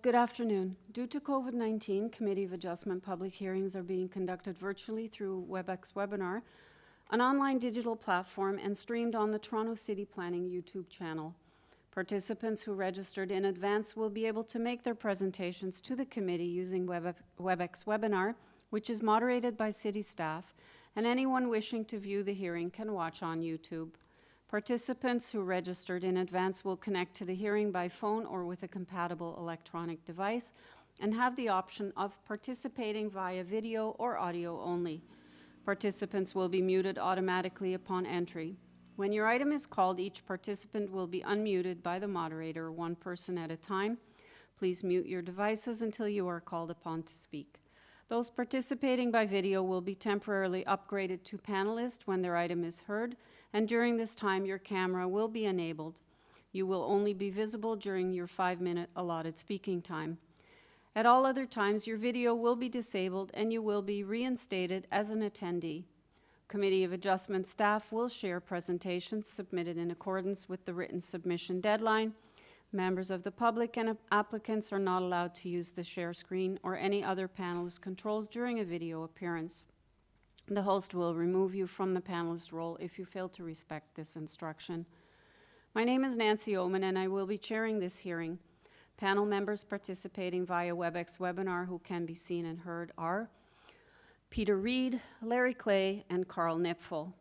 Good afternoon. Due to COVID-19, Committee of Adjustment public hearings are being conducted virtually through WebEx Webinar, an online digital platform, and streamed on the Toronto City Planning YouTube channel. Participants who registered in advance will be able to make their presentations to the committee using WebEx Webinar, which is moderated by City staff, and anyone wishing to view the hearing can watch on YouTube. Participants who registered in advance will connect to the hearing by phone or with a compatible electronic device and have the option of participating via video or audio only. Participants will be muted automatically upon entry. When your item is called, each participant will be unmuted by the moderator, one person at a time. Please mute your devices until you are called upon to speak. Those participating by video will be temporarily upgraded to panelist when their item is heard, and during this time your camera will be enabled. You will only be visible during your 5-minute allotted speaking time. At all other times, your video will be disabled and you will be reinstated as an attendee. Committee of Adjustment staff will share presentations submitted in accordance with the written submission deadline. Members of the public and applicants are not allowed to use the share screen or any other panelist controls during a video appearance. The host will remove you from the panelist role if you fail to respect this instruction. My name is Nancy Oman and I will be chairing this hearing. Panel members participating via WebEx Webinar who can be seen and heard are Peter Reid, Larry Clay, and Carl Nipfel.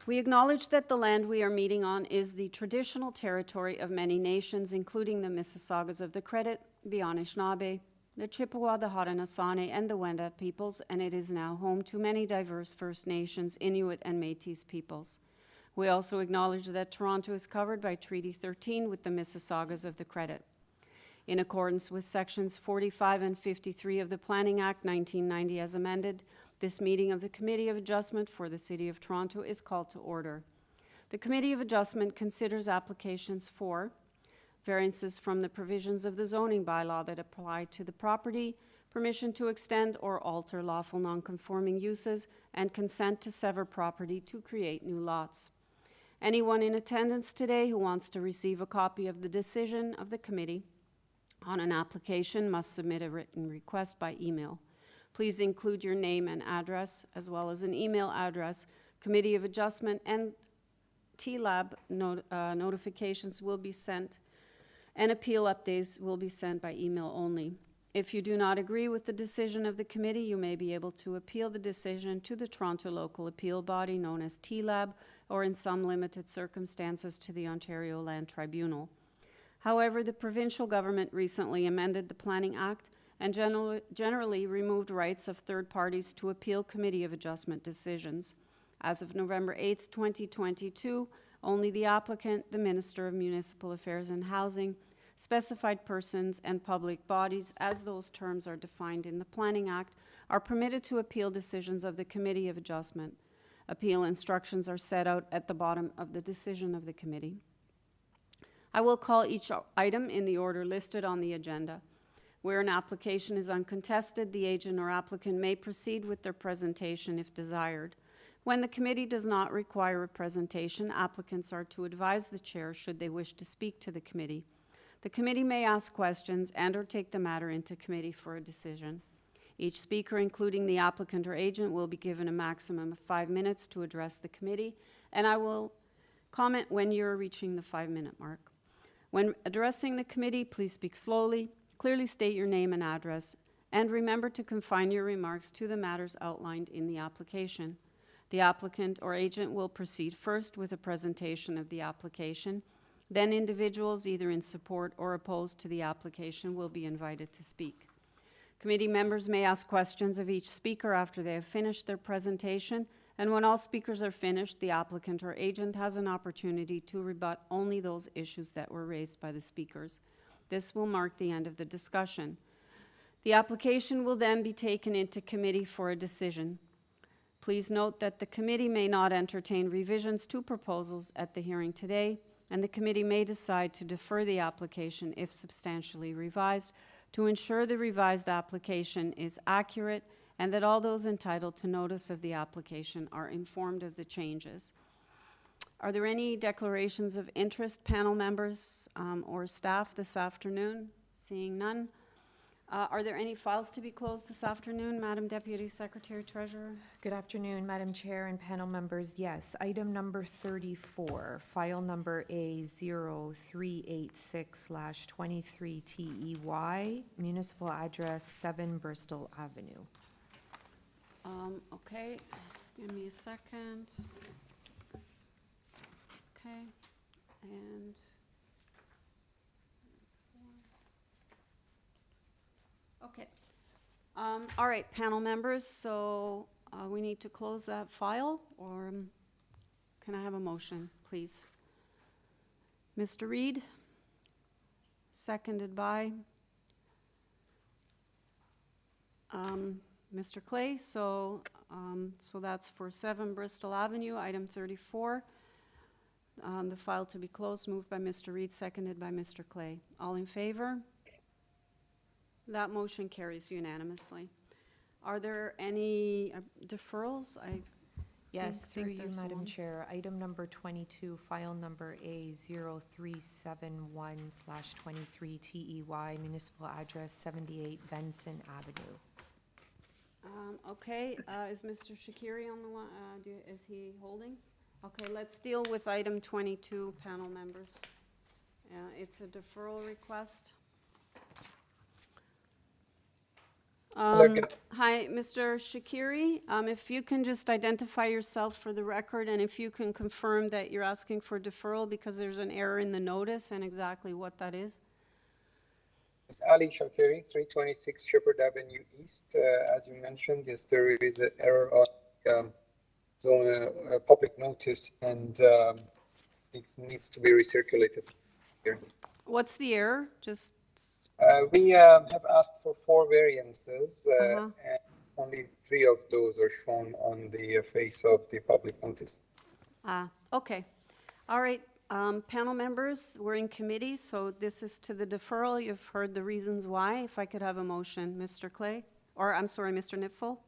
We acknowledge that the land we are meeting on is the traditional territory of many nations, including the Mississaugas of the Credit, the Anishinaabe, the Chippewa, the Haudenosaunee, and the Wendat peoples, and it is now home to many diverse First Nations, Inuit, and Métis peoples. We also acknowledge that Toronto is covered by Treaty 13 with the Mississaugas of the Credit. In accordance with Sections 45 and 53 of the Planning Act 1990 as amended, this meeting of the Committee of Adjustment for the City of Toronto is called to order. The Committee of Adjustment considers applications for variances from the provisions of the zoning bylaw that apply to the property, permission to extend or alter lawful nonconforming uses, and consent to sever property to create new lots. Anyone in attendance today who wants to receive a copy of the decision of the committee on an application must submit a written request by email. Please include your name and address, as well as an email address. Committee of Adjustment and TLAB notifications will be sent, and appeal updates will be sent by email only. If you do not agree with the decision of the committee, you may be able to appeal the decision to the Toronto Local Appeal Body, known as TLAB, or in some limited circumstances to the Ontario Land Tribunal. However, the provincial government recently amended the Planning Act and generally removed rights of third parties to appeal Committee of Adjustment decisions. As of November 8, 2022, only the applicant, the Minister of Municipal Affairs and Housing, specified persons, and public bodies, as those terms are defined in the Planning Act, are permitted to appeal decisions of the Committee of Adjustment. Appeal instructions are set out at the bottom of the decision of the committee. I will call each item in the order listed on the agenda. Where an application is uncontested, the agent or applicant may proceed with their presentation if desired. When the committee does not require a presentation, applicants are to advise the chair should they wish to speak to the committee. The committee may ask questions and/or take the matter into committee for a decision. Each speaker, including the applicant or agent, will be given a maximum of 5 minutes to address the committee, and I will comment when you're reaching the 5-minute mark. When addressing the committee, please speak slowly, clearly state your name and address, and remember to confine your remarks to the matters outlined in the application. The applicant or agent will proceed first with a presentation of the application. Then individuals either in support or opposed to the application will be invited to speak. Committee members may ask questions of each speaker after they have finished their presentation, and when all speakers are finished, the applicant or agent has an opportunity to rebut only those issues that were raised by the speakers. This will mark the end of the discussion. The application will then be taken into committee for a decision. Please note that the committee may not entertain revisions to proposals at the hearing today, and the committee may decide to defer the application if substantially revised to ensure the revised application is accurate and that all those entitled to notice of the application are informed of the changes. Are there any declarations of interest, panel members or staff this afternoon? Seeing none. Are there any files to be closed this afternoon, Madam Deputy Secretary Treasurer? Good afternoon, Madam Chair and panel members. Yes, item number 34, file number A0386/23TEY, municipal address 7 Bristol Avenue. Okay, just give me a second. Okay, and okay. All right, panel members, so we need to close that file, or can I have a motion, please? Mr. Reed, seconded by Mr. Clay. So that's for 7 Bristol Avenue, item 34. The file to be closed, moved by Mr. Reed, seconded by Mr. Clay. All in favor? That motion carries unanimously. Are there any deferrals? Yes, through you, there's Madam one. Chair. Item number 22, file number A0371/23TEY, municipal address 78 Benson Avenue. Okay, is Mr. Shakiri on the line? Is he holding? Okay, let's deal with item 22, panel members. It's a deferral request. Hi, Mr. Shakiri. If you can just identify yourself for the record, and if you can confirm that you're asking for deferral because there's an error in the notice and exactly what that is. It's Ali Shakiri, 326 Hubbard Avenue East. As you mentioned, yes, there is an error on public notice, and it needs to be recirculated here. What's the error? Just we have asked for 4 variances, Uh-huh. and only 3 of those are shown on the face of the public notice. Okay. All right. Panel members, we're in committee, so this is to the deferral. You've heard the reasons why. If I could have a motion, Mr. Clay, or I'm sorry, Mr. Nipfel.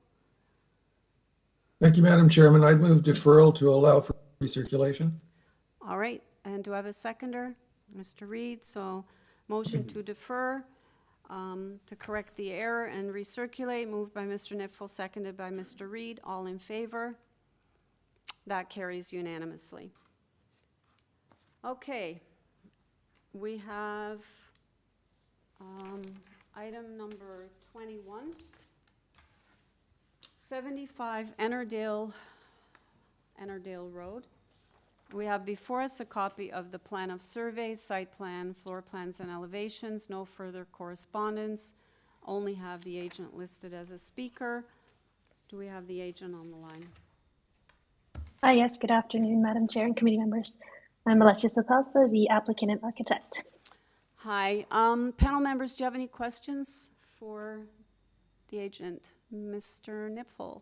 Thank you, Madam Chairman. I'd move deferral to allow for recirculation. All right. And do I have a seconder? Mr. Reed. So motion to defer, to correct the error and recirculate, moved by Mr. Nipfel, seconded by Mr. Reed. All in favor? That carries unanimously. Okay, we have item number 21, 75 Annandale Road. We have before us a copy of the plan of survey, site plan, floor plans, and elevations. No further correspondence. Only have the agent listed as a speaker. Do we have the agent on the line? Yes, good afternoon, Madam Chair and committee members. I'm Alessia Sopelsa, the applicant and architect. Hi. Panel members, do you have any questions for the agent? Mr. Nipfel.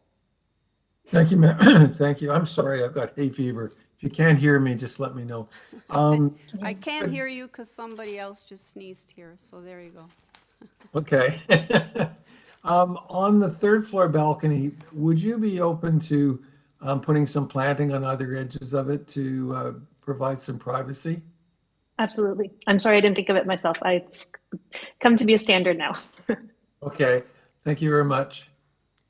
Thank you, ma'am. Thank you. I'm sorry, I've got hay fever. If you can't hear me, just let me know. I can't hear you because somebody else just sneezed here, so there you go. Okay. On the 3rd floor balcony, would you be open to putting some planting on either edges of it to provide some privacy? Absolutely. I'm sorry I didn't think of it myself. It's come to be a standard now. Okay. Thank you very much.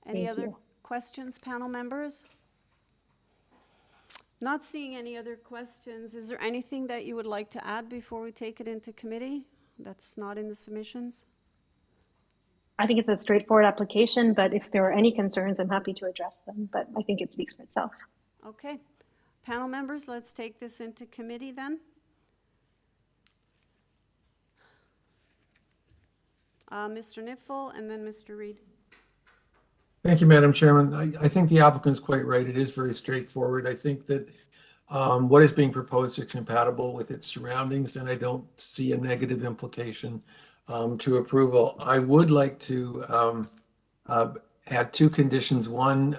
Any Thank other you. questions, panel members? Not seeing any other questions. Is there anything that you would like to add before we take it into committee that's not in the submissions? I think it's a straightforward application, but if there are any concerns, I'm happy to address them, but I think it speaks for itself. Okay. Panel members, let's take this into committee then. Mr. Nipfel and then Mr. Reed. Thank you, Madam Chairman. I think the applicant's quite right. It is very straightforward. I think that what is being proposed is compatible with its surroundings, and I don't see a negative implication to approval. I would like to add 2 conditions. One,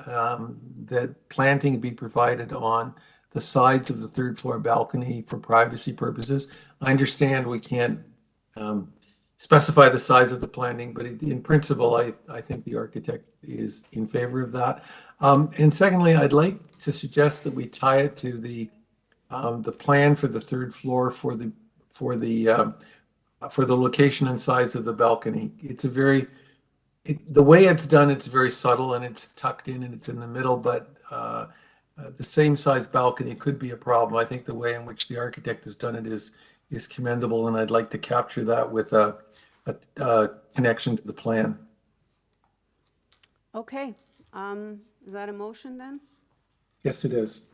that planting be provided on the sides of the 3rd floor balcony for privacy purposes. I understand we can't specify the size of the planting, but in principle, I think the architect is in favor of that. And secondly, I'd like to suggest that we tie it to the the plan for the third floor for the location and size of the balcony. It's a very, the way it's done, it's very subtle and it's tucked in and it's in the middle, but the same size balcony could be a problem. I think the way in which the architect has done it is commendable, and I'd like to capture that with a connection to the plan. Okay, is that a motion then? Yes, it is.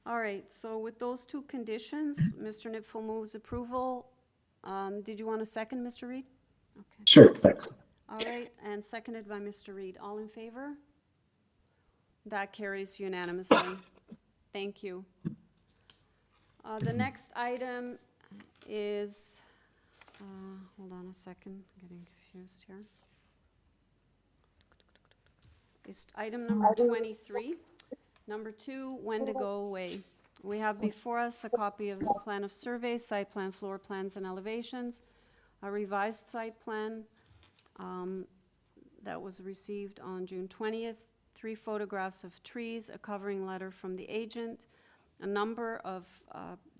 All right, so with those two conditions, Mr. Nipfel moves approval. Did you want a second, Mr. Reed? Okay. Sure, thanks. All right, and seconded by Mr. Reed. All in favor? That carries unanimously. Thank you. The next item is, hold on a second, I'm getting confused here. Is item number 23. Number 2, Wendigo Way. We have before us a copy of the plan of survey, site plan, floor plans, and elevations, a revised site plan that was received on June 20th, 3 photographs of trees, a covering letter from the agent, a number of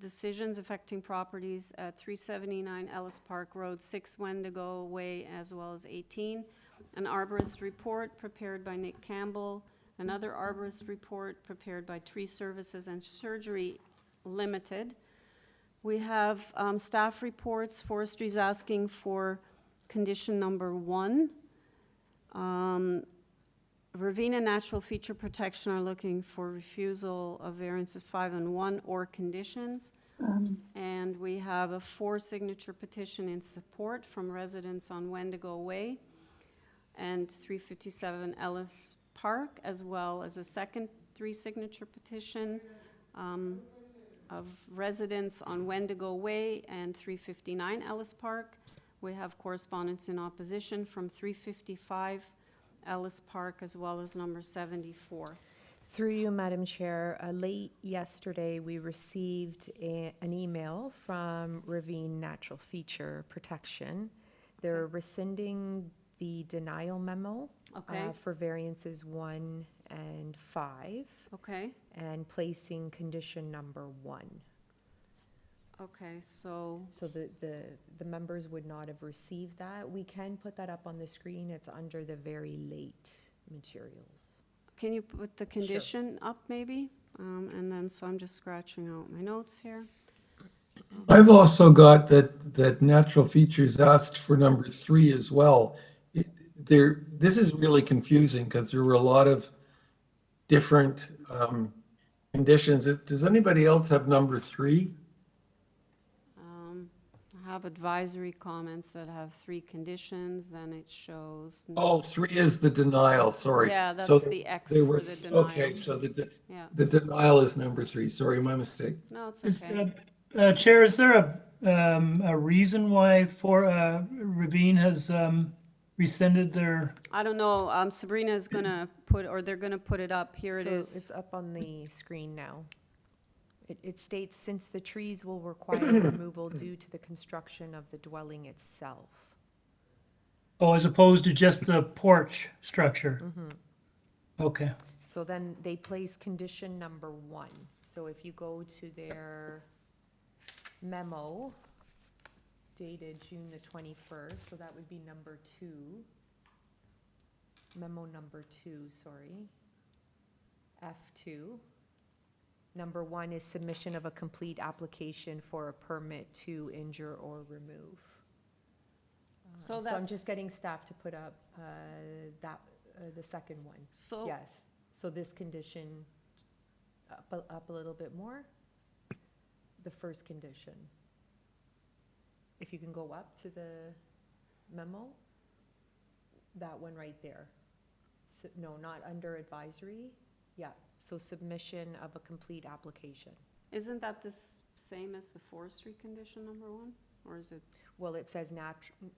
decisions affecting properties at 379 Ellis Park Road, 6 Wendigo Way, as well as 18, an arborist report prepared by Nick Campbell, another arborist report prepared by Tree Services and Surgery Limited. We have staff reports. Forestry's asking for condition number 1. Ravine and Natural Feature Protection are looking for refusal of variances 5 and 1 or conditions. And we have a 4-signature petition in support from residents on Wendigo Way and 357 Ellis Park, as well as a second 3-signature petition of residents on Wendigo Way and 359 Ellis Park. We have correspondence in opposition from 355 Ellis Park, as well as number 74. Through you, Madam Chair, late yesterday, we received an email from Ravine Natural Feature Protection. They're rescinding the denial memo Okay. for variances 1 and 5 Okay, and placing condition number 1. okay, so, So the members would not have received that. We can put that up on the screen. It's under the very late materials. can you put the condition up maybe? And then, so I'm just scratching out my notes here. I've also got that natural features asked for number 3 as well. This is really confusing because there were a lot of different conditions. Does anybody else have number 3? I have advisory comments that have 3 conditions, then it shows. Oh, 3 is the denial, sorry. Yeah, that's So the X they for were- the denial. Okay, so Yeah, the denial is number 3. Sorry, my mistake. no, it's okay. Chair, is there a reason why Ravine has rescinded their, I don't know, Sabrina is gonna put, or they're gonna put it up, here it So is. it's up on the screen now. It states, since the trees will require removal due to the construction of the dwelling itself. as opposed to just the porch structure? Okay. So then they place condition number 1. So if you go to their memo dated June the 21st, so that would be number 2. Memo number 2, sorry. F2. Number 1 is submission of a complete application for a permit to injure or remove. So So I'm that's- just getting staff to put up the second one. So, Yes, so this condition, up a little bit more. The first condition. If you can go up to the memo, that one right there. No, not under advisory, yeah, so submission of a complete application. isn't that the same as the forestry condition number 1? Or is it, Well, it says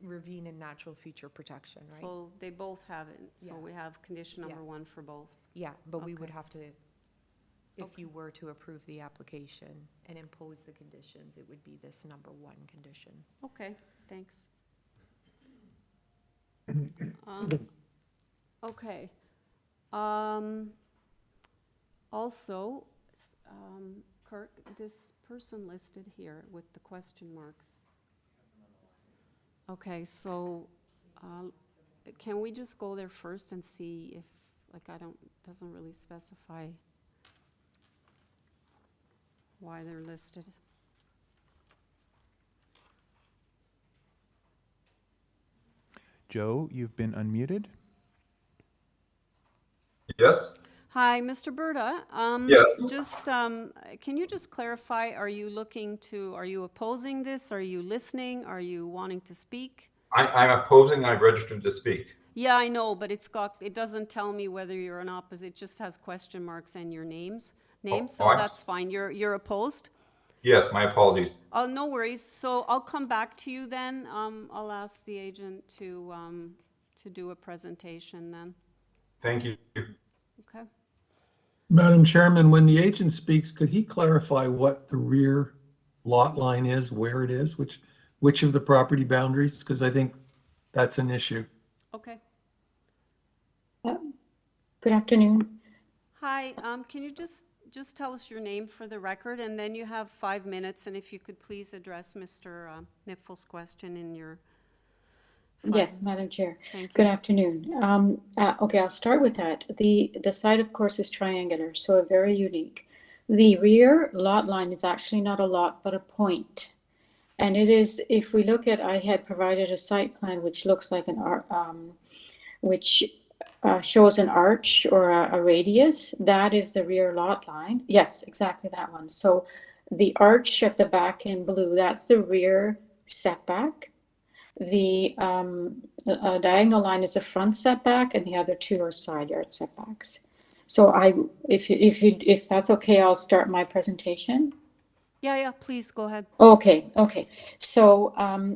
ravine and natural feature protection, right? so they both have it, so Yeah. we have condition number Yeah. 1 for both. Yeah, but we would Okay. have to, if Okay. you were to approve the application and impose the conditions, it would be this number 1 condition. Okay, thanks. Okay. Also, Kirk, this person listed here with the question marks. Okay, so, can we just go there first and see if, like, doesn't really specify why they're listed. Joe, you've been unmuted. Yes? Hi, Mr. Berta. Yes. Just, can you just clarify, are you opposing this? Are you listening? Are you wanting to speak? I'm opposing. I've registered to speak. Yeah, I know, but it doesn't tell me whether you're an opposite. It just has question marks and your name, so that's fine. You're opposed? Yes, my apologies. Oh, no worries. So I'll come back to you then. I'll ask the agent to do a presentation then. Thank you. Okay. Madam Chairman, when the agent speaks, could he clarify what the rear lot line is, where it is, which of the property boundaries? Because I think that's an issue. Okay. Good afternoon. Hi, can you just tell us your name for the record, and then you have 5 minutes, and if you could please address Mr. Nipfel's question in your... Yes, Madam Chair. Thank you. Good afternoon. Okay, I'll start with that. The site, of course, is triangular, so very unique. The rear lot line is actually not a lot, but a point. And it is, if we look at, I had provided a site plan which looks like an arc, which shows an arch or a radius. That is the rear lot line. Yes, exactly that one. So the arch at the back in blue, that's the rear setback. The diagonal line is a front setback, and the other two are side yard setbacks. So if that's okay, I'll start my presentation. Yeah, please go ahead. Okay. So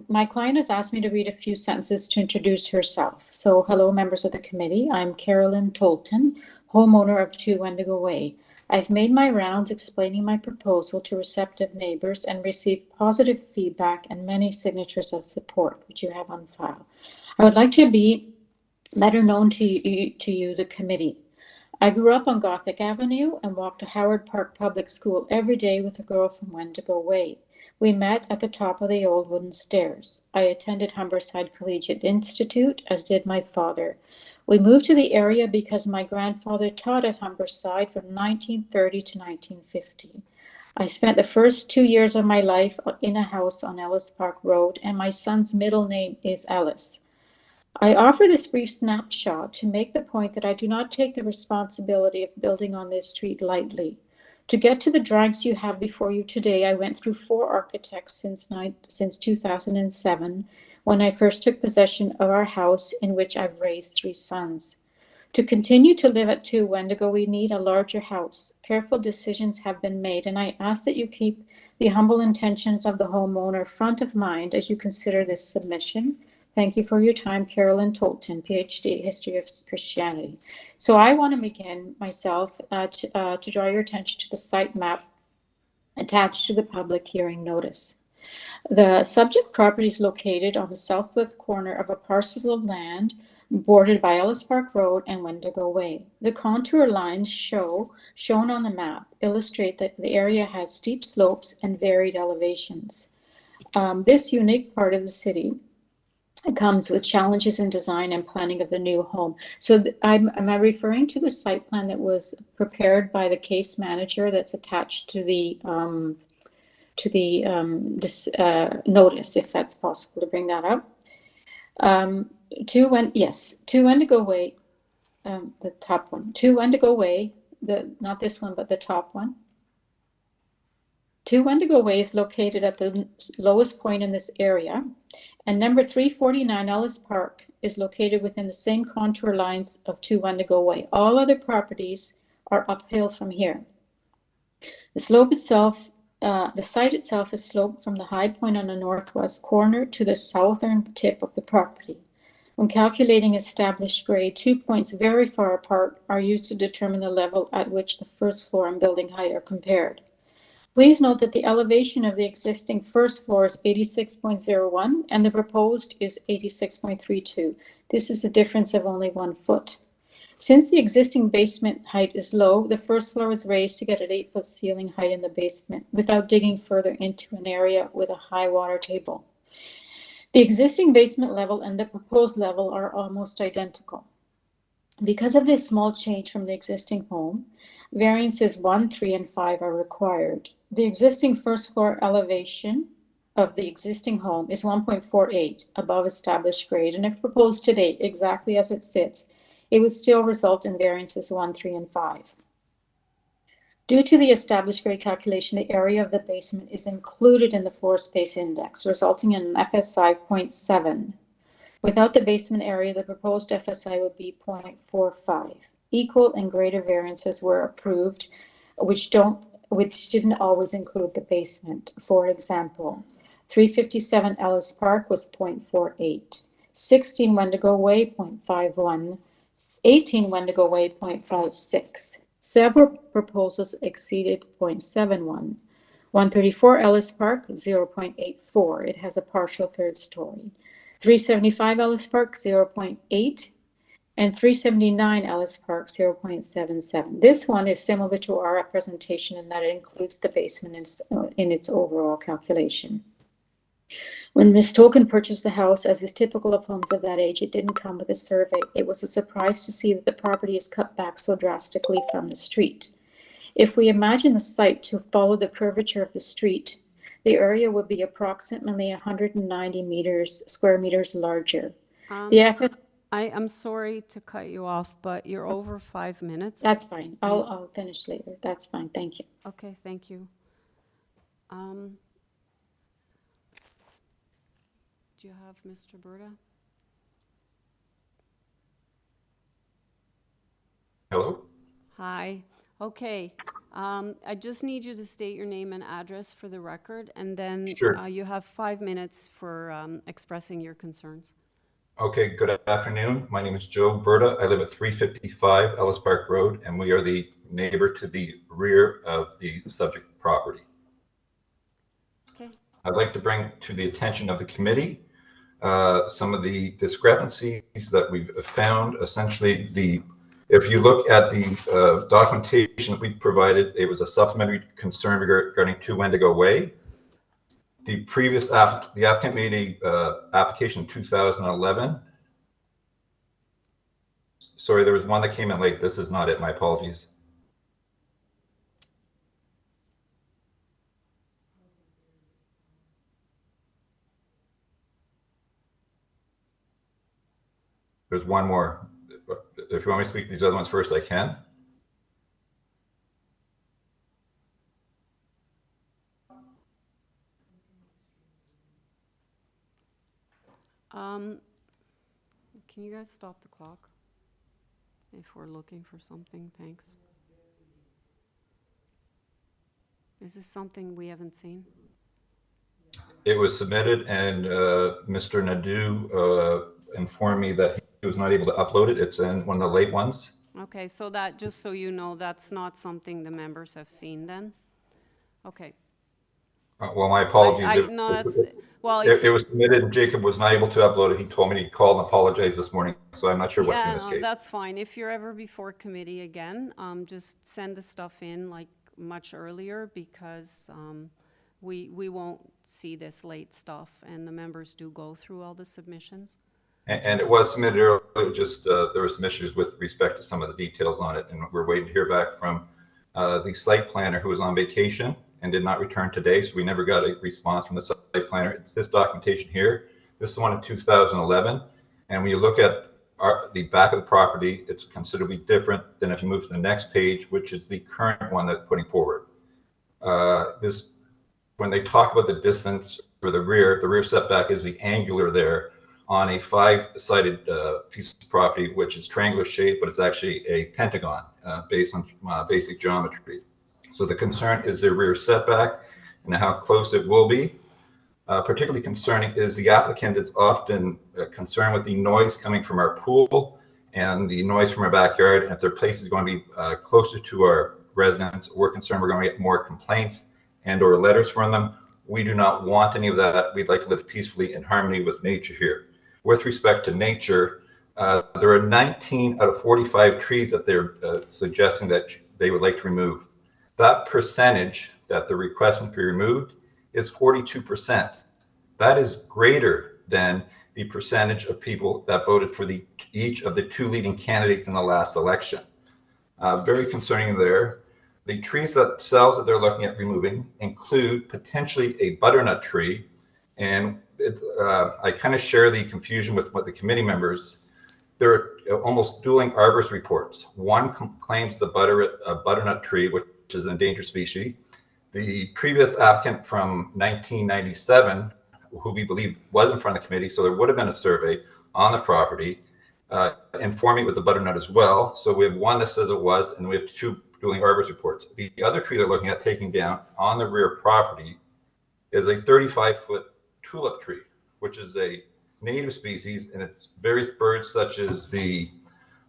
my client has asked me to read a few sentences to introduce herself. So hello, members of the committee. I'm Carolyn Tolton, homeowner of 2 Wendigo Way. I've made my rounds explaining my proposal to receptive neighbors and received positive feedback and many signatures of support, which you have on file. I would like to be better known to you, the committee. I grew up on Gothic Avenue and walked to Howard Park Public School every day with a girl from Wendigo Way. We met at the top of the old wooden stairs. I attended Humberside Collegiate Institute, as did my father. We moved to the area because my grandfather taught at Humberside from 1930 to 1950. I spent the first 2 years of my life in a house on Ellsworth Park Road, and my son's middle name is Ellis. I offer this brief snapshot to make the point that I do not take the responsibility of building on this street lightly. To get to the drawings you have before you today, I went through 4 architects since 2007, when I first took possession of our house, in which I've raised 3 sons. To continue to live at 2 Wendigo, we need a larger house. Careful decisions have been made, and I ask that you keep the humble intentions of the homeowner front of mind as you consider this submission. Thank you for your time. Carolyn Tolton, PhD, History of Christianity. So I want to begin myself to draw your attention to the site map attached to the public hearing notice. The subject property is located on the southwest corner of a parcel of land bordered by Ellsworth Park Road and Wendigo Way. The contour lines shown on the map illustrate that the area has steep slopes and varied elevations. This unique part of the city comes with challenges in design and planning of the new home. So am I referring to the site plan that was prepared by the case manager that's attached to the notice, if that's possible to bring that up? 2 Wendigo Way, the top one. 2 Wendigo Way, not this one, but the top one. 2 Wendigo Way is located at the lowest point in this area, and number 349 Ellis Park is located within the same contour lines of 2 Wendigo Way. All other properties are uphill from here. The slope itself, the site itself is sloped from the high point on the northwest corner to the southern tip of the property. When calculating established grade, 2 points very far apart are used to determine the level at which the first floor and building height are compared. Please note that the elevation of the existing first floor is 86.01 and the proposed is 86.32. This is a difference of only 1 foot. Since the existing basement height is low, the first floor was raised to get an 8-foot ceiling height in the basement without digging further into an area with a high water table. The existing basement level and the proposed level are almost identical. Because of this small change from the existing home, variances 1, 3, and 5 are required. The existing first floor elevation of the existing home is 1.48 above established grade, and if proposed today exactly as it sits, it would still result in variances 1, 3, and 5. Due to the established grade calculation, the area of the basement is included in the floor space index, resulting in an FSI 0.7. Without the basement area, the proposed FSI would be 0.45. Equal and greater variances were approved, which didn't always include the basement. For example, 357 Ellis Park was 0.48, 16 Wendigo Way 0.51, 18 Wendigo Way 0.56. Several proposals exceeded 0.71. 134 Ellis Park 0.84. It has a partial third story. 375 Ellis Park 0.8 and 379 Ellis Park 0.77. This one is similar to our representation in that it includes the basement in its overall calculation. When Ms. Tolkien purchased the house, as is typical of homes of that age, it didn't come with a survey. It was a surprise to see that the property is cut back so drastically from the street. If we imagine the site to follow the curvature of the street, the area would be approximately 190 square meters larger. I'm sorry to cut you off, but you're over 5 minutes. That's fine. I'll finish later. That's fine. Thank you. Okay, thank you. Do you have Mr. Berta? Hello? Hi. Okay. I just need you to state your name and address for the record, and then Sure. you have 5 minutes for expressing your concerns. Okay, good afternoon. My name is Joe Berta. I live at 355 Ellis Park Road, and we are the neighbor to the rear of the subject property. Okay. I'd like to bring to the attention of the committee some of the discrepancies that we've found. Essentially, if you look at the documentation that we provided, it was a supplementary concern regarding 2 Wendigo Way. The applicant made a application in 2011. Sorry, there was one that came in late. This is not it. My apologies. There's one more. If you want me to speak to these other ones first, I can. Can you guys stop the clock? If we're looking for something, thanks. Is this something we haven't seen? It was submitted, and Mr. Nadeau informed me that he was not able to upload it. It's in one of the late ones. Okay, so that, just so you know, that's not something the members have seen then? Okay. Well, my apologies. No, that's, well. It was submitted, and Jacob was not able to upload it. He told me to call and apologize this morning, so I'm not sure what in this case. That's fine. If you're ever before committee again, just send the stuff in like much earlier, because we won't see this late stuff, and the members do go through all the submissions. And it was submitted earlier, just there were some issues with respect to some of the details on it, and we're waiting to hear back from the site planner, who was on vacation and did not return today, so we never got a response from the site planner. It's this documentation here. This is the one in 2011, and when you look at the back of the property, it's considerably different than if you move to the next page, which is the current one that's putting forward. When they talk about the distance for the rear setback is the angular there on a 5-sided piece of property, which is triangular shape, but it's actually a pentagon based on basic geometry. So the concern is the rear setback and how close it will be. Particularly concerning is the applicant is often concerned with the noise coming from our pool and the noise from our backyard. And if their place is going to be closer to our residents, we're concerned we're going to get more complaints and or letters from them. We do not want any of that. We'd like to live peacefully in harmony with nature here. With respect to nature, There are 19 out of 45 trees that they're suggesting that they would like to remove. That percentage that they're requesting to be removed is 42%. That is greater than the percentage of people that voted for each of the two leading candidates in the last election. Very concerning there. The trees themselves that they're looking at removing include potentially a butternut tree. And I kind of share the confusion with what the committee members. There are almost dueling arborist reports. One claims the butternut tree, which is an endangered species. The previous applicant from 1997, who we believe was in front of the committee, so there would have been a survey on the property, informing with the butternut as well. So we have one that says it was, and we have two dueling arborist reports. The other tree they're looking at taking down on the rear property is a 35-foot tulip tree, which is a native species, and it's various birds such as the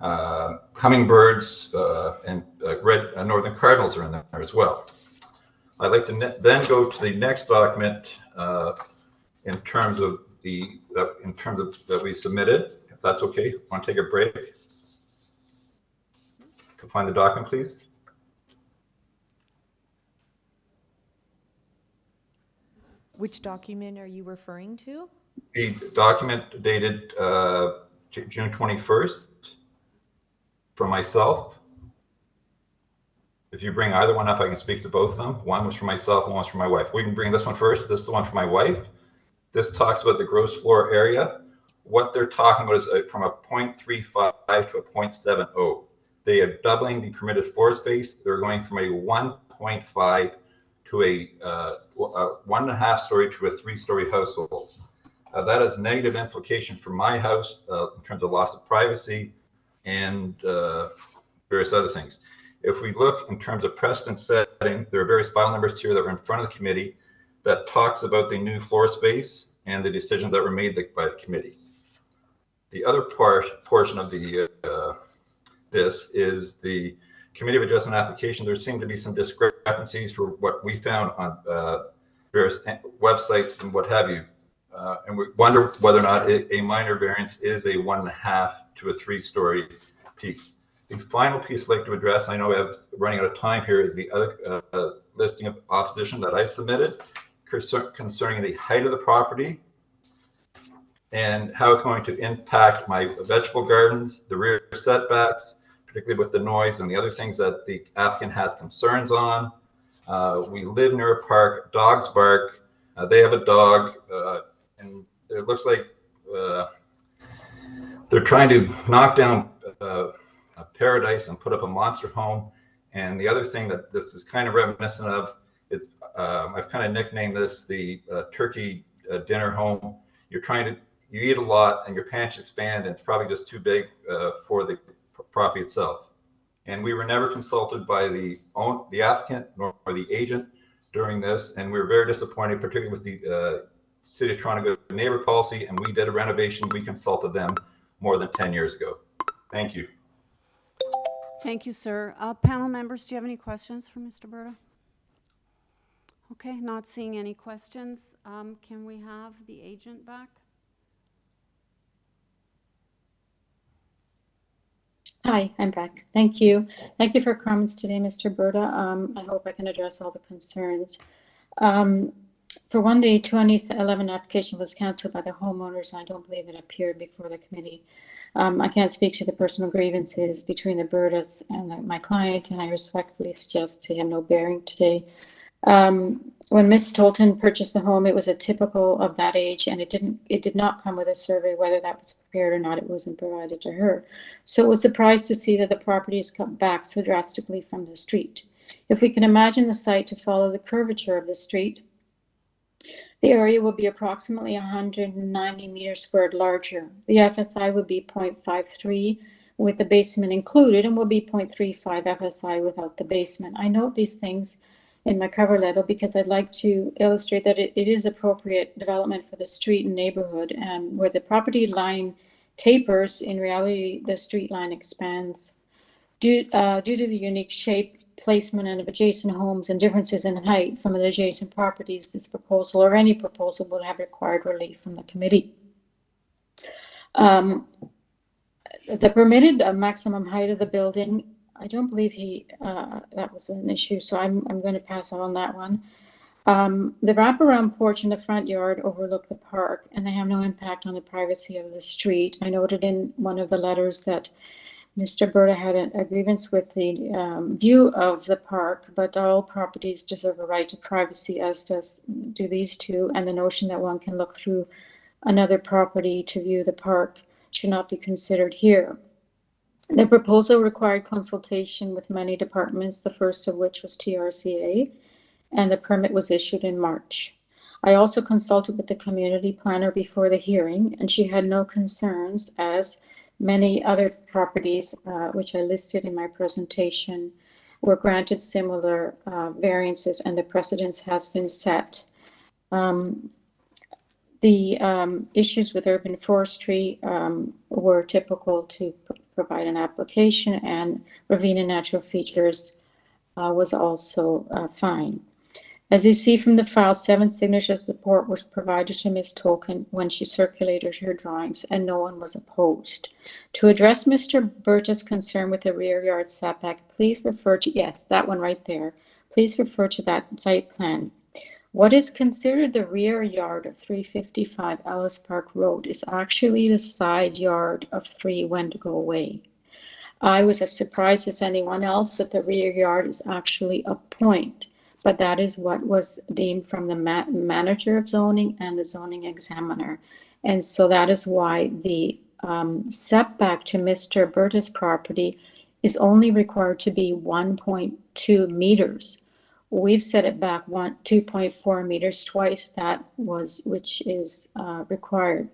hummingbirds and red northern cardinals are in there as well. I'd like to then go to the next document in terms of that we submitted. If that's okay, want to take a break? Can find the document, please. Which document are you referring to? The document dated June 21st from myself. If you bring either one up, I can speak to both of them. One was for myself, one was for my wife. We can bring this one first. This is the one for my wife. This talks about the gross floor area. What they're talking about is from a 0.35 to a 0.70. They are doubling the permitted floor space. They're going from a 1.5 to a 1.5 story to a 3-story household. That has negative implication for my house in terms of loss of privacy and various other things. If we look in terms of precedent setting, there are various file numbers here that were in front of the committee that talks about the new floor space and the decisions that were made by the committee. The other portion of the this is the Committee of Adjustment application. There seem to be some discrepancies for what we found on various websites and what have you. And we wonder whether or not a minor variance is a 1.5 to a 3-story piece. The final piece I'd like to address, I know I'm running out of time here, is the other listing of opposition that I submitted concerning the height of the property and how it's going to impact my vegetable gardens, the rear setbacks, particularly with the noise and the other things that the applicant has concerns on. We live near a park, dogs bark, they have a dog, and it looks like they're trying to knock down a paradise and put up a monster home. And the other thing that this is kind of reminiscent of, I've kind of nicknamed this the turkey dinner home. You eat a lot and your pants expand, and it's probably just too big for the property itself. And we were never consulted by the applicant nor the agent during this, and we were very disappointed, particularly with the City of Toronto neighbor policy, and we did a renovation. We consulted them more than 10 years ago. Thank you. Thank you, sir. Panel members, do you have any questions for Mr. Berta? Okay, not seeing any questions. Can we have the agent back? Hi, I'm back. Thank you. Thank you for comments today, Mr. Berta. I hope I can address all the concerns. For one, the 2011 application was canceled by the homeowners, and I don't believe it appeared before the committee. I can't speak to the personal grievances between the Bertas and my client, and I respectfully suggest to him no bearing today. When Ms. Tolton purchased the home, it was a typical of that age, and it did not come with a survey. Whether that was prepared or not, it wasn't provided to her. So it was surprised to see that the property is cut back so drastically from the street. If we can imagine the site to follow the curvature of the street, the area will be approximately 190 meters squared larger. The FSI would be 0.53 with the basement included, and will be 0.35 FSI without the basement. I note these things in my cover letter because I'd like to illustrate that it is appropriate development for the street and neighborhood, and where the property line tapers, in reality the street line expands. Due to the unique shape, placement and of adjacent homes and differences in height from the adjacent properties, this proposal or any proposal would have required relief from the committee. The permitted maximum height of the building, I don't believe that was an issue, so I'm going to pass on that one. The wraparound porch in the front yard overlook the park, and they have no impact on the privacy of the street. I noted in one of the letters that Mr. Berta had a grievance with the view of the park, but all properties deserve a right to privacy, as do these two, and the notion that one can look through another property to view the park should not be considered here. The proposal required consultation with many departments, the first of which was TRCA, and the permit was issued in March. I also consulted with the community planner before the hearing, and she had no concerns, as many other properties, which I listed in my presentation, were granted similar variances, and the precedence has been set. The issues with urban forestry were typical to provide an application, and ravine and natural features was also fine. As you see from the file, 7 signatures of support was provided to Ms. Tolkien when she circulated her drawings, and no one was opposed. To address Mr. Berta's concern with the rear yard setback, please refer to, yes, that one right there. Please refer to that site plan. What is considered the rear yard of 355 Ellis Park Road is actually the side yard of 3 Wendigo Way. I was as surprised as anyone else that the rear yard is actually a point, but that is what was deemed from the manager of zoning and the zoning examiner. And so that is why the setback to Mr. Berta's property is only required to be 1.2 meters. We've set it back 2.4 meters, twice that was, which is required.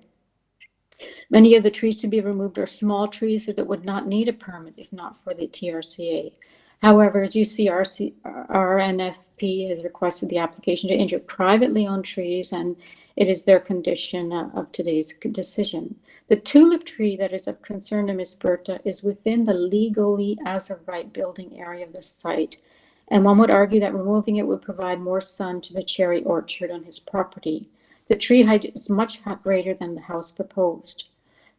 Many of the trees to be removed are small trees that would not need a permit if not for the TRCA. However, as you see, our NFP has requested the application to injure privately owned trees, and it is their condition of today's decision. The tulip tree that is of concern to Ms. Berta is within the legally as of right building area of the site, and one would argue that removing it would provide more sun to the cherry orchard on his property. The tree height is much greater than the house proposed.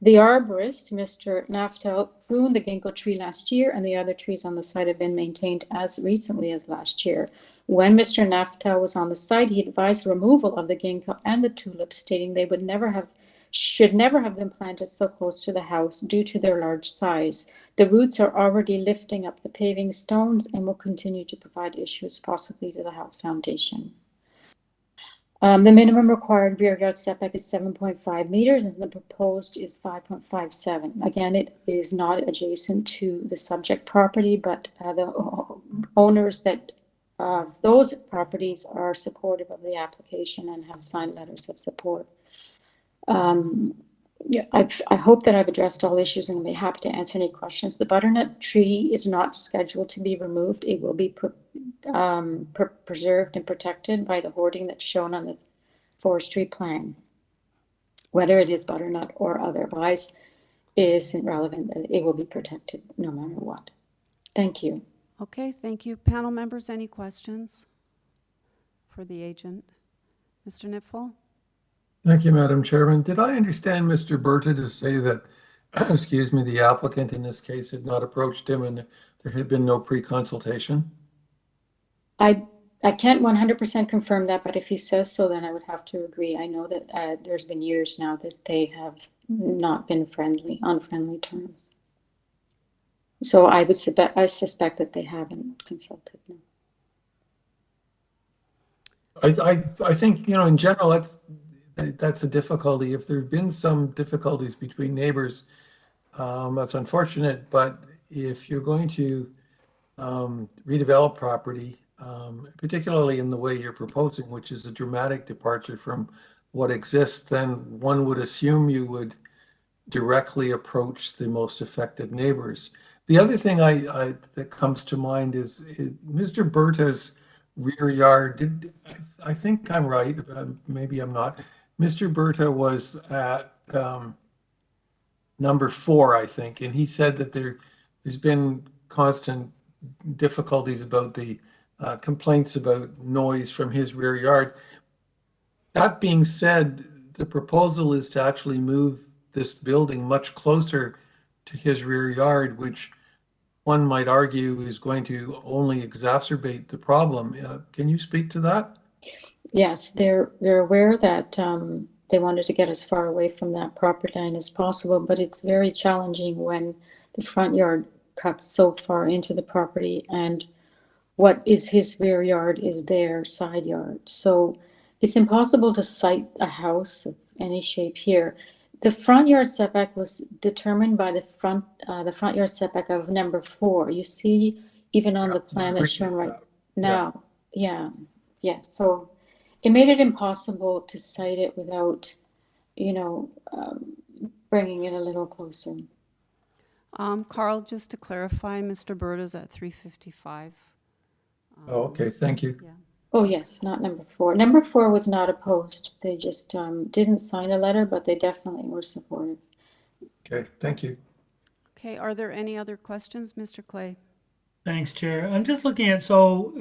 The arborist, Mr. Naftel, pruned the ginkgo tree last year, and the other trees on the site have been maintained as recently as last year. When Mr. Naftel was on the site, he advised removal of the ginkgo and the tulips, stating they should never have been planted so close to the house due to their large size. The roots are already lifting up the paving stones and will continue to provide issues possibly to the house foundation. The minimum required rear yard setback is 7.5 meters, and the proposed is 5.57. Again, it is not adjacent to the subject property, but the owners that of those properties are supportive of the application and have signed letters of support. Yeah, I hope that I've addressed all issues and I'll be happy to answer any questions. The butternut tree is not scheduled to be removed. It will be preserved and protected by the hoarding that's shown on the forestry plan. Whether it is butternut or otherwise is irrelevant. It will be protected no matter what. Thank you. Okay, thank you. Panel members, any questions for the agent? Mr. Nipfel? Thank you, Madam Chairman. Did I understand Mr. Berta to say that, excuse me, the applicant in this case had not approached him and there had been no pre-consultation? I can't 100% confirm that, but if he says so, then I would have to agree. I know that there's been years now that they have not been on friendly terms. So I suspect that they haven't consulted. No. I think, in general, that's a difficulty. If there have been some difficulties between neighbors, that's unfortunate. But if you're going to redevelop property, particularly in the way you're proposing, which is a dramatic departure from what exists, then one would assume you would directly approach the most affected neighbors. The other thing that comes to mind is Mr. Berta's rear yard. I think I'm right, but maybe I'm not. Mr. Berta was at number 4, I think, and he said that there's been constant difficulties about the complaints about noise from his rear yard. That being said, the proposal is to actually move this building much closer to his rear yard, which one might argue is going to only exacerbate the problem. Can you speak to that? Yes, they're aware that they wanted to get as far away from that property line as possible, but it's very challenging when the front yard cuts so far into the property and what is his rear yard is their side yard. So it's impossible to site a house of any shape here. The front yard setback was determined by the front yard setback of number 4. You see, even on the plan that's shown right now. Yeah. Yes. So it made it impossible to site it without, bringing it a little closer. Carl, just to clarify, Mr. Bird is at 355. Oh, okay, thank you. Yeah. Oh, yes, not number 4. Number 4 was not opposed. They just didn't sign a letter, but they definitely were supportive. Okay, thank you. Okay, are there any other questions, Mr. Clay? Thanks, Chair. I'm just looking at, so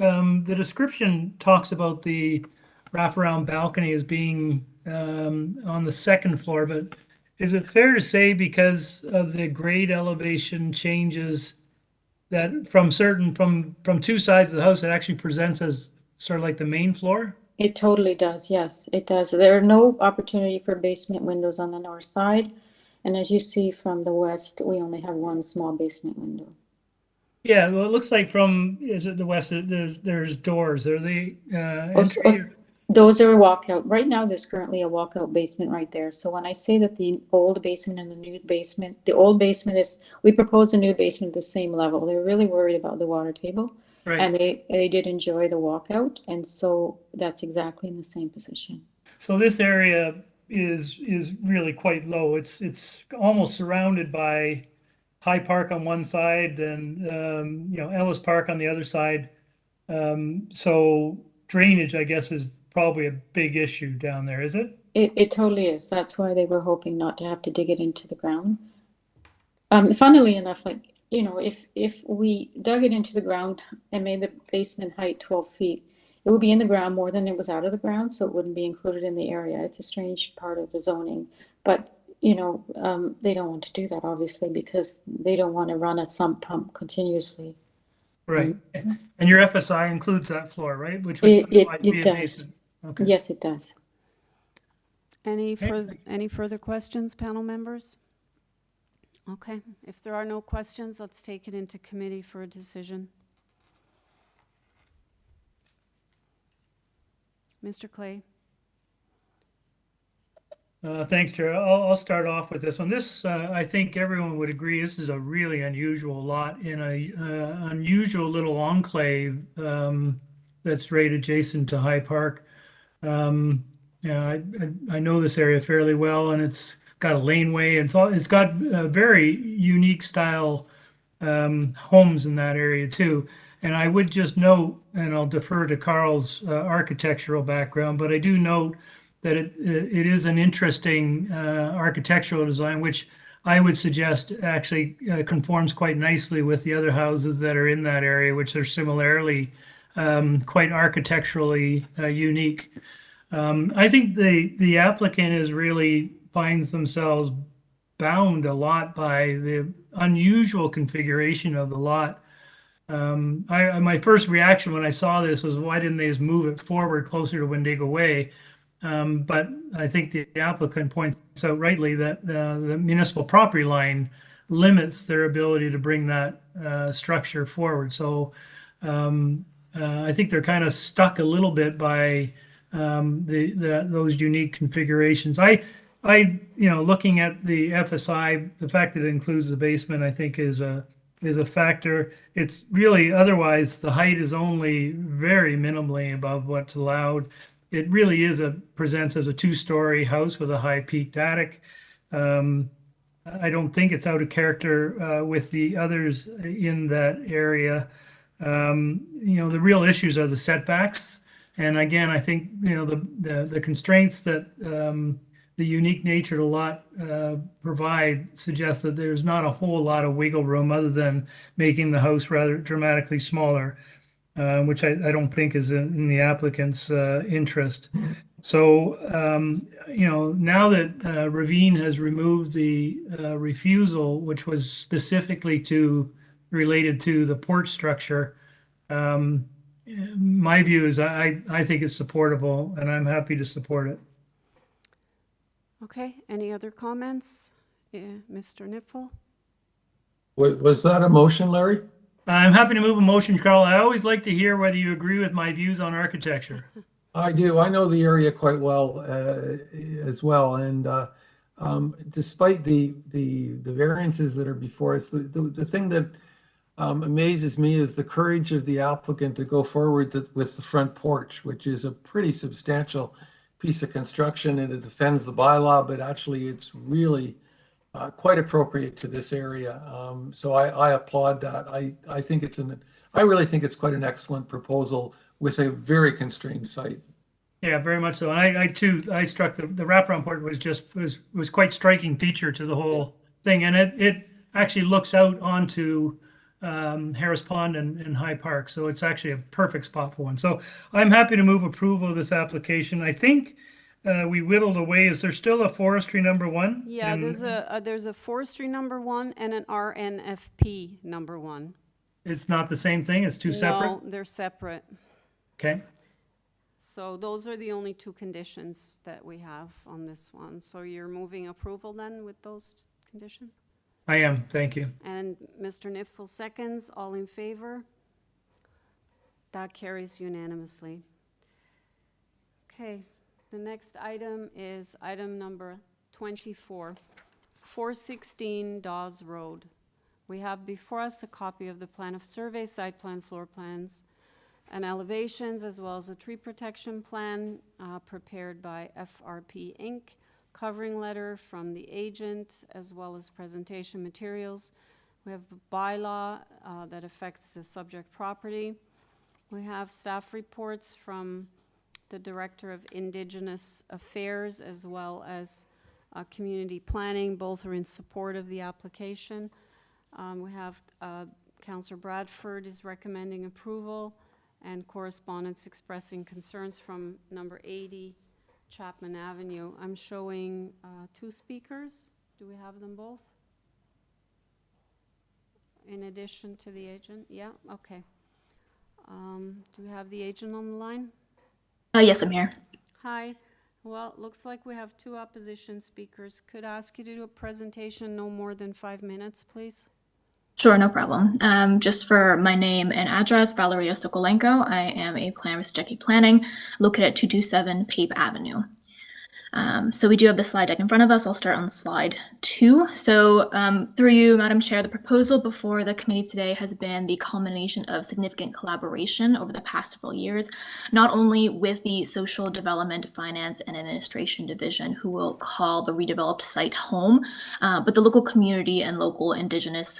the description talks about the wraparound balcony as being on the second floor, but is it fair to say because of the grade elevation changes that from two sides of the house, it actually presents as sort of like the main floor? It totally does, yes, it does. There are no opportunity for basement windows on the north side. And as you see from the west, we only have one small basement window. Yeah, well, it looks like is it the west, there's doors. Are they entry? Those are a walkout. Right now, there's currently a walkout basement right there. So when I say that the old basement and the new basement, the old basement we proposed a new basement at the same level. They're really worried about the water table. Right. And they did enjoy the walkout. And so that's exactly in the same position. So this area is really quite low. It's almost surrounded by High Park on one side and Ellis Park on the other side. So drainage, I guess, is probably a big issue down there, is it? It totally is. That's why they were hoping not to have to dig it into the ground. Funnily enough, if we dug it into the ground and made the basement height 12 feet, it would be in the ground more than it was out of the ground, so it wouldn't be included in the area. It's a strange part of the zoning, but they don't want to do that, obviously, because they don't want to run a sump pump continuously. Right. And your FSI includes that floor, right? Which would It be a does. basement. Okay. Yes, it does. Any further questions, panel members? Okay, if there are no questions, let's take it into committee for a decision. Mr. Clay. Thanks, Chair. I'll start off with this one. This, I think everyone would agree, this is a really unusual lot in a unusual little enclave that's right adjacent to High Park. I know this area fairly well, and it's got a laneway, and it's got very unique style homes in that area too. And I would just note, and I'll defer to Carl's architectural background, but I do note that it is an interesting architectural design, which I would suggest actually conforms quite nicely with the other houses that are in that area, which are similarly quite architecturally unique. I think the applicant is really finds themselves bound a lot by the unusual configuration of the lot. My first reaction when I saw this was, why didn't they just move it forward closer to Wendigo Way? But I think the applicant points out rightly that the municipal property line limits their ability to bring that structure forward. So I think they're kind of stuck a little bit by those unique configurations. I looking at the FSI, the fact that it includes the basement, I think is a factor. It's really, otherwise the height is only very minimally above what's allowed. It really presents as a 2-story house with a high peaked attic. I don't think it's out of character with the others in that area. The real issues are the setbacks. And again, I think, the constraints that the unique nature of the lot provide suggests that there's not a whole lot of wiggle room other than making the house rather dramatically smaller. which I don't think is in the applicant's interest. So, now that Ravine has removed the refusal, which was specifically related to the port structure, my view is I think it's supportable, and I'm happy to support it. Okay, any other comments? Yeah, Mr. Nipfel? Was that a motion, Larry? I'm happy to move a motion, Carl. I always like to hear whether you agree with my views on architecture. I do. I know the area quite well as well, and despite the variances that are before us, the thing that amazes me is the courage of the applicant to go forward with the front porch, which is a pretty substantial piece of construction, and it defends the bylaw, but actually it's really quite appropriate to this area. So I applaud that. I think I really think it's quite an excellent proposal with a very constrained site. Yeah, very much so. And I struck the wraparound port was quite striking feature to the whole thing. And it actually looks out onto Harris Pond and High Park. So it's actually a perfect spot for one. So I'm happy to move approval of this application. I think we whittled away. Is there still a forestry number 1? Yeah, there's a forestry number 1 and an RNFP number 1. It's not the same thing? It's two separate? No, they're separate. Okay. So those are the only 2 conditions that we have on this one. So you're moving approval then with those conditions? I am. Thank you. And Mr. Nipfel seconds. All in favor? That carries unanimously. Okay, the next item is item number 24, 416 Dawes Road. We have before us a copy of the plan of survey, site plan, floor plans, and elevations, as well as a tree protection plan prepared by FRP Inc., covering letter from the agent, as well as presentation materials. We have a bylaw that affects the subject property. We have staff reports from the Director of Indigenous Affairs, as well as Community Planning. Both are in support of the application. We have Councillor Bradford is recommending approval, and correspondence expressing concerns from number 80 Chapman Avenue. I'm showing 2 speakers. Do we have them both? In addition to the agent? Yeah, okay. Do we have the agent on the line? Yes, I'm here. Hi. Well, it looks like we have 2 opposition speakers. Could I ask you to do a presentation no more than 5 minutes, please? Sure, no problem. Just for my name and address, Valeria Sokolenko. I am a planner with Jackie Planning, located at 227 Pape Avenue. So we do have the slide deck in front of us. I'll start on slide 2. So through you, Madam Chair, the proposal before the committee today has been the culmination of significant collaboration over the past several years, not only with the Social Development, Finance, and Administration Division, who will call the redeveloped site home, but the local community and local Indigenous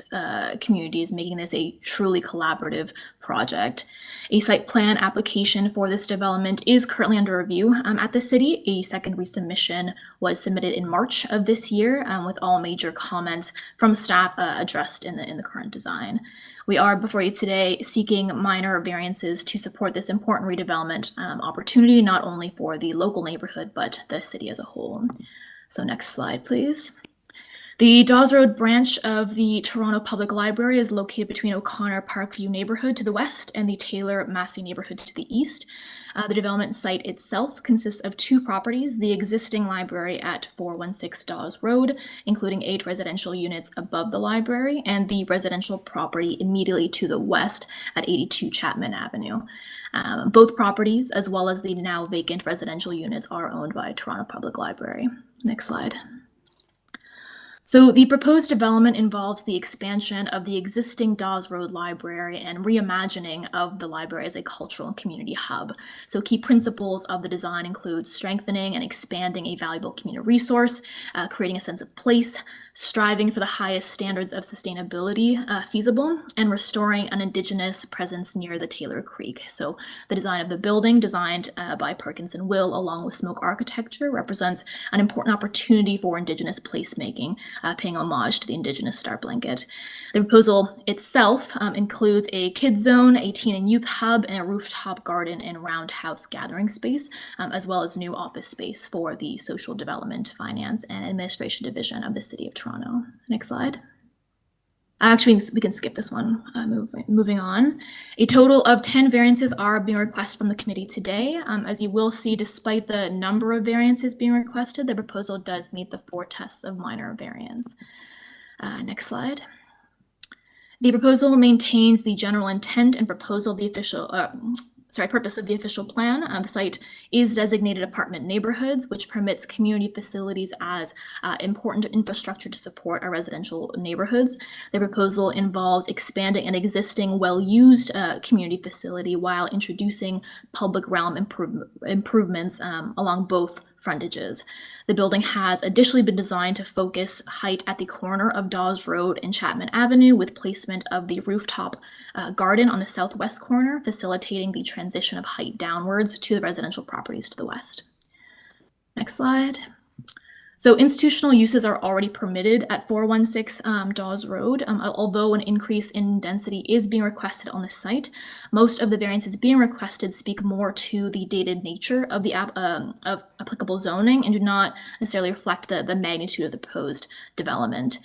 communities, making this a truly collaborative project. A site plan application for this development is currently under review at the city. A second resubmission was submitted in March of this year with all major comments from staff addressed in the current design. We are before you today seeking minor variances to support this important redevelopment opportunity, not only for the local neighborhood, but the city as a whole. So next slide, please. The Dawes Road branch of the Toronto Public Library is located between O'Connor Parkview neighborhood to the west and the Taylor Massey neighborhood to the east. The development site itself consists of 2 properties, the existing library at 416 Dawes Road, including 8 residential units above the library, and the residential property immediately to the west at 82 Chapman Avenue. Both properties, as well as the now vacant residential units, are owned by Toronto Public Library. Next slide. So the proposed development involves the expansion of the existing Dawes Road Library and reimagining of the library as a cultural and community hub. So key principles of the design include strengthening and expanding a valuable community resource, creating a sense of place, striving for the highest standards of sustainability feasible, and restoring an Indigenous presence near the Taylor Creek. So the design of the building, designed by Perkins and Will, along with Smoke Architecture, represents an important opportunity for Indigenous placemaking, paying homage to the Indigenous Star Blanket. The proposal itself includes a kids zone, a teen and youth hub, and a rooftop garden and roundhouse gathering space, as well as new office space for the Social Development, Finance, and Administration Division of the City of Toronto. Next slide. Actually, we can skip this one. Moving on. A total of 10 variances are being requested from the committee today. As you will see, despite the number of variances being requested, the proposal does meet the 4 tests of minor variance. Next slide. The proposal maintains the general intent and proposal of the purpose of the official plan. The site is designated apartment neighborhoods, which permits community facilities as important infrastructure to support our residential neighborhoods. The proposal involves expanding an existing well-used community facility while introducing public realm improvements along both frontages. The building has additionally been designed to focus height at the corner of Dawes Road and Chapman Avenue, with placement of the rooftop garden on the southwest corner, facilitating the transition of height downwards to the residential properties to the west. Next slide. So institutional uses are already permitted at 416 Dawes Road, although an increase in density is being requested on the site. Most of the variances being requested speak more to the dated nature of the of applicable zoning and do not necessarily reflect the magnitude of the proposed development.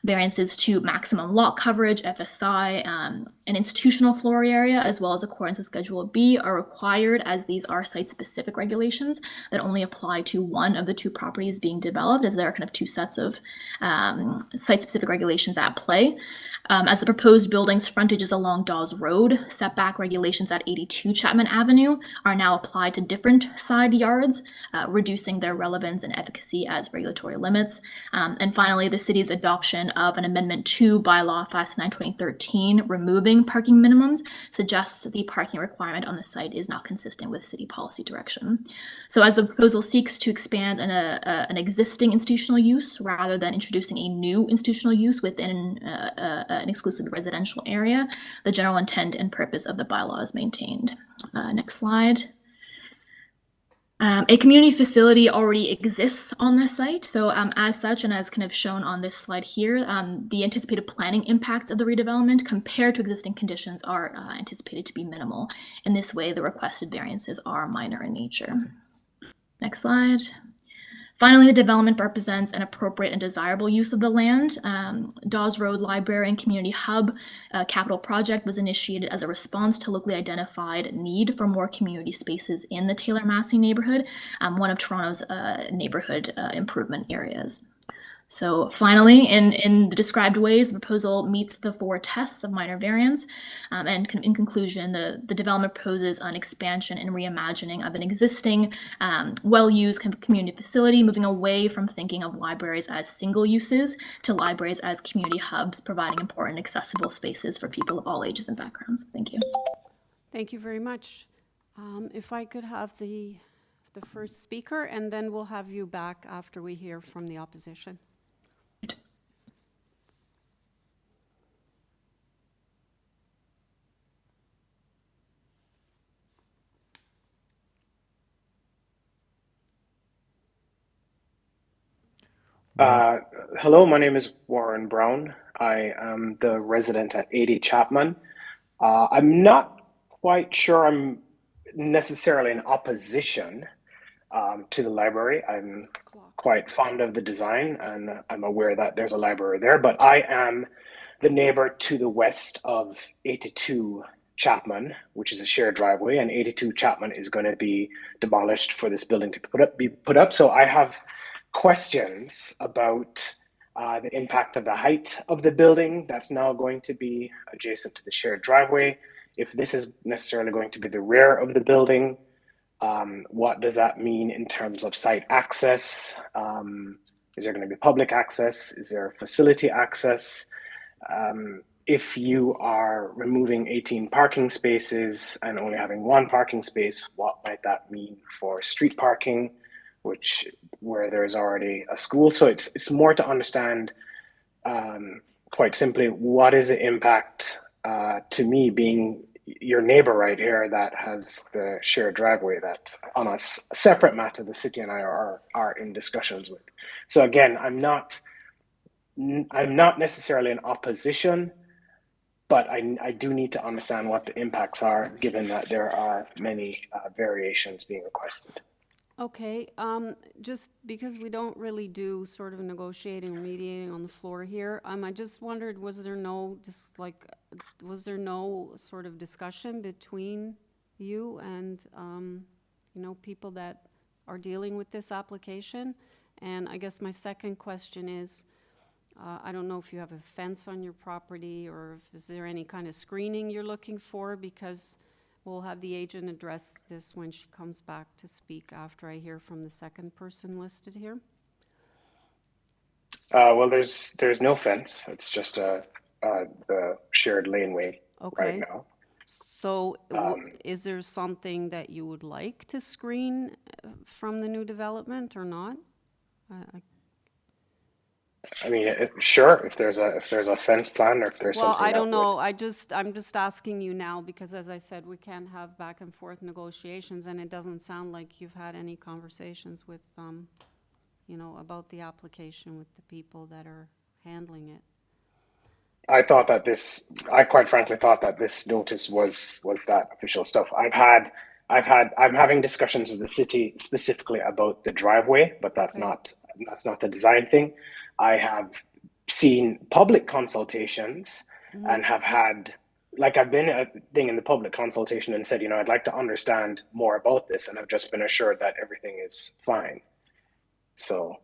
Variances to maximum lot coverage, FSI, and institutional floor area, as well as accordance with Schedule B, are required, as these are site-specific regulations that only apply to one of the 2 properties being developed, as there are kind of 2 sets of site-specific regulations at play. As the proposed building's frontage is along Dawes Road, setback regulations at 82 Chapman Avenue are now applied to different side yards, reducing their relevance and efficacy as regulatory limits. And finally, the city's adoption of an Amendment 2 Bylaw 529/2013, removing parking minimums, suggests the parking requirement on the site is not consistent with city policy direction. So as the proposal seeks to expand an existing institutional use rather than introducing a new institutional use within an exclusive residential area, the general intent and purpose of the bylaw is maintained. Next slide. A community facility already exists on this site. So as such, and as kind of shown on this slide here, the anticipated planning impacts of the redevelopment compared to existing conditions are anticipated to be minimal. In this way, the requested variances are minor in nature. Next slide. Finally, the development represents an appropriate and desirable use of the land. Dawes Road Library and Community Hub capital project was initiated as a response to locally identified need for more community spaces in the Taylor Massey neighborhood, one of Toronto's neighborhood improvement areas. So finally, in the described ways, the proposal meets the 4 tests of minor variance. And in conclusion, the development proposes an expansion and reimagining of an existing well-used community facility, moving away from thinking of libraries as single uses to libraries as community hubs, providing important accessible spaces for people of all ages and backgrounds. Thank you. Thank you very much. If I could have the first speaker, and then we'll have you back after we hear from the opposition. Hello, my name is Warren Brown. I am the resident at 80 Chapman. I'm not quite sure I'm necessarily in opposition to the library. I'm quite fond of the design and I'm aware that there's a library there, but I am the neighbor to the west of 82 Chapman, which is a shared driveway, and 82 Chapman is going to be demolished for this building to be put up. So I have questions about the impact of the height of the building that's now going to be adjacent to the shared driveway. If this is necessarily going to be the rear of the building, what does that mean in terms of site access? Is there going to be public access? Is there facility access? If you are removing 18 parking spaces and only having 1 parking space, what might that mean for street parking, where there's already a school? So it's more to understand quite simply, what is the impact to me being your neighbor right here that has the shared driveway that on a separate matter the city and I are in discussions with. So again, I'm not necessarily in opposition, but I do need to understand what the impacts are, given that there are many variations being requested. Okay, just because we don't really do sort of negotiating or mediating on the floor here, I just wondered, was there no sort of discussion between you and, you know, people that are dealing with this application? And I guess my second question is, I don't know if you have a fence on your property or if is there any kind of screening you're looking for, because we'll have the agent address this when she comes back to speak after I hear from the second person listed here. Well, there's no fence. It's just the shared laneway right now. So is there something that you would like to screen from the new development or not? I mean, sure. If there's a fence plan, or if there's something. Well, I don't know. I'm just asking you now because, as I said, we can't have back and forth negotiations, and it doesn't sound like you've had any conversations with, you know, about the application with the people that are handling it. I quite frankly thought that this notice was that official stuff. I'm having discussions with the city specifically about the driveway, but that's not the design thing. I have seen public consultations and have had, like, I've been a thing in the public consultation and said, you know, I'd like to understand more about this, and I've just been assured that everything is fine. So,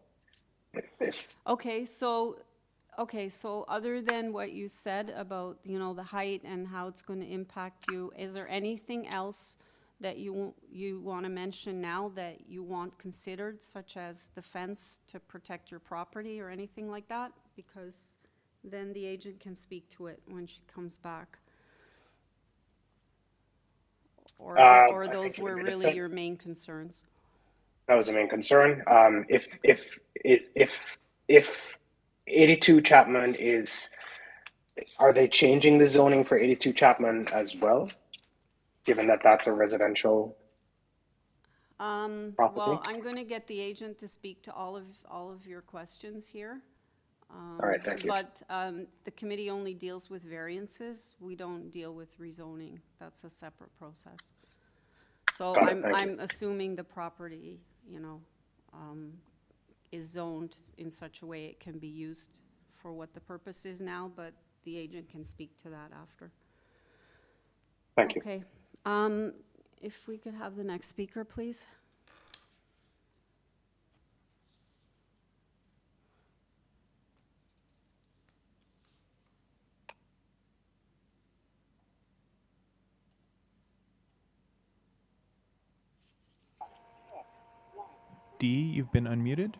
Okay, so other than what you said about, you know, the height and how it's going to impact you, is there anything else that you want to mention now that you want considered, such as the fence to protect your property or anything like that? Because then the agent can speak to it when she comes back. Or those were really your main concerns? That was the main concern. If 82 Chapman are they changing the zoning for 82 Chapman as well, given that that's a residential property? Well, I'm going to get the agent to speak to all of your questions here. All right, thank you. But the committee only deals with variances. We don't deal with rezoning. That's a separate process. So I'm assuming the property, you know, is zoned in such a way it can be used for what the purpose is now, but the agent can speak to that after. Thank you. Okay. If we could have the next speaker, please. D, you've been unmuted.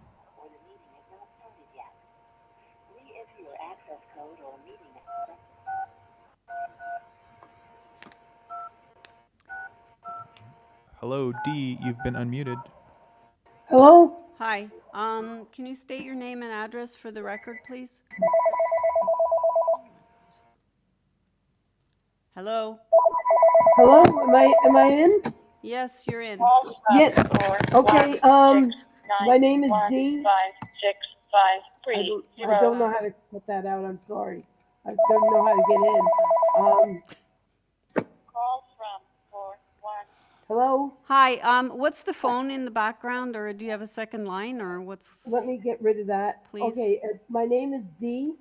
Hello, D, you've been unmuted. Hello? Hi. Can you state your name and address for the record, please? Hello? Hello? Am I in? Yes, you're in. Yes. Okay, my name is Dee. I don't know how to put that out, I'm sorry. I don't know how to get in. Hello? Hi, what's the phone in the background, or do you have a second line, or what's? Let me get rid of that. Please. Okay, my name is Dee,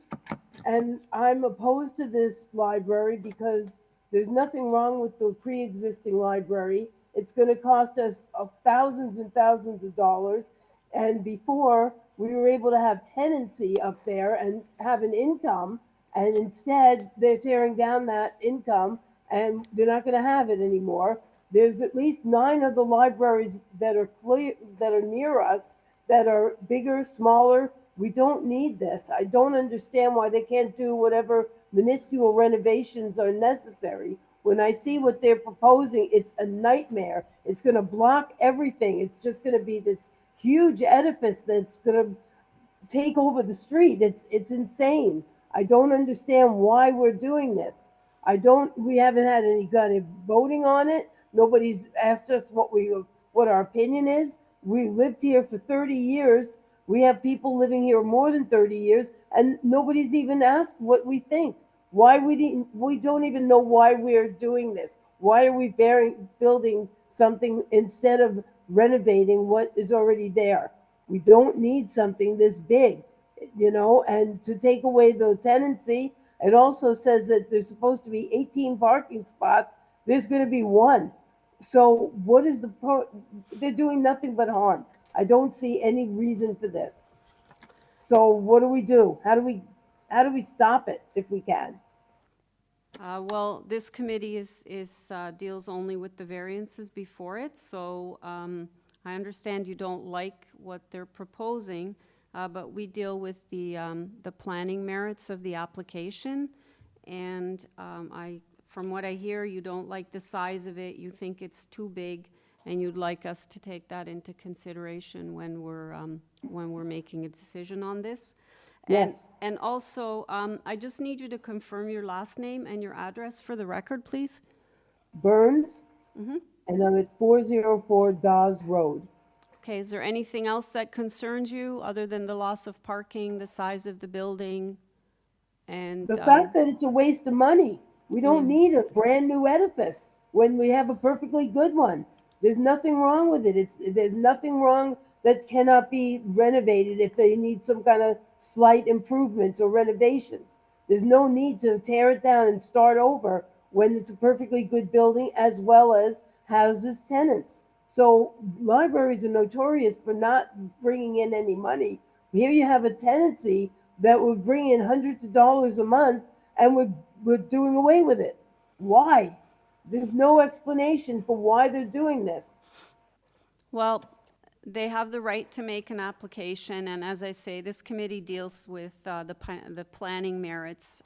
and I'm opposed to this library because there's nothing wrong with the pre-existing library. It's going to cost us thousands and thousands of dollars, and before we were able to have tenancy up there and have an income, and instead they're tearing down that income and they're not going to have it anymore. There's at least 9 of the libraries that are near us that are bigger, smaller. We don't need this. I don't understand why they can't do whatever minuscule renovations are necessary. When I see what they're proposing, it's a nightmare. It's going to block everything. It's just going to be this huge edifice that's going to take over the street. It's insane. I don't understand why we're doing this. We haven't had any kind of voting on it. Nobody's asked us what our opinion is. We lived here for 30 years. We have people living here more than 30 years, and nobody's even asked what we think. We don't even know why we're doing this. Why are we building something instead of renovating what is already there? We don't need something this big, and to take away the tenancy, it also says that there's supposed to be 18 parking spots. There's going to be one. So what is they're doing nothing but harm. I don't see any reason for this. So what do we do? How do we stop it if we can? Well, this committee deals only with the variances before it, so I understand you don't like what they're proposing, but we deal with the planning merits of the application, and from what I hear, you don't like the size of it, you think it's too big, and you'd like us to take that into consideration when we're making a decision on this. Yes. And also, I just need you to confirm your last name and your address for the record, please. Burns, and I'm at 404 Dawes Road. Okay, is there anything else that concerns you other than the loss of parking, the size of the building, and the fact that it's a waste of money? We don't need a brand new edifice when we have a perfectly good one. There's nothing wrong with it. There's nothing wrong that cannot be renovated if they need some kind of slight improvements or renovations. There's no need to tear it down and start over when it's a perfectly good building as well as houses tenants. So libraries are notorious for not bringing in any money. Here you have a tenancy that would bring in hundreds of dollars a month, and we're doing away with it. Why? There's no explanation for why they're doing this. Well, they have the right to make an application, and as I say, this committee deals with the planning merits.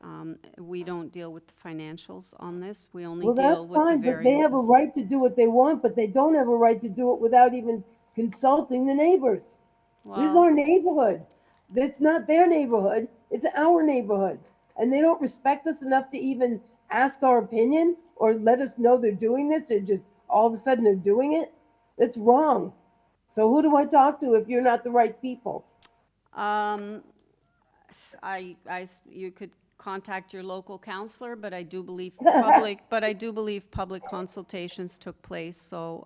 We don't deal with the financials on this. We only Well, that's deal with the fine, but they have a variances. right to do what they want, but they don't have a right to do it without even consulting the neighbors. This is Well, our neighborhood. It's not their neighborhood. It's our neighborhood. And they don't respect us enough to even ask our opinion or let us know they're doing this. They're just all of a sudden they're doing it. It's wrong. So who do I talk to if you're not the right people? You could contact your local counselor, but I do believe public consultations took place, so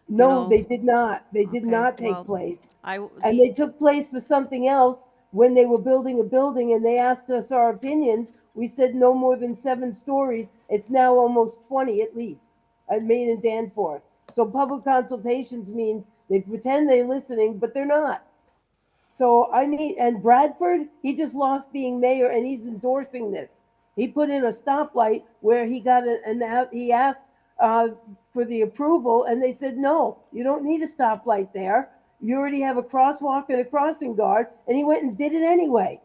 No, they did not. They did Okay, not take well, place. And they took place for something else when they were building a building and they asked us our opinions. We said no more than 7 stories. It's now almost 20 at least at Main and Danforth. So public consultations means they pretend they're listening, but they're not. So and Bradford, he just lost being mayor and he's endorsing this. He put in a stoplight where he got he asked for the approval and they said, no, you don't need a stoplight there. You already have a crosswalk and a crossing guard, and he went and did it anyway.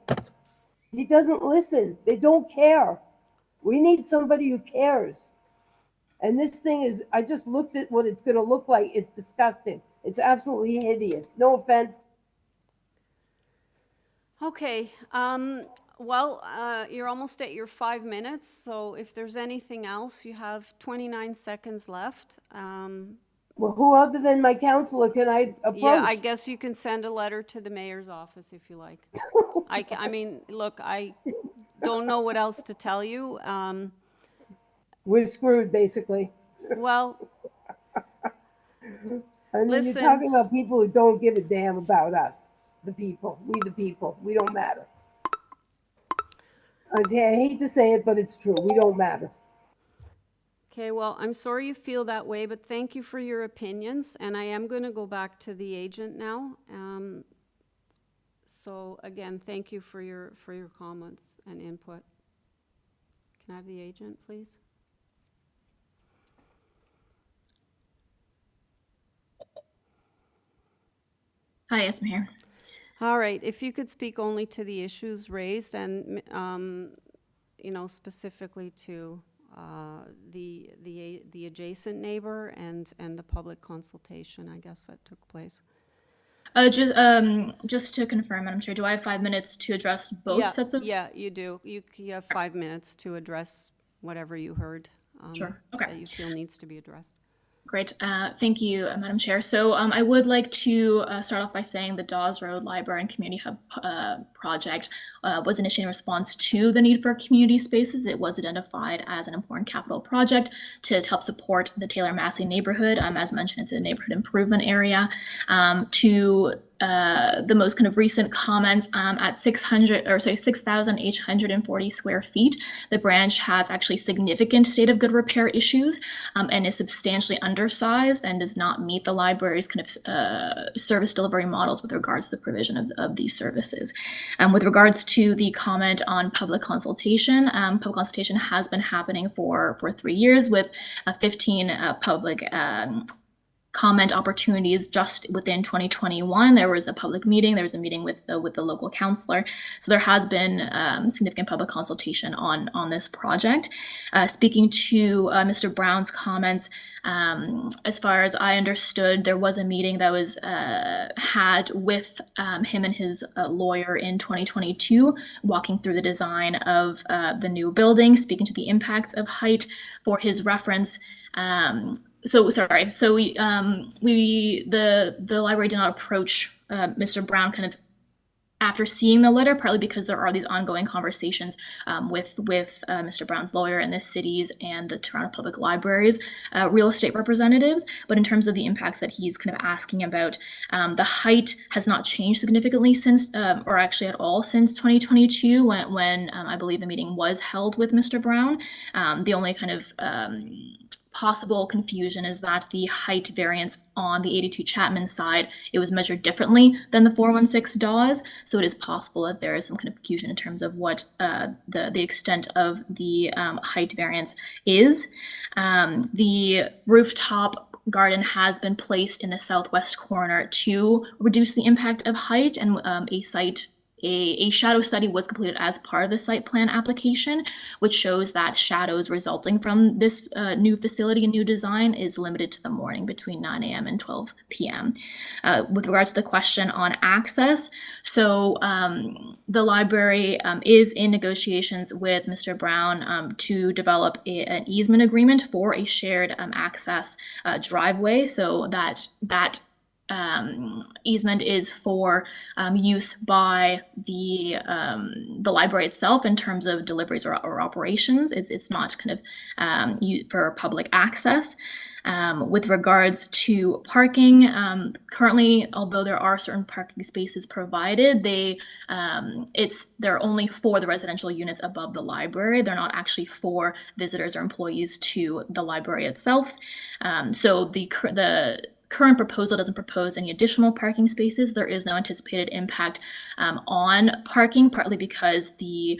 He doesn't listen. They don't care. We need somebody who cares. And this thing is, I just looked at what it's going to look like. It's disgusting. It's absolutely hideous. No offense. Okay, you're almost at your 5 minutes, so if there's anything else, you have 29 seconds left. Well, who other than my counselor can I approach? Yeah, I guess you can send a letter to the mayor's office if you like. I mean, look, I don't know what else to tell you. We're screwed, basically. Well, I mean, listen, you're talking about people who don't give a damn about us, the people. We the people. We don't matter. I hate to say it, but it's true. We don't matter. Okay, well, I'm sorry you feel that way, but thank you for your opinions, and I am going to go back to the agent now. So again, thank you for your comments and input. Can I have the agent, please? Hi, yes, I'm here. All right, if you could speak only to the issues raised and, specifically to the adjacent neighbor and the public consultation, I guess, that took place. Just to confirm, Madam Chair, do I have 5 minutes to address both Yeah, sets of? yeah, you do. You have 5 minutes to address whatever you heard. Sure, okay. That you feel needs to be addressed. Great. Thank you, Madam Chair. So I would like to start off by saying the Dawes Road Library and Community Hub project was initiated in response to the need for community spaces. It was identified as an important capital project to help support the Taylor Massey neighborhood. As mentioned, it's a neighborhood improvement area. To the most kind of recent comments at 6,840 square feet, the branch has actually significant state of good repair issues and is substantially undersized and does not meet the library's kind of service delivery models with regards to the provision of these services. With regards to the comment on public consultation has been happening for 3 years with 15 public comment opportunities just within 2021. There was a public meeting, there was a meeting with the local councillor. So there has been significant public consultation on this project. Speaking to Mr. Brown's comments, as far as I understood, there was a meeting that was had with him and his lawyer in 2022, walking through the design of the new building, speaking to the impacts of height. For his reference, So sorry. So the library did not approach Mr. Brown kind of after seeing the letter, partly because there are these ongoing conversations with Mr. Brown's lawyer and the cities and the Toronto Public Library's real estate representatives. But in terms of the impacts that he's kind of asking about, the height has not changed significantly since, or actually at all since 2022, when I believe the meeting was held with Mr. Brown. The only kind of possible confusion is that the height variance on the 82 Chapman side, it was measured differently than the 416 Dawes. So it is possible that there is some kind of confusion in terms of what the extent of the height variance is. The rooftop garden has been placed in the southwest corner to reduce the impact of height, and a shadow study was completed as part of the site plan application, which shows that shadows resulting from this new facility and new design is limited to the morning between 9 a.m. and 12 p.m. With regards to the question on access, so the library is in negotiations with Mr. Brown to develop an easement agreement for a shared access driveway, so that easement is for use by the library itself in terms of deliveries or operations. It's not kind of for public access. With regards to parking, currently, although there are certain parking spaces provided, they're only for the residential units above the library. They're not actually for visitors or employees to the library itself. So the current proposal doesn't propose any additional parking spaces. There is no anticipated impact on parking, partly because the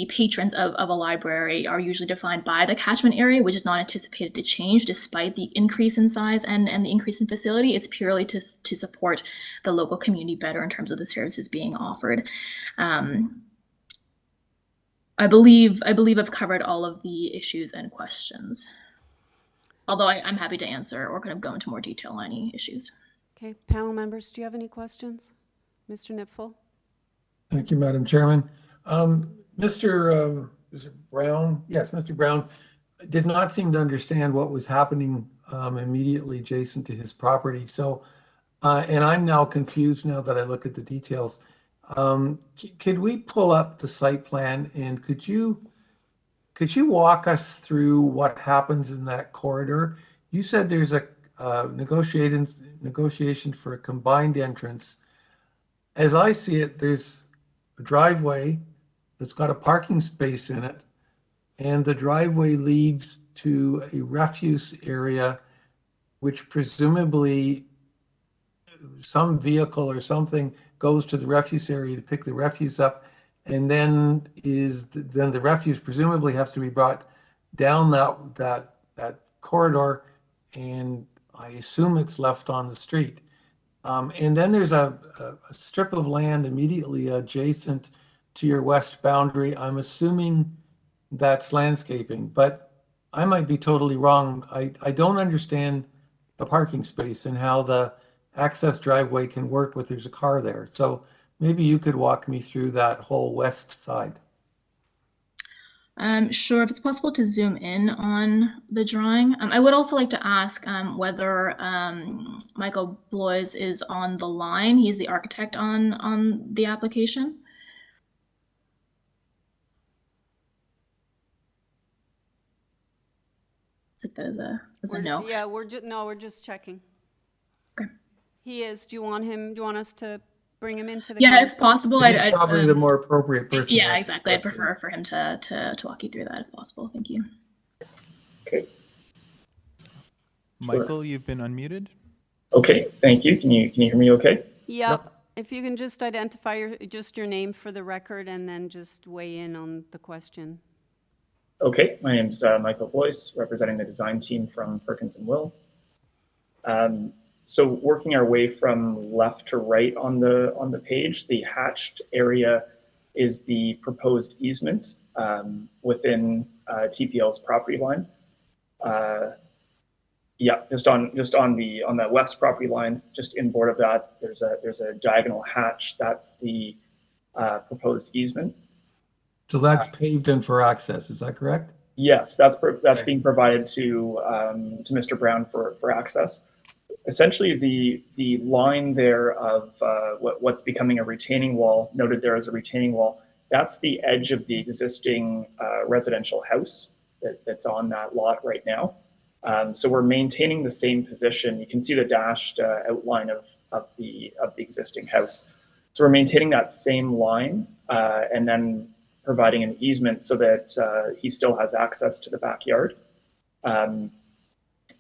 patrons of a library are usually defined by the catchment area, which is not anticipated to change despite the increase in size and the increase in facility. It's purely to support the local community better in terms of the services being offered. I believe I've covered all of the issues and questions. Although I'm happy to answer or kind of go into more detail on any issues. Okay, panel members, do you have any questions? Mr. Nipfel? Thank you, Madam Chairman. Mr. Brown, yes, Mr. Brown did not seem to understand what was happening immediately adjacent to his property. So, and I'm now confused now that I look at the details. Could we pull up the site plan, and could you walk us through what happens in that corridor? You said there's a negotiation for a combined entrance. As I see it, there's a driveway that's got a parking space in it, and the driveway leads to a refuse area, which presumably some vehicle or something goes to the refuse area to pick the refuse up. And then the refuse presumably has to be brought down that corridor, and I assume it's left on the street. And then there's a strip of land immediately adjacent to your west boundary. I'm assuming that's landscaping, but I might be totally wrong. I don't understand the parking space and how access driveway can work with there's a car there. So maybe you could walk me through that whole west side. Sure, if it's possible to zoom in on the drawing. I would also like to ask whether Michael Blois is on the line. He's the architect on the application. It's like there's a no. Yeah, we're just checking. Okay. He is. Do you want us to bring him into the Yeah, if conversation? possible, He's I'd probably the more appropriate person. to yeah, ask exactly. I'd the question. prefer for him to walk you through that if possible. Thank you. Okay. Michael, you've been unmuted. Okay, thank you. Can you hear me okay? Yep. If you can just identify your name for the record and then just weigh in on the question. Okay, my name's Michael Blois, representing the design team from Perkins & Will. So working our way from left to right on the page, the hatched area is the proposed easement within TPL's property line. Yeah, just on the west property line, just inboard of that, there's a diagonal hatch. That's the proposed easement. So that's paved in for access, is that correct? Yes, that's Okay. being provided to Mr. Brown for access. Essentially, the line there of what's becoming a retaining wall, noted there as a retaining wall, that's the edge of the existing residential house that's on that lot right now. So we're maintaining the same position. You can see the dashed outline of the existing house. So we're maintaining that same line and then providing an easement so that he still has access to the backyard.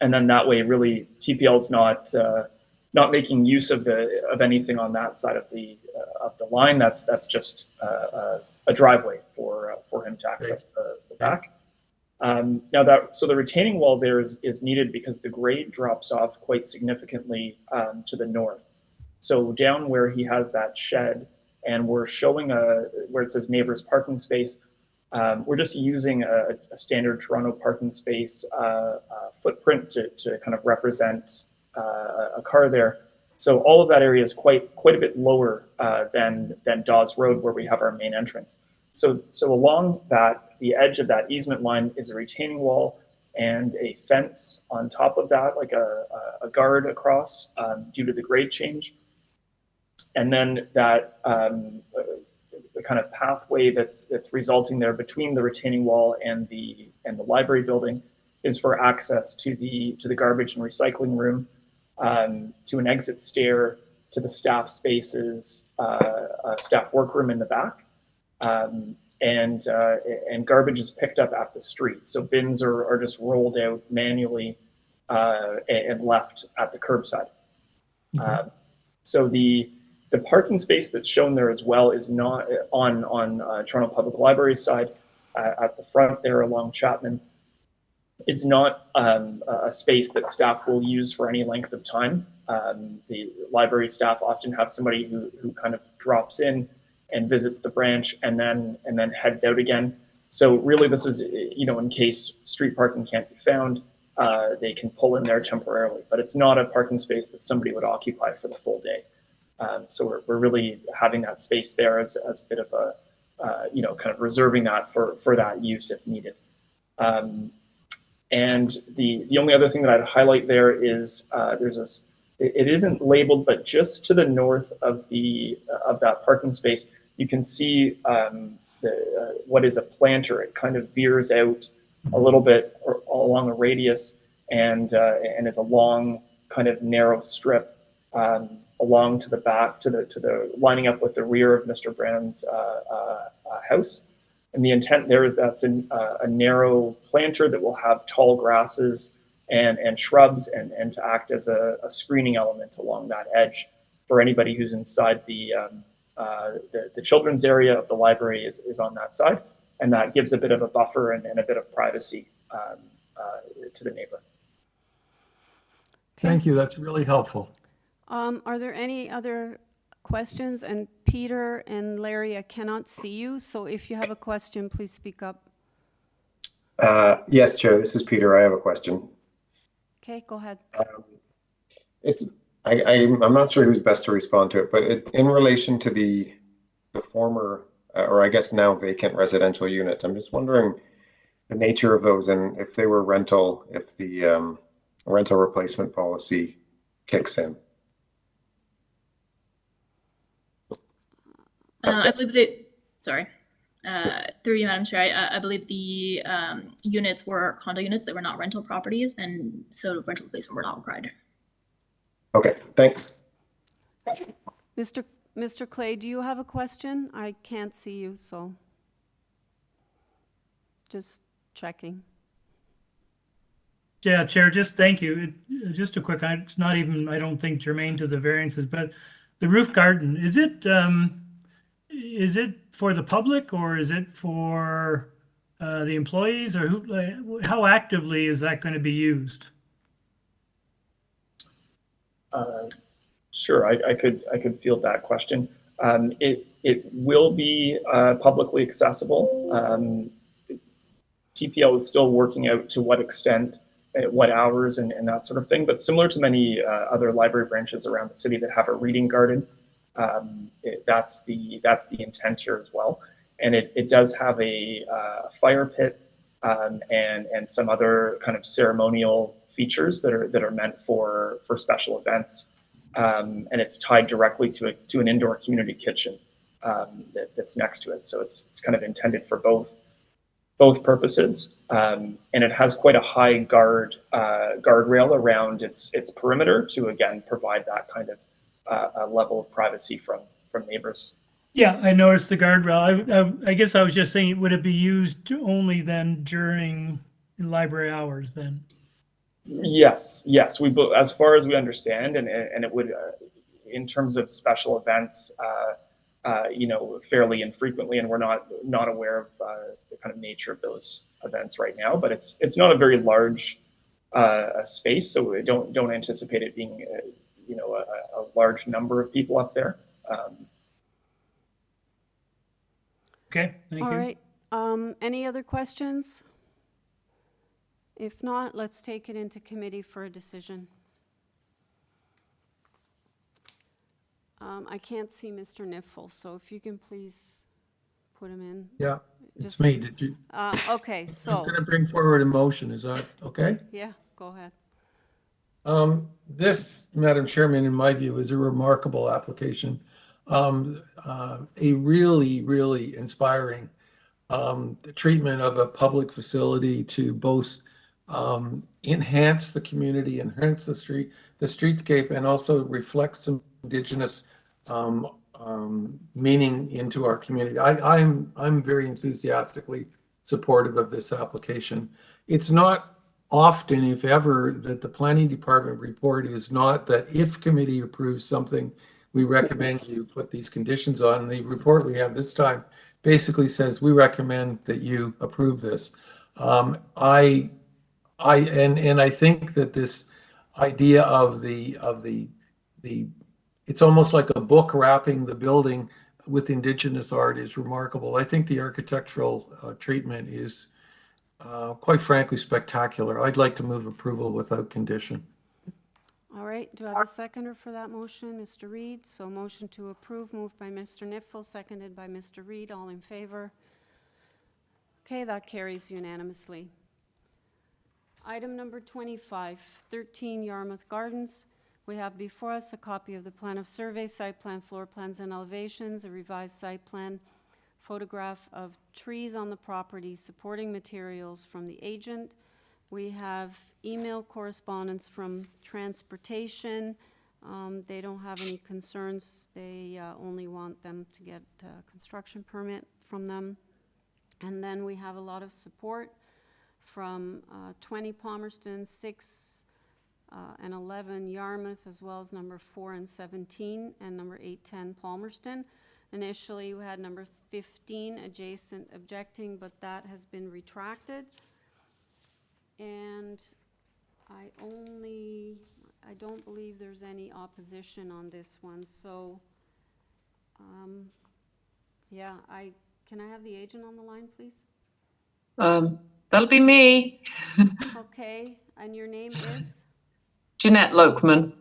And then that way, really, TPL's not making use of anything on that side of the line. That's just a driveway for him to access the back. So the retaining wall there is needed because the grade drops off quite significantly to the north. So down where he has that shed, and we're showing where it says neighbor's parking space, we're just using a standard Toronto parking space footprint to kind of represent a car there. So all of that area is quite a bit lower than Dawes Road, where we have our main entrance. So along the edge of that easement line is a retaining wall and a fence on top of that, like a guard across due to the grade change. And then that the kind of pathway that's resulting there between the retaining wall and the library building is for access to the garbage and recycling room, to an exit stair, to the staff spaces, staff workroom in the back. And garbage is picked up at the street. So bins are just rolled out manually and left at the curbside. Okay. So the parking space that's shown there as well is not on Toronto Public Library's side at the front there along Chapman, is not a space that staff will use for any length of time. The library staff often have somebody who kind of drops in and visits the branch and then heads out again. So really this is, in case street parking can't be found, they can pull in there temporarily, but it's not a parking space that somebody would occupy for the full day. So we're really having that space there as a bit of a, kind of reserving that for that use if needed. And the only other thing that I'd highlight there is it isn't labeled, but just to the north of that parking space, you can see what is a planter. It kind of veers out a little bit along a radius and is a long kind of narrow strip along to the back, to the lining up with the rear of Mr. Brown's house. And the intent there is that's a narrow planter that will have tall grasses and shrubs and to act as a screening element along that edge for anybody who's inside the children's area of the library is on that side. And that gives a bit of a buffer and a bit of privacy to the neighbor. Thank you, that's really helpful. Are there any other questions? And Peter and Larry, I cannot see you, so if you have a question, please speak up. Yes, Chair, this is Peter. I have a question. Okay, go ahead. I'm not sure who's best to respond to it, but in relation to the former, or I guess now vacant residential units, I'm just wondering the nature of those and if they were rental, if the rental replacement policy kicks in. I believe through you, Madam Chair, I believe the units were condo units. They were not rental properties, and so rental replacement were not required. Okay, thanks. Mr. Clay, do you have a question? I can't see you, so just checking. Yeah, Chair, just thank you. Just a quick, it's not even, I don't think, germane to the variances, but the roof garden, is it for the public or is it for the employees, or who? How actively is that going to be used? Sure, I could field that question. It will be publicly accessible. TPL is still working out to what extent, at what hours, and that sort of thing. But similar to many other library branches around the city that have a reading garden, that's the intent here as well. And it does have a fire pit and some other kind of ceremonial features that are meant for special events. And it's tied directly to an indoor community kitchen that's next to it. So it's kind of intended for both purposes. And it has quite a high guardrail around its perimeter to, again, provide that kind of a level of privacy from neighbors. Yeah, I noticed the guardrail. I guess I was just saying, would it be used only then during library hours then? Yes. As far as we understand, and it would, in terms of special events, fairly infrequently, and we're not aware of the kind of nature of those events right now. But it's not a very large space, so we don't anticipate it being a large number of people up there. Okay, thank you. All right. Any other questions? If not, let's take it into committee for a decision. I can't see Mr. Niffel, so if you can please put him in. Yeah, it's me. Did you? Okay, so. I'm going to bring forward a motion. Is that okay? Yeah, go ahead. This, Madam Chairman, in my view, is a remarkable application. A really, really inspiring treatment of a public facility to both enhance the community, enhance the streetscape, and also reflect some Indigenous meaning into our community. I'm very enthusiastically supportive of this application. It's not often, if ever, that the planning department report is not that if committee approves something, we recommend you put these conditions on. The report we have this time basically says we recommend that you approve this. I think that this idea of the it's almost like a book wrapping the building with Indigenous art is remarkable. I think the architectural treatment is quite frankly spectacular. I'd like to move approval without condition. All right, do I have a seconder for that motion? Mr. Reid. So motion to approve, moved by Mr. Niffel, seconded by Mr. Reid. All in favor? Okay, that carries unanimously. Item number 25, 13 Yarmouth Gardens. We have before us a copy of the plan of survey, site plan, floor plans, and elevations, a revised site plan, photograph of trees on the property, supporting materials from the agent. We have email correspondence from transportation. They don't have any concerns. They only want them to get a construction permit from them. And then we have a lot of support from 20 Palmerston, 6 and 11 Yarmouth, as well as number 4 and 17, and number 8, 10 Palmerston. Initially, we had number 15 adjacent objecting, but that has been retracted. And I don't believe there's any opposition on this one. So, yeah, can I have the agent on the line, please? That'll be me. Okay, and your name is? Jeanette Lokman.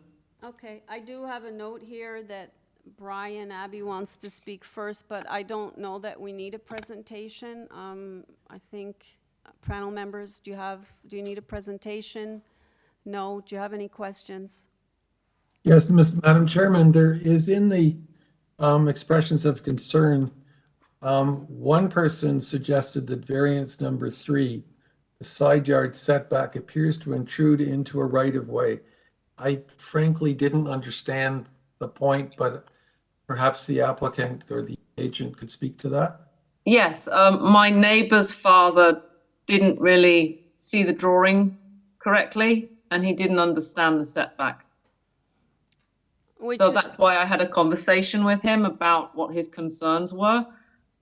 Okay. Okay, I do have a note here that Brian Abbey wants to speak first, but I don't know that we need a presentation. I think panel members, do you need a presentation? No, do you have any questions? Yes, Madam Chairman, there is in the expressions of concern, one person suggested that variance number 3, the side yard setback appears to intrude into a right-of-way. I frankly didn't understand the point, but perhaps the applicant or the agent could speak to that. Yes, my neighbour's father didn't really see the drawing correctly, and he didn't understand the setback. So that's why I had a conversation with him about what his concerns were,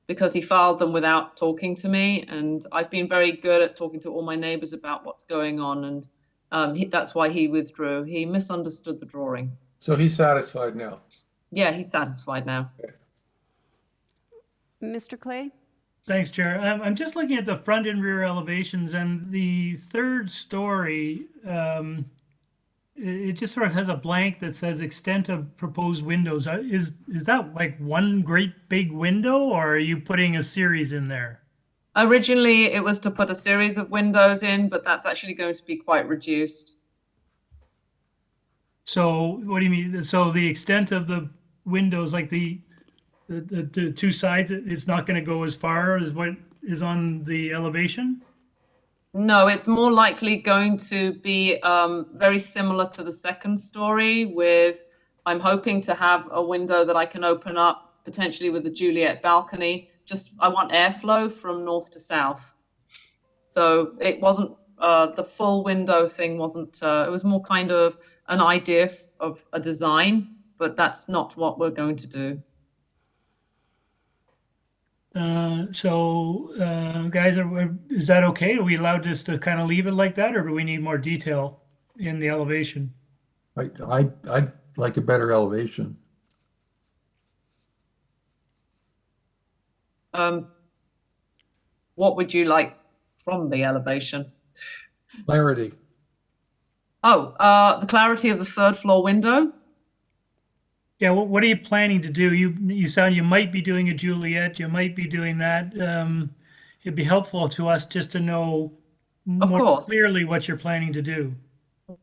because he filed them without talking to me, and I've been very good at talking to all my neighbours about what's going on, and that's why he withdrew. He misunderstood the drawing. So he's satisfied now? Yeah, he's satisfied now. Okay. Mr. Clay? Thanks, Chair. I'm just looking at the front and rear elevations, and the third story, it just sort of has a blank that says extent of proposed windows. Is that like one great big window, or are you putting a series in there? Originally, it was to put a series of windows in, but that's actually going to be quite reduced. So what do you mean? So the extent of the windows, like the two sides, it's not going to go as far as what is on the elevation? No, it's more likely going to be very similar to the second story with, I'm hoping to have a window that I can open up potentially with a Juliet balcony. Just, I want airflow from north to south. So it wasn't, the full window thing wasn't, it was more kind of an idea of a design, but that's not what we're going to do. Guys, is that okay? Are we allowed just to kind of leave it like that, or do we need more detail in the elevation? I'd like a better elevation. What would you like from the elevation? Clarity. Oh, the clarity of the third floor window. Yeah, what are you planning to do? You sound you might be doing a Juliet, you might be doing that. It'd be helpful to us just to know more clearly what you're planning to do.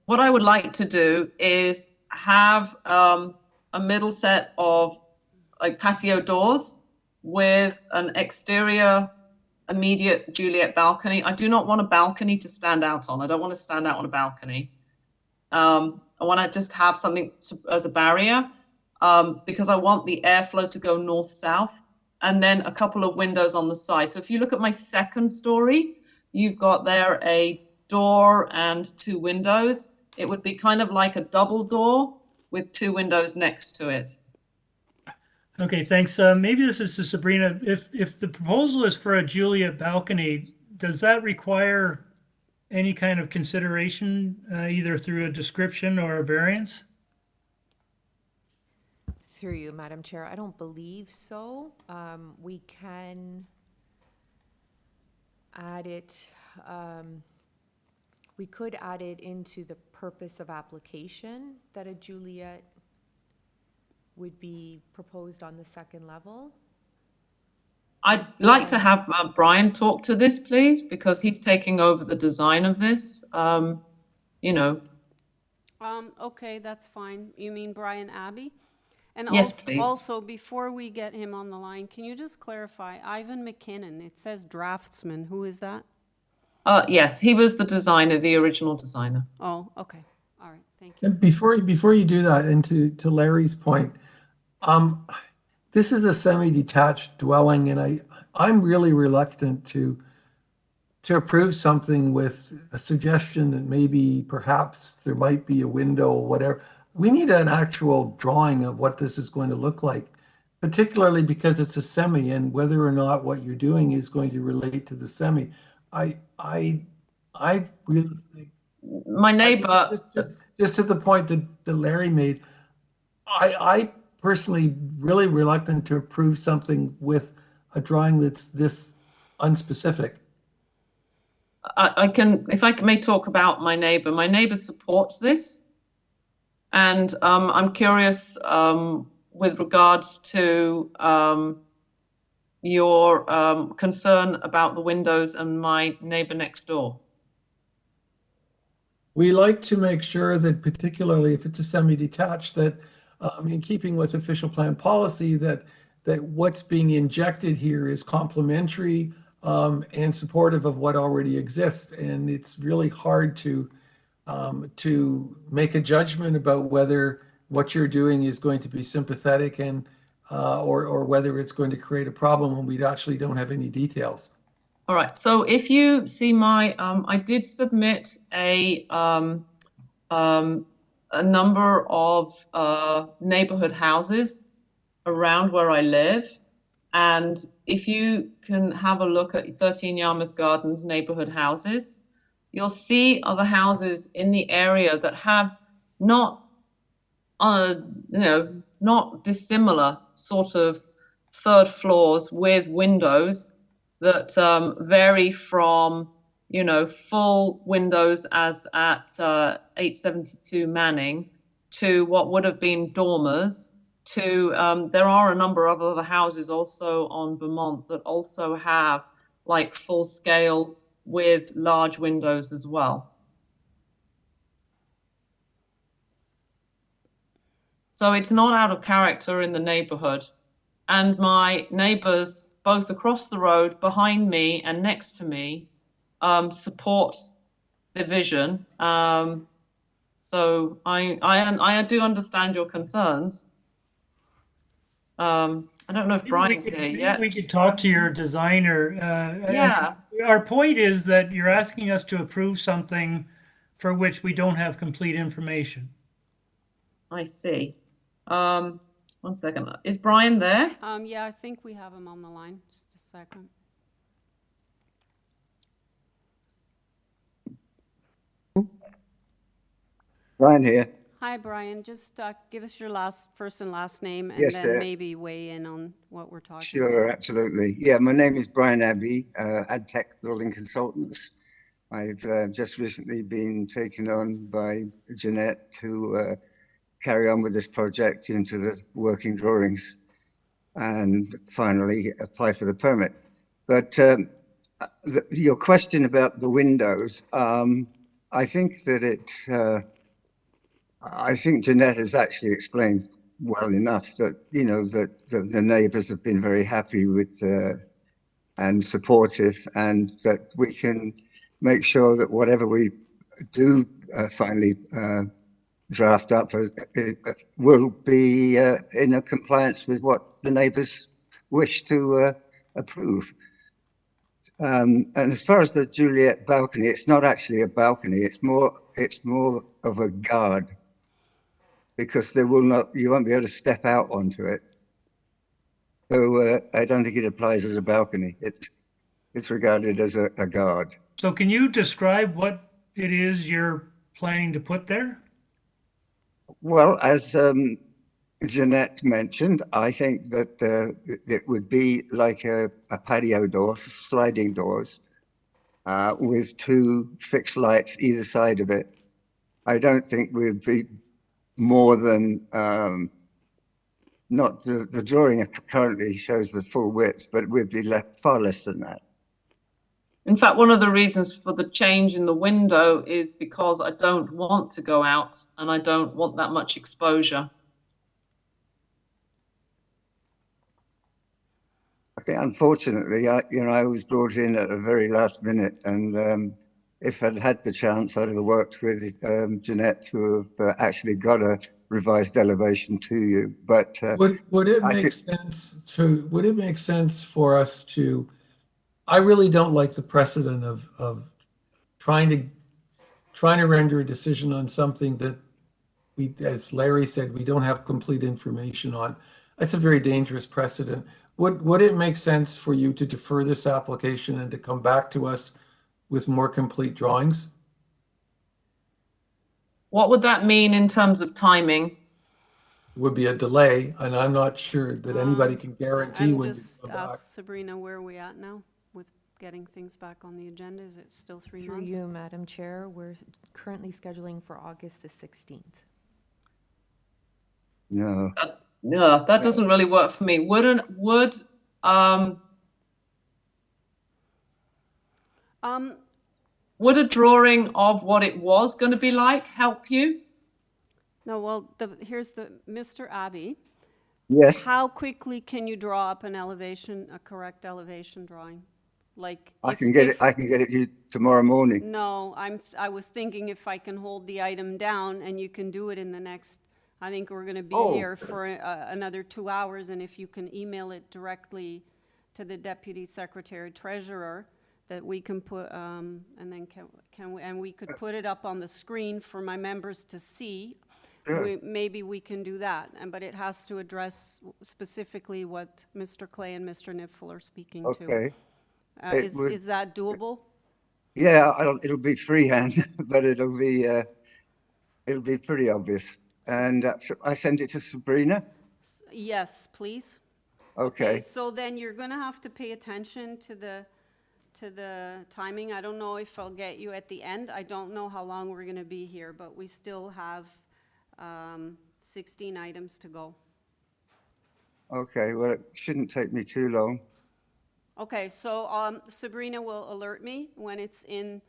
What I would like to do is have a middle set of like patio doors with an exterior immediate Juliet balcony. I do not want a balcony to stand out on. I don't want to stand out on a balcony. I want to just have something as a barrier. Because I want the airflow to go north-south, and then a couple of windows on the side. So if you look at my second story, you've got there a door and 2 windows. It would be kind of like a double door with 2 windows next to it. Okay, thanks. Maybe this is to Sabrina. If the proposal is for a Juliet balcony, does that require any kind of consideration, either through a description or a variance? Through you, Madam Chair, I don't believe so. We can add it, we could add it into the purpose of application that a Juliet would be proposed on the second level. I'd like to have Brian talk to this, please, because he's taking over the design of this, you know. Okay, that's fine. You mean Brian Abbey? And yes, please. Also, before we get him on the line, can you just clarify, Ivan McKinnon, it says draftsman, who is that? Yes, he was the designer, the original designer. Oh, okay. All right, thank you. And before you do that, and to Larry's point, this is a semi-detached dwelling, and I'm really reluctant to approve something with a suggestion that maybe perhaps there might be a window or whatever. We need an actual drawing of what this is going to look like, particularly because it's a semi, and whether or not what you're doing is going to relate to the semi. I really think my neighbor, just to the point that Larry made, I personally really reluctant to approve something with a drawing that's this unspecific. I can, if I may talk about my neighbor supports this. And I'm curious with regards to your concern about the windows and my neighbor next door. We like to make sure that, particularly if it's a semi-detached, that in keeping with official plan policy, that what's being injected here is complementary and supportive of what already exists. And it's really hard to make a judgment about whether what you're doing is going to be sympathetic and or whether it's going to create a problem when we actually don't have any details. All right. So if you see my, I did submit a number of neighborhood houses around where I live. And if you can have a look at 13 Yarmouth Gardens neighborhood houses, you'll see other houses in the area that have not, not dissimilar sort of third floors with windows that vary from, full windows as at 872 Manning to what would have been dormers to, there are a number of other houses also on Vermont that also have like full scale with large windows as well. So it's not out of character in the neighborhood. And my neighbors, both across the road, behind me and next to me, support the vision. So I do understand your concerns. I don't know if Brian's here yet. We could talk to your designer. Yeah. Our point is that you're asking us to approve something for which we don't have complete information. I see. 1 second. Is Brian there? Yeah, I think we have him on the line. Just a second. Brian here. Hi, Brian. Just give us your first and last name, and Yes, then maybe weigh in on what we're talking about. Sure, absolutely. Yeah, my name is Brian Abbey, AdTech Building Consultants. I've just recently been taken on by Jeanette to carry on with this project into the working drawings and finally apply for the permit. But your question about the windows, I think that I think Jeanette has actually explained well enough that, that the neighbors have been very happy with and supportive, and that we can make sure that whatever we do finally draft up will be in a compliance with what the neighbors wish to approve. And as far as the Juliet balcony, it's not actually a balcony. It's more of a guard, because you won't be able to step out onto it. So I don't think it applies as a balcony. It's regarded as a guard. So can you describe what it is you're planning to put there? Well, as Jeanette mentioned, I think that it would be like a patio door, sliding doors, with 2 fixed lights either side of it. I don't think we'd be more than, not the drawing currently shows the full width, but we'd be far less than that. In fact, one of the reasons for the change in the window is because I don't want to go out and I don't want that much exposure. Okay, unfortunately, I was brought in at the very last minute, and if I'd had the chance, I'd have worked with Jeanette to have actually got a revised elevation to you. But would it make sense for us to? I really don't like the precedent of trying to render a decision on something that we, as Larry said, we don't have complete information on. That's a very dangerous precedent. Would it make sense for you to defer this application and to come back to us with more complete drawings? What would that mean in terms of timing? Would be a delay, and I'm not sure that anybody can guarantee when you come back. Ask Sabrina, where are we at now with getting things back on the agenda? Is it still 3 months? Through you, Madam Chair, we're currently scheduling for August the 16th. No. No, that doesn't really work for me. Would a drawing of what it was going to be like help you? No, well, here's Mr. Abbey. Yes. How quickly can you draw up a correct elevation drawing? Like I can get it to you tomorrow morning. No, I was thinking if I can hold the item down and you can do it in the next, I think we're going to be here for another 2 hours, and if you can email it directly to the Deputy Secretary Treasurer, that we can put, and then we could put it up on the screen for my members to see. Sure. Maybe we can do that, but it has to address specifically what Mr. Clay and Mr. Nipfel are speaking to. Okay. Is that doable? Yeah, it'll be freehand, but it'll be pretty obvious. And I sent it to Sabrina. Yes, please. Okay. So then you're going to have to pay attention to the timing. I don't know if I'll get you at the end. I don't know how long we're going to be here, but we still have 16 items to go. Okay, well, it shouldn't take me too long. Okay, so Sabrina will alert me when it's in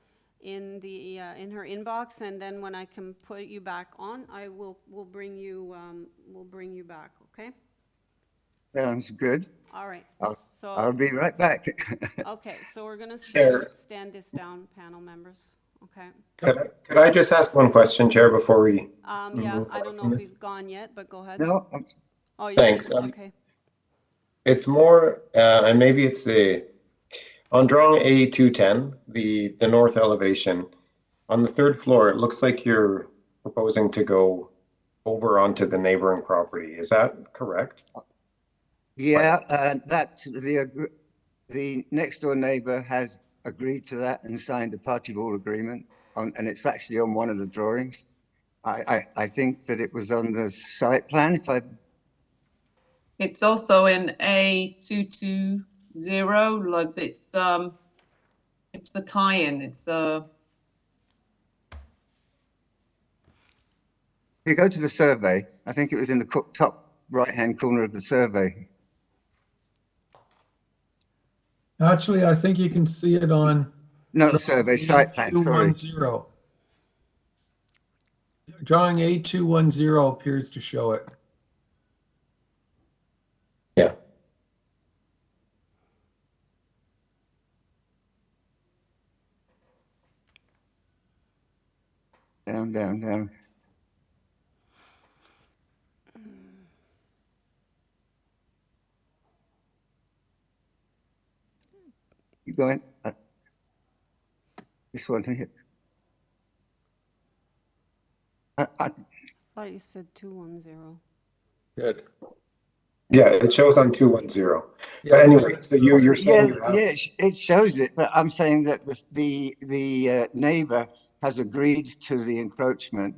her inbox, and then when I can put you back on, we'll bring you back. Okay. Sounds good. All right. I'll be right back. Okay, so we're gonna stand this down, panel members. Okay. Could I just ask one question, Chair, before we? Yeah, I don't know if he's gone yet, but go ahead. No. Thanks. Okay. It's more, and maybe it's on drawing A210, the north elevation, on the third floor, it looks like you're proposing to go over onto the neighboring property. Is that correct? Yeah, that's the next door neighbor has agreed to that and signed a party wall agreement and it's actually on one of the drawings. I think that it was on the site plan. It's also in A220, like it's the tie-in, it's the. If you go to the survey, I think it was in the top right-hand corner of the survey. Actually, I think you can see it on. No, the survey, site plan, sorry. A210. Drawing A210 appears to show it. Yeah. Down, down, down. Keep going. This one here. I thought you said 210. Good. Yeah, it shows on 210. But anyway, so you're saying it shows it, but I'm saying that the neighbor has agreed to the encroachment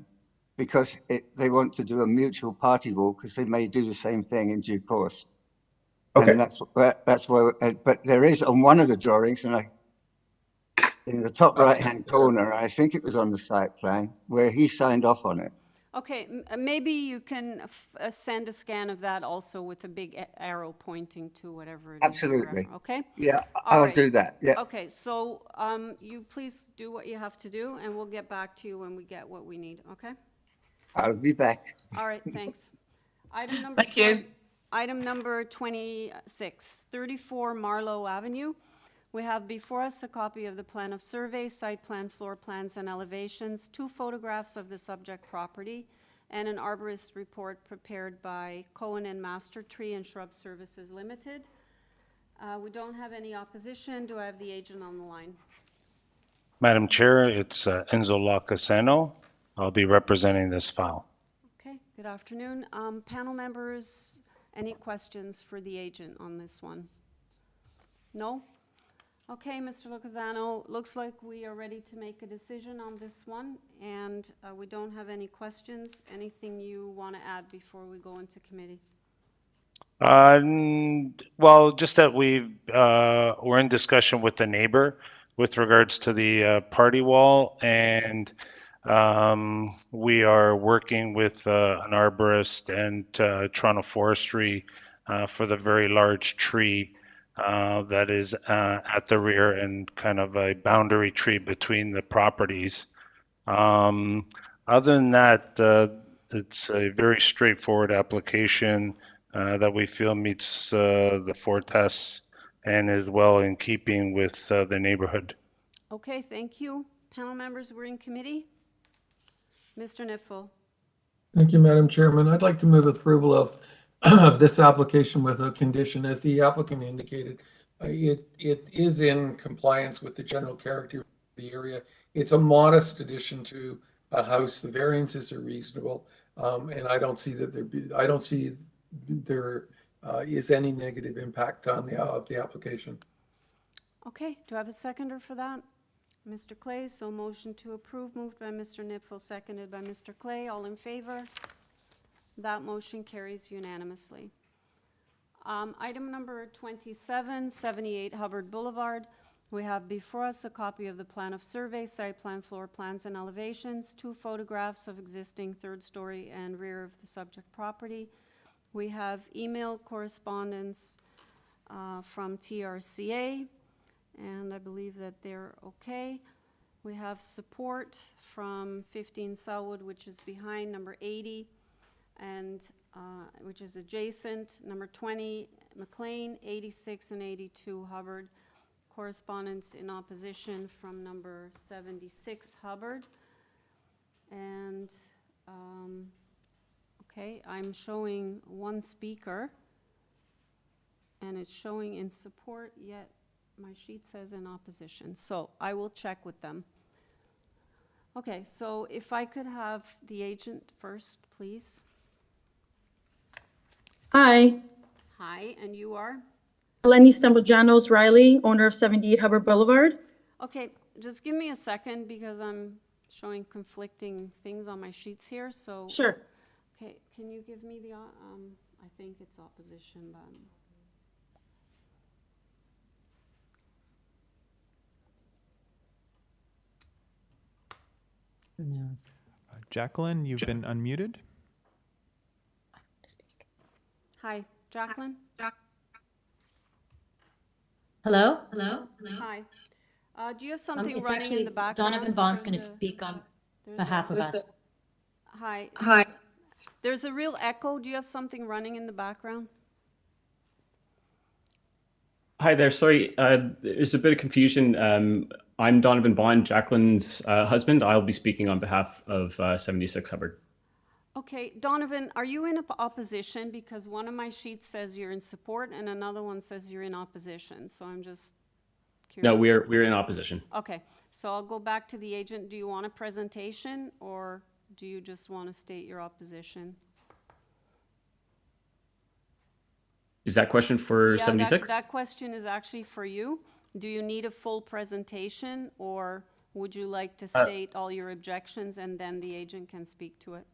because they want to do a mutual party wall because they may do the same thing in due course. Okay. And that's why. But there is on one of the drawings, and in the top right-hand corner, I think it was on the site plan where he signed off on it. Okay, maybe you can send a scan of that also with a big arrow pointing to whatever it is. Absolutely. Okay? Yeah, I'll do that. Yeah. Okay, so you please do what you have to do, and we'll get back to you when we get what we need, okay? I'll be back. All right, thanks. Thank you. Item number 26, 34 Marlow Avenue. We have before us a copy of the plan of survey, site plan, floor plans, and elevations, 2 photographs of the subject property, and an arborist report prepared by Cohen and Master Tree and Shrub Services Limited. We don't have any opposition. Do I have the agent on the line? Madam Chair, it's Enzo Lacasano. I'll be representing this file. Okay, good afternoon. Panel members, any questions for the agent on this one? No? Okay, Mr. Locasano, looks like we are ready to make a decision on this one, and we don't have any questions. Anything you want to add before we go into committee? Well, just that we're in discussion with the neighbor with regards to the party wall, and We are working with an arborist and Toronto Forestry for the very large tree that is at the rear and kind of a boundary tree between the properties. Other than that, it's a very straightforward application that we feel meets the 4 tests and is well in keeping with the neighborhood. Okay, thank you. Panel members, we're in committee. Mr. Nipfel. Thank you, Madam Chairman. I'd like to move approval of this application with a condition. As the applicant indicated, it is in compliance with the general character of the area. It's a modest addition to a house. The variances are reasonable, and I don't see that there is any negative impact on the application. Okay, do I have a seconder for that? Mr. Clay, so motion to approve, moved by Mr. Nipfel, seconded by Mr. Clay. All in favor? That motion carries unanimously. Item number 27, 78 Hubbard Boulevard. We have before us a copy of the plan of survey, site plan, floor plans, and elevations, 2 photographs of existing 3rd story and rear of the subject property. We have email correspondence from TRCA, and I believe that they're okay. We have support from 15 Selwood, which is behind number 80, and which is adjacent, number 20 McLean, 86 and 82 Hubbard. Correspondence in opposition from number 76 Hubbard. And okay, I'm showing 1 speaker, and it's showing in support, yet my sheet says in opposition. So I will check with them. Okay, so if I could have the agent first, please. Hi, Hi, and you are? Lenny Stambojanos Riley, owner of 78 Hubbard Boulevard. Okay, just give me a second because I'm showing conflicting things on my sheets here, so. Sure. Okay, can you give me the, I think it's opposition, but. Jacqueline, you've been unmuted. Hi, Jacqueline? Hello? Hello? Hi. Do you have something It's running actually in the background? Donovan Bond's going to speak on behalf of us. Hi. Hi. There's a real echo. Do you have something running in the background? Hi there. Sorry, there's a bit of confusion. I'm Donovan Bond, Jacqueline's husband. I'll be speaking on behalf of 76 Hubbard. Okay, Donovan, are you in opposition? Because one of my sheets says you're in support and another one says you're in opposition. So I'm just curious. No, we're in opposition. Okay, so I'll go back to the agent. Do you want a presentation or do you just want to state your opposition? Is that question for 76? That question is actually for you. Do you need a full presentation or would you like to state all your objections and then the agent can speak to it?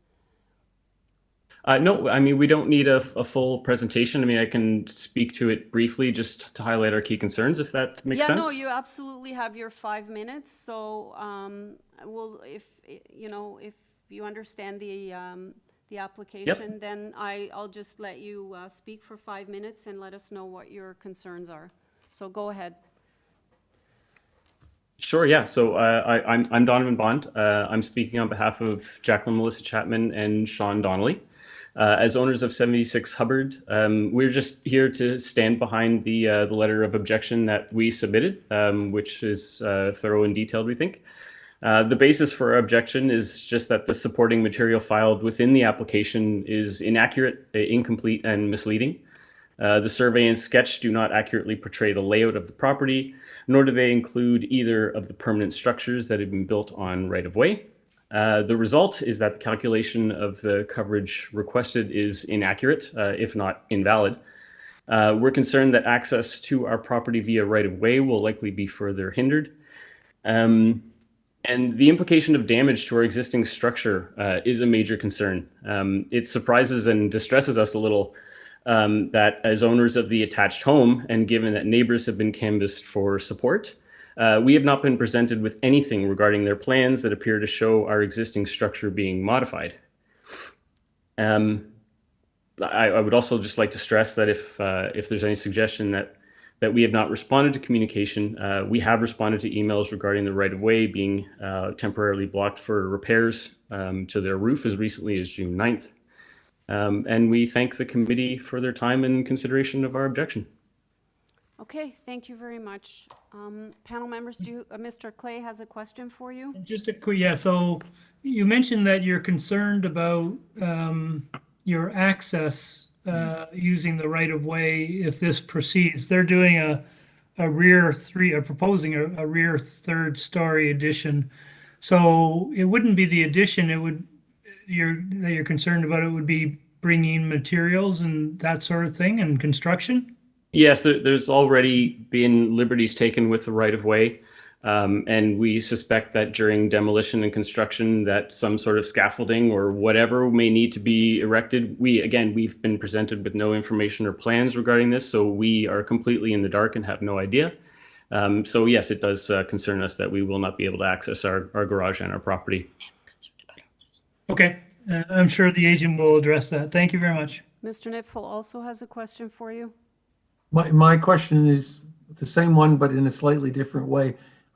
No, I mean, we don't need a full presentation. I mean, I can speak to it briefly just to highlight our key concerns, if that makes sense. Yeah, no, you absolutely have your 5 minutes. So, well, if you understand the application, then I'll just let you speak for 5 minutes and let us know what your concerns are. So go ahead. Sure, yeah. So I'm Donovan Bond. I'm speaking on behalf of Jacqueline Melissa Chapman and Sean Donnelly. As owners of 76 Hubbard, we're just here to stand behind the letter of objection that we submitted, which is thorough and detailed, we think. The basis for our objection is just that the supporting material filed within the application is inaccurate, incomplete, and misleading. The survey and sketch do not accurately portray the layout of the property, nor do they include either of the permanent structures that have been built on right-of-way. The result is that the calculation of the coverage requested is inaccurate, if not invalid. We're concerned that access to our property via right-of-way will likely be further hindered. And the implication of damage to our existing structure is a major concern. It surprises and distresses us a little that as owners of the attached home, and given that neighbors have been canvassed for support, We have not been presented with anything regarding their plans that appear to show our existing structure being modified. I would also just like to stress that if there's any suggestion that we have not responded to communication, we have responded to emails regarding the right-of-way being temporarily blocked for repairs to their roof as recently as June 9th. And we thank the committee for their time and consideration of our objection. Okay, thank you very much. Panel members, Mr. Clay has a question for you. Just a quick, yeah, so you mentioned that you're concerned about your access using the right-of-way if this proceeds. They're doing proposing a rear third-story addition. So it wouldn't be the addition, that you're concerned about, it would be bringing materials and that sort of thing and construction? Yes, there's already been liberties taken with the right-of-way, and we suspect that during demolition and construction that some sort of scaffolding or whatever may need to be erected. We've been presented with no information or plans regarding this, so we are completely in the dark and have no idea. So yes, it does concern us that we will not be able to access our garage and our property. Okay, I'm sure the agent will address that. Thank you very much. Mr. Nipfel also has a question for you. My question is the same one, but in a slightly different way.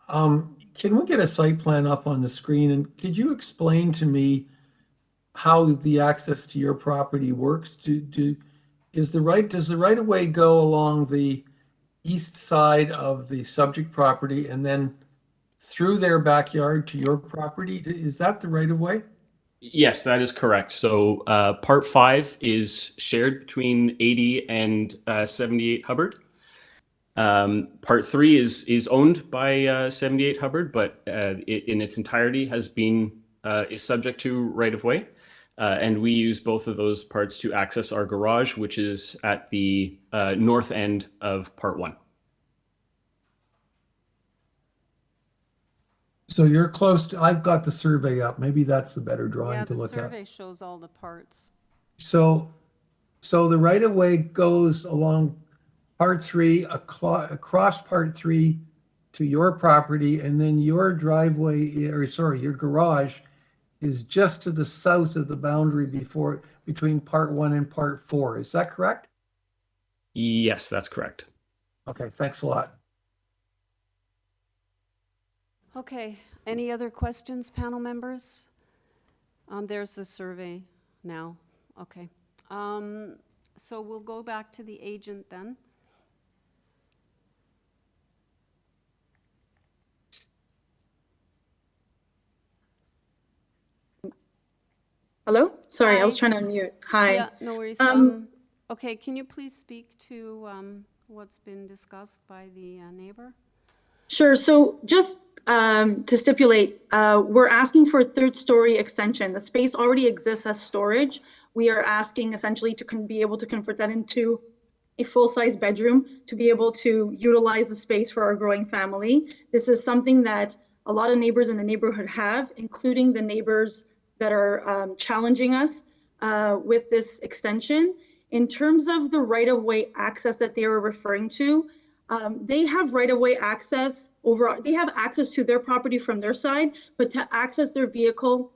Can we get a site plan up on the screen? And could you explain to me how the access to your property works? Does the right-of-way go along the east side of the subject property and then through their backyard to your property? Is that the right-of-way? Yes, that is correct. So Part 5 is shared between 80 and 78 Hubbard. Part 3 is owned by 78 Hubbard, but in its entirety is subject to right-of-way. And we use both of those parts to access our garage, which is at the north end of Part 1. So you're close to, I've got the survey up. Maybe that's the better drawing to look at. Yeah, the survey shows all the parts. So the right-of-way goes along Part 3, across Part 3 to your property, and then your driveway, your garage is just to the south of the boundary between Part 1 and Part 4. Is that correct? Yes, that's correct. Okay, thanks a lot. Okay, any other questions, panel members? There's the survey now. Okay. So we'll go back to the agent then. Hello? Sorry, Hi. I was trying to unmute. Hi. Yeah, no worries. Okay, can you please speak to what's been discussed by the neighbor? Sure. So just to stipulate, we're asking for a third-story extension. The space already exists as storage. We are asking essentially to be able to convert that into a full-size bedroom to be able to utilize the space for our growing family. This is something that a lot of neighbors in the neighborhood have, including the neighbors that are challenging us with this extension. In terms of the right-of-way access that they were referring to, they have right-of-way access they have access to their property from their side, but to access their vehicle,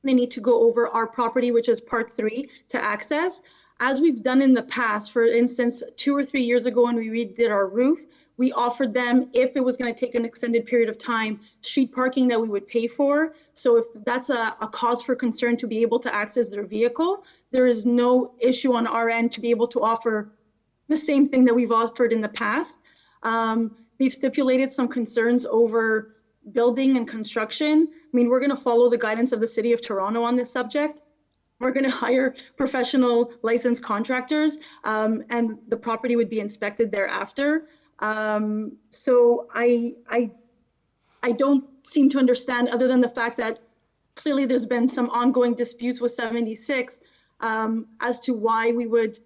they need to go over our property, which is Part 3, to access. As we've done in the past, for instance, 2 or 3 years ago when we redid our roof, we offered them, if it was going to take an extended period of time, street parking that we would pay for. So if that's a cause for concern to be able to access their vehicle, there is no issue on our end to be able to offer the same thing that we've offered in the past. They've stipulated some concerns over building and construction. I mean, we're going to follow the guidance of the City of Toronto on this subject. We're going to hire professional licensed contractors, and the property would be inspected thereafter. So I don't seem to understand, other than the fact that clearly there's been some ongoing disputes with 76 as to why we would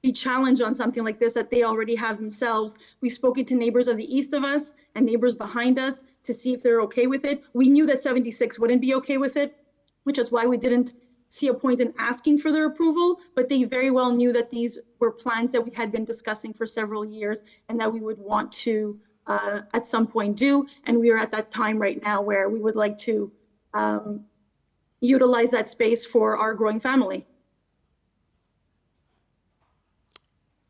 be challenged on something like this that they already have themselves. We've spoken to neighbors on the east of us and neighbors behind us to see if they're okay with it. We knew that 76 wouldn't be okay with it, which is why we didn't see a point in asking for their approval, but they very well knew that these were plans that we had been discussing for several years and that we would want to at some point do. And we are at that time right now where we would like to utilize that space for our growing family.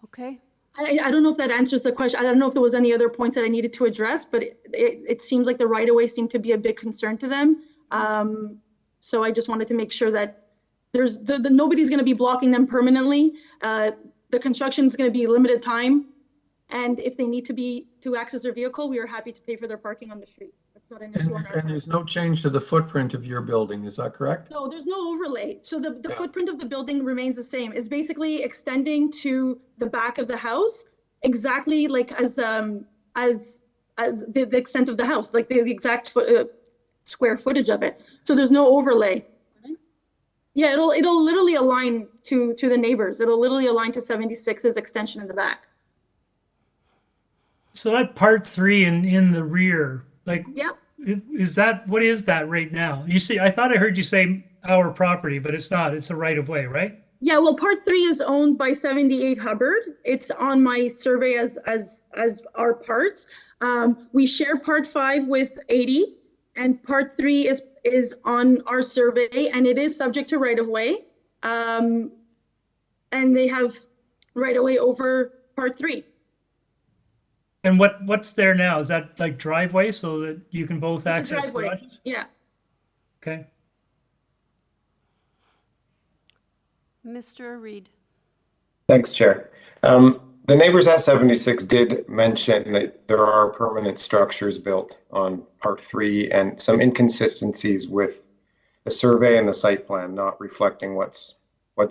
Okay. I don't know if that answers the question. I don't know if there was any other points that I needed to address, but it seems like the right-of-way seemed to be a big concern to them. So I just wanted to make sure that there's nobody's going to be blocking them permanently. The construction is going to be limited time, and if they need to access their vehicle, we are happy to pay for their parking on the street. That's not an issue on our And part. there's no change to the footprint of your building, is that correct? No, there's no overlay. So the footprint of the building remains the same. It's basically extending to the back of the house, exactly like as the extent of the house, like the exact square footage of it. So there's no overlay. Yeah, it'll literally align to the neighbors. It'll literally align to 76's extension in the back. So that part 3 in the rear, like, Yep. what is that right now? You see, I thought I heard you say our property, but it's not. It's a right of way, right? Yeah, well, part 3 is owned by 78 Hubbard. It's on my survey as our parts. We share part 5 with 80, and part 3 is on our survey, and it is subject to right of way. And they have right of way over part 3. And what's there now? Is that like driveway so that you can both It's a access driveway. garages? Yeah. Okay. Mr. Reed. Thanks, Chair. The neighbors at 76 did mention that there are permanent structures built on part 3 and some inconsistencies with the survey and the site plan not reflecting what's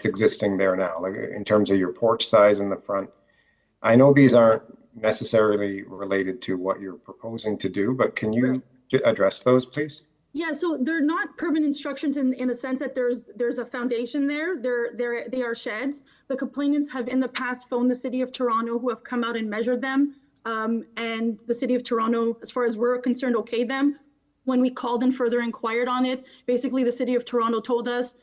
existing there now, like in terms of your porch size in the front. I know these aren't necessarily related to what you're proposing to do, but can you address those, please? Yeah, so they're not permanent structures in a sense that there's a foundation there. They are sheds. The complainants have in the past phoned the City of Toronto, who have come out and measured them. And the City of Toronto, as far as we're concerned, okayed them. When we called and further inquired on it, basically the City of Toronto told us,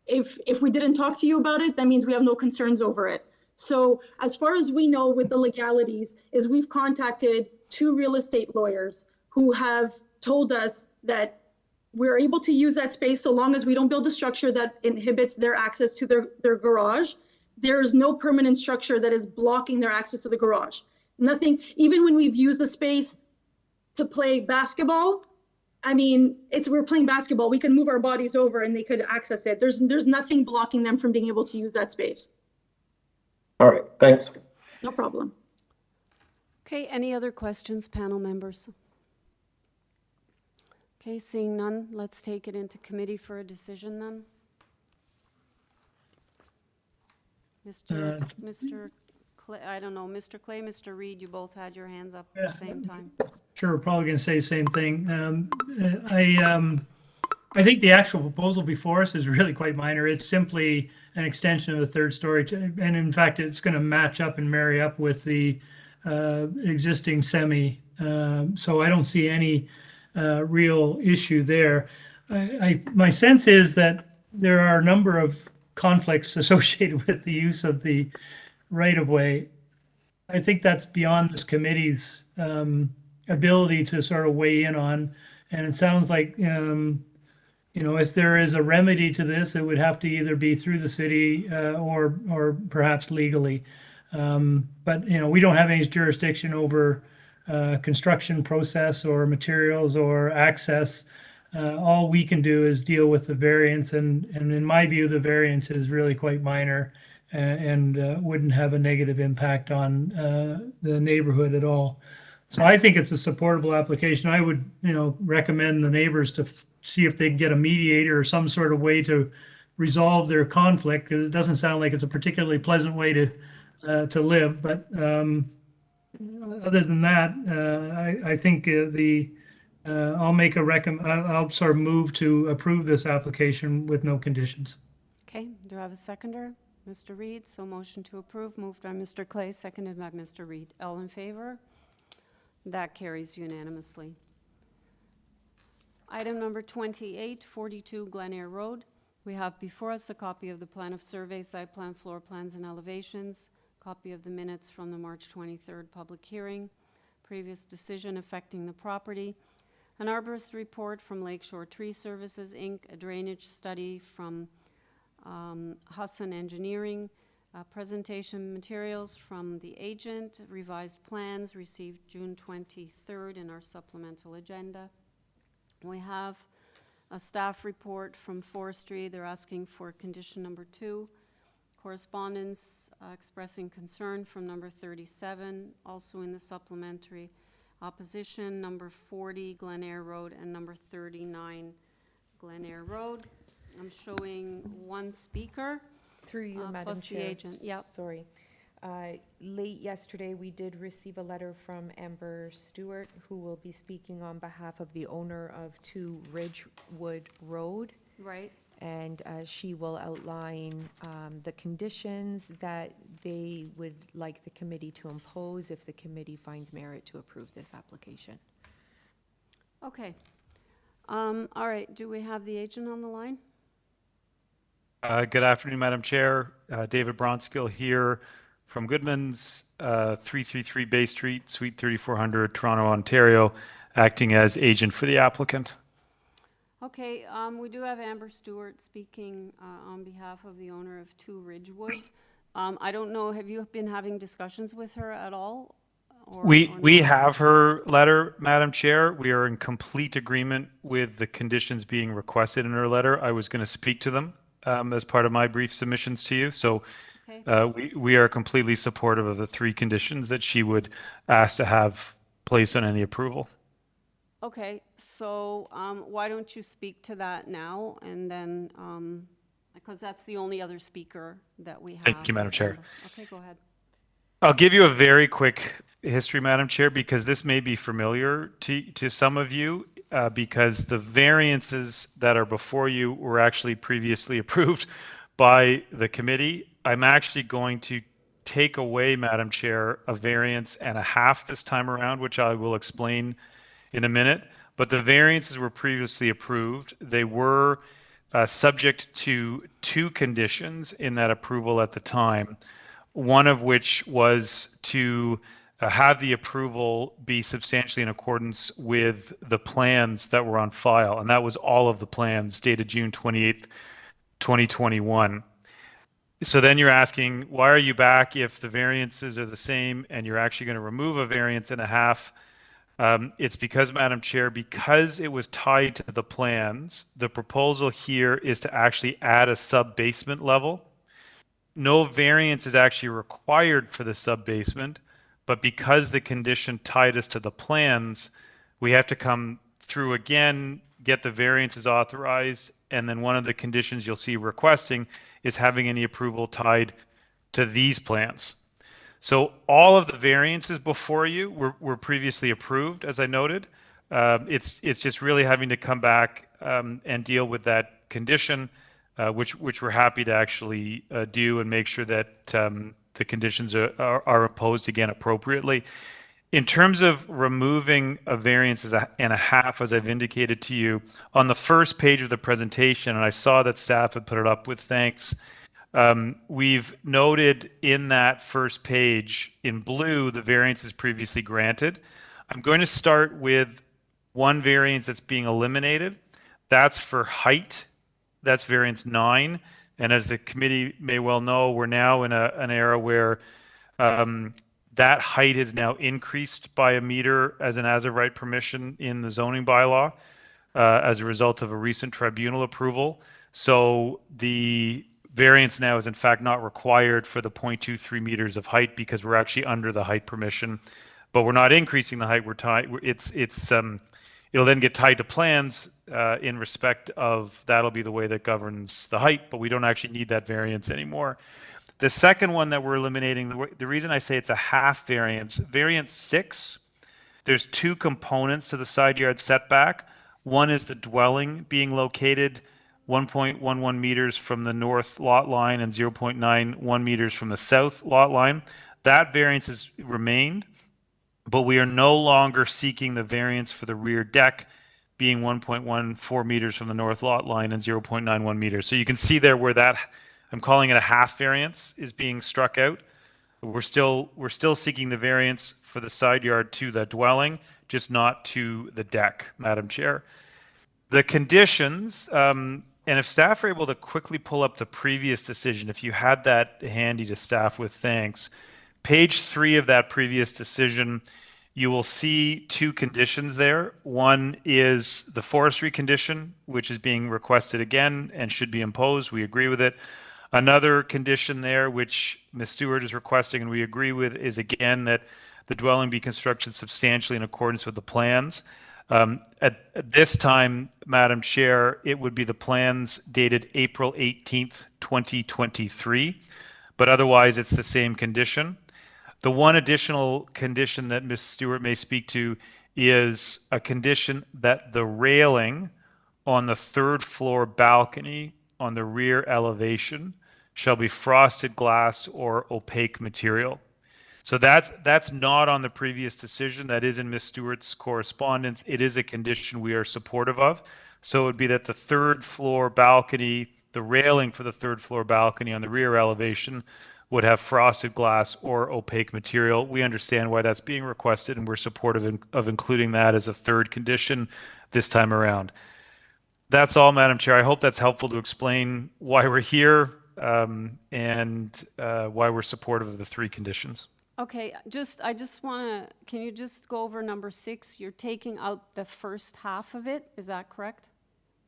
if we didn't talk to you about it, that means we have no concerns over it. So as far as we know with the legalities is we've contacted 2 real estate lawyers who have told us that we're able to use that space so long as we don't build a structure that inhibits their access to their garage. There is no permanent structure that is blocking their access to the garage. Nothing, even when we've used the space to play basketball, I mean, we're playing basketball. We can move our bodies over and they could access it. There's nothing blocking them from being able to use that space. All right, thanks. No problem. Okay, any other questions, panel members? Okay, seeing none, let's take it into committee for a decision then. Mr. Clay, I don't know, Mr. Clay, Mr. Reed, you both had your hands up at the same time. Sure, we're probably going to say the same thing. I think the actual proposal before us is really quite minor. It's simply an extension of the 3rd story, and in fact, it's going to match up and marry up with the existing semi. So I don't see any real issue there. My sense is that there are a number of conflicts associated with the use of the right-of-way. I think that's beyond this committee's ability to sort of weigh in on. And it sounds like, if there is a remedy to this, it would have to either be through the city or perhaps legally. But, we don't have any jurisdiction over construction process or materials or access. All we can do is deal with the variance, and in my view, the variance is really quite minor and wouldn't have a negative impact on the neighborhood at all. So I think it's a supportable application. I would, recommend the neighbors to see if they can get a mediator or some sort of way to resolve their conflict, because it doesn't sound like it's a particularly pleasant way to live. But other than that, I think I'll sort of move to approve this application with no conditions. Okay, do I have a seconder? Mr. Reed, so motion to approve, moved by Mr. Clay, seconded by Mr. Reed. All in favor? That carries unanimously. Item number 28, 42 Glenair Road. We have before us a copy of the plan of survey, site plan, floor plans, and elevations, copy of the minutes from the March 23rd public hearing, previous decision affecting the property, an arborist report from Lakeshore Tree Services, Inc., a drainage study from Hassan Engineering, presentation materials from the agent, revised plans received June 23rd in our supplemental agenda. We have a staff report from Forestry. They're asking for condition number 2. Correspondence expressing concern from number 37, also in the supplementary. Opposition, number 40, Glenair Road, and number 39, Glenair Road. I'm showing one speaker. Through you, Madam plus Chair. the agent. Yep. Sorry. Late yesterday, we did receive a letter from Amber Stewart, who will be speaking on behalf of the owner of 2 Ridgewood Road. Right. And she will outline the conditions that they would like the committee to impose if the committee finds merit to approve this application. Okay. All right. Do we have the agent on the line? Good afternoon, Madam Chair. David Bronskill here from Goodman's, 333 Bay Street, Suite 3400, Toronto, Ontario, acting as agent for the applicant. Okay, we do have Amber Stewart speaking on behalf of the owner of 2 Ridgewood. I don't know, have you been having discussions with her at all? We have her letter, Madam Chair. We are in complete agreement with the conditions being requested in her letter. I was going to speak to them as part of my brief submissions to you. So we are completely supportive of the 3 conditions that she would ask to have placed on any approval. Okay, so why don't you speak to that now, and then, because that's the only other speaker that we have. Thank you, Madam Chair. Okay, go ahead. I'll give you a very quick history, Madam Chair, because this may be familiar to some of you, because the variances that are before you were actually previously approved by the committee. I'm actually going to take away, Madam Chair, a variance and a half this time around, which I will explain in a minute. But the variances were previously approved. They were subject to 2 conditions in that approval at the time, one of which was to have the approval be substantially in accordance with the plans that were on file. And that was all of the plans dated June 28th, 2021. So then you're asking, why are you back if the variances are the same and you're actually going to remove a variance and a half? It's because, Madam Chair, because it was tied to the plans, the proposal here is to actually add a sub-basement level. No variance is actually required for the sub-basement, but because the condition tied us to the plans, we have to come through again, get the variances authorized, and then one of the conditions you'll see requesting is having any approval tied to these plans. So all of the variances before you were previously approved, as I noted. It's just really having to come back and deal with that condition, which we're happy to actually do and make sure that the conditions are imposed again appropriately. In terms of removing a variance and a half, as I've indicated to you, on the first page of the presentation, and I saw that staff had put it up with thanks, we've noted in that first page in blue the variances previously granted. I'm going to start with one variance that's being eliminated. That's for height. That's variance 9. And as the committee may well know, we're now in an era where that height is now increased by a meter as an as-of-right permission in the zoning bylaw as a result of a recent tribunal approval. So the variance now is in fact not required for the 0.23 meters of height because we're actually under the height permission, but we're not increasing the height. It'll then get tied to plans in respect of that'll be the way that governs the height, but we don't actually need that variance anymore. The second one that we're eliminating, the reason I say it's a half variance, variance 6, there's 2 components to the side yard setback. One is the dwelling being located 1.11 meters from the north lot line and 0.91 meters from the south lot line. That variance has remained, but we are no longer seeking the variance for the rear deck being 1.14 meters from the north lot line and 0.91 meters. So you can see there where that, I'm calling it a half variance, is being struck out. We're still seeking the variance for the side yard to the dwelling, just not to the deck, Madam Chair. The conditions, and if staff are able to quickly pull up the previous decision, if you had that handy to staff with thanks, page 3 of that previous decision, you will see 2 conditions there. One is the forestry condition, which is being requested again and should be imposed. We agree with it. Another condition there, which Ms. Stewart is requesting and we agree with, is again that the dwelling be constructed substantially in accordance with the plans. At this time, Madam Chair, it would be the plans dated April 18th, 2023, but otherwise it's the same condition. The one additional condition that Ms. Stewart may speak to is a condition that the railing on the 3rd floor balcony on the rear elevation shall be frosted glass or opaque material. So that's not on the previous decision. That is in Ms. Stewart's correspondence. It is a condition we are supportive of. So it would be that the 3rd floor balcony, the railing for the 3rd floor balcony on the rear elevation would have frosted glass or opaque material. We understand why that's being requested, and we're supportive of including that as a 3rd condition this time around. That's all, Madam Chair. I hope that's helpful to explain why we're here and why we're supportive of the 3 conditions. Okay, I just want to, can you just go over number 6? You're taking out the first half of it, is that correct?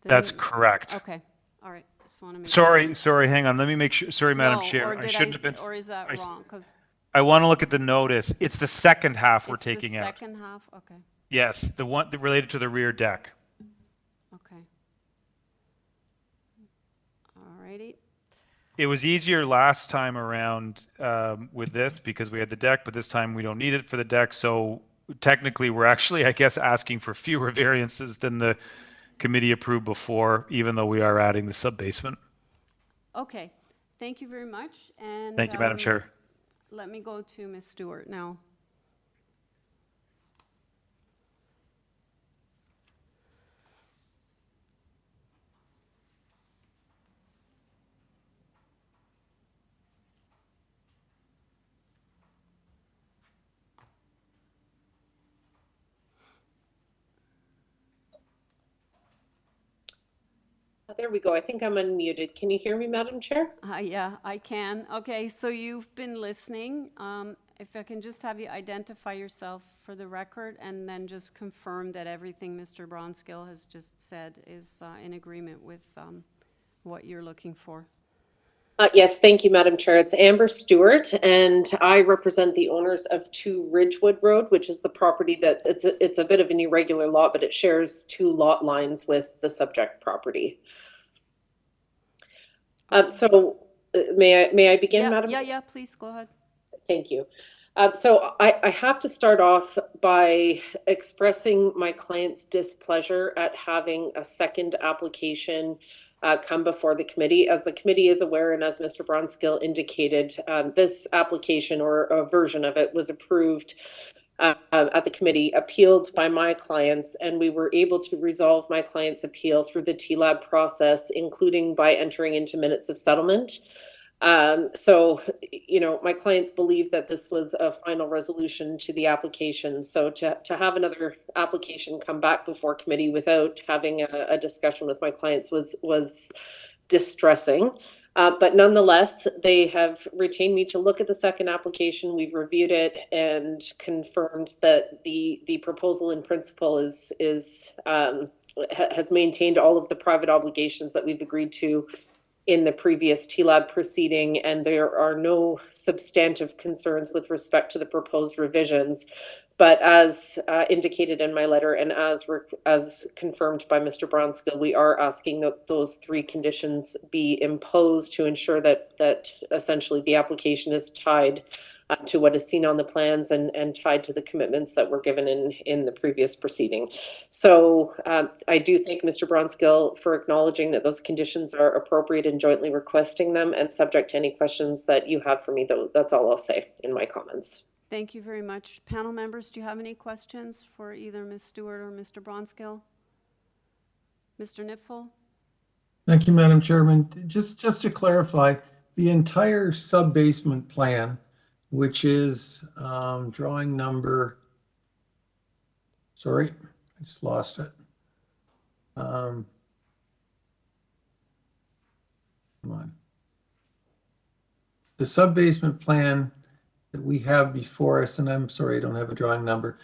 That's correct. Okay, all right. Just want to make Sorry, hang on. Let me make sure. Sorry, Madam Chair. I shouldn't have been. Or is that wrong? Because I want to look at the notice. It's the second half we're taking out. Second half, okay. Yes, the one related to the rear deck. Okay. All righty. It was easier last time around with this because we had the deck, but this time we don't need it for the deck. So technically, we're actually, I guess, asking for fewer variances than the committee approved before, even though we are adding the sub-basement. Okay, thank you very much. And thank you, Madam Chair. Let me go to Ms. Stewart now. There we go. I think I'm unmuted. Can you hear me, Madam Chair? Yeah, I can. Okay, so you've been listening. If I can just have you identify yourself for the record and then just confirm that everything Mr. Bronskill has just said is in agreement with what you're looking for. Yes, thank you, Madam Chair. It's Amber Stewart, and I represent the owners of 2 Ridgewood Road, which is the property that it's a bit of an irregular lot, but it shares 2 lot lines with the subject property. So may I begin, Madam? Yeah, please go ahead. Thank you. So I have to start off by expressing my client's displeasure at having a second application come before the committee. As the committee is aware, and as Mr. Bronskill indicated, this application or a version of it was approved at the committee, appealed by my clients, and we were able to resolve my client's appeal through the TLAB process, including by entering into minutes of settlement. So, you know, my clients believe that this was a final resolution to the application. So to have another application come back before committee without having a discussion with my clients was distressing. But nonetheless, they have retained me to look at the second application. We've reviewed it and confirmed that the proposal in principle has maintained all of the private obligations that we've agreed to in the previous TLAB proceeding, and there are no substantive concerns with respect to the proposed revisions. But as indicated in my letter and as confirmed by Mr. Bronskill, we are asking that those 3 conditions be imposed to ensure that essentially the application is tied to what is seen on the plans and tied to the commitments that were given in the previous proceeding. So I do thank Mr. Bronskill for acknowledging that those conditions are appropriate and jointly requesting them, and subject to any questions that you have for me, though, that's all I'll say in my comments. Thank you very much. Panel members, do you have any questions for either Ms. Stewart or Mr. Bronskill? Mr. Nipfel? Thank you, Madam Chairman. Just to clarify, the entire sub-basement plan which is drawing number, sorry, I just lost it. Come on. The sub-basement plan that we have before us, and I'm sorry, I don't have a drawing number.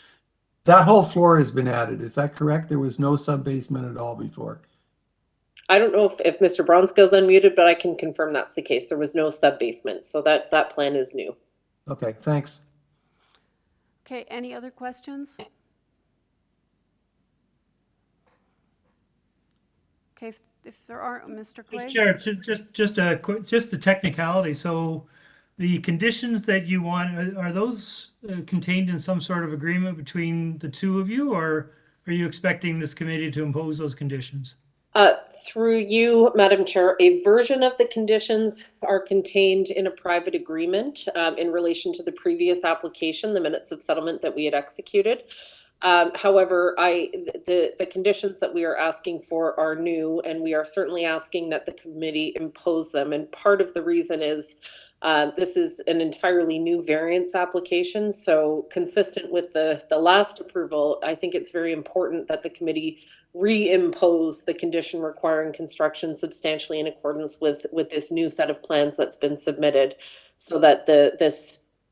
That whole floor has been added. Is that correct? There was no sub-basement at all before. I don't know if Mr. Bronskill's unmuted, but I can confirm that's the case. There was no sub-basement, so that plan is new. Okay, thanks. Okay, any other questions? Okay, if there aren't, Mr. Clay? Chair, just the technicality. So the conditions that you want, are those contained in some sort of agreement between the two of you, or are you expecting this committee to impose those conditions? Through you, Madam Chair, a version of the conditions are contained in a private agreement in relation to the previous application, the minutes of settlement that we had executed. However, the conditions that we are asking for are new, and we are certainly asking that the committee impose them. And part of the reason is this is an entirely new variance application. So consistent with the last approval, I think it's very important that the committee reimpose the condition requiring construction substantially in accordance with this new set of plans that's been submitted, so that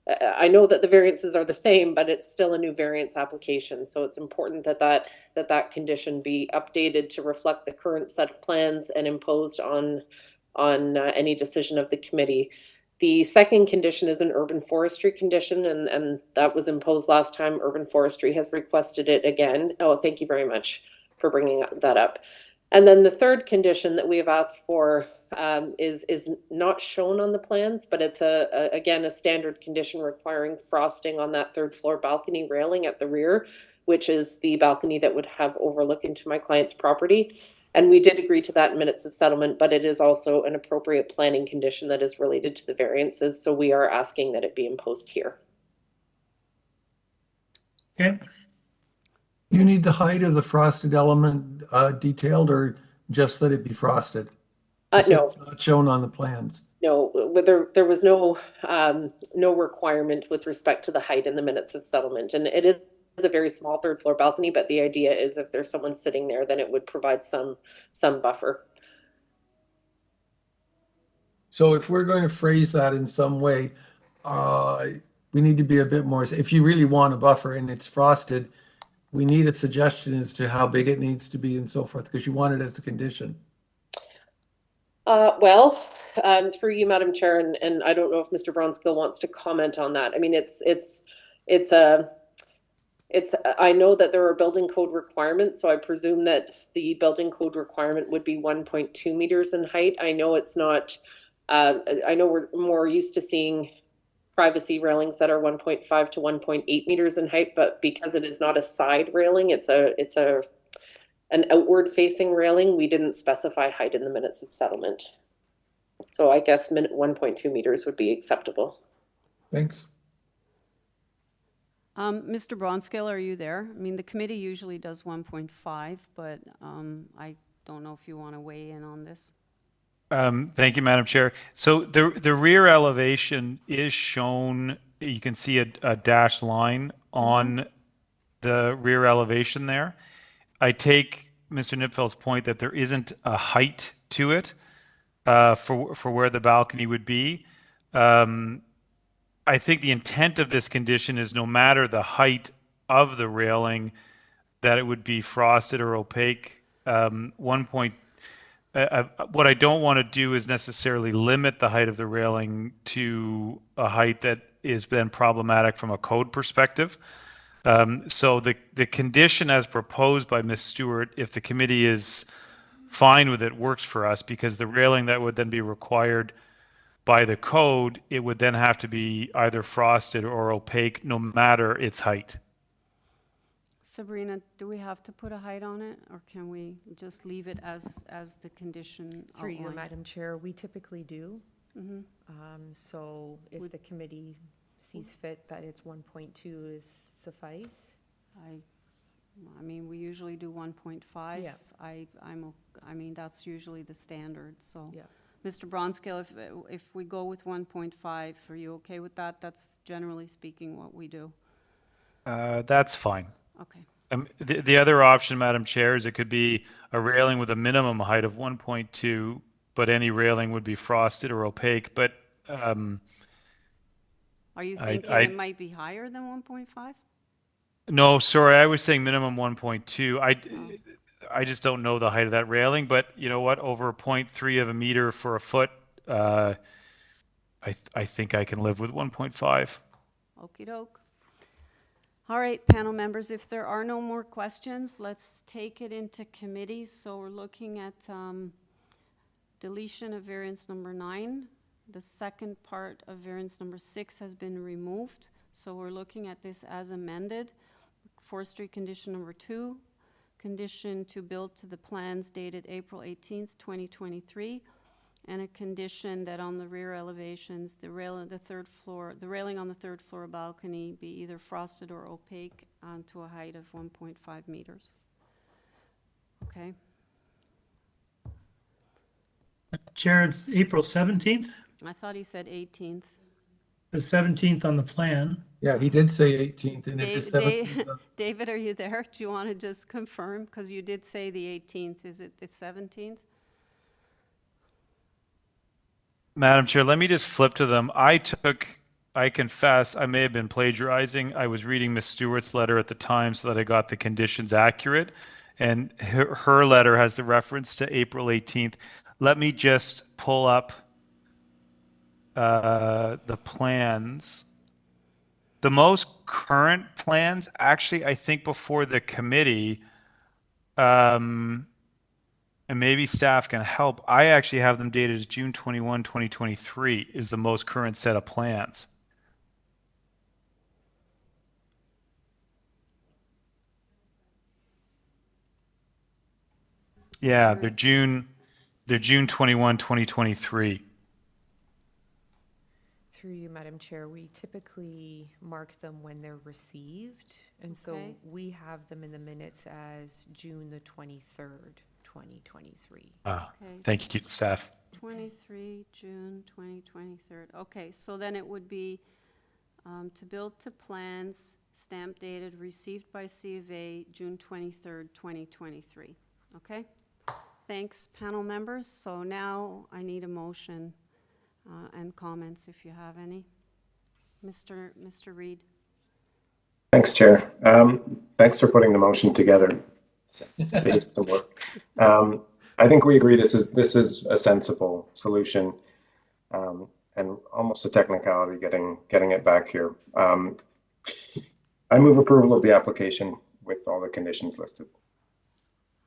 I know that the variances are the same, but it's still a new variance application. So it's important that condition be updated to reflect the current set of plans and imposed on any decision of the committee. The second condition is an urban forestry condition, and that was imposed last time. Urban forestry has requested it again. Oh, thank you very much for bringing that up. And then the third condition that we have asked for is not shown on the plans, but it's again a standard condition requiring frosting on that third floor balcony railing at the rear, which is the balcony that would have overlook into my client's property. And we did agree to that in minutes of settlement, but it is also an appropriate planning condition that is related to the variances. So we are asking that it be imposed here. Okay. You need the height of the frosted element detailed, or just that it be frosted? No. It's not shown on the plans. No, there was no requirement with respect to the height in the minutes of settlement. And it is a very small third floor balcony, but the idea is if there's someone sitting there, then it would provide some buffer. So if we're going to phrase that in some way, we need to be a bit more, if you really want a buffer and it's frosted, we need a suggestion as to how big it needs to be and so forth, because you want it as a condition. Through you, Madam Chair, and I don't know if Mr. Bronskill wants to comment on that. I mean, I know that there are building code requirements, so I presume that the building code requirement would be 1.2 meters in height. I know it's not, I know we're more used to seeing privacy railings that are 1.5 to 1.8 meters in height, but because it is not a side railing, it's an outward facing railing, we didn't specify height in the minutes of settlement. So I guess 1.2 meters would be acceptable. Thanks. Mr. Bronskill, are you there? I mean, the committee usually does 1.5, but I don't know if you want to weigh in on this. Thank you, Madam Chair. So the rear elevation is shown. You can see a dashed line on the rear elevation there. I take Mr. Nipfel's point that there isn't a height to it for where the balcony would be. I think the intent of this condition is no matter the height of the railing, that it would be frosted or opaque. What I don't want to do is necessarily limit the height of the railing to a height that is then problematic from a code perspective. So the condition as proposed by Ms. Stewart, if the committee is fine with it, works for us, because the railing that would then be required by the code, it would then have to be either frosted or opaque, no matter its height. Sabrina, do we have to put a height on it, or can we just leave it as the condition Through you, outlined? Madam Chair, we typically do. Mm-hmm. So if the committee sees fit that it's 1.2 is suffice. I mean, we usually do 1.5. Yeah. I mean, that's usually the standard, so. Yeah. Mr. Bronskill, if we go with 1.5, are you okay with that? That's generally speaking what we do. That's fine. Okay. The other option, Madam Chair, is it could be a railing with a minimum height of 1.2, but any railing would be frosted or opaque. But are you thinking it might be higher than 1.5? No, sorry, I was saying minimum 1.2. I just don't know the height of that railing, but you know what? Over 0.3 of a meter for a foot, I think I can live with 1.5. Okie doke. All right, panel members, if there are no more questions, let's take it into committee. So we're looking at deletion of variance number 9. The second part of variance number 6 has been removed. So we're looking at this as amended. Forestry condition number 2, condition to build to the plans dated April 18th, 2023, and a condition that on the rear elevations, the railing on the third floor balcony be either frosted or opaque to a height of 1.5 meters. Okay. Chair, it's April 17th, I thought he said 18th. the 17th on the plan. Yeah, he did say 18th, and it is 17th. David, are you there? Do you want to just confirm? Because you did say the 18th. Is it the 17th? Madam Chair, let me just flip to them. I confess, I may have been plagiarizing. I was reading Ms. Stewart's letter at the time so that I got the conditions accurate. And her letter has the reference to April 18th. Let me just pull up the plans. The most current plans, actually, I think before the committee, and maybe staff can help, I actually have them dated as June 21, 2023 is the most current set of plans. Yeah, they're June 21, 2023. Through you, Madam Chair, we typically mark them when they're received, and so we have them in the minutes as June the 23rd, 2023. Thank you, staff. 23 June 2023. Okay, so then it would be to build to plans, stamp dated, received by C of A, June 23rd, 2023. Okay? Thanks, panel members. So now I need a motion and comments if you have any. Mr. Reed. Thanks, Chair. Thanks for putting the motion together. Saves some work. I think we agree this is a sensible solution, and almost a technicality getting it back here. I move approval of the application with all the conditions listed.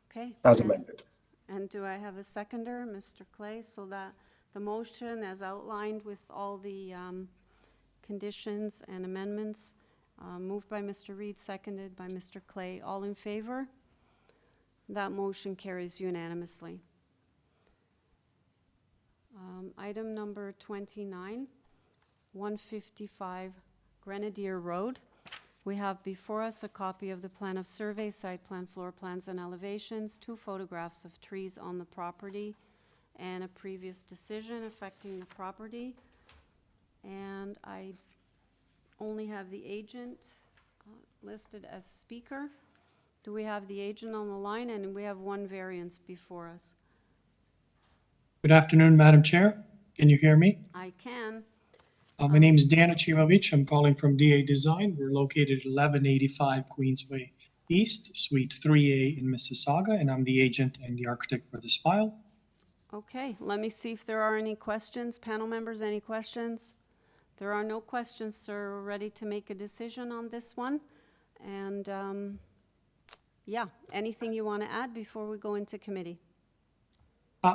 Okay. As amended. And do I have a seconder, Mr. Clay, so that the motion as outlined with all the conditions and amendments, moved by Mr. Reed, seconded by Mr. Clay. All in favor? That motion carries unanimously. Item number 29, 155 Grenadier Road. We have before us a copy of the plan of survey, site plan, floor plans, and elevations, 2 photographs of trees on the property, and a previous decision affecting the property. And I only have the agent listed as speaker. Do we have the agent on the line? And we have one variance before us. Good afternoon, Madam Chair. Can you hear me? I can. My name is Dan Achimovich. I'm calling from DA Design. We're located at 1185 Queensway East, Suite 3A in Mississauga, and I'm the agent and the architect for this file. Okay, let me see if there are any questions. Panel members, any questions? There are no questions, sir. We're ready to make a decision on this one. And yeah, anything you want to add before we go into committee?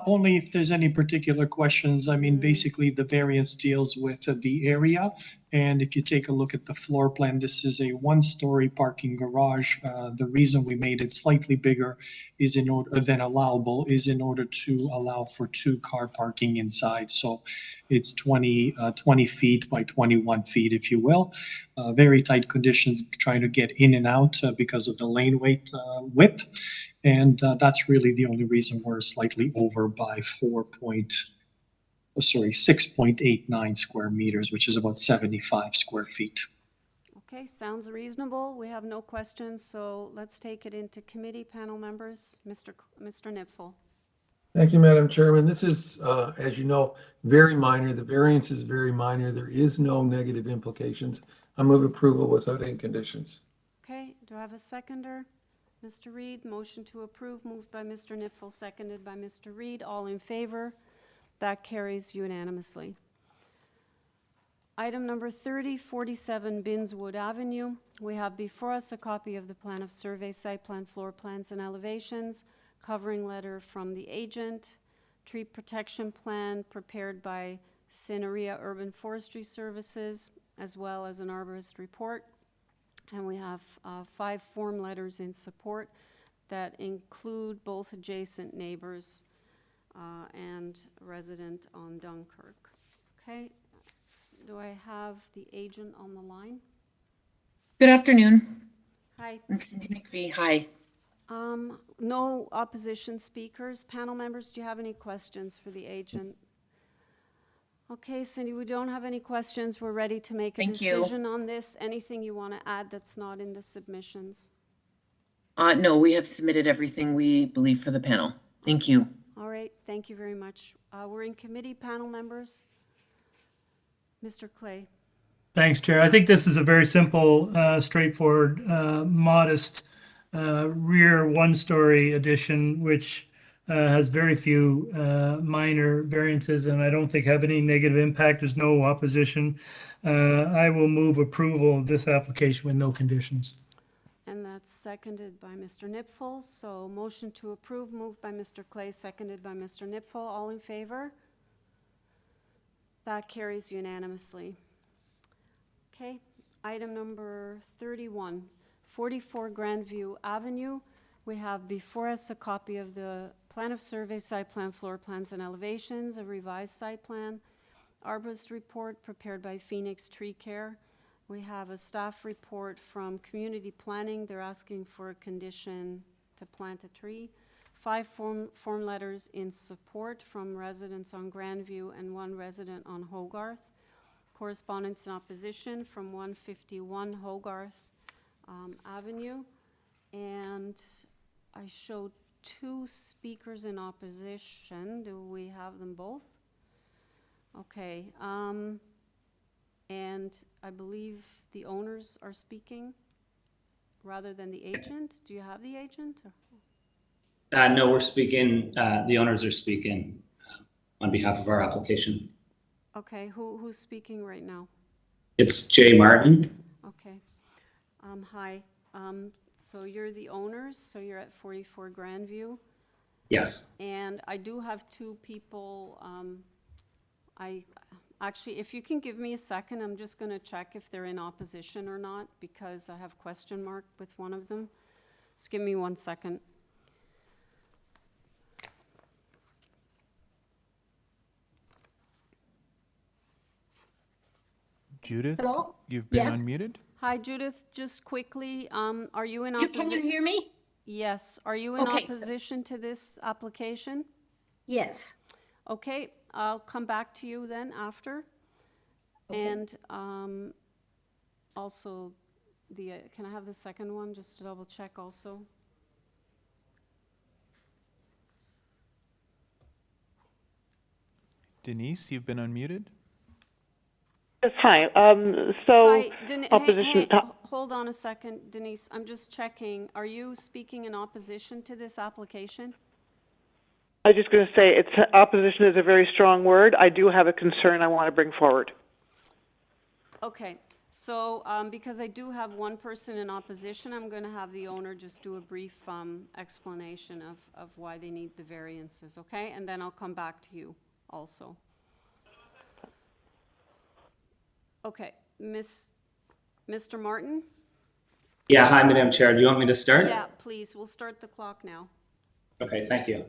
Only if there's any particular questions. I mean, basically the variance deals with the area. And if you take a look at the floor plan, this is a 1-story parking garage. The reason we made it slightly bigger is in order than allowable is in order to allow for 2-car parking inside. So it's 20 feet by 21 feet, if you will. Very tight conditions trying to get in and out because of the lane width. And that's really the only reason we're slightly over by 4.2 6.89 square meters, which is about 75 square feet. Okay, sounds reasonable. We have no questions, so let's take it into committee. Panel members, Mr. Nipfel. Thank you, Madam Chairman. This is, as you know, very minor. The variance is very minor. There is no negative implications. I move approval without any conditions. Okay, do I have a seconder? Mr. Reid, motion to approve, moved by Mr. Nipfel, seconded by Mr. Reid. All in favor? That carries unanimously. Item number 30, 47 Binswood Avenue. We have before us a copy of the plan of survey, site plan, floor plans, and elevations, covering letter from the agent, tree protection plan prepared by Cineria Urban Forestry Services, as well as an arborist report. And we have 5 form letters in support that include both adjacent neighbors and resident on Dunkirk. Okay. Do I have the agent on the line? Good afternoon. Hi. I'm Cindy McVie. Hi. No opposition speakers. Panel members, do you have any questions for the agent? Okay, Cindy, we don't have any questions. We're ready to make a decision on this. Anything you want to add that's not in the submissions? No, we have submitted everything we believe for the panel. Thank you. All right, thank you very much. We're in committee, panel members. Mr. Clay. Thanks, Chair. I think this is a very simple, straightforward, modest rear one-story addition, which has very few minor variances, and I don't think have any negative impact. There's no opposition. I will move approval of this application with no conditions. And that's seconded by Mr. Nipfel. So motion to approve, moved by Mr. Clay, seconded by Mr. Nipfel. All in favor? That carries unanimously. Okay, item number 31, 44 Grandview Avenue. We have before us a copy of the plan of survey, site plan, floor plans, and elevations, a revised site plan, arborist report prepared by Phoenix Tree Care. We have a staff report from community planning. They're asking for a condition to plant a tree. 5 form letters in support from residents on Grandview and 1 resident on Hogarth. Correspondence in opposition from 151 Hogarth Avenue. And I showed 2 speakers in opposition. Do we have them both? Okay. And I believe the owners are speaking rather than the agent. Do you have the agent? No, we're speaking, the owners are speaking on behalf of our application. Okay, who's speaking right now? It's Jay Martin. Okay. Hi. So you're the owners, so you're at 44 Grandview? Yes. And I do have 2 people. Actually, if you can give me a second, I'm just going to check if they're in opposition or not, because I have question mark with one of them. Just give me 1 second. Judith, Hello? you've been Yes. unmuted. Hi, Judith. Just quickly, are you in Can opposition? you hear me? Yes. Are you in Okay, opposition to this application? Yes. Okay, I'll come back to you then after. Okay. And also, can I have the second one just to double check also? Denise, you've been unmuted. Yes, hi. Hi, Opposition. hold on a second, Denise. I'm just checking. Are you speaking in opposition to this application? I was just going to say, opposition is a very strong word. I do have a concern I want to bring forward. Okay, so because I do have 1 person in opposition, I'm going to have the owner just do a brief explanation of why they need the variances, okay? And then I'll come back to you also. Okay, Mr. Martin? Yeah, hi, Madam Chair. Do you want me to start? Yeah, please. We'll start the clock now. Okay, thank you.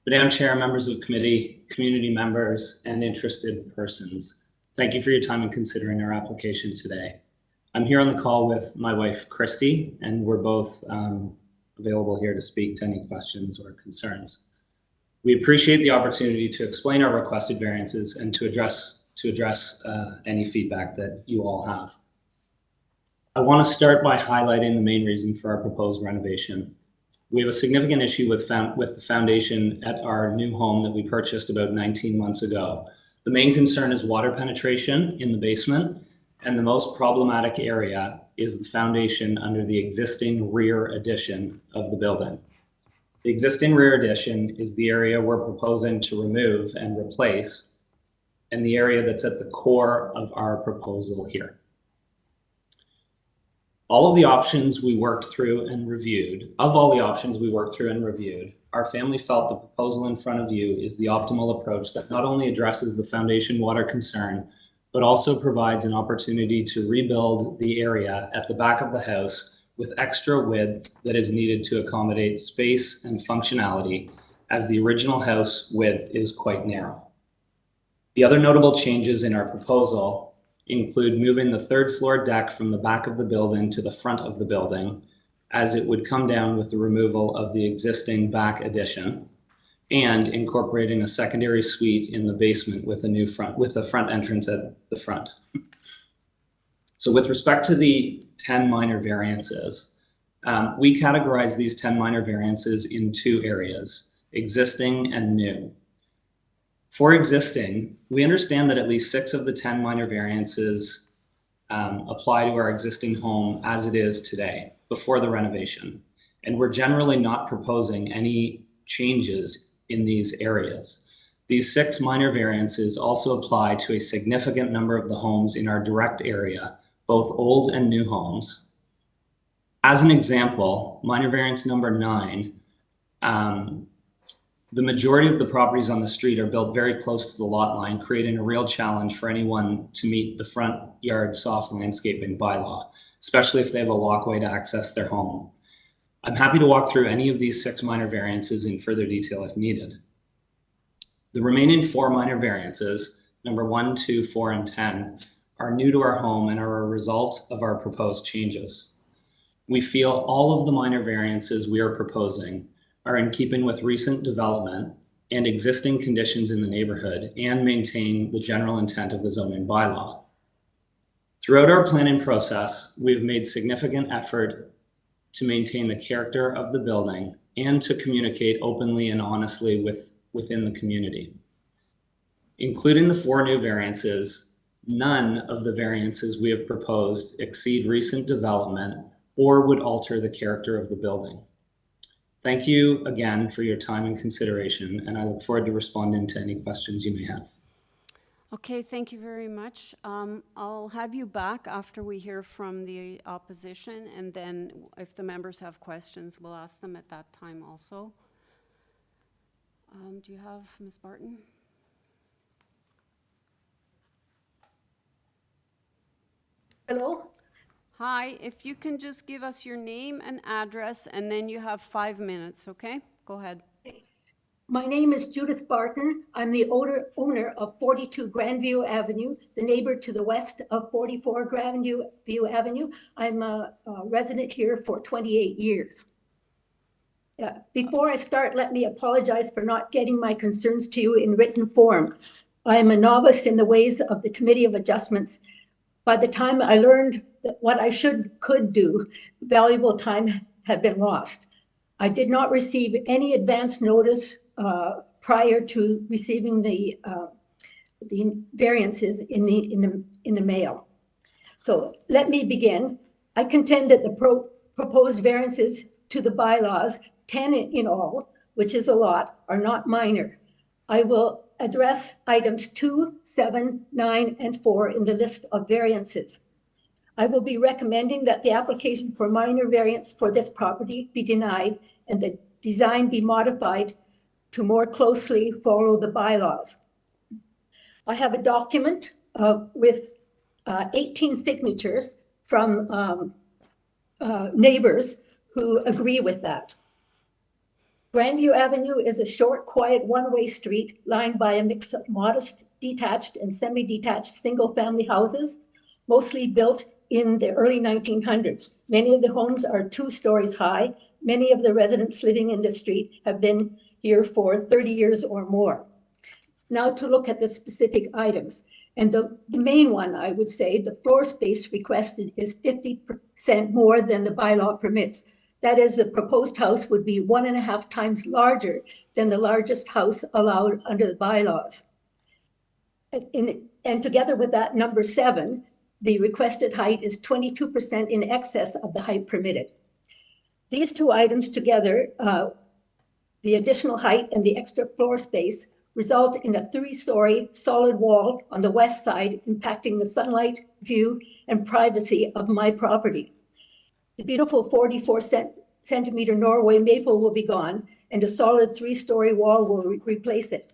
Madam Chair, members of the committee, community members, and interested persons, thank you for your time in considering our application today. I'm here on the call with my wife, Christy, and we're both available here to speak to any questions or concerns. We appreciate the opportunity to explain our requested variances and to address any feedback that you all have. I want to start by highlighting the main reason for our proposed renovation. We have a significant issue with the foundation at our new home that we purchased about 19 months ago. The main concern is water penetration in the basement, and the most problematic area is the foundation under the existing rear addition of the building. The existing rear addition is the area we're proposing to remove and replace, and the area that's at the core of our proposal here. All of the options we worked through and reviewed, our family felt the proposal in front of you is the optimal approach that not only addresses the foundation water concern, but also provides an opportunity to rebuild the area at the back of the house with extra width that is needed to accommodate space and functionality, as the original house width is quite narrow. The other notable changes in our proposal include moving the third floor deck from the back of the building to the front of the building, as it would come down with the removal of the existing back addition, and incorporating a secondary suite in the basement with a front entrance at the front. So with respect to the 10 minor variances, we categorize these 10 minor variances in two areas, existing and new. For existing, we understand that at least 6 of the 10 minor variances apply to our existing home as it is today, before the renovation. And we're generally not proposing any changes in these areas. These 6 minor variances also apply to a significant number of the homes in our direct area, both old and new homes. As an example, minor variance number 9, the majority of the properties on the street are built very close to the lot line, creating a real challenge for anyone to meet the front yard soft landscaping bylaw, especially if they have a walkway to access their home. I'm happy to walk through any of these 6 minor variances in further detail if needed. The remaining 4 minor variances, number 1, 2, 4, and 10, are new to our home and are a result of our proposed changes. We feel all of the minor variances we are proposing are in keeping with recent development and existing conditions in the neighborhood and maintain the general intent of the zoning bylaw. Throughout our planning process, we've made significant effort to maintain the character of the building and to communicate openly and honestly within the community. Including the 4 new variances, none of the variances we have proposed exceed recent development or would alter the character of the building. Thank you again for your time and consideration, and I look forward to responding to any questions you may have. Okay, thank you very much. I'll have you back after we hear from the opposition, and then if the members have questions, we'll ask them at that time also. Do you have Ms. Barton? Hello? Hi, if you can just give us your name and address, and then you have 5 minutes, okay? Go ahead. My name is Judith Barton. I'm the owner of 42 Grandview Avenue, the neighbor to the west of 44 Grandview Avenue. I'm a resident here for 28 years. Before I start, let me apologize for not getting my concerns to you in written form. I am a novice in the ways of the Committee of Adjustments. By the time I learned that what I could do, valuable time had been lost. I did not receive any advance notice prior to receiving the variances in the mail. So let me begin. I contend that the proposed variances to the bylaws, 10 in all, which is a lot, are not minor. I will address items 2, 7, 9, and 4 in the list of variances. I will be recommending that the application for minor variance for this property be denied and the design be modified to more closely follow the bylaws. I have a document with 18 signatures from neighbors who agree with that. Grandview Avenue is a short, quiet, one-way street lined by a mix of modest, detached, and semi-detached single-family houses, mostly built in the early 1900s. Many of the homes are 2 stories high. Many of the residents living in the street have been here for 30 years or more. Now to look at the specific items. And the main one, I would say, the floor space requested is 50% more than the bylaw permits. That is, the proposed house would be 1.5 times larger than the largest house allowed under the bylaws. And together with that, number 7, the requested height is 22% in excess of the height permitted. These two items together, the additional height and the extra floor space, result in a 3-story solid wall on the west side, impacting the sunlight, view, and privacy of my property. The beautiful 44-centimeter Norway maple will be gone, and a solid 3-story wall will replace it.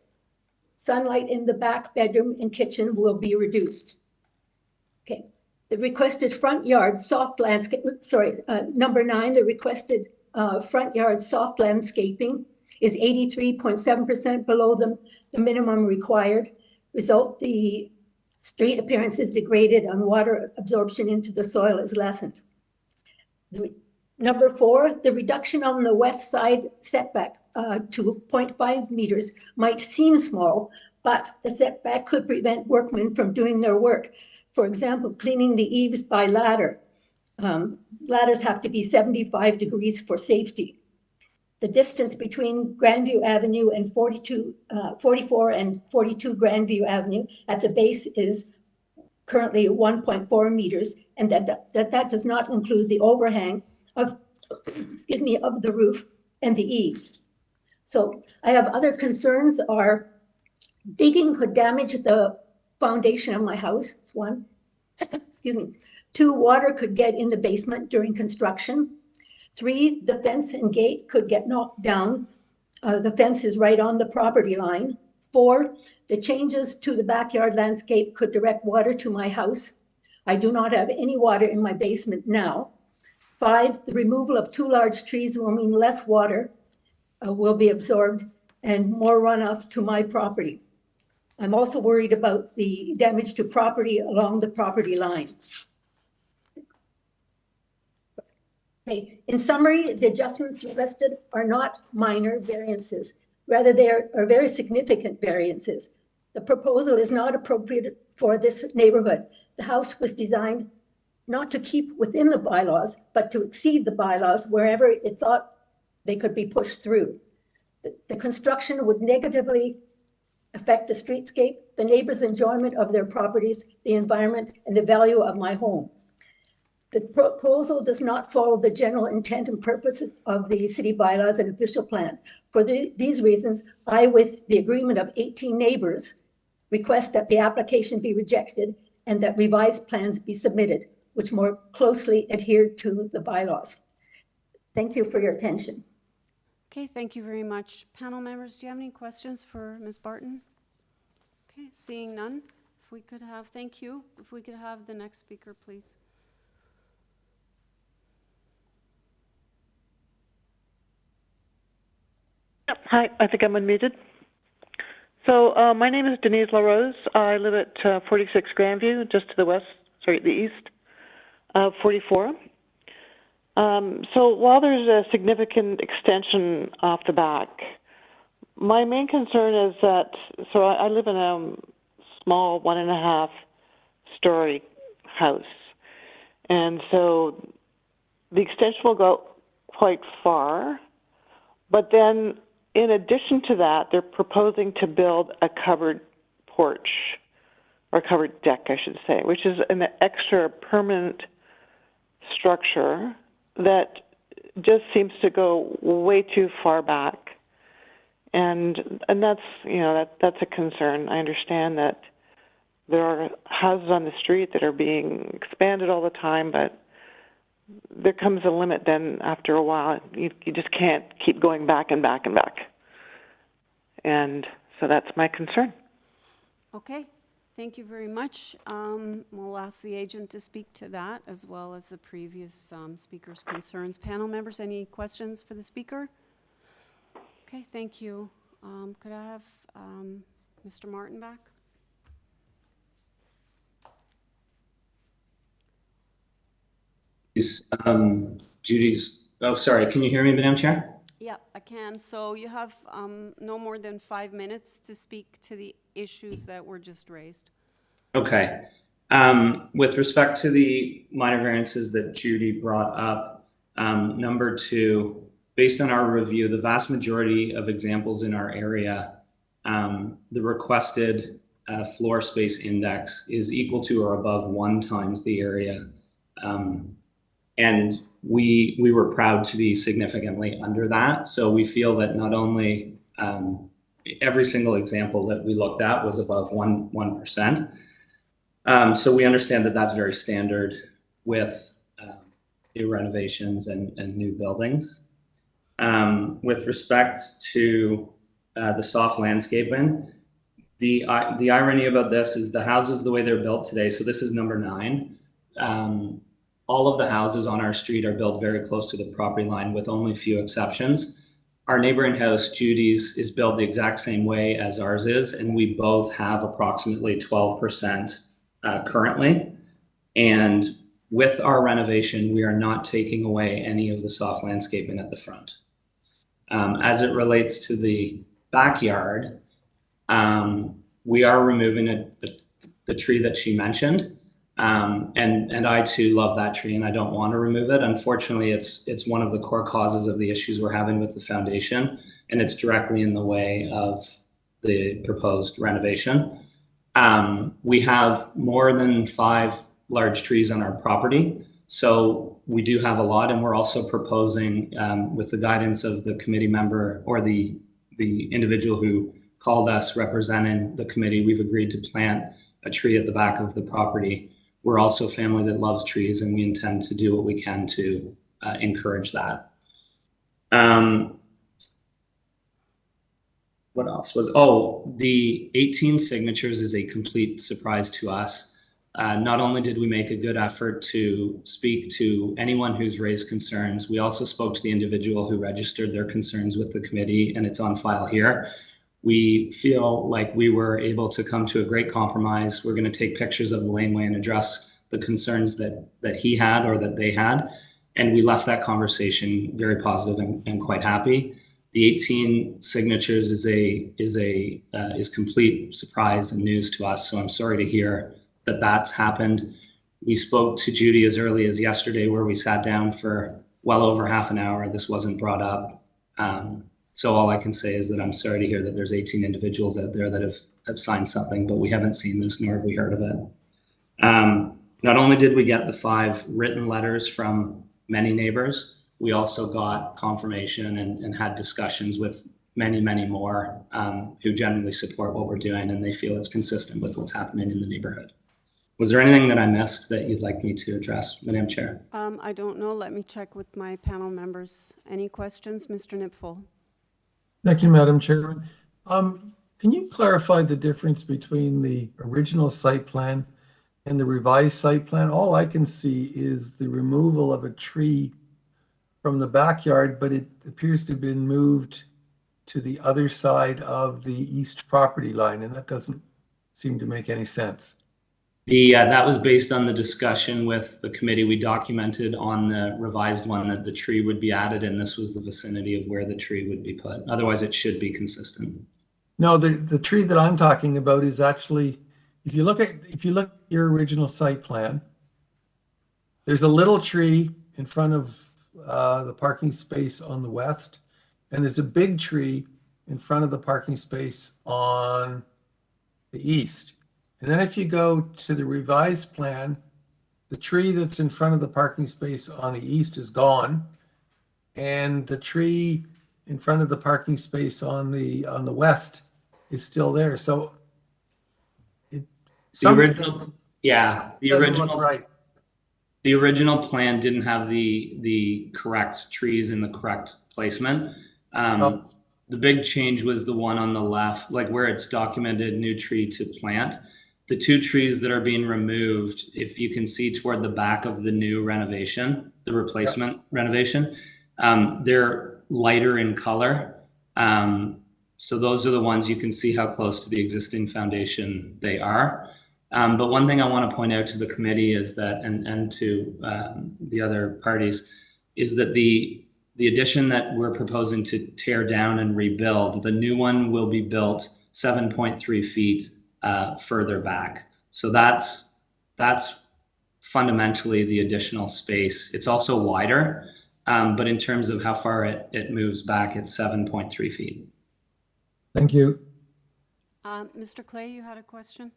Sunlight in the back bedroom and kitchen will be reduced. Okay, the requested front yard soft landscape, number 9, the requested front yard soft landscaping is 83.7% below the minimum required. Result, the street appearance is degraded and water absorption into the soil is lessened. Number 4, the reduction on the west side setback to 0.5 meters might seem small, but the setback could prevent workmen from doing their work. For example, cleaning the eaves by ladder. Ladders have to be 75 degrees for safety. The distance between Grandview Avenue and 44 and 42 Grandview Avenue at the base is currently 1.4 meters, and that does not include the overhang of, of the roof and the eaves. So I have other concerns are digging could damage the foundation of my house, that's 1. 2, water could get in the basement during construction. 3, the fence and gate could get knocked down. The fence is right on the property line. 4, the changes to the backyard landscape could direct water to my house. I do not have any water in my basement now. 5, the removal of 2 large trees will mean less water will be absorbed and more runoff to my property. I'm also worried about the damage to property along the property line. Okay. In summary, the adjustments requested are not minor variances. Rather, they are very significant variances. The proposal is not appropriate for this neighborhood. The house was designed not to keep within the bylaws, but to exceed the bylaws wherever it thought they could be pushed through. The construction would negatively affect the streetscape, the neighbors' enjoyment of their properties, the environment, and the value of my home. The proposal does not follow the general intent and purpose of the city bylaws and official plan. For these reasons, I, with the agreement of 18 neighbors, request that the application be rejected and that revised plans be submitted, which more closely adhere to the bylaws. Thank you for your attention. Okay, thank you very much. Panel members, do you have any questions for Ms. Barton? Okay, seeing none, if we could have, thank you. If we could have the next speaker, please. Hi, I think I'm unmuted. So my name is Denise LaRose. I live at 46 Grandview, just to the west, the east of 44. So while there's a significant extension off the back, my main concern is that, so I live in a small 1.5 story house. And so the extension will go quite far, but then in addition to that, they're proposing to build a covered porch, or covered deck, I should say, which is an extra permanent structure that just seems to go way too far back. And that's, that's a concern. I understand that there are houses on the street that are being expanded all the time, but there comes a limit then after a while. You just can't keep going back and back and back. And so that's my concern. Okay, thank you very much. We'll ask the agent to speak to that as well as the previous speaker's concerns. Panel members, any questions for the speaker? Okay, thank you. Could I have Mr. Martin back? Judy's, oh, sorry, can you hear me, Madam Chair? Yeah, I can. So you have no more than 5 minutes to speak to the issues that were just raised. Okay. With respect to the minor variances that Judy brought up, number 2, based on our review, the vast majority of examples in our area, the requested floor space index is equal to or above 1 times the area. And we were proud to be significantly under that. So we feel that not only every single example that we looked at was above 1%. So we understand that that's very standard with new renovations and new buildings. With respect to the soft landscaping, the irony about this is the houses, the way they're built today, so this is number 9, all of the houses on our street are built very close to the property line with only few exceptions. Our neighboring house, Judy's, is built the exact same way as ours is, and we both have approximately 12% currently. And with our renovation, we are not taking away any of the soft landscaping at the front. As it relates to the backyard, we are removing the tree that she mentioned. And I too love that tree and I don't want to remove it. Unfortunately, it's one of the core causes of the issues we're having with the foundation, and it's directly in the way of the proposed renovation. We have more than 5 large trees on our property, so we do have a lot, and we're also proposing, with the guidance of the committee member or the individual who called us representing the committee, we've agreed to plant a tree at the back of the property. We're also a family that loves trees, and we intend to do what we can to encourage that. What else was, the 18 signatures is a complete surprise to us. Not only did we make a good effort to speak to anyone who's raised concerns, we also spoke to the individual who registered their concerns with the committee, and it's on file here. We feel like we were able to come to a great compromise. We're going to take pictures of the laneway and address the concerns that he had or that they had. And we left that conversation very positive and quite happy. The 18 signatures is complete surprise and news to us. So I'm sorry to hear that that's happened. We spoke to Judy as early as yesterday, where we sat down for well over half an hour. This wasn't brought up. So all I can say is that I'm sorry to hear that there's 18 individuals out there that have signed something, but we haven't seen this, nor have we heard of it. Not only did we get the 5 written letters from many neighbors, we also got confirmation and had discussions with many, many more who generally support what we're doing, and they feel it's consistent with what's happening in the neighborhood. Was there anything that I missed that you'd like me to address, Madam Chair? I don't know. Let me check with my panel members. Any questions, Mr. Nipfel? Thank you, Madam Chairman. Can you clarify the difference between the original site plan and the revised site plan? All I can see is the removal of a tree from the backyard, but it appears to have been moved to the other side of the east property line, and that doesn't seem to make any sense. That was based on the discussion with the committee. We documented on the revised one that the tree would be added, and this was the vicinity of where the tree would be put. Otherwise, it should be consistent. No, the tree that I'm talking about is actually, if you look at your original site plan, there's a little tree in front of the parking space on the west, and there's a big tree in front of the parking space on the east. And then if you go to the revised plan, the tree that's in front of the parking space on the east is gone, and the tree in front of the parking space on the west is still there. So the original plan didn't have the correct trees in the correct placement. The big change was the one on the left, like where it's documented new tree to plant. The 2 trees that are being removed, if you can see toward the back of the new renovation, the replacement renovation, they're lighter in color. So those are the ones you can see how close to the existing foundation they are. But one thing I want to point out to the committee is that, and to the other parties, is that the the addition that we're proposing to tear down and rebuild, the new one will be built 7.3 feet further back. So that's fundamentally the additional space. It's also wider, but in terms of how far it moves back, it's 7.3 feet. Thank you. Mr. Clay, you had a question?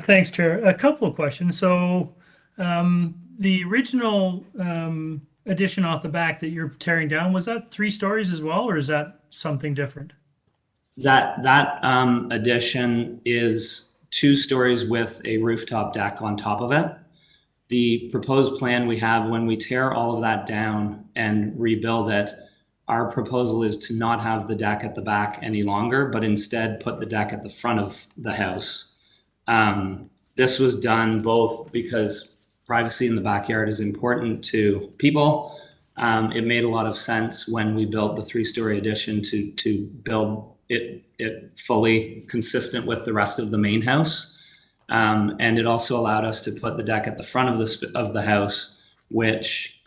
Thanks, Chair. A couple of questions. So the original addition off the back that you're tearing down, was that 3 stories as well, or is that something different? That addition is 2 stories with a rooftop deck on top of it. The proposed plan we have, when we tear all of that down and rebuild it, our proposal is to not have the deck at the back any longer, but instead put the deck at the front of the house. This was done both because privacy in the backyard is important to people. It made a lot of sense when we built the 3-story addition to build it fully consistent with the rest of the main house. And it also allowed us to put the deck at the front of the house, which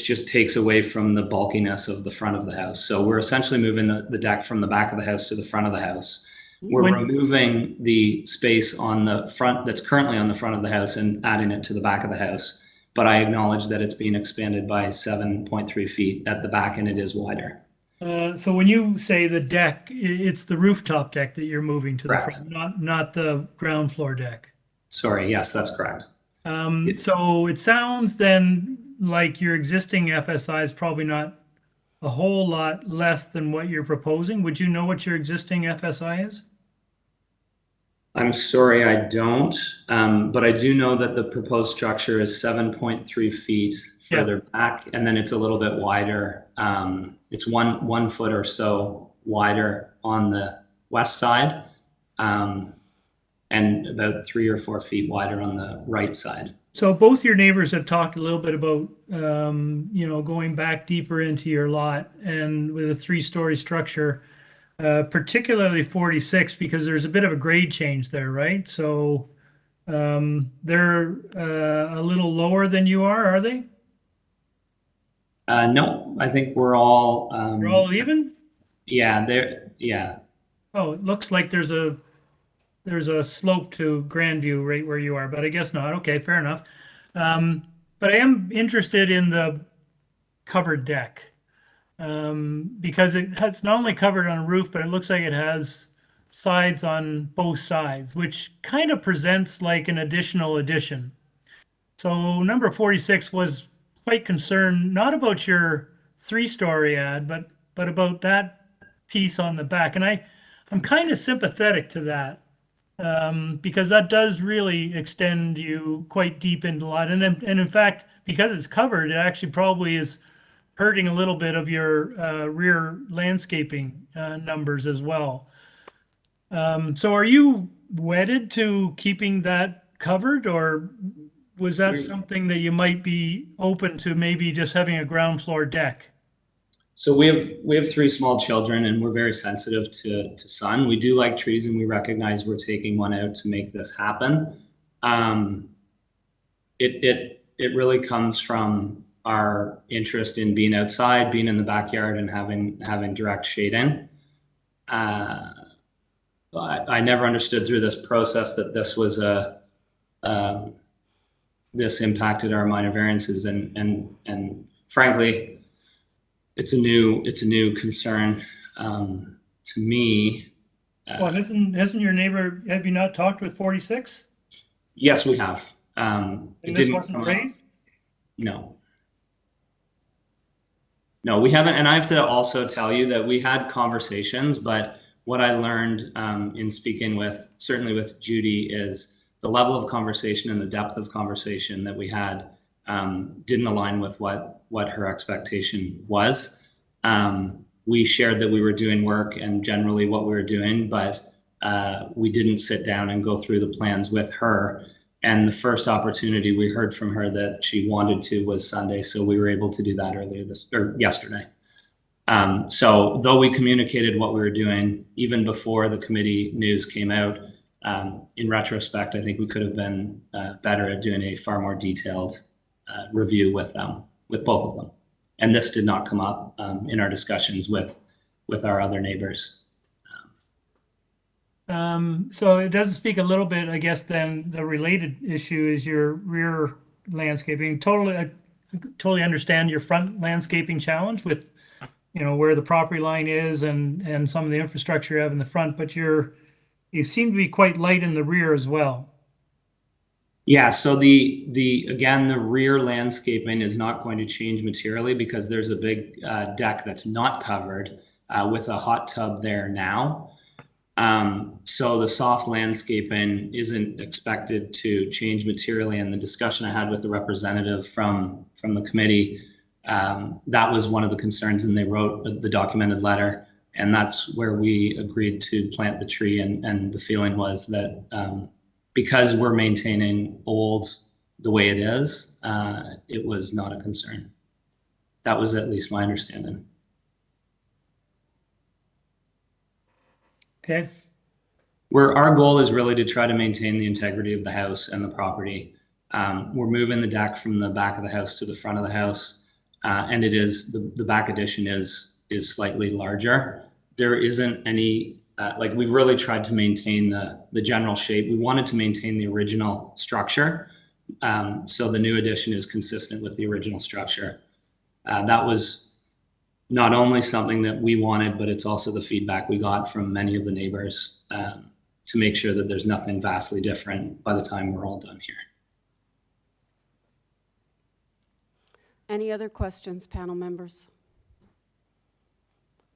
just takes away from the bulkiness of the front of the house. So we're essentially moving the deck from the back of the house to the front of the house. We're removing the space on the front that's currently on the front of the house and adding it to the back of the house. But I acknowledge that it's being expanded by 7.3 feet at the back, and it is wider. So when you say the deck, it's the rooftop deck that you're moving to the front, not the ground floor deck. Sorry, yes, that's correct. So it sounds then like your existing FSI is probably not a whole lot less than what you're proposing. Would you know what your existing FSI is? I'm sorry, I don't, but I do know that the proposed structure is 7.3 feet further back, and then it's a little bit wider. It's one foot or so wider on the west side, and about 3 or 4 feet wider on the right side. So both your neighbors have talked a little bit about, going back deeper into your lot and with a 3-story structure, particularly 46, because there's a bit of a grade change there, right? So they're a little lower than you are they? No, I think we're all even? Yeah. Oh, it looks like there's a slope to Grandview right where you are, but I guess not. Okay, fair enough. But I am interested in the covered deck because it's not only covered on a roof, but it looks like it has sides on both sides, which kind of presents like an additional addition. So number 46 was quite concerned, not about your 3-story ad, but about that piece on the back. And I'm kind of sympathetic to that. Because that does really extend you quite deep into the lot. And in fact, because it's covered, it actually probably is hurting a little bit of your rear landscaping numbers as well. So are you wedded to keeping that covered, or was that something that you might be open to maybe just having a ground floor deck? So we have 3 small children, and we're very sensitive to sun. We do like trees, and we recognize we're taking one out to make this happen. It really comes from our interest in being outside, being in the backyard, and having direct shading. I never understood through this process that this was this impacted our minor variances, and frankly, it's a new concern to me. Well, hasn't your neighbor, have you not talked with 46? Yes, we have. And this wasn't raised? No, we haven't. And I have to also tell you that we had conversations, but what I learned in speaking certainly with Judy, is the level of conversation and the depth of conversation that we had didn't align with what her expectation was. We shared that we were doing work and generally what we were doing, but we didn't sit down and go through the plans with her. And the first opportunity we heard from her that she wanted to was Sunday, so we were able to do that yesterday. So though we communicated what we were doing even before the committee news came out, in retrospect, I think we could have been better at doing a far more detailed review with both of them. And this did not come up in our discussions with our other neighbors. So it does speak a little bit, I guess, then the related issue is your rear landscaping. I totally understand your front landscaping challenge with, you know, where the property line is and some of the infrastructure you have in the front, but you seem to be quite light in the rear as well. Yeah, so again, the rear landscaping is not going to change materially because there's a big deck that's not covered with a hot tub there now. So the soft landscaping isn't expected to change materially. And the discussion I had with the representative from the committee, that was one of the concerns, and they wrote the documented letter, and that's where we agreed to plant the tree. And the feeling was that because we're maintaining old the way it is, it was not a concern. That was at least my understanding. Okay. Our goal is really to try to maintain the integrity of the house and the property. We're moving the deck from the back of the house to the front of the house, and it is the back addition is slightly larger. There isn't any like, we've really tried to maintain the general shape. We wanted to maintain the original structure, so the new addition is consistent with the original structure. That was not only something that we wanted, but it's also the feedback we got from many of the neighbors to make sure that there's nothing vastly different by the time we're all done here. Any other questions, panel members?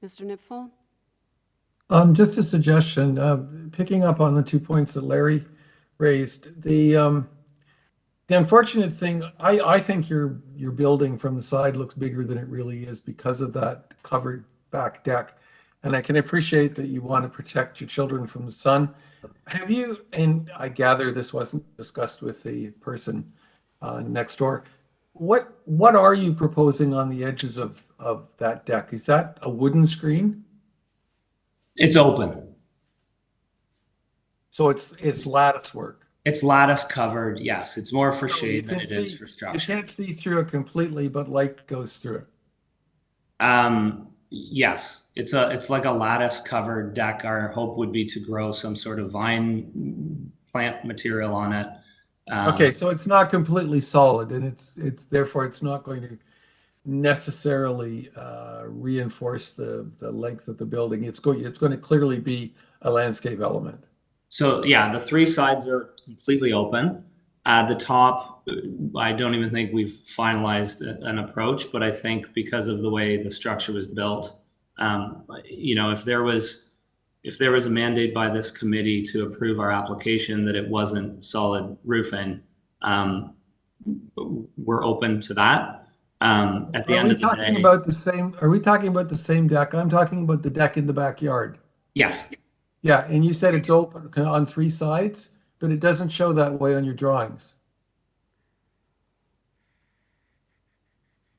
Mr. Nipfel? Just a suggestion, picking up on the 2 points that Larry raised. The unfortunate thing, I think your building from the side looks bigger than it really is because of that covered back deck. And I can appreciate that you want to protect your children from the sun. Have you, and I gather this wasn't discussed with the person next door, what are you proposing on the edges of that deck? Is that a wooden screen? It's open. So it's lattice work. It's lattice covered, yes. It's more for shade than it is for structure. You can't see through it completely, but light goes through it. Yes, it's like a lattice covered deck. Our hope would be to grow some sort of vine plant material on it. Okay, so it's not completely solid, and it's therefore it's not going to necessarily reinforce the length of the building. It's going to clearly be a landscape element. So yeah, the three sides are completely open. The top, I don't even think we've finalized an approach, but I think because of the way the structure was built, you know, if there was a mandate by this committee to approve our application that it wasn't solid roofing, we're open to that. At the end of the day, are we talking about the same deck? I'm talking about the deck in the backyard. Yes. Yeah, and you said it's open on three sides, but it doesn't show that way on your drawings.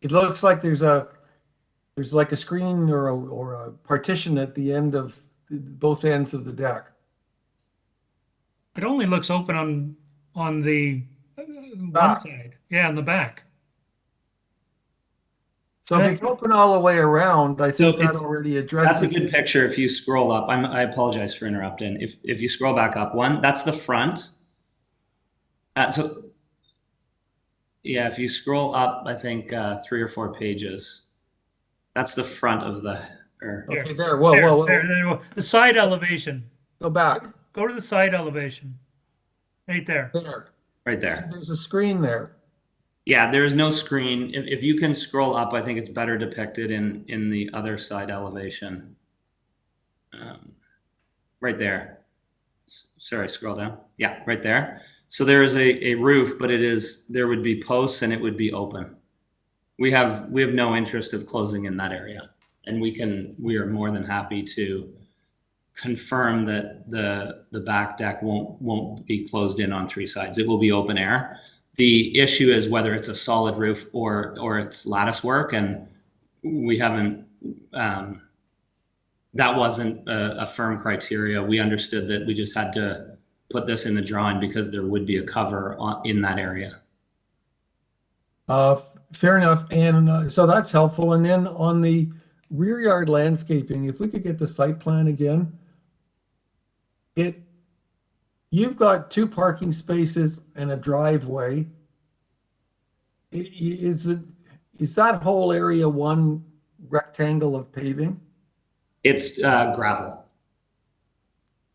It looks like there's like a screen or a partition at the end of both ends of the deck. It only looks open on the one side. Yeah, on the back. So if it's open all the way around, I think that already addresses. That's a good picture. If you scroll up, I apologize for interrupting. If you scroll back up one, that's the front. So yeah, if you scroll up, I think 3 or 4 pages, that's the front of the. Okay, there. Whoa. There. The side elevation. Go back. Go to the side elevation. Right there. There. Right there. So there's a screen there. Yeah, there's no screen. If you can scroll up, I think it's better depicted in the other side elevation. Right there. Sorry, scroll down. Yeah, right there. So there is a roof, but there would be posts and it would be open. We have no interest of closing in that area, and we are more than happy to confirm that the back deck won't be closed in on 3 sides. It will be open air. The issue is whether it's a solid roof or it's lattice work, and we haven't. That wasn't a firm criteria. We understood that we just had to put this in the drawing because there would be a cover in that area. Fair enough. And so that's helpful. And then on the rear yard landscaping, if we could get the site plan again, you've got 2 parking spaces and a driveway. Is that whole area one rectangle of paving? It's gravel.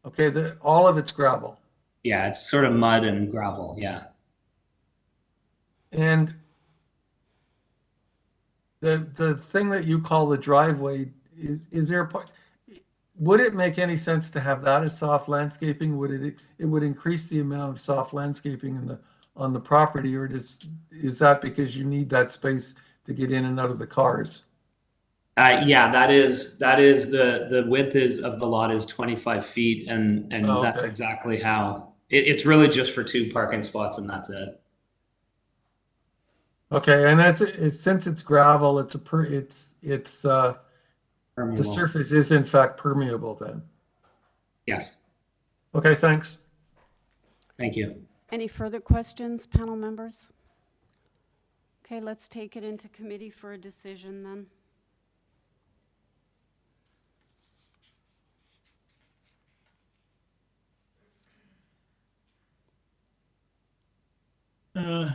Okay, all of it's gravel. Yeah, it's sort of mud and gravel. Yeah. And the thing that you call the driveway, is there a part, would it make any sense to have that as soft landscaping? Would it would increase the amount of soft landscaping on the property, or is that because you need that space to get in and out of the cars? Yeah, that is the width of the lot is 25 feet, and Oh, that's okay. exactly how it's really just for 2 parking spots, and that's it. Okay, and since it's gravel, the Permeable. surface is in fact permeable then. Yes. Okay, thanks. Thank you. Any further questions, panel members? Okay, let's take it into committee for a decision then.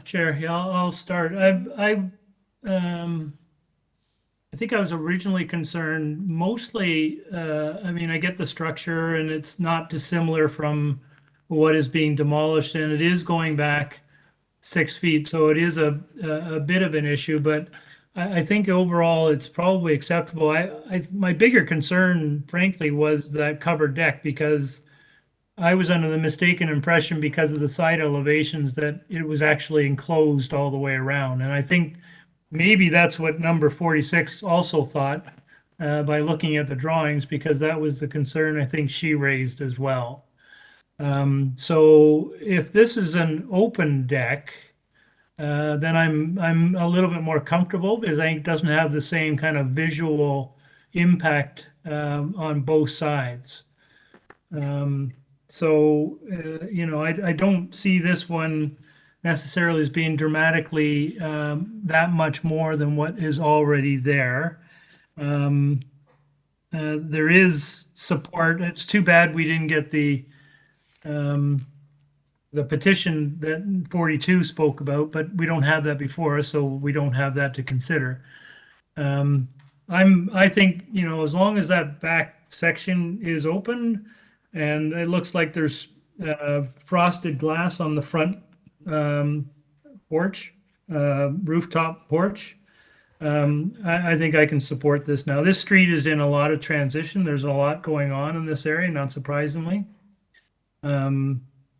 Chair, yeah, I'll start. I think I was originally concerned mostly, I mean, I get the structure and it's not dissimilar from what is being demolished, and it is going back 6 feet, so it is a bit of an issue, but I think overall it's probably acceptable. My bigger concern, frankly, was that covered deck, because I was under the mistaken impression, because of the side elevations, that it was actually enclosed all the way around. And I think maybe that's what number 46 also thought by looking at the drawings, because that was the concern I think she raised as well. So if this is an open deck, then I'm a little bit more comfortable, because I think it doesn't have the same kind of visual impact on both sides. So, you know, I don't see this one necessarily as being dramatically that much more than what is already there. There is support. It's too bad we didn't get the petition that 42 spoke about, but we don't have that before us, so we don't have that to consider. I think, you know, as long as that back section is open, and it looks like there's frosted glass on the front porch, rooftop porch. I think I can support this now. This street is in a lot of transition. There's a lot going on in this area, not surprisingly. But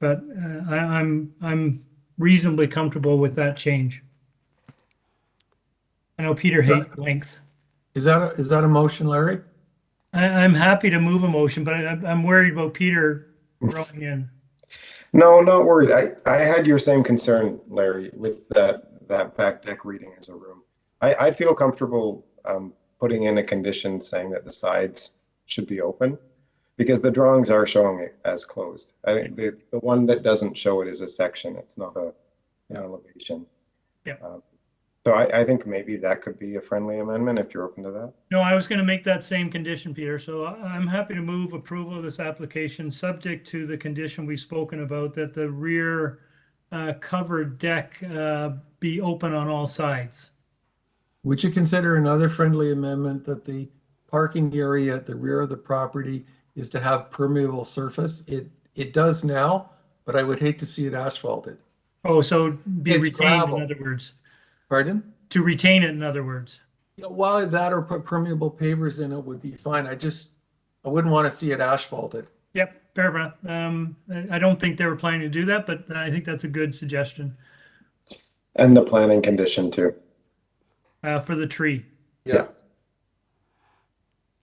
I'm reasonably comfortable with that change. I know Peter hates length. Is that a motion, Larry? I'm happy to move a motion, but I'm worried about Peter throwing in. No, not worried. I had your same concern, Larry, with that back deck reading as a room. I feel comfortable putting in a condition saying that the sides should be open, because the drawings are showing it as closed. I think the one that doesn't show it is a section. It's not an elevation. Yeah. So I think maybe that could be a friendly amendment if you're open to that. No, I was going to make that same condition, Peter. So I'm happy to move approval of this application, subject to the condition we've spoken about, that the rear covered deck be open on all sides. Would you consider another friendly amendment that the parking area at the rear of the property is to have permeable surface? It does now, but I would hate to see it asphalted. Oh, so be It's retained, gravel. in other words. Pardon? To retain it, in other words. While that or put permeable pavers in it would be fine. I wouldn't want to see it asphalted. Yep, fair enough. I don't think they were planning to do that, but I think that's a good suggestion. And the planning condition too. For the tree. Yeah.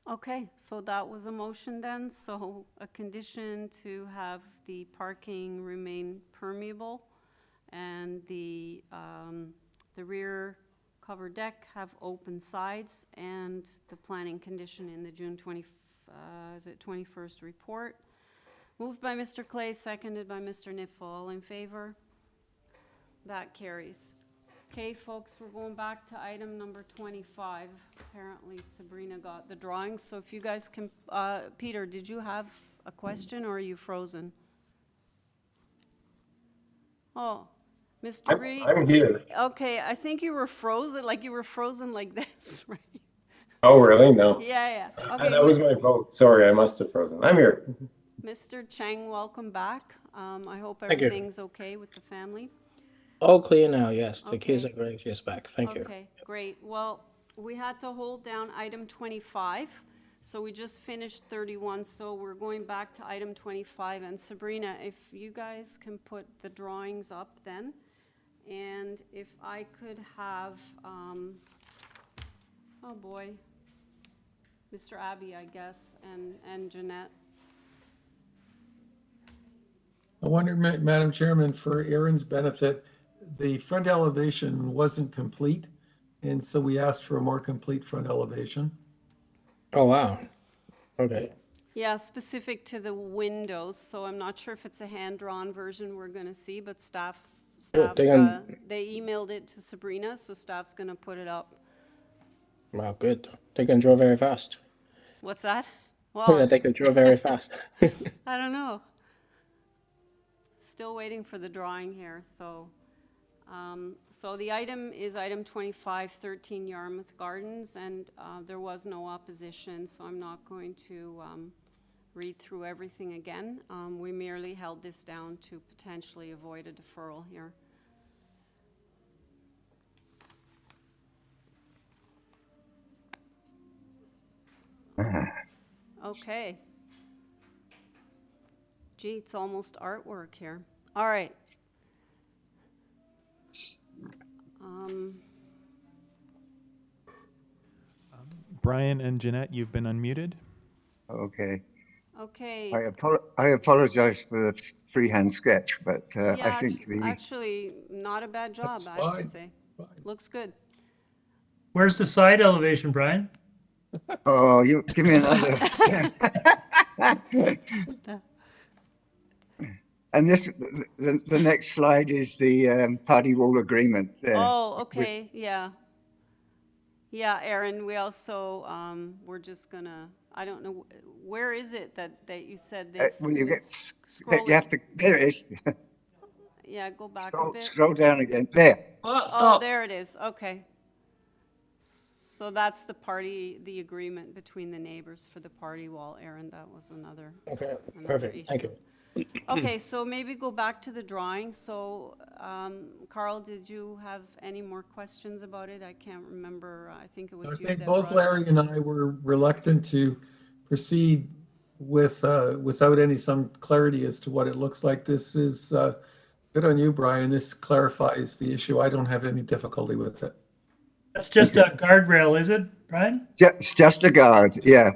Okay, so that was a motion then. So a condition to have the parking remain permeable, and the rear covered deck have open sides, and the planning condition in the June 21st report. Moved by Mr. Clay, seconded by Mr. Nipfel. All in favor? That carries. Okay, folks, we're going back to item number 25. Apparently Sabrina got the drawings, so if you guys can, Peter, did you have a question or are you frozen? Oh, Mr. Reed? I'm here. Okay, I think you were frozen like this, right? Oh, really? No. Yeah. Okay. That was my vote. Sorry, I must have frozen. I'm here. Mr. Chang, welcome back. I hope Thank you. everything's okay with the family. All clear now, yes. The kids Okay. are great. Yes, back. Thank you. Okay, great. Well, we had to hold down item 25, so we just finished 31, so we're going back to item 25. And Sabrina, if you guys can put the drawings up then, and if I could have, oh boy, Mr. Abbey, I guess, and Jeanette. I wonder, Madam Chairman, for Aaron's benefit, the front elevation wasn't complete, and so we asked for a more complete front elevation. Oh, wow. Okay. Yeah, specific to the windows, so I'm not sure if it's a hand-drawn version we're gonna see, but staff, Sure, they emailed it to Sabrina, so staff's gonna put it up. Wow, good. They can draw very fast. What's that? Well, They can draw very fast. I don't know. Still waiting for the drawing here, so. So the item is item 25, 13 Yarmouth Gardens, and there was no opposition, so I'm not going to read through everything again. We merely held this down to potentially avoid a deferral here. Okay. Gee, it's almost artwork here. All right. Brian and Jeanette, you've been unmuted. Okay. Okay. I apologize for the freehand sketch, but I think actually, not a bad job, I have to say. Looks good. Where's the side elevation, Brian? Oh, you give me another. And the next slide is the party wall agreement. Oh, okay, yeah. Yeah, Aaron, we also, we're just gonna, I don't know, where is it that you said this? When you you have to, there it is. Yeah, go back a bit. Scroll down again, there. Oh, there it is, okay. So that's the agreement between the neighbors for the party wall, Aaron, that was another. Okay, another perfect, issue. thank you. Okay, so maybe go back to the drawing. So, Carl, did you have any more questions about it? I can't remember. I think it was you. I think that both brought it Larry up. and I were reluctant to proceed with without some clarity as to what it looks like. This is good on you, Brian. This clarifies the issue. I don't have any difficulty with it. That's just a guardrail, is it, Brian? Just a guard, yeah.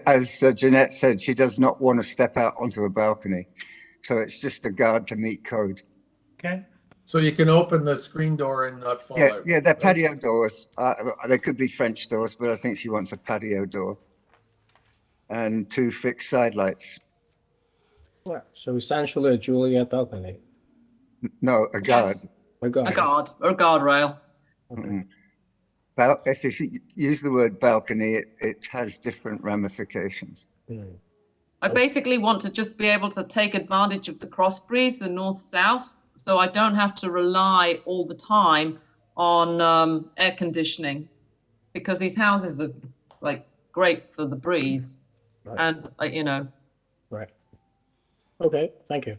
As Jeanette said, she does not want to step out onto a balcony. So it's just a guard to meet code. Okay. So you can open the screen door and not fall out. Yeah, they're patio doors. They could be French doors, but I think she wants a patio door. And 2 fixed side lights. Yeah, so essentially a Juliet balcony. No, a guard. Yes. A guard. A guard or a guardrail. Okay. If you use the word balcony, it has different ramifications. I basically want to just be able to take advantage of the cross breeze, the north-south, so I don't have to rely all the time on air conditioning, because these houses are like great for the breeze, Right. and you know. Right. Okay, thank you.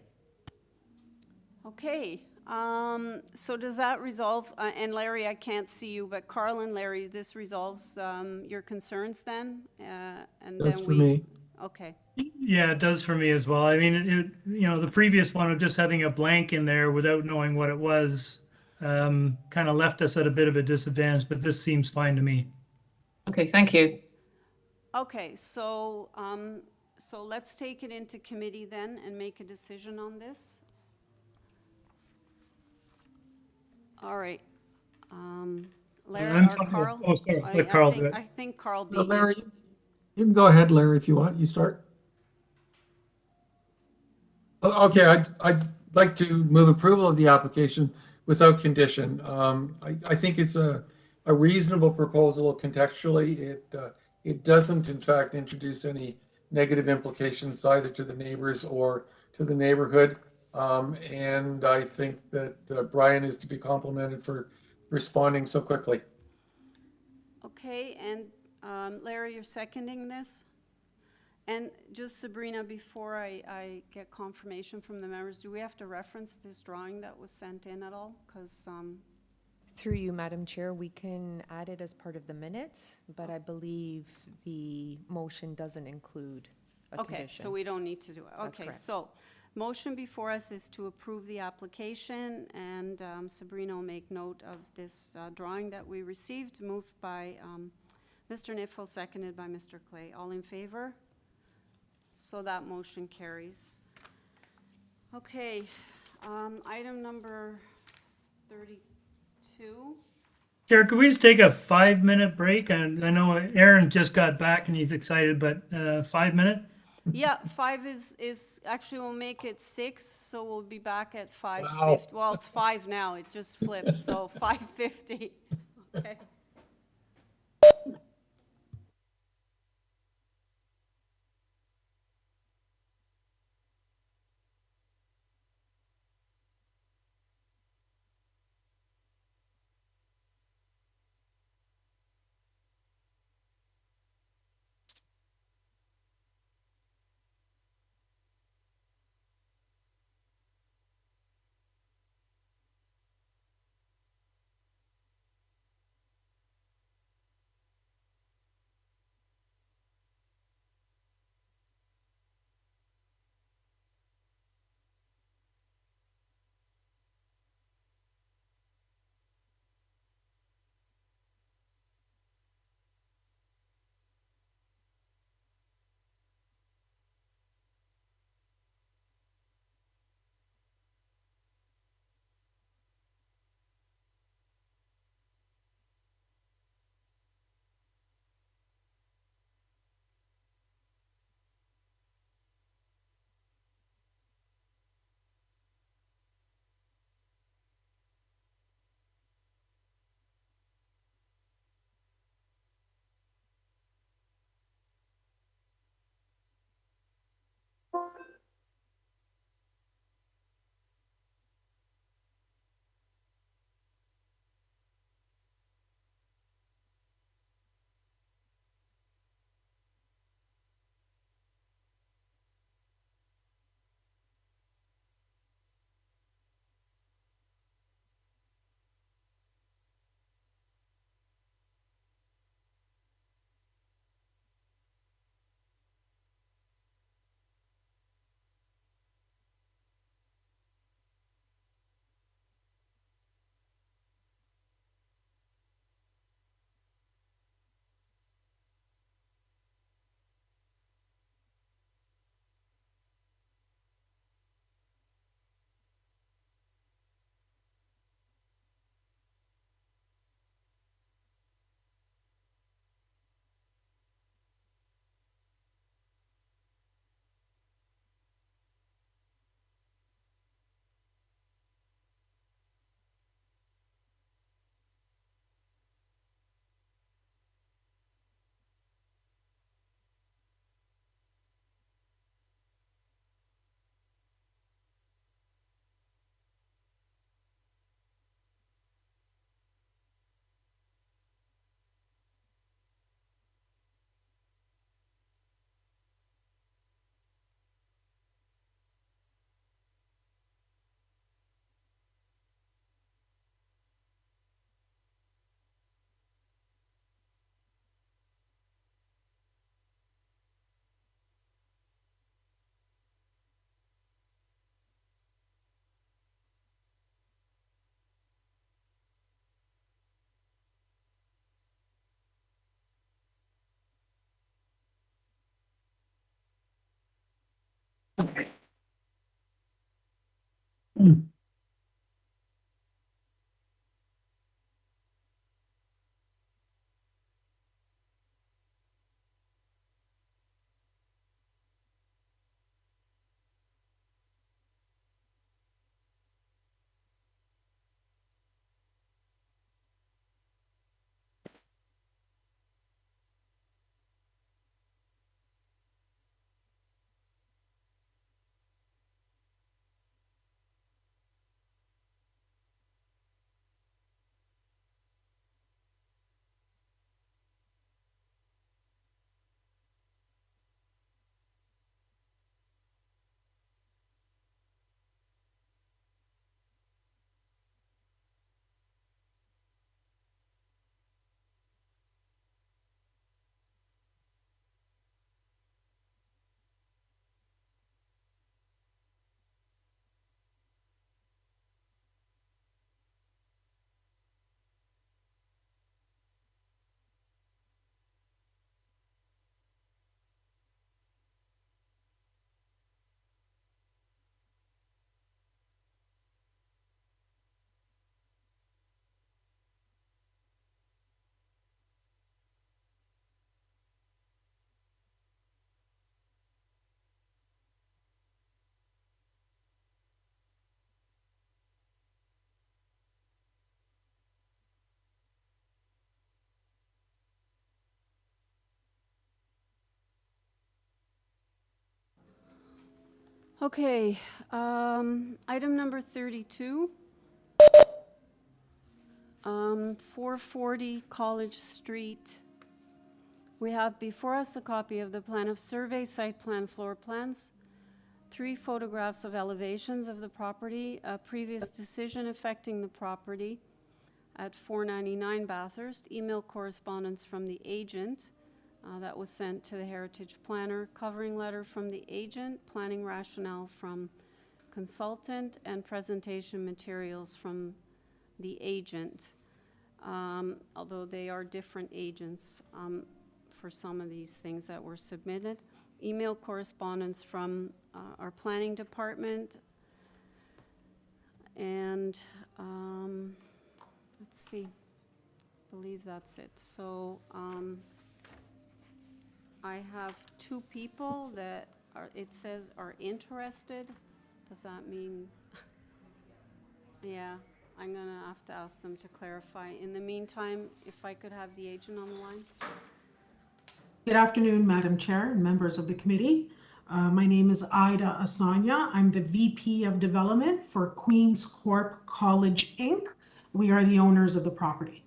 Okay, so does that resolve, and Larry, I can't see you, but Carl and Larry, this resolves your concerns then? And That's then for me. Okay. Yeah, it does for me as well. I mean, the previous one of just having a blank in there without knowing what it was kind of left us at a bit of a disadvantage, but this seems fine to me. Okay, thank you. Okay, so let's take it into committee then and make a decision on this. All right. Larry I'm or fine. Carl? Oh, sorry, let Carl do it. I think Carl beat No, me. Larry, you can go ahead, Larry, if you want. You start. Okay, I'd like to move approval of the application without condition. I think it's a reasonable proposal contextually. It doesn't, in fact, introduce any negative implications either to the neighbors or to the neighborhood. And I think that Brian is to be complimented for responding so quickly. Okay, and Larry, you're seconding this? And just Sabrina, before I get confirmation from the members, do we have to reference this drawing that was sent in at all? Because Through you, Madam Chair, we can add it as part of the minutes, but I believe the motion doesn't include a okay, condition. so we don't need to do it. That's Okay, correct. so motion before us is to approve the application, and Sabrina will make note of this drawing that we received, moved by Mr. Nifel, seconded by Mr. Clay. All in favor? So that motion carries. Okay, item number 32. Chair, could we just take a 5-minute break? And I know Aaron just got back and he's excited, but 5 minute? Yeah, 5 is actually, we'll make it 6, so we'll be back at 5:50. Wow. Well, it's 5 now, it just flipped, so 5:50. Okay. Okay, item number 32. 440 College Street. We have before us a copy of the plan of survey, site plan, floor plans, 3 photographs of elevations of the property, a previous decision affecting the property at 499 Bathurst, email correspondence from the agent that was sent to the heritage planner, covering letter from the agent, planning rationale from consultant, and presentation materials from the agent, although they are different agents for some of these things that were submitted. Email correspondence from our planning department, and let's see, I believe that's it. So I have 2 people that are, it says, are interested. Does that mean? Yeah, I'm gonna have to ask them to clarify. In the meantime, if I could have the agent on the line. Good afternoon, Madam Chair and members of the committee. My name is Ida Asanya. I'm the VP of Development for Queen's Corp College, Inc. We are the owners of the property.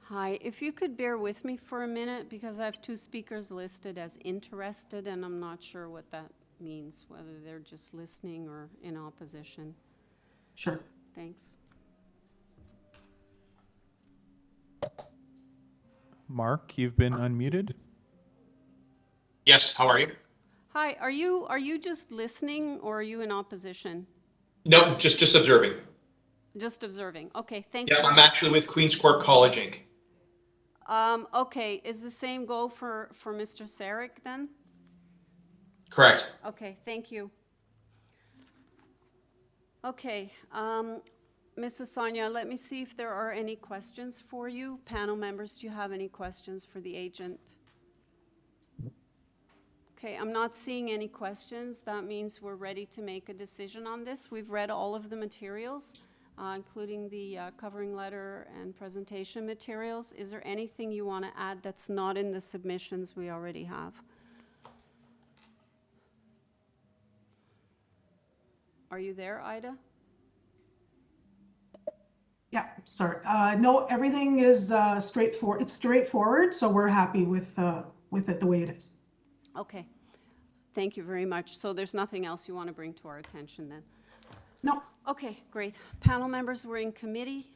Hi, if you could bear with me for a minute, because I have 2 speakers listed as interested, and I'm not sure what that means, whether they're just listening or in opposition. Sure. Thanks. Mark, you've been unmuted. Yes, how are you? Hi, are you just listening or are you in opposition? No, just observing. Just observing. Okay, thanks. Yeah, I'm actually with Queen's Corp College, Inc. Okay, is the same go for Mr. Sarek then? Correct. Okay, thank you. Okay, Mrs. Sonia, let me see if there are any questions for you. Panel members, do you have any questions for the agent? Okay, I'm not seeing any questions. That means we're ready to make a decision on this. We've read all of the materials, including the covering letter and presentation materials. Is there anything you want to add that's not in the submissions we already have? Are you there, Ida? Yeah, sorry. No, everything is straightforward. It's straightforward, so we're happy with it the way it is. Okay, thank you very much. So there's nothing else you want to bring to our attention then? No. Okay, great. Panel members, we're in committee.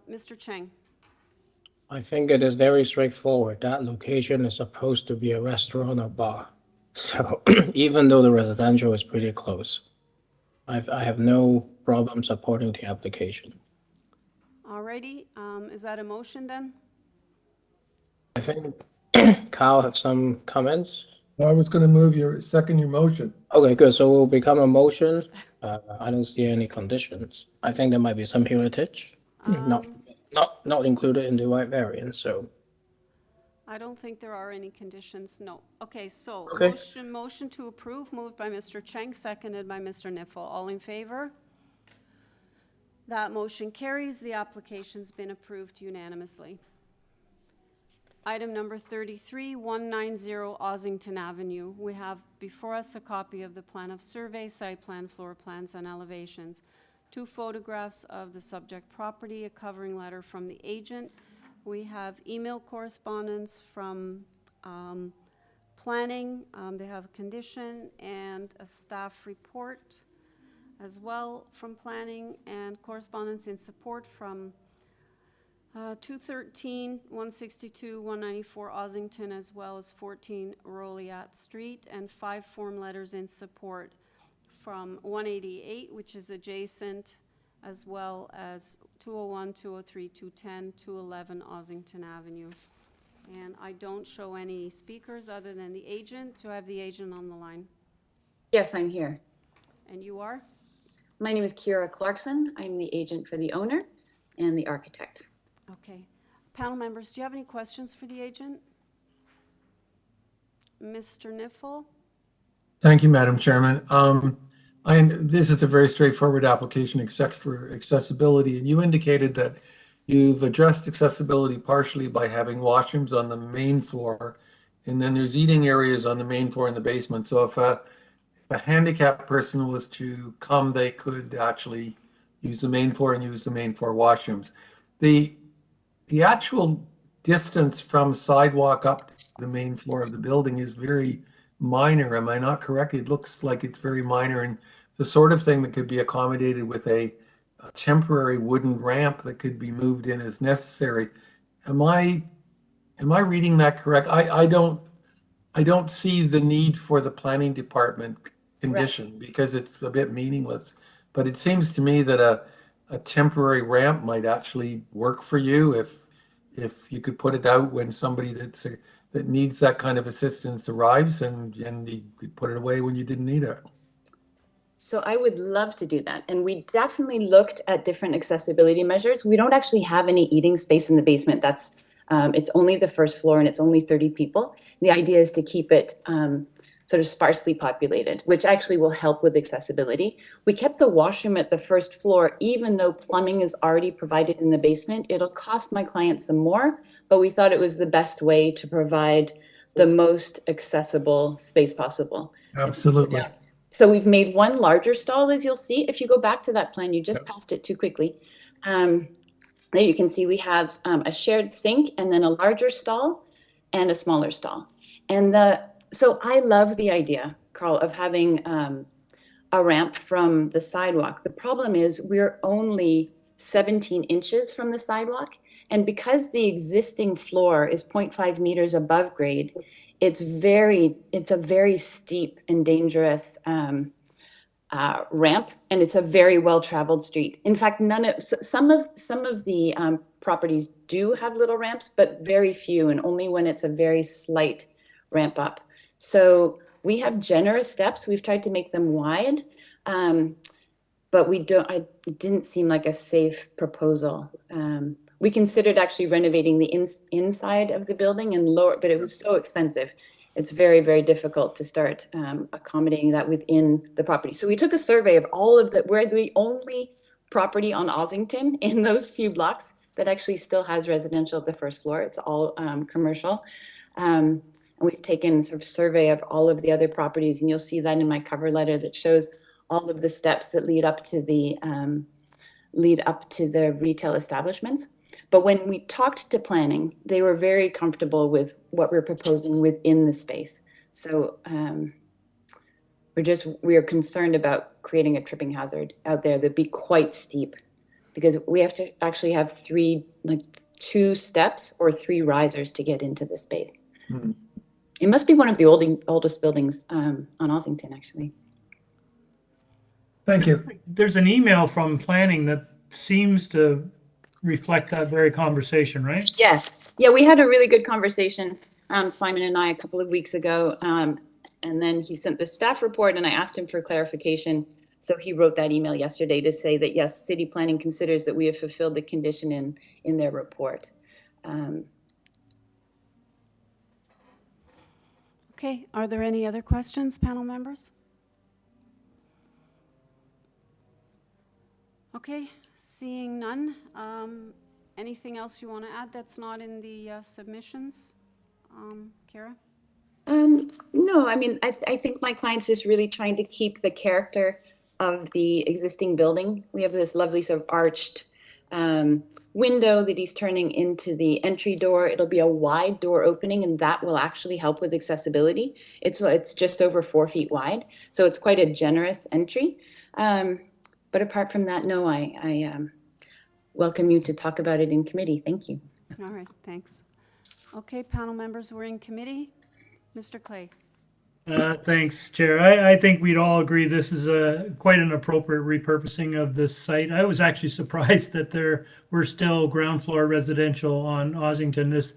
Mr. Cheng. I think it is very straightforward. That location is supposed to be a restaurant or bar. So even though the residential is pretty close, I have no problem supporting the application. Alrighty, is that a motion then? I think Kyle have some comments. I was going to second your motion. Okay, good. So it will become a motion. I don't see any conditions. I think there might be some heritage, not included in the white variance. So I don't think there are any conditions. No. Okay, so Okay. Motion to approve, moved by Mr. Cheng, seconded by Mr. Niffel. All in favor? That motion carries. The application's been approved unanimously. Item number 33, 190 Ozington Avenue. We have before us a copy of the plan of survey, site plan, floor plans, and elevations. 2 photographs of the subject property, a covering letter from the agent. We have email correspondence from planning. They have a condition and a staff report as well from planning, and correspondence in support from 213, 162, 194 Ozington, as well as 14 Roliat Street, and 5 form letters in support from 188, which is adjacent, as well as 201, 203, 210, 211 Ozington Avenue. And I don't show any speakers other than the agent. Do I have the agent on the line? Yes, I'm here. And you are? My name is Kira Clarkson. I'm the agent for the owner and the architect. Okay. Panel members, do you have any questions for the agent? Mr. Niffel? Thank you, Madam Chairman. This is a very straightforward application except for accessibility, and you indicated that you've addressed accessibility partially by having washrooms on the main floor And then there's eating areas on the main floor in the basement. So if a handicapped person was to come, they could actually use the main floor and use the main floor washrooms. The actual distance from sidewalk up to the main floor of the building is very minor. Am I not correct? It looks like it's very minor and the sort of thing that could be accommodated with a temporary wooden ramp that could be moved in as necessary. Am I reading that correct? I don't see the need for the planning department condition because it's a bit meaningless. But it seems to me that a temporary ramp might actually work for you if you could put it out when somebody that needs that kind of assistance arrives, and you could put it away when you didn't need it. So I would love to do that. And we definitely looked at different accessibility measures. We don't actually have any eating space in the basement. That's it's only the first floor and it's only 30 people. The idea is to keep it sort of sparsely populated, which actually will help with accessibility. We kept the washroom at the first floor, even though plumbing is already provided in the basement. It'll cost my clients some more, but we thought it was the best way to provide the most accessible space possible. Absolutely. So we've made one larger stall, as you'll see. If you go back to that plan, you just passed it too quickly. There you can see we have a shared sink and then a larger stall and a smaller stall. And so I love the idea, Carl, of having a ramp from the sidewalk. The problem is we're only 17 inches from the sidewalk. And because the existing floor is 0.5 meters above grade, it's a very steep and dangerous ramp, and it's a very well-traveled street. In fact, some of the properties do have little ramps, but very few, and only when it's a very slight ramp up. So we have generous steps. We've tried to make them wide, but it didn't seem like a safe proposal. We considered actually renovating the inside of the building and lower, but it was so expensive. It's very, very difficult to start accommodating that within the property. So we took a survey of we're the only property on Ozington in those few blocks that actually still has residential at the first floor. It's all commercial. And we've taken sort of survey of all of the other properties, and you'll see that in my cover letter that shows all of the steps that lead up to the retail establishments. But when we talked to planning, they were very comfortable with what we're proposing within the space. So we are concerned about creating a tripping hazard out there that'd be quite steep, because we have to actually have 2 steps or 3 risers to get into the space. Mm-hmm. It must be one of the oldest buildings on Ozington, actually. Thank you. There's an email from planning that seems to reflect that very conversation, right? Yes. Yeah, we had a really good conversation, Simon and I, a couple of weeks ago. And then he sent the staff report and I asked him for clarification. So he wrote that email yesterday to say that, yes, city planning considers that we have fulfilled the condition in their report. Okay, are there any other questions, panel members? Okay, seeing none. Anything else you want to add that's not in the submissions, Kara? No, I mean, I think my client's just really trying to keep the character of the existing building. We have this lovely sort of arched window that he's turning into the entry door. It'll be a wide door opening, and that will actually help with accessibility. It's just over 4 feet wide, so it's quite a generous entry. But apart from that, no, I welcome you to talk about it in committee. Thank you. All right, thanks. Okay, panel members, we're in committee. Mr. Clay. Thanks, Chair. I think we'd all agree this is quite an appropriate repurposing of this site. I was actually surprised that there were still ground floor residential on Ozington.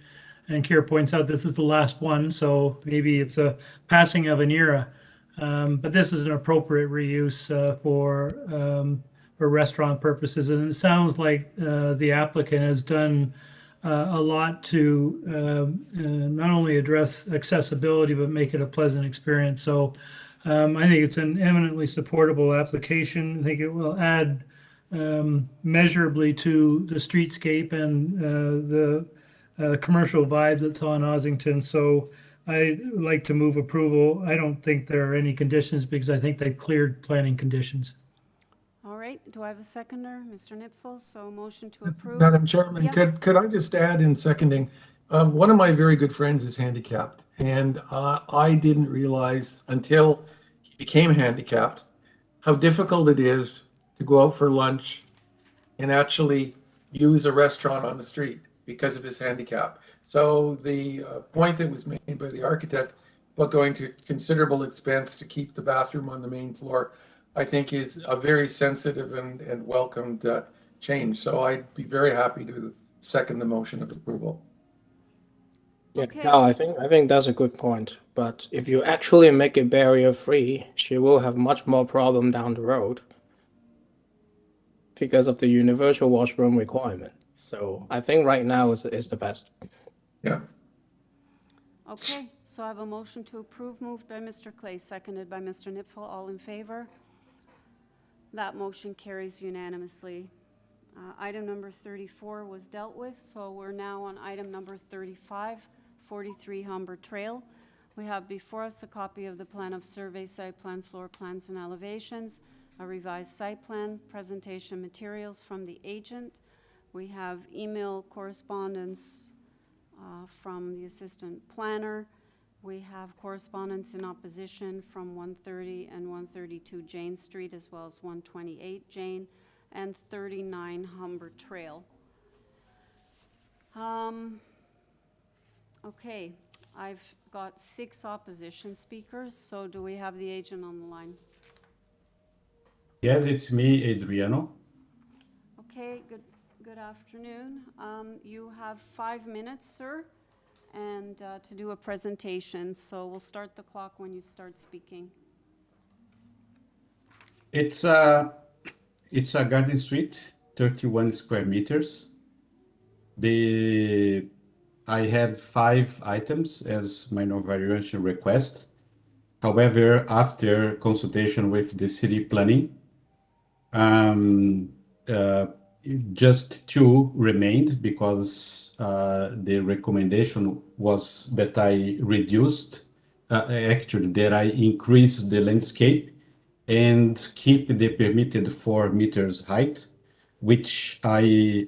And Kira points out this is the last one, so maybe it's a passing of an era. But this is an appropriate reuse for restaurant purposes. And it sounds like the applicant has done a lot to not only address accessibility, but make it a pleasant experience. So I think it's an eminently supportable application. I think it will add measurably to the streetscape and the commercial vibe that's on Ozington. So I like to move approval. I don't think there are any conditions because I think they cleared planning conditions. All right, do I have a seconder? Mr. Nipfel, so motion to approve. Madam Chairman, Yep. could I just add in seconding? One of my very good friends is handicapped, and I didn't realize until he became handicapped how difficult it is to go out for lunch and actually use a restaurant on the street because of his handicap. So the point that was made by the architect about going to considerable expense to keep the bathroom on the main floor, I think is a very sensitive and welcomed change. So I'd be very happy to second the motion of approval. Yeah, Cal, I think that's a good point. But if you actually make it barrier-free, she will have much more problem down the road because of the universal washroom requirement. So I think right now is the best. Yeah. Okay, so I have a motion to approve, moved by Mr. Clay, seconded by Mr. Nipfel. All in favor? That motion carries unanimously. Item number 34 was dealt with, so we're now on item number 35, 43 Humber Trail. We have before us a copy of the plan of survey, site plan, floor plans, and elevations, a revised site plan, presentation materials from the agent. We have email correspondence from the assistant planner. We have correspondence in opposition from 130 and 132 Jane Street, as well as 128 Jane and 39 Humber Trail. Okay, I've got 6 opposition speakers, so do we have the agent on the line? Yes, it's me, Adriano. Okay, good afternoon. You have 5 minutes, sir, and to do a presentation, so we'll start the clock when you start speaking. It's a garden suite, 31 square meters. I have 5 items as minor variation request. However, after consultation with the city planning, just 2 remained because the recommendation was that I reduced, actually that I increased the landscape and keep the permitted 4 meters height, which I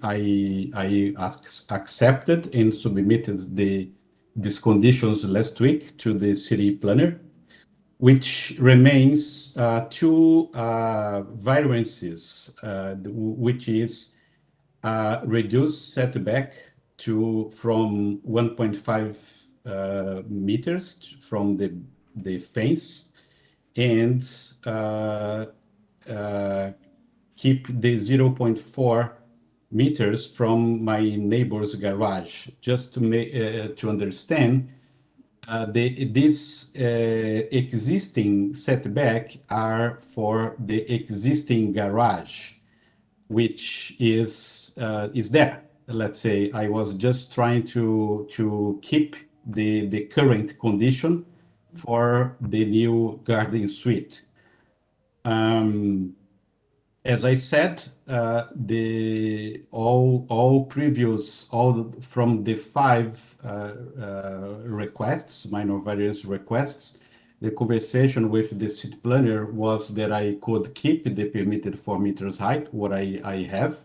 accepted and submitted these conditions last week to the city planner, which remains 2 variances, which is reduced setback from 1.5 meters from the fence, and keep the 0.4 meters from my neighbor's garage. Just to understand, this existing setback are for the existing garage, which is there. Let's say I was just trying to keep the current condition for the new garden suite. As I said, all from the 5 requests, minor variance requests, the conversation with the city planner was that I could keep the permitted 4 meters height, what I have,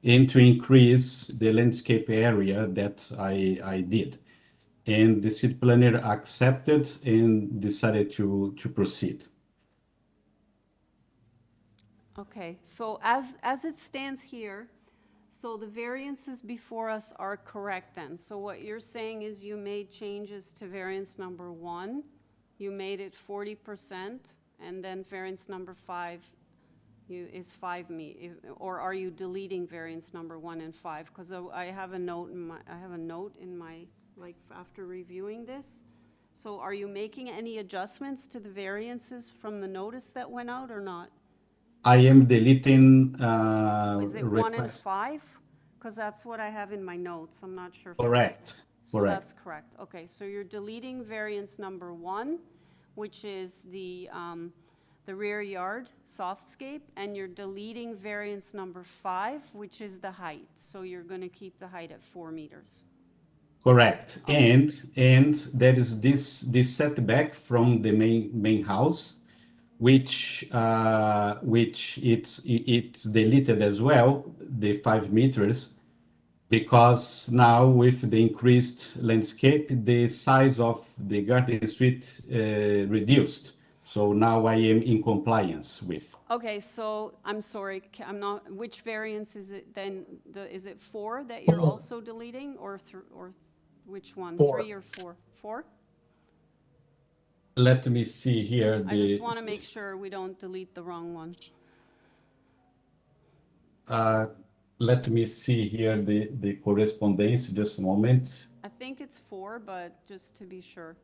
and to increase the landscape area that I did. And the city planner accepted and decided to proceed. Okay, so as it stands here, so the variances before us are correct then. So what you're saying is you made changes to variance number 1, you made it 40%, and then variance number 5 is 5 meters, or are you deleting variance number 1 and 5? Because I have a note in my like after reviewing this. So are you making any adjustments to the variances from the notice that went out or not? I am deleting Is it 1 and request. 5? Because that's what I have in my notes. I'm not sure if Correct. So Correct. that's correct. Okay, so you're deleting variance number 1, which is the rear yard softscape, and you're deleting variance number 5, which is the height. So you're going to keep the height at 4 meters. Correct. And there is this setback from the main house, which it's deleted as well, the 5 meters, because now with the increased landscape, the size of the garden suite reduced. So now I am in compliance with. Okay, so I'm sorry, I'm not, which variance is it then? Is it 4 that you're also deleting, or which one? 4. 3 or 4? 4? Let me see here. I just want to make sure we don't delete the wrong one. Let me see here the correspondence, just a moment. I think it's 4, but just to be sure.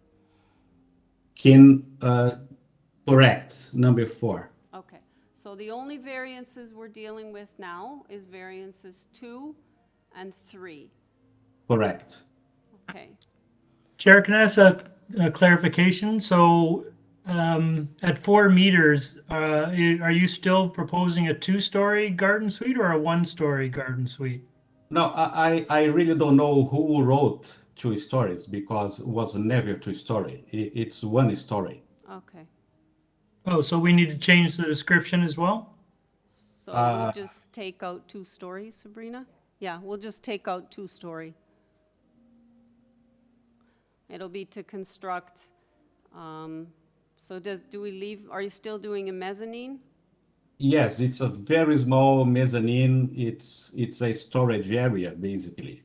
Correct, number 4. Okay, so the only variances we're dealing with now is variances 2 and 3. Correct. Okay. Chair, can I ask a clarification? So at 4 meters, are you still proposing a 2-story garden suite or a 1-story garden suite? No, I really don't know who wrote 2 stories, because it was never 2-story. It's 1 story. Okay. Oh, so we need to change the description as well? So we'll just take out 2 stories, Sabrina? Yeah, we'll just take out 2-story. It'll be to construct, so do we leave, are you still doing a mezzanine? Yes, it's a very small mezzanine. It's a storage area, basically.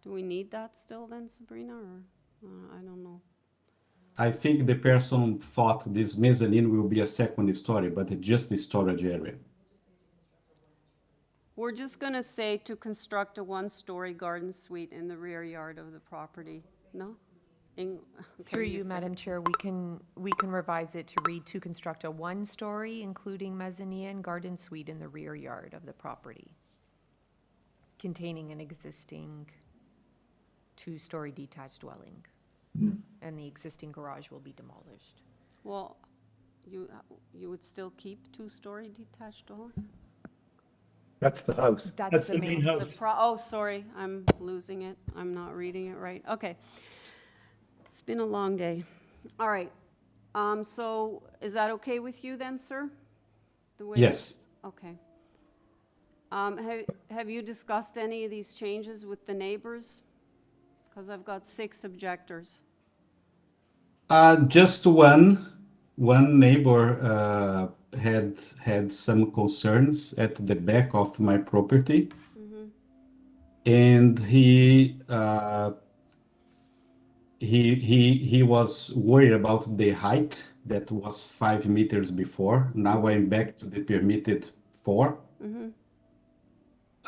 Do we need that still then, Sabrina, or I don't know. I think the person thought this mezzanine will be a 2nd story, but it's just a storage area. We're just gonna say to construct a 1-story garden suite in the rear yard of the property, no? Through you, Madam Chair, we can revise it to read to construct a 1-story, including mezzanine garden suite in the rear yard of the property, containing an existing 2-story detached dwelling, and the existing garage will be demolished. Well, you would still keep 2-story detached dwelling? That's the house. That's the main house. Oh, sorry, I'm losing it. I'm not reading it right. Okay. It's been a long day. All right. So is that okay with you then, sir? Yes. Okay. Have you discussed any of these changes with the neighbors? Because I've got 6 objectors. Just one neighbor had some concerns at the back of my property, and he was worried about the height that was 5 meters before. Now I'm back to the permitted 4.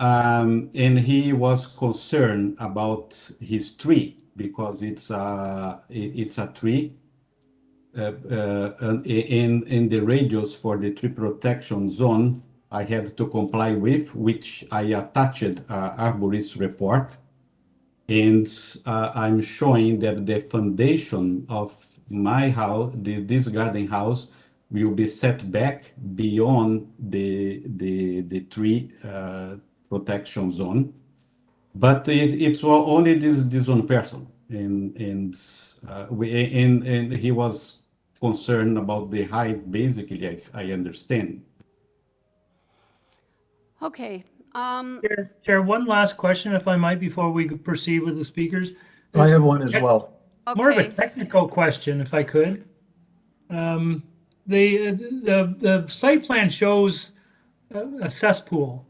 And he was concerned about his tree, because it's a tree in the radius for the tree protection zone I had to comply with, which I attached arborist report. And I'm showing that the foundation of my house, this garden house, will be set back beyond the tree protection zone. But it's only this one person, and he was concerned about the height. Basically, I understand. Okay. Chair, one last question, if I might, before we proceed with the speakers. I have one as well. More of a technical question, if I could. The site plan shows a cesspool,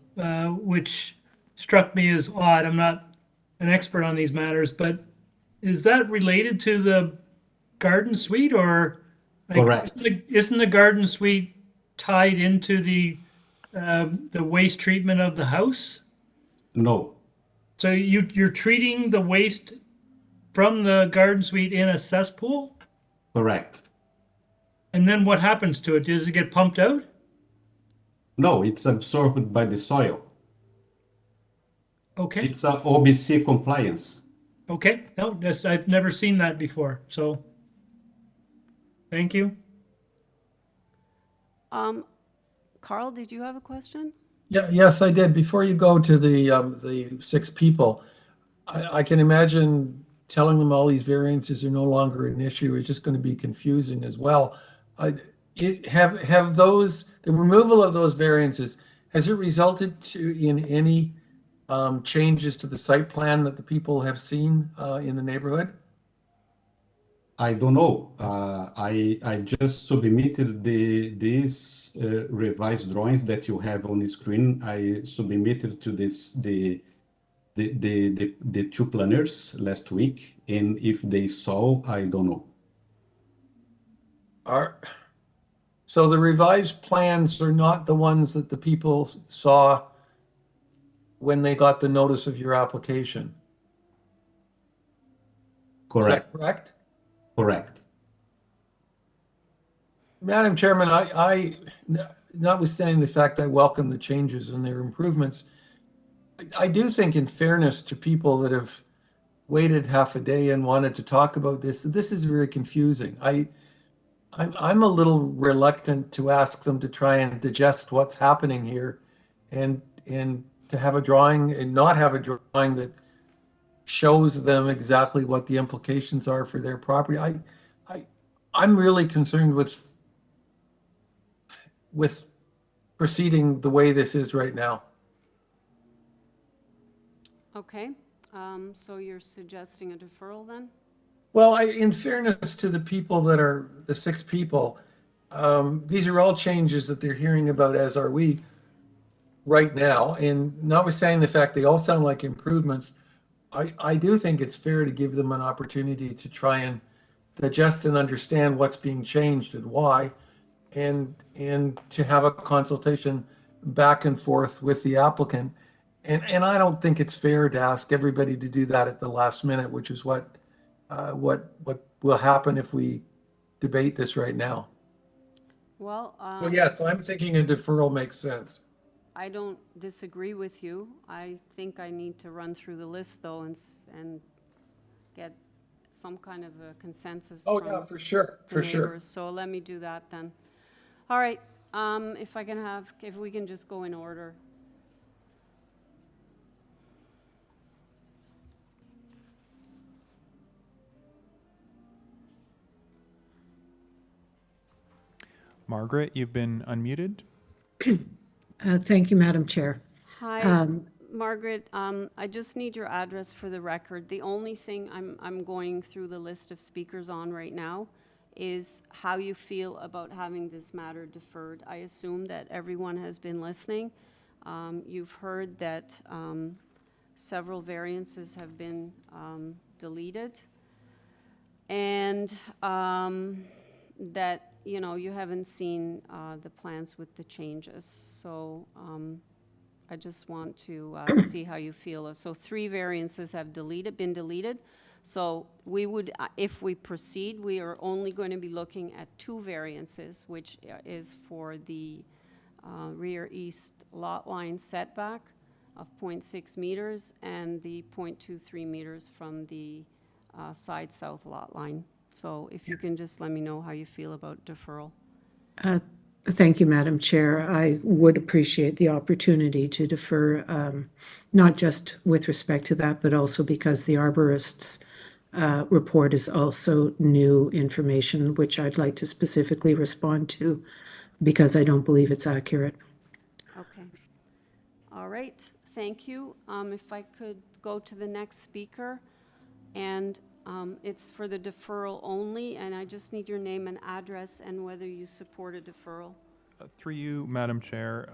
which struck me as odd. I'm not an expert on these matters, but is that related to the garden suite, or Correct. Isn't the garden suite tied into the waste treatment of the house? No. So you're treating the waste from the garden suite in a cesspool? Correct. And then what happens to it? Does it get pumped out? No, it's absorbed by the soil. Okay. It's a OBC compliance. Okay. No, I've never seen that before. So thank you. Carl, did you have a question? Yes, I did. Before you go to the 6 people, I can imagine telling them all these variances are no longer an issue is just going to be confusing as well. Have those, the removal of those variances, has it resulted in any changes to the site plan that the people have seen in the neighborhood? I don't know. I just submitted these revised drawings that you have on the screen. I submitted to the two planners last week, and if they saw, I don't know. So the revised plans are not the ones that the people saw when they got the notice of your application? Correct. Is that correct? Correct. Madam Chairman, notwithstanding the fact I welcome the changes and their improvements, I do think, in fairness to people that have waited half a day and wanted to talk about this is very confusing. I'm a little reluctant to ask them to try and digest what's happening here, and to have a drawing and not have a drawing that shows them exactly what the implications are for their property. I'm really concerned with proceeding the way this is right now. Okay, so you're suggesting a deferral then? Well, in fairness to the people that are, the 6 people, these are all changes that they're hearing about, as are we right now. And notwithstanding the fact they all sound like improvements, I do think it's fair to give them an opportunity to try and digest and understand what's being changed and why, and to have a consultation back and forth with the applicant. And I don't think it's fair to ask everybody to do that at the last minute, which is what will happen if we debate this right now. Well, Yes, I'm thinking a deferral makes sense. I don't disagree with you. I think I need to run through the list though and get some kind of a consensus. Oh yeah, for sure, for sure. So let me do that then. All right, if we can just go in order. Margaret, you've been unmuted. Thank you, Madam Chair. Hi, Margaret. I just need your address for the record. The only thing I'm going through the list of speakers on right now is how you feel about having this matter deferred. I assume that everyone has been listening. You've heard that several variances have been deleted, and that you haven't seen the plans with the changes. So I just want to see how you feel. So 3 variances have been deleted. So we would, if we proceed, we are only going to be looking at 2 variances, which is for the rear east lot line setback of 0.6 meters and the 0.23 meters from the side south lot line. So if you can just let me know how you feel about deferral. Thank you, Madam Chair. I would appreciate the opportunity to defer, not just with respect to that, but also because the arborist's report is also new information, which I'd like to specifically respond to because I don't believe it's accurate. Okay. All right. Thank you. If I could go to the next speaker, and it's for the deferral only, and I just need your name and address and whether you support a deferral. Through you, Madam Chair,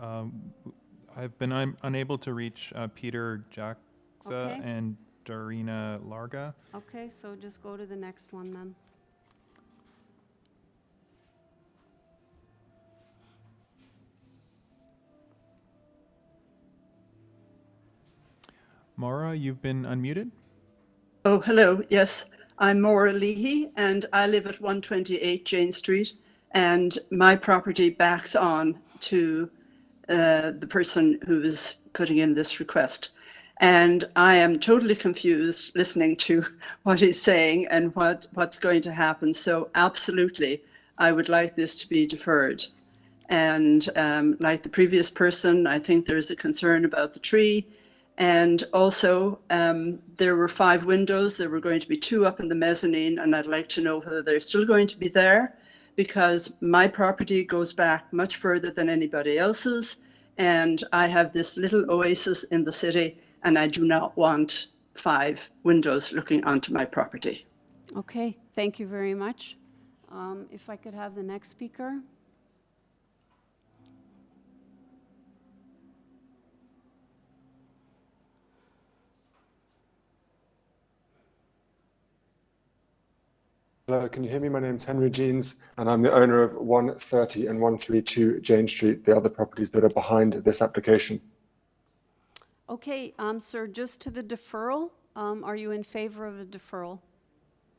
I've been unable to reach Peter Jacksa and Darina Larga. Okay, so just go to the next one then. Maura, you've been unmuted. Oh, hello. Yes, I'm Maura Leahy, and I live at 128 Jane Street, and my property backs on to the person who is putting in this request. And I am totally confused listening to what he's saying and what's going to happen. So absolutely, I would like this to be deferred. And like the previous person, I think there's a concern about the tree. And also, there were 5 windows. There were going to be 2 up in the mezzanine, and I'd like to know whether they're still going to be there, because my property goes back much further than anybody else's, and I have this little oasis in the city, and I do not want 5 windows looking onto my property. Okay, thank you very much. If I could have the next speaker. Hello, can you hear me? My name's Henry Jeans, and I'm the owner of 130 and 132 Jane Street, the other properties that are behind this application. Okay, sir, just to the deferral, are you in favor of a deferral?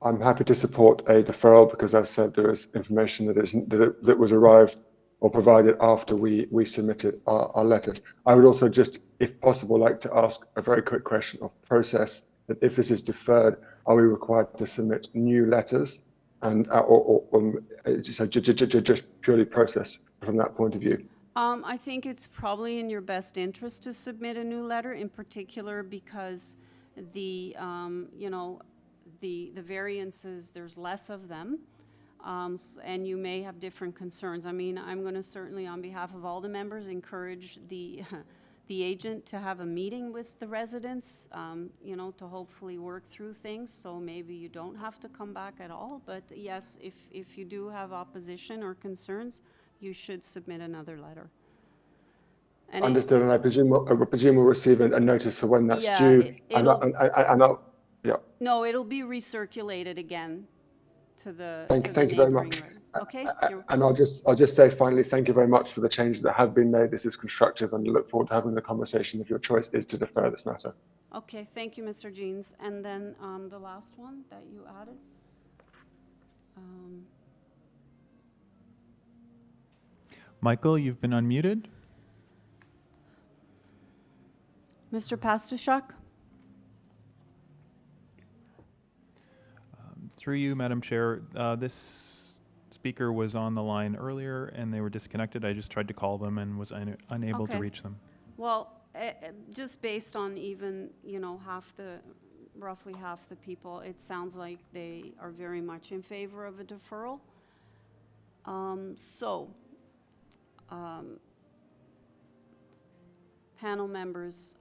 I'm happy to support a deferral because, as I said, there is information that was arrived or provided after we submitted our letters. I would also just, if possible, like to ask a very quick question of process, that if this is deferred, are we required to submit new letters and just purely process from that point of view? I think it's probably in your best interest to submit a new letter, in particular because the, you know, the variances, there's less of them, and you may have different concerns. I mean, I'm going to certainly, on behalf of all the members, encourage the agent to have a meeting with the residents, you know, to hopefully work through things. So maybe you don't have to come back at all. But yes, if you do have opposition or concerns, you should submit another letter. And understood, and I presume we'll receive a notice for when that's due. Yeah. No, it'll be recirculated again to the Thank you very much. Okay. And I'll just say finally, thank you very much for the changes that have been made. This is constructive, and look forward to having the conversation if your choice is to defer this matter. Okay, thank you, Mr. Jeans. And then the last one that you added. Michael, you've been unmuted. Mr. Pastuszak? Through you, Madam Chair, this speaker was on the line earlier and they were disconnected. I just tried to call them and was unable to reach them. Well, just based on even, you know, roughly half the people, it sounds like they are very much in favor of a deferral. Panel members,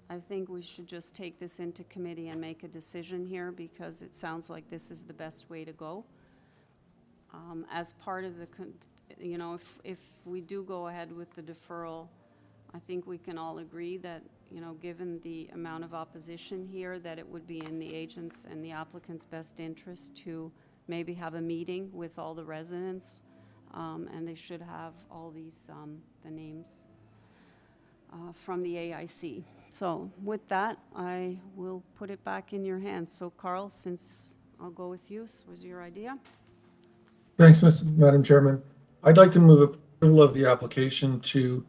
I think we should just take this into committee and make a decision here, because it sounds like this is the best way to go. As part of the, you know, if we do go ahead with the deferral, I think we can all agree that, you know, given the amount of opposition here, that it would be in the agent's and the applicant's best interest to maybe have a meeting with all the residents, and they should have all these, the names from the AIC. So with that, I will put it back in your hands. So Carl, since I'll go with you, was your idea? Thanks, Madam Chairman. I'd like to move approval of the application to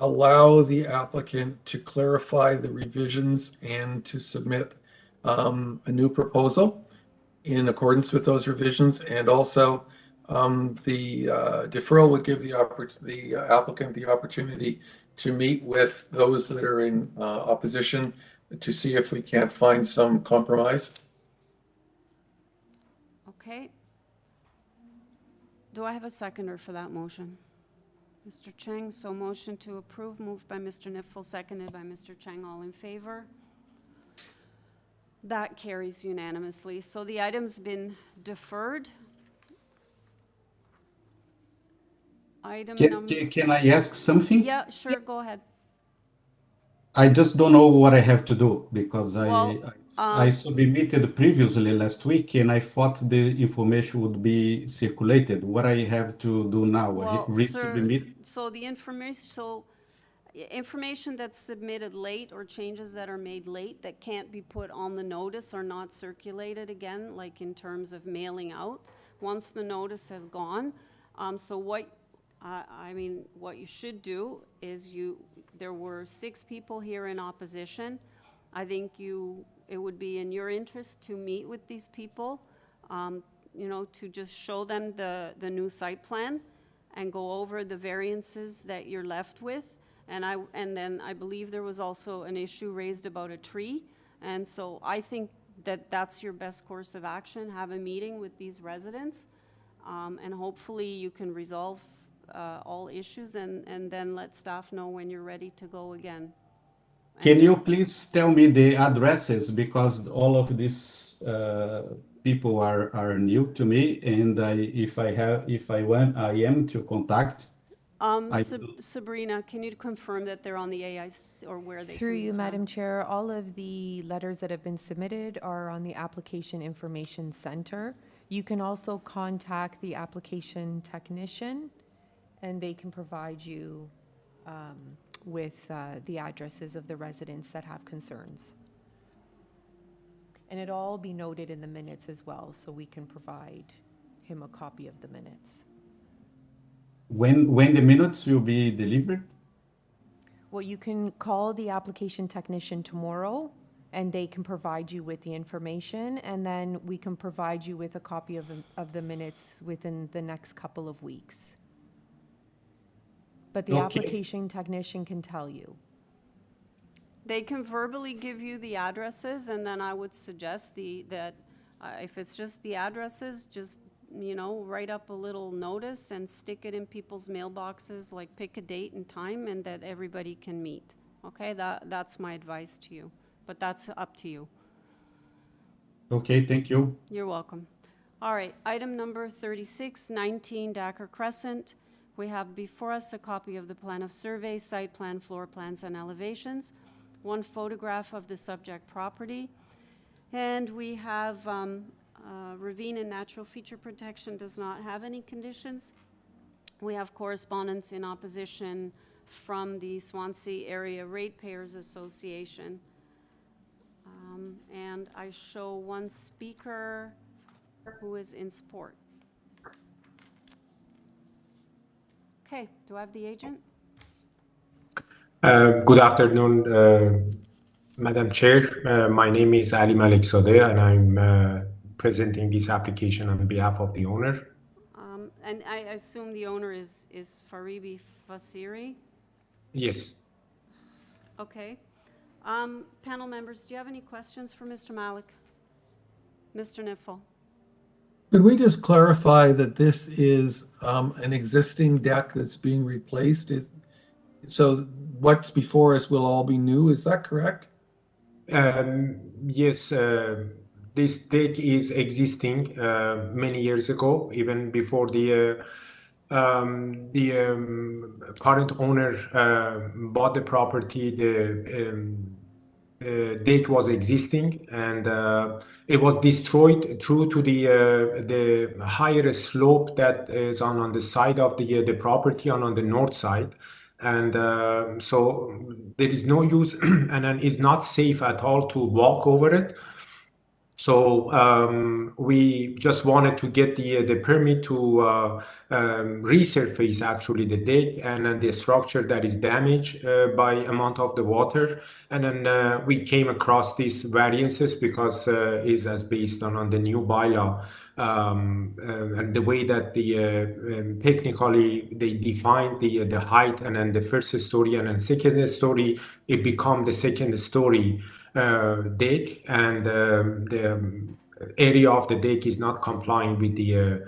allow the applicant to clarify the revisions and to submit a new proposal in accordance with those revisions. And also the deferral would give the applicant the opportunity to meet with those that are in opposition to see if we can't find some compromise. Okay. Do I have a seconder for that motion? Mr. Cheng, so motion to approve, moved by Mr. Niffel, seconded by Mr. Cheng, all in favor. That carries unanimously. So the item's been deferred. Can I ask something? Yeah, sure, go ahead. I just don't know what I have to do, because I submitted previously last week and I thought the information would be circulated. What I have to do now? Resubmit? So the information that's submitted late or changes that are made late that can't be put on the notice are not circulated again, like in terms of mailing out, once the notice has gone. So what you should do is there were 6 people here in opposition. I think it would be in your interest to meet with these people, you know, to just show them the new site plan and go over the variances that you're left with. And then I believe there was also an issue raised about a tree. And so I think that that's your best course of action. Have a meeting with these residents, and hopefully you can resolve all issues, and then let staff know when you're ready to go again. Can you please tell me the addresses, because all of these people are new to me, and if I am to contact. Sabrina, can you confirm that they're on the AIC or where they Through came you, from? Madam Chair, all of the letters that have been submitted are on the Application Information Center. You can also contact the application technician, and they can provide you with the addresses of the residents that have concerns. And it'll all be noted in the minutes as well, so we can provide him a copy of the minutes. When the minutes will be delivered? Well, you can call the application technician tomorrow, and they can provide you with the information, and then we can provide you with a copy of the minutes within the next couple of weeks. But the application technician can tell you. They can verbally give you the addresses, and then I would suggest that if it's just the addresses, just, write up a little notice and stick it in people's mailboxes, like pick a date and time, and that everybody can meet. Okay, that's my advice to you, but that's up to you. Okay, thank you. You're welcome. All right, item number 36, 19 DACRE Crescent. We have before us a copy of the plan of survey, site plan, floor plans, and elevations, one photograph of the subject property, and we have ravine and natural feature protection does not have any conditions. We have correspondence in opposition from the Swansea Area Ratepayers Association. And I show one speaker who is in support. Okay, do I have the agent? Good afternoon, Madam Chair. My name is Ali Malik Sodeh, and I'm presenting this application on behalf of the owner. And I assume the owner is Faribi Fasiri? Yes. Okay. Panel members, do you have any questions for Mr. Malik? Mr. Nifel? Could we just clarify that this is an existing deck that's being replaced? So what's before us will all be new, is that correct? Yes, this deck is existing many years ago, even before the current owner bought the property. The deck was existing, and it was destroyed due to the higher slope that is on the side of the property on the north side. And so there is no use and then it's not safe at all to walk over it. So we just wanted to get the permit to resurface actually the deck and the structure that is damaged by amount of the water. And then we came across these variances because it's as based on the new bylaw. And the way that the technically they define the height, and then the first story and then second story, it become the second story deck, and the area of the deck is not complying with the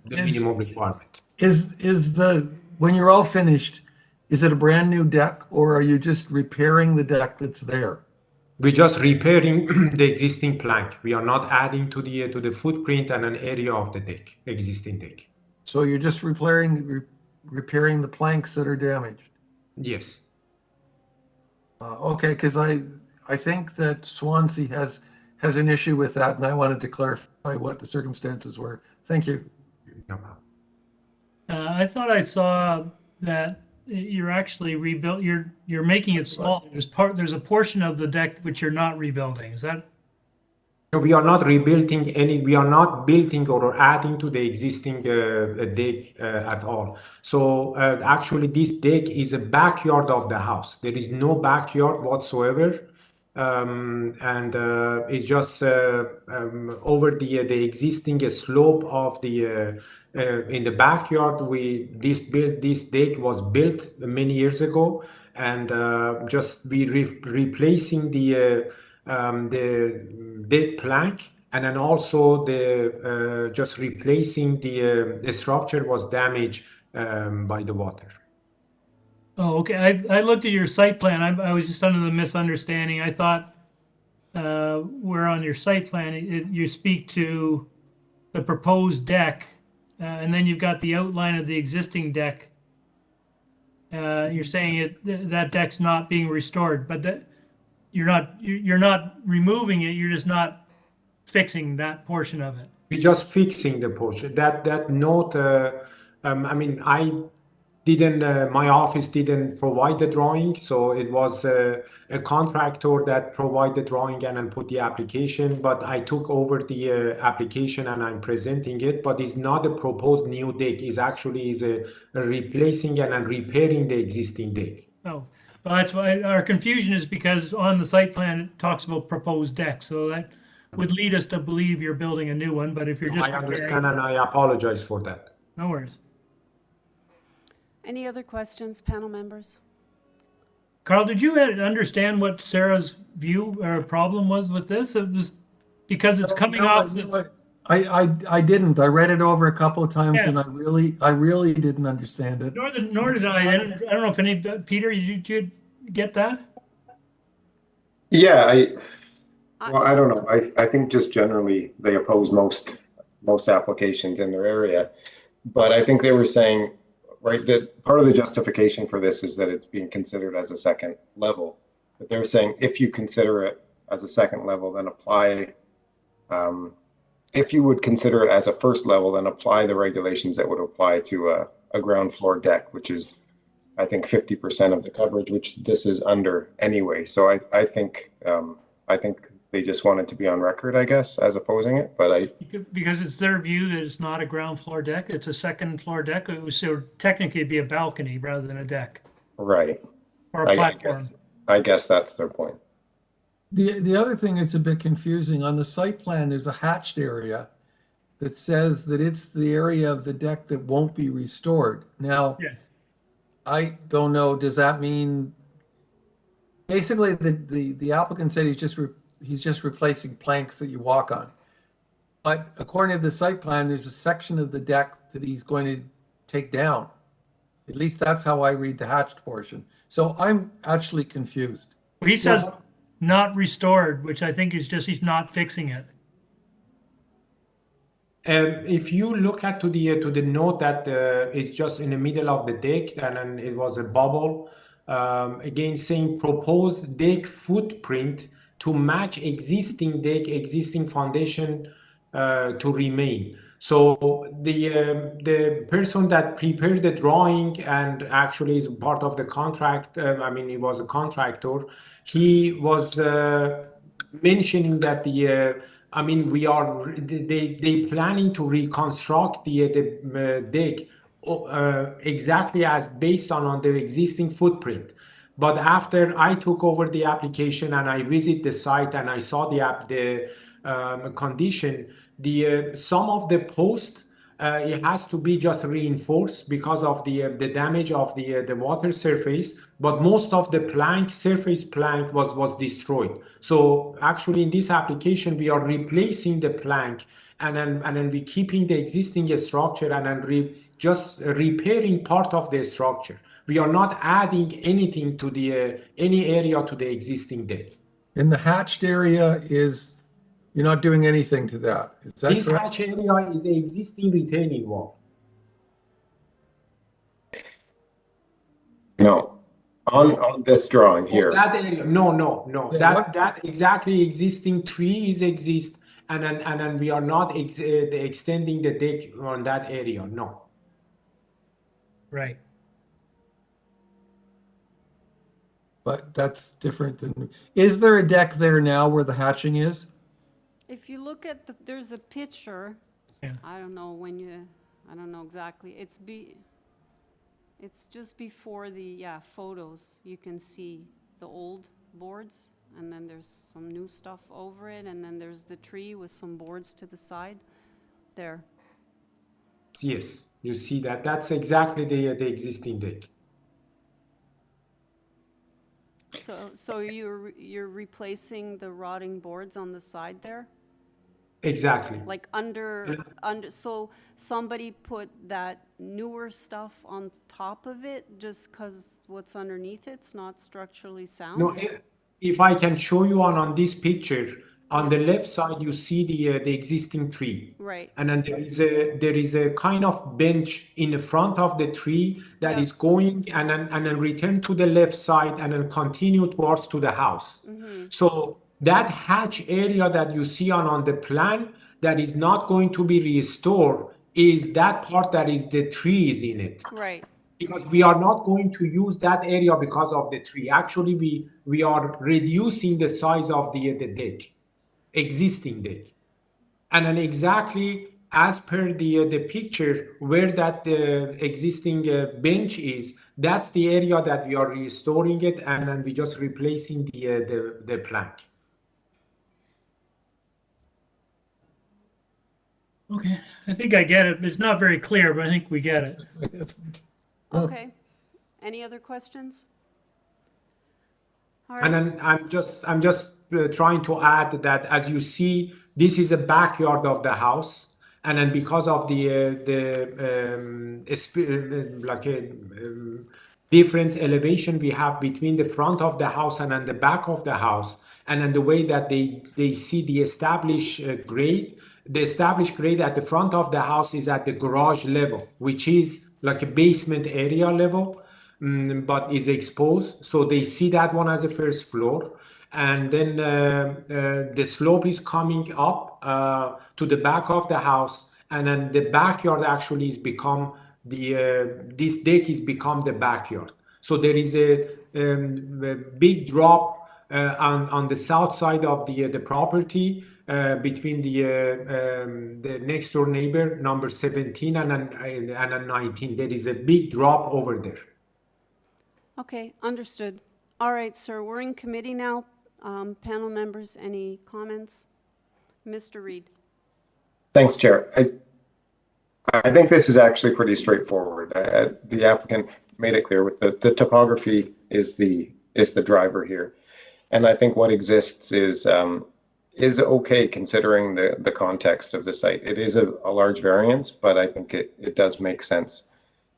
minimum requirement. When you're all finished, is it a brand new deck, or are you just repairing the deck that's there? We're just repairing the existing plank. We are not adding to the footprint and an area of the deck, existing deck. So you're just repairing the planks that are damaged? Yes. Okay, because I think that Swansea has an issue with that, and I wanted to clarify what the circumstances were. Thank you. No problem. I thought I saw that you're actually rebuilt. You're making it small. There's a portion of the deck which you're not rebuilding. Is that? No, we are not rebuilding any. We are not building or adding to the existing deck at all. So actually, this deck is a backyard of the house. There is no backyard whatsoever. and it's just over the existing slope of the in the backyard. This deck was built many years ago, and just replacing the deck plank, and then also the just replacing the structure was damaged by the water. Oh, okay. I looked at your site plan. I was just under the misunderstanding. I thought where on your site plan you speak to the proposed deck, and then you've got the outline of the existing deck. You're saying that deck's not being restored, but that you're not removing it. You're just not fixing that portion of it. We're just fixing the portion. That note. I mean, I didn't. My office didn't provide the drawing, so it was a contractor that provided the drawing and then put the application. But I took over the application and I'm presenting it. But it's not a proposed new deck. It's actually a replacing and then repairing the existing deck. Oh, well, that's why our confusion is because on the site plan it talks about proposed deck, so that would lead us to believe you're building a new one. But if you're just I understand and I apologize for that. No worries. Any other questions, panel members? Carl, did you understand what Sarah's view or problem was with this? It was because it's coming off. I didn't. I read it over a couple of times, and I really didn't understand it. Nor did I. I don't know if any. Peter, did you get that? Yeah, I don't know. I think just generally they oppose most applications in their area, but I think they were saying, right, that part of the justification for this is that it's being considered as a second level. But they're saying if you consider it as a second level, then apply. If you would consider it as a first level, then apply the regulations that would apply to a ground floor deck, which is, I think, 50% of the coverage, which this is under anyway. So I think they just wanted to be on record, I guess, as opposing it. But because it's their view that it's not a ground floor deck; it's a second floor deck. It would technically be a balcony rather than a deck. Right. Or a platform. I guess that's their point. The other thing that's a bit confusing, on the site plan, there's a hatched area that says that it's the area of the deck that won't be restored. Now, I don't know, does that mean, basically the applicant said he's just replacing planks that you walk on. But according to the site plan, there's a section of the deck that he's going to take down. At least that's how I read the hatched portion. So I'm actually confused. He says not restored, which I think is just he's not fixing it. If you look at to the note that it's just in the middle of the deck, and then it was a bubble, again saying proposed deck footprint to match existing deck, existing foundation to remain. So the person that prepared the drawing and actually is part of the contract, I mean, he was a contractor, he was mentioning that I mean, they planning to reconstruct the deck exactly as based on the existing footprint. But after I took over the application and I visit the site and I saw the condition, some of the post it has to be just reinforced because of the damage of the water surface, but most of the surface plank was destroyed. So actually in this application we are replacing the plank and then we keeping the existing structure and then just repairing part of the structure. We are not adding anything to any area to the existing deck. In the hatched area you're not doing anything to that. Is that this correct? hatch area is the existing retaining wall. No, on this drawing here. That area, no. That exactly existing trees exist, and then we are not extending the deck on that area. No. Right. But that's different than. Is there a deck there now where the hatching is? If you look at there's a picture. Yeah. I don't know I don't know exactly. It's just before the photos. You can see the old boards and then there's some new stuff over it, and then there's the tree with some boards to the side there. Yes, you see that. That's exactly the existing deck. So you're replacing the rotting boards on the side there? Exactly. Like under, so somebody put that newer stuff on top of it just because what's underneath it's not structurally sound? No, if I can show you on this picture, on the left side you see the existing tree. Right. And then there is a kind of bench in the front of the tree that is going and then return to the left side and then continue towards to the house. So that hatch area that you see on the plan that is not going to be restored is that part that is the trees in it. Right. Because we are not going to use that area because of the tree. Actually, we are reducing the size of the deck, existing deck. And then exactly as per the picture where that existing bench is, that's the area that we are restoring it, and then we just replacing the plank. Okay, I think I get it. It's not very clear, but I think we get it. Okay. Any other questions? All right. And then I'm just trying to add that, as you see, this is a backyard of the house, and then because of different elevation we have between the front of the house and then the back of the house, and then the way that they see the established grade. The established grade at the front of the house is at the garage level, which is like a basement area level, but is exposed. So they see that one as a first floor. And then the slope is coming up to the back of the house. And then the backyard actually is become this deck is become the backyard. So there is a big drop on the south side of the property. Between the next door neighbor, number 17 and 19. There is a big drop over there. Okay, understood. All right, sir, we're in committee now. Panel members, any comments? Mr. Reed. Thanks, Chair. I think this is actually pretty straightforward. The applicant made it clear with the topography is the driver here. And I think what exists is okay considering the context of the site. It is a large variance, but I think it does make sense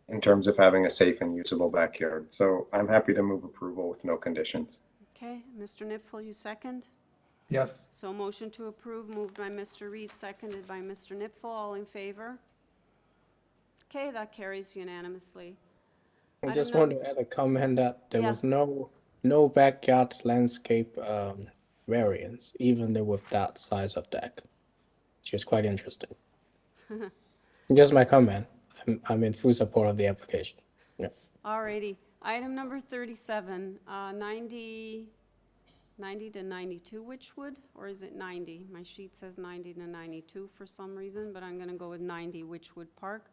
in terms of having a safe and usable backyard. So I'm happy to move approval with no conditions. Okay, Mr. Nipfel, you second? Yes. So motion to approve, moved by Mr. Reed, seconded by Mr. Nipfel. All in favor? Okay, that carries unanimously. I just want to add a comment that there was no backyard landscape variance, even though with that size of deck, which is quite interesting. Just my comment. I'm in full support of the application. Yeah. All righty. Item number 37, 90 to 92 Witchwood, or is it 90? My sheet says 90 to 92 for some reason, but I'm going to go with 90 Witchwood Park.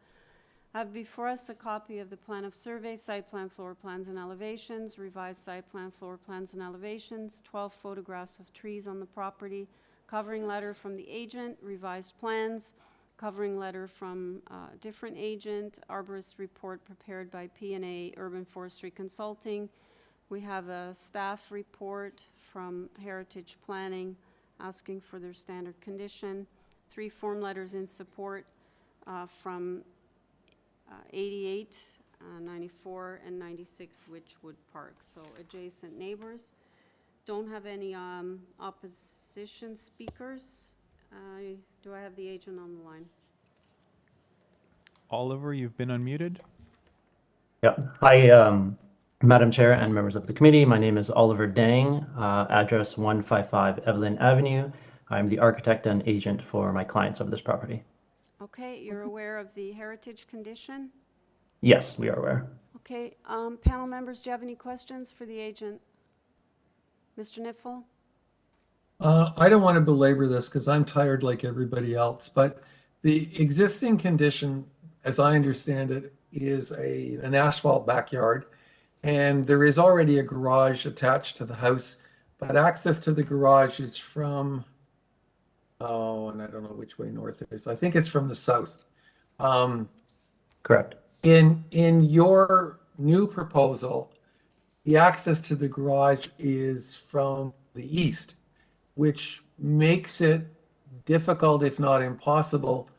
I have before us a copy of the plan of survey, site plan, floor plans, and elevations, revised site plan, floor plans, and elevations, 12 photographs of trees on the property, covering letter from the agent, revised plans, covering letter from a different agent, arborist report prepared by P&A Urban Forestry Consulting. We have a staff report from Heritage Planning asking for their standard condition, 3 form letters in support from 88, 94, and 96 Witchwood Park. So adjacent neighbors. Don't have any opposition speakers. Do I have the agent on the line? Oliver, you've been unmuted. Yeah. Hi, Madam Chair and members of the committee. My name is Oliver Dang, address 155 Evelyn Avenue. I'm the architect and agent for my clients of this property. Okay, you're aware of the heritage condition? Yes, we are aware. Okay, panel members, do you have any questions for the agent? Mr. Nipfel? I don't want to belabor this because I'm tired like everybody else, but the existing condition, as I understand it, is an asphalt backyard, and there is already a garage attached to the house, but access to the garage is from, oh, and I don't know which way north it is. I think it's from the south. Correct. In your new proposal, the access to the garage is from the east, which makes it difficult, if not impossible,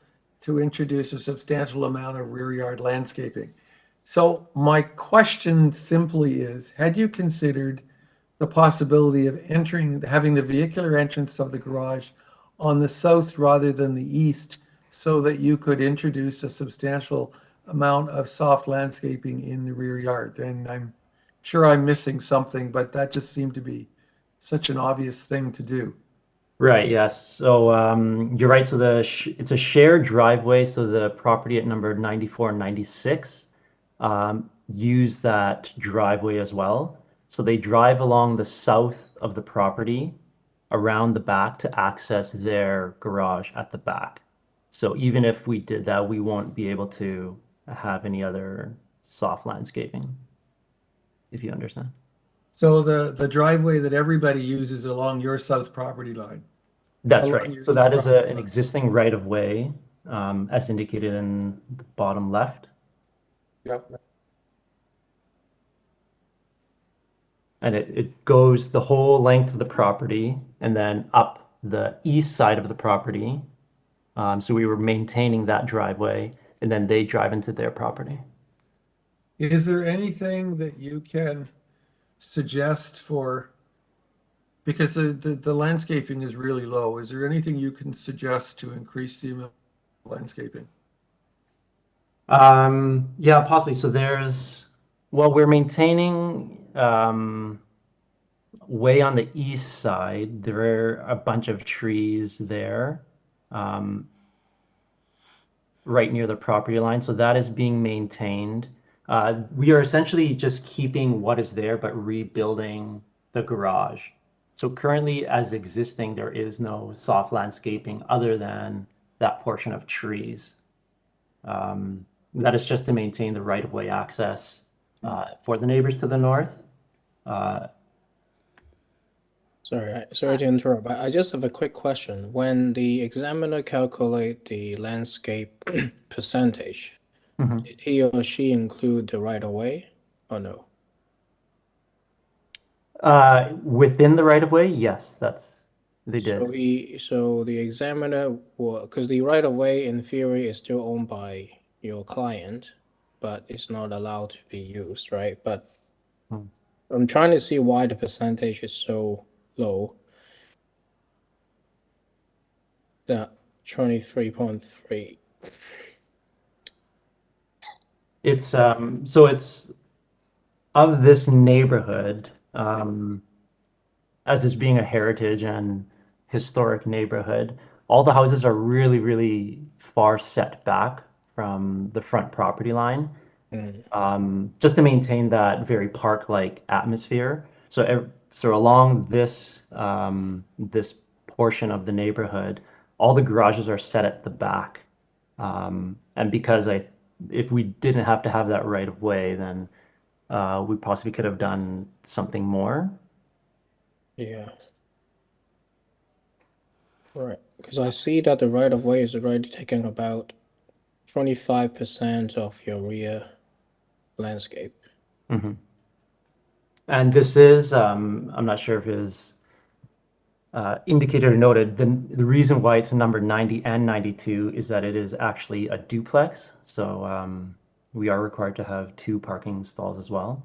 to introduce a substantial amount of rear yard landscaping. So my question simply is, had you considered the possibility of having the vehicular entrance of the garage on the south rather than the east, so that you could introduce a substantial amount of soft landscaping in the rear yard? And I'm sure I'm missing something, but that just seemed to be such an obvious thing to do. Right, yes. So you're right. So it's a shared driveway. So the property at number 94 and 96 use that driveway as well. So they drive along the south of the property around the back to access their garage at the back. So even if we did that, we won't be able to have any other soft landscaping, if you understand. So the driveway that everybody uses along your south property line? That's Along right. your So east that is property an line. existing right of way, as indicated in the bottom left. Yep. And it goes the whole length of the property and then up the east side of the property. So we were maintaining that driveway, and then they drive into their property. Is there anything that you can suggest for, because the landscaping is really low, is there anything you can suggest to increase the amount of landscaping? Yeah, possibly. So we're maintaining way on the east side. There are a bunch of trees there, right near the property line. So that is being maintained. We are essentially just keeping what is there, but rebuilding the garage. So currently, as existing, there is no soft landscaping other than that portion of trees. That is just to maintain the right-of-way access for the neighbors to the north. Sorry to interrupt, but I just have a quick question. When the examiner calculate the landscape percentage, did he or she include the right of way or no? Within the right-of-way, yes, they did. So the examiner will, because the right of way in theory is still owned by your client, but it's not allowed to be used, right? But I'm trying to see why the percentage is so low. That 23.3. It's so it's of this neighborhood, as this being a heritage and historic neighborhood, all the houses are really, really far set back from the front property line, just to maintain that very park-like atmosphere. So along this this portion of the neighborhood, all the garages are set at the back, and because if we didn't have to have that right of way, then we possibly could have done something more. Yeah. Right, because I see that the right of way is already taking about 25% of your rear landscape. And this is, I'm not sure if it is indicated or noted, the reason why it's number 90 and 92 is that it is actually a duplex. So we are required to have 2 parking stalls as well.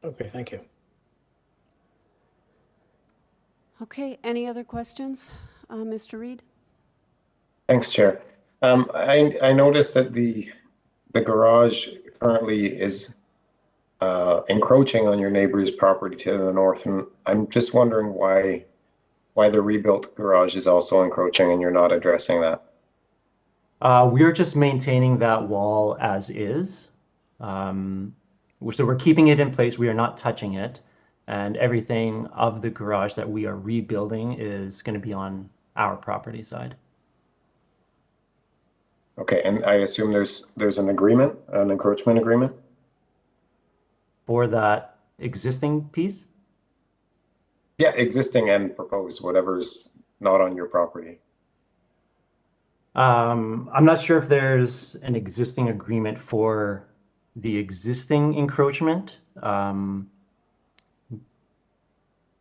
Okay, thank you. Okay, any other questions, Mr. Reed? Thanks, Chair. I noticed that the garage currently is encroaching on your neighbor's property to the north, and I'm just wondering why the rebuilt garage is also encroaching and you're not addressing that. We're just maintaining that wall as is. So we're keeping it in place. We are not touching it. And everything of the garage that we are rebuilding is going to be on our property side. Okay, and I assume there's an agreement, an encroachment agreement? For that existing piece? Yeah, existing and proposed, whatever's not on your property. I'm not sure if there's an existing agreement for the existing encroachment.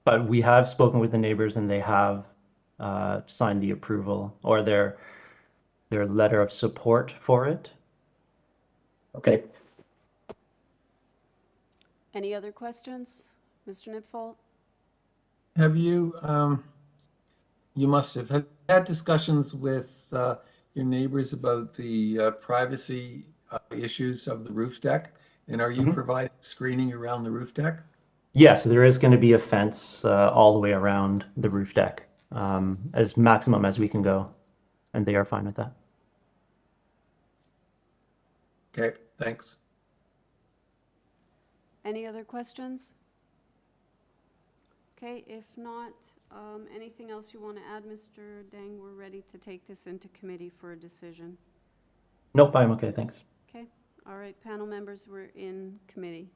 But we have spoken with the neighbors and they have signed the approval or their letter of support for it. Okay. Any other questions, Mr. Nipfold? Have you, you must have had discussions with your neighbors about the privacy issues of the roof deck? And are you providing screening around the roof deck? Yes, there is going to be a fence all the way around the roof deck, as maximum as we can go, and they are fine with that. Okay, thanks. Any other questions? Okay, if not, anything else you want to add, Mr. Dang? We're ready to take this into committee for a decision. Nope, I'm okay, thanks. Okay, all right, panel members, we're in committee.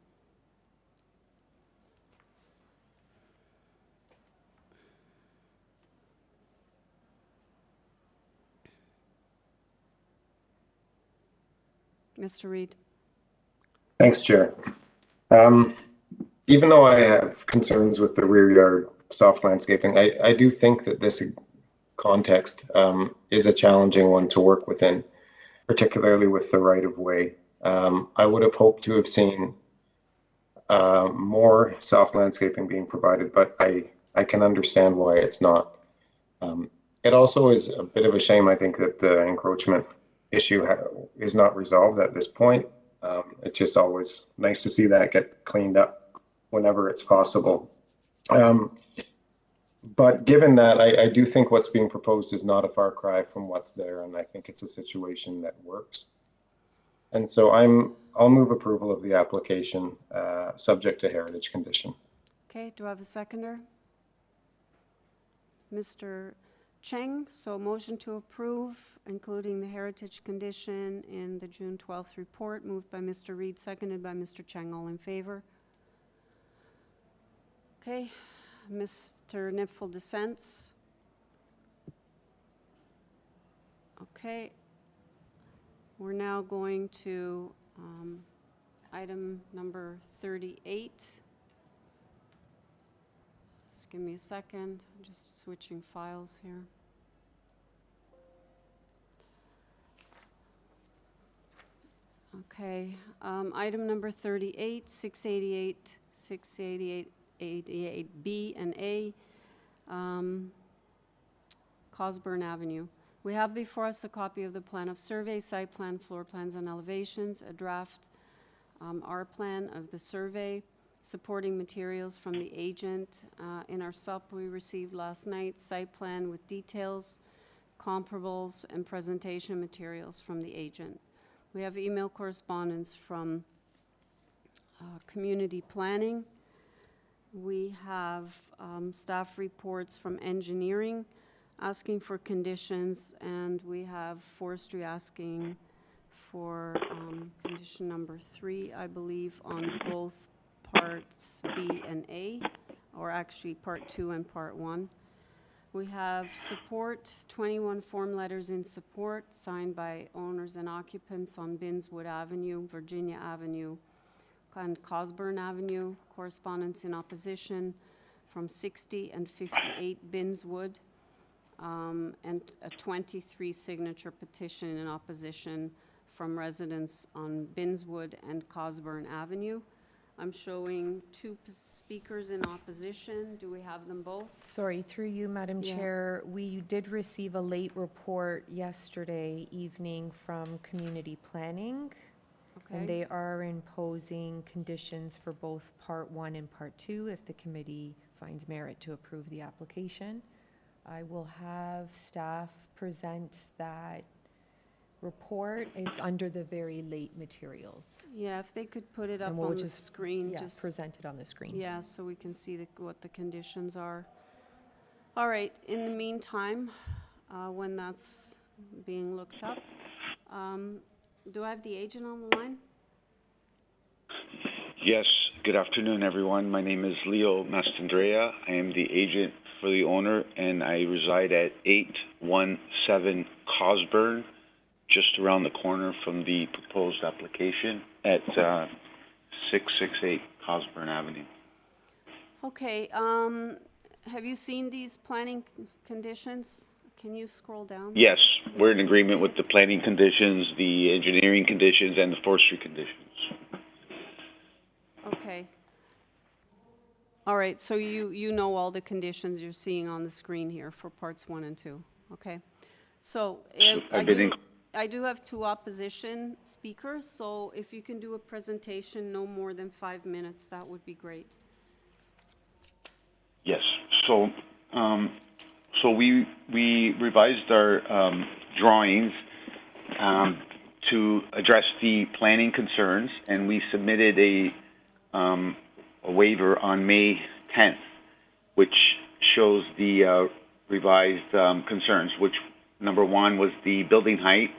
Mr. Reed. Thanks, Chair. Even though I have concerns with the rear yard soft landscaping, I do think that this context is a challenging one to work within, particularly with the right-of-way. I would have hoped to have seen more soft landscaping being provided, but I can understand why it's not. It also is a bit of a shame, I think, that the encroachment issue is not resolved at this point. It's just always nice to see that get cleaned up whenever it's possible. But given that, I do think what's being proposed is not a far cry from what's there, and I think it's a situation that works. And so I'll move approval of the application, subject to heritage condition. Okay, do I have a seconder? Mr. Cheng, so motion to approve, including the heritage condition in the June 12th report, moved by Mr. Reed, seconded by Mr. Cheng. All in favor? Okay, Mr. Nipfel dissents. Okay, we're now going to item number 38. Just give me a second, I'm just switching files here. Okay, item number 38, 688, 688B and A, Cosburn Avenue. We have before us a copy of the plan of survey, site plan, floor plans, and elevations, a draft R plan of the survey, supporting materials from the agent. In our sup we received last night, site plan with details, comparables, and presentation materials from the agent. We have email correspondence from community planning. We have staff reports from engineering asking for conditions, and we have forestry asking for condition number 3, I believe, on both parts B and A, or actually part 2 and part 1. We have support, 21 form letters in support signed by owners and occupants on Binswood Avenue, Virginia Avenue, and Cosburn Avenue. Correspondence in opposition from 60 and 58 Binswood, and a 23 signature petition in opposition from residents on Binswood and Cosburn Avenue. I'm showing 2 speakers in opposition. Do we have them both? Sorry, through you, Madam Yeah. Chair, we did receive a late report yesterday evening from community planning. Okay. And they are imposing conditions for both part 1 and part 2 if the committee finds merit to approve the application. I will have staff present that report. It's under the very late materials. Yeah, if they could put it up And we'll on the just- screen. yeah, just present it on the screen. Yeah, so we can see what the conditions are. All right, in the meantime, when that's being looked up, do I have the agent on the line? Yes, Good afternoon, everyone. My name is Leo Mastandrea. I am the agent for the owner, and I reside at 817 Cosburn, just around the corner from the proposed application at 668 Cosburn Avenue. Okay, have you seen these planning conditions? Can you scroll down? Yes, we're in agreement with the planning conditions, the engineering conditions, and the forestry conditions. Okay. All right, so you know all the conditions you're seeing on the screen here for parts 1 and 2. Okay. So I do have 2 opposition speakers, so if you can do a presentation no more than 5 minutes, that would be great. Yes. So, we revised our drawings to address the planning concerns, and we submitted a waiver on May 10th, which shows the revised concerns, which number 1 was the building height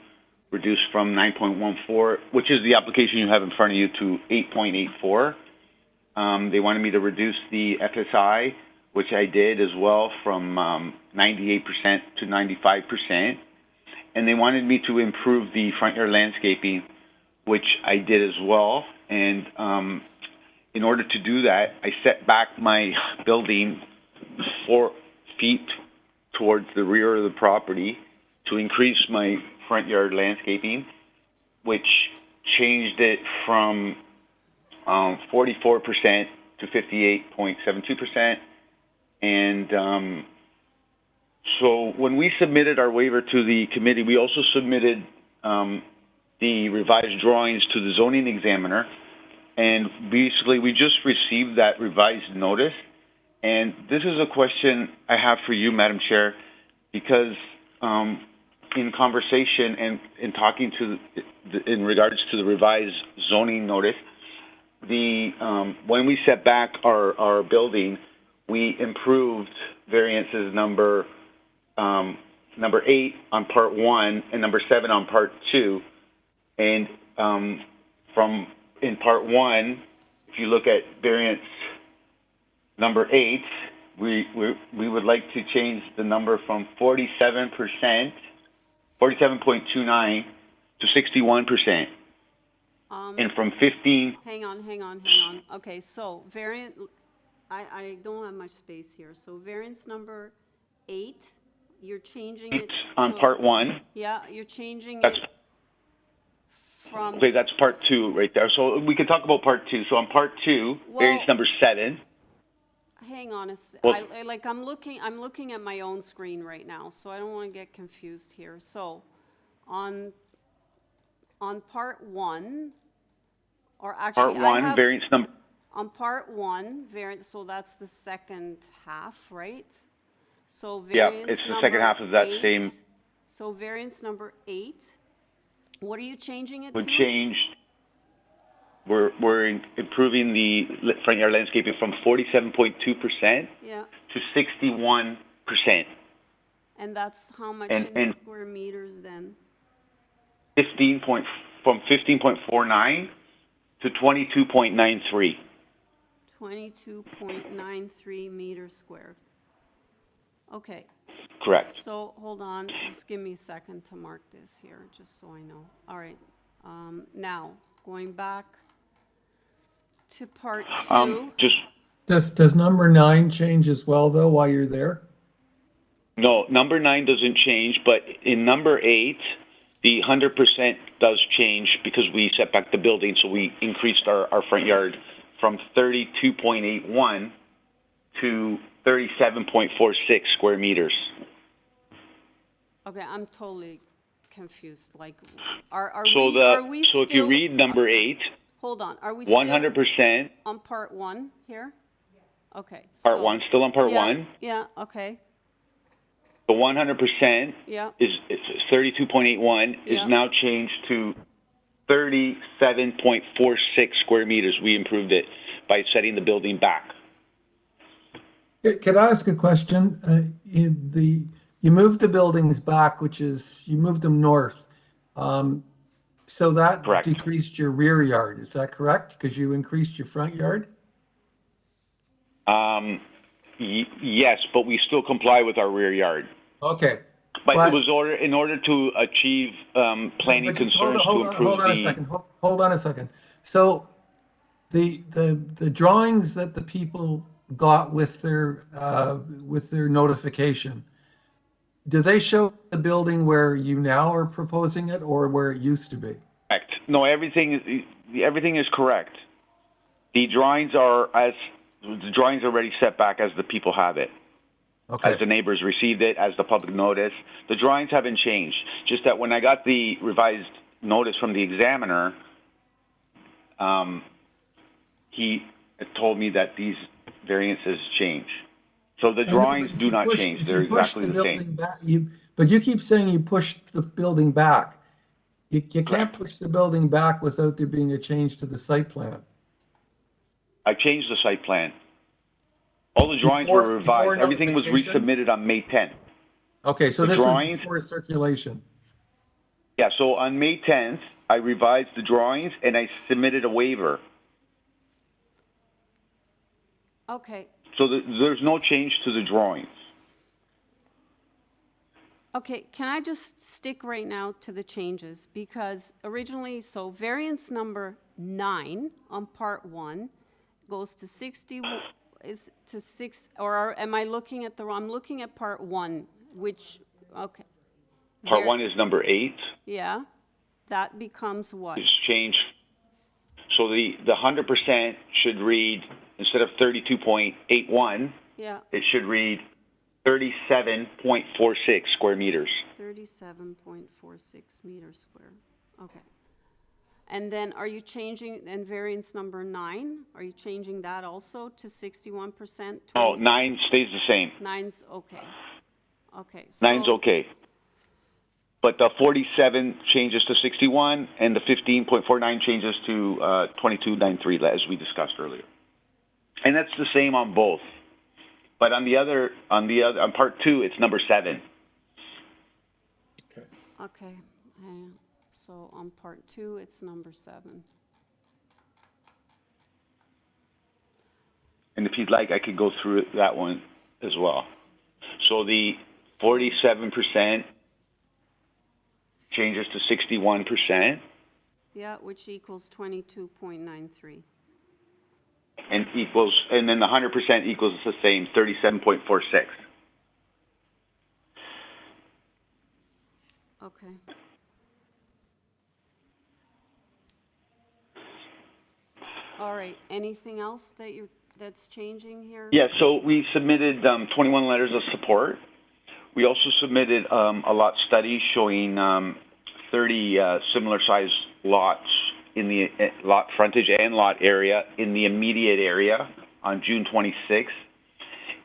reduced from 9.14, which is the application you have in front of you, to 8.84. They wanted me to reduce the FSI, which I did as well, from 98% to 95%. And they wanted me to improve the front yard landscaping, which I did as well. And in order to do that, I set back my building 4 feet towards the rear of the property to increase my front yard landscaping, which changed it from 44% to 58.72%. And so when we submitted our waiver to the committee, we also submitted the revised drawings to the zoning examiner. And basically, we just received that revised notice. And this is a question I have for you, Madam Chair, because in conversation and in talking to in regards to the revised zoning notice, when we set back our building, we improved variances number 8 on part 1 and number 7 on part 2. And in part 1, if you look at variance number 8, we would like to change the number from 47.29 to 61%. And from 15. Hang on. Okay, so variant, I don't have much space here. So variance number 8, you're changing it on part 1. Yeah, you're changing it from. Okay, that's part 2 right there. So we can talk about part 2. So on part 2, variance number 7. Hang on a sec. Well, I'm looking at my own screen right now, so I don't want to get confused here. So on part 1, or actually part 1, variance number. On part 1, variance, so that's the second half, right? So variance it's the second half of that 8, same. So variance number 8, what are you changing it We to? changed. We're improving the front yard landscaping from 47.2% to 61%. And that's how much in square meters then? From 15.49 to 22.93. 22.93 meters squared. Okay. Correct. So hold on, just give me a second to mark this here, just so I know. All right. Now, going back to part 2. Does number 9 change as well, though, while you're there? No, number 9 doesn't change, but in number 8, the 100% does change because we set back the building, so we increased our front yard from 32.81 to 37.46 square meters. Okay, I'm totally confused. Like, are we so if you read number 8, hold on, are we 100% on part 1 here? Okay. Part 1, still on part 1. Yeah, okay. The 100% is 32.81 is now changed to 37.46 square meters. We improved it by setting the building back. Can I ask a question? You moved the buildings back, which is, you moved them north. So that Correct. decreased your rear yard, is that correct? Because you increased your front yard? Yes, but we still comply with our rear yard. Okay. But it was in order to achieve planning But just concerns to improve hold on a second. Hold on a second. So the drawings that the people got with their notification, do they show the building where you now are proposing it or where it used to be? Correct. No, everything is correct. The drawings are already set back as the people have it. Okay. As the neighbors received it, as the public notice. The drawings haven't changed. Just that when I got the revised notice from the examiner, he told me that these variances change. So the drawings do not change. They're exactly the same. But you keep saying you pushed the building back. You can't push the building back without there being a change to the site plan. I changed the site plan. All the drawings were revised. Everything was resubmitted on May 10th. Okay, so this was before circulation. Yeah, so on May 10th, I revised the drawings and I submitted a waiver. Okay. So there's no change to the drawings. Okay, can I just stick right now to the changes? Because originally, so variance number 9 on part 1 goes to 60, is to 6, or am I looking at the wrong? I'm looking at part 1, which, okay. Part 1 is number 8. Yeah, that becomes what? It's changed. So the 100% should read, instead of 32.81, yeah, it should read 37.46 square meters. 37.46 meters square. Okay. And then are you changing, and variance number 9, are you changing that also to 61%? Oh, 9 stays the same. 9's okay. Okay. 9's okay. But the 47 changes to 61 and the 15.49 changes to 22.93 as we discussed earlier. And that's the same on both. But on part 2, it's number 7. Okay. So on part 2, it's number 7. And if you'd like, I could go through that one as well. So the 47% changes to 61%. Yeah, which equals 22.93. And then the 100% equals the same, 37.46. Okay. All right, anything else that's changing here? Yeah, so we submitted 21 letters of support. We also submitted a lot study showing 30 similar size lots in the lot frontage and lot area in the immediate area on June 26th.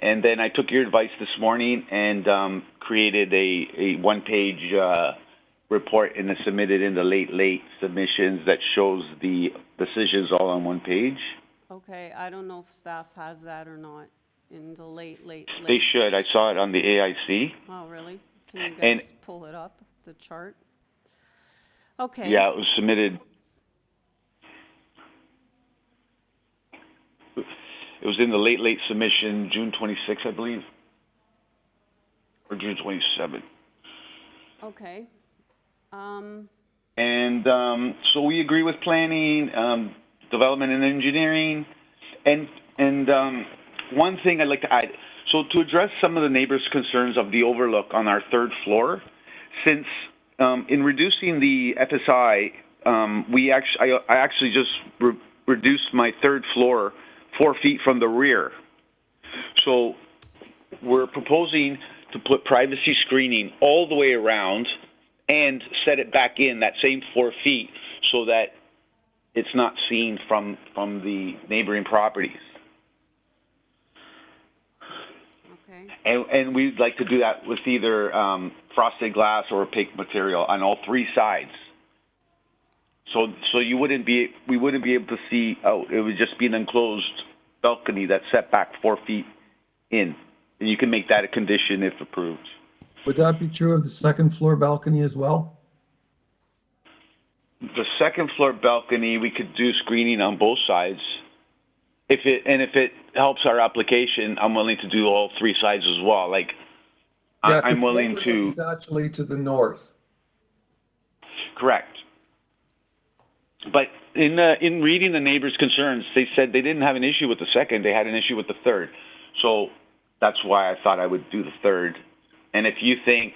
And then I took your advice this morning and created a one-page report and submitted in the late submissions that shows the decisions all on one page. Okay, I don't know if staff has that or not in the late. They should. I saw it on the AIC. Oh, really? Can you guys pull it up, the chart? Okay. Yeah, it was submitted. It was in the late submission, June 26th, I believe, or June 27th. Okay. And so we agree with planning, development and engineering, and one thing I'd like to add. So to address some of the neighbors' concerns of the overlook on our third floor, since in reducing the FSI, I actually just reduced my third floor 4 feet from the rear. So we're proposing to put privacy screening all the way around and set it back in that same 4 feet so that it's not seen from the neighboring properties. Okay. And we'd like to do that with either frosted glass or opaque material on all 3 sides. So we wouldn't be able to see out. It would just be an enclosed balcony that's set back 4 feet in. And you can make that a condition if approved. Would that be true of the second floor balcony as well? the second floor balcony, we could do screening on both sides. If it helps our application, I'm willing to do all three sides as well. Like, Yeah, 'cause I'm the willing overlook to. is actually to the north. Correct. But in reading the neighbors' concerns, they said they didn't have an issue with the second, they had an issue with the third. So that's why I thought I would do the third. And if you think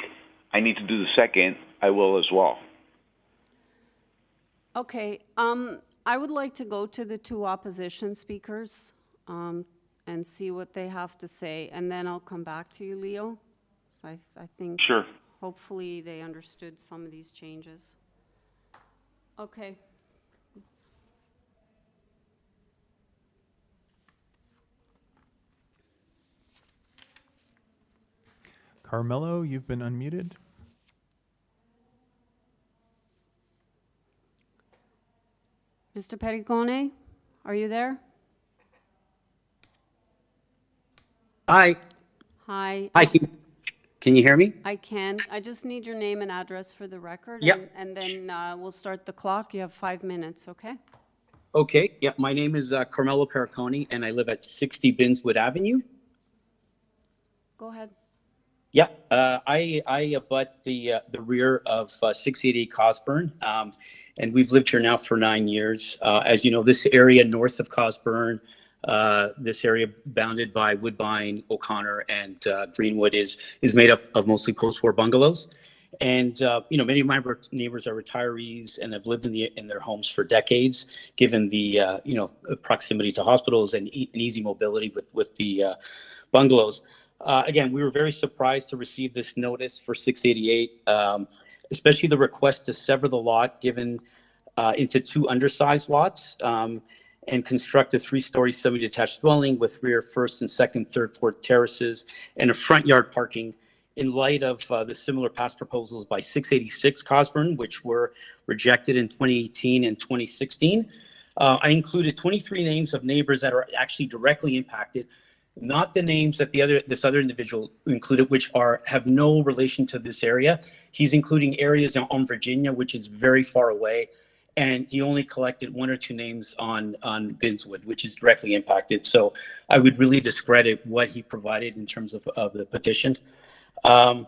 I need to do the second, I will as well. Okay, I would like to go to the two opposition speakers and see what they have to say, and then I'll come back to you, Leo. So I think Sure. hopefully they understood some of these changes. Okay. Carmelo, you've been unmuted. Mr. Pericone, are you there? Hi. Hi. Hi, can you hear me? I can. I just need your name and address for the record. Yep. And then we'll start the clock. You have 5 minutes, okay? Okay, yeah, my name is Carmelo Pericone, and I live at 60 Binswood Avenue. Go ahead. Yeah, I abut the rear of 688 Cosburn, and we've lived here now for 9 years. As you know, this area north of Cosburn, this area bounded by Woodbine, O'Connor, and Greenwood is made up of mostly post-war bungalows. And you know, many of my neighbors are retirees and have lived in their homes for decades, given the you know, proximity to hospitals and an easy mobility with the bungalows. Again, we were very surprised to receive this notice for 688, especially the request to sever the lot given into two undersized lots and construct a 3-story semi-detached dwelling with rear first and second, third floor terraces and a front yard parking in light of the similar past proposals by 686 Cosburn, which were rejected in 2018 and 2016. I included 23 names of neighbors that are actually directly impacted, not the names that this other individual included, which have no relation to this area. He's including areas on Virginia, which is very far away, and he only collected 1 or 2 names on Binswood, which is directly impacted. So I would really discredit what he provided in terms of the petition. And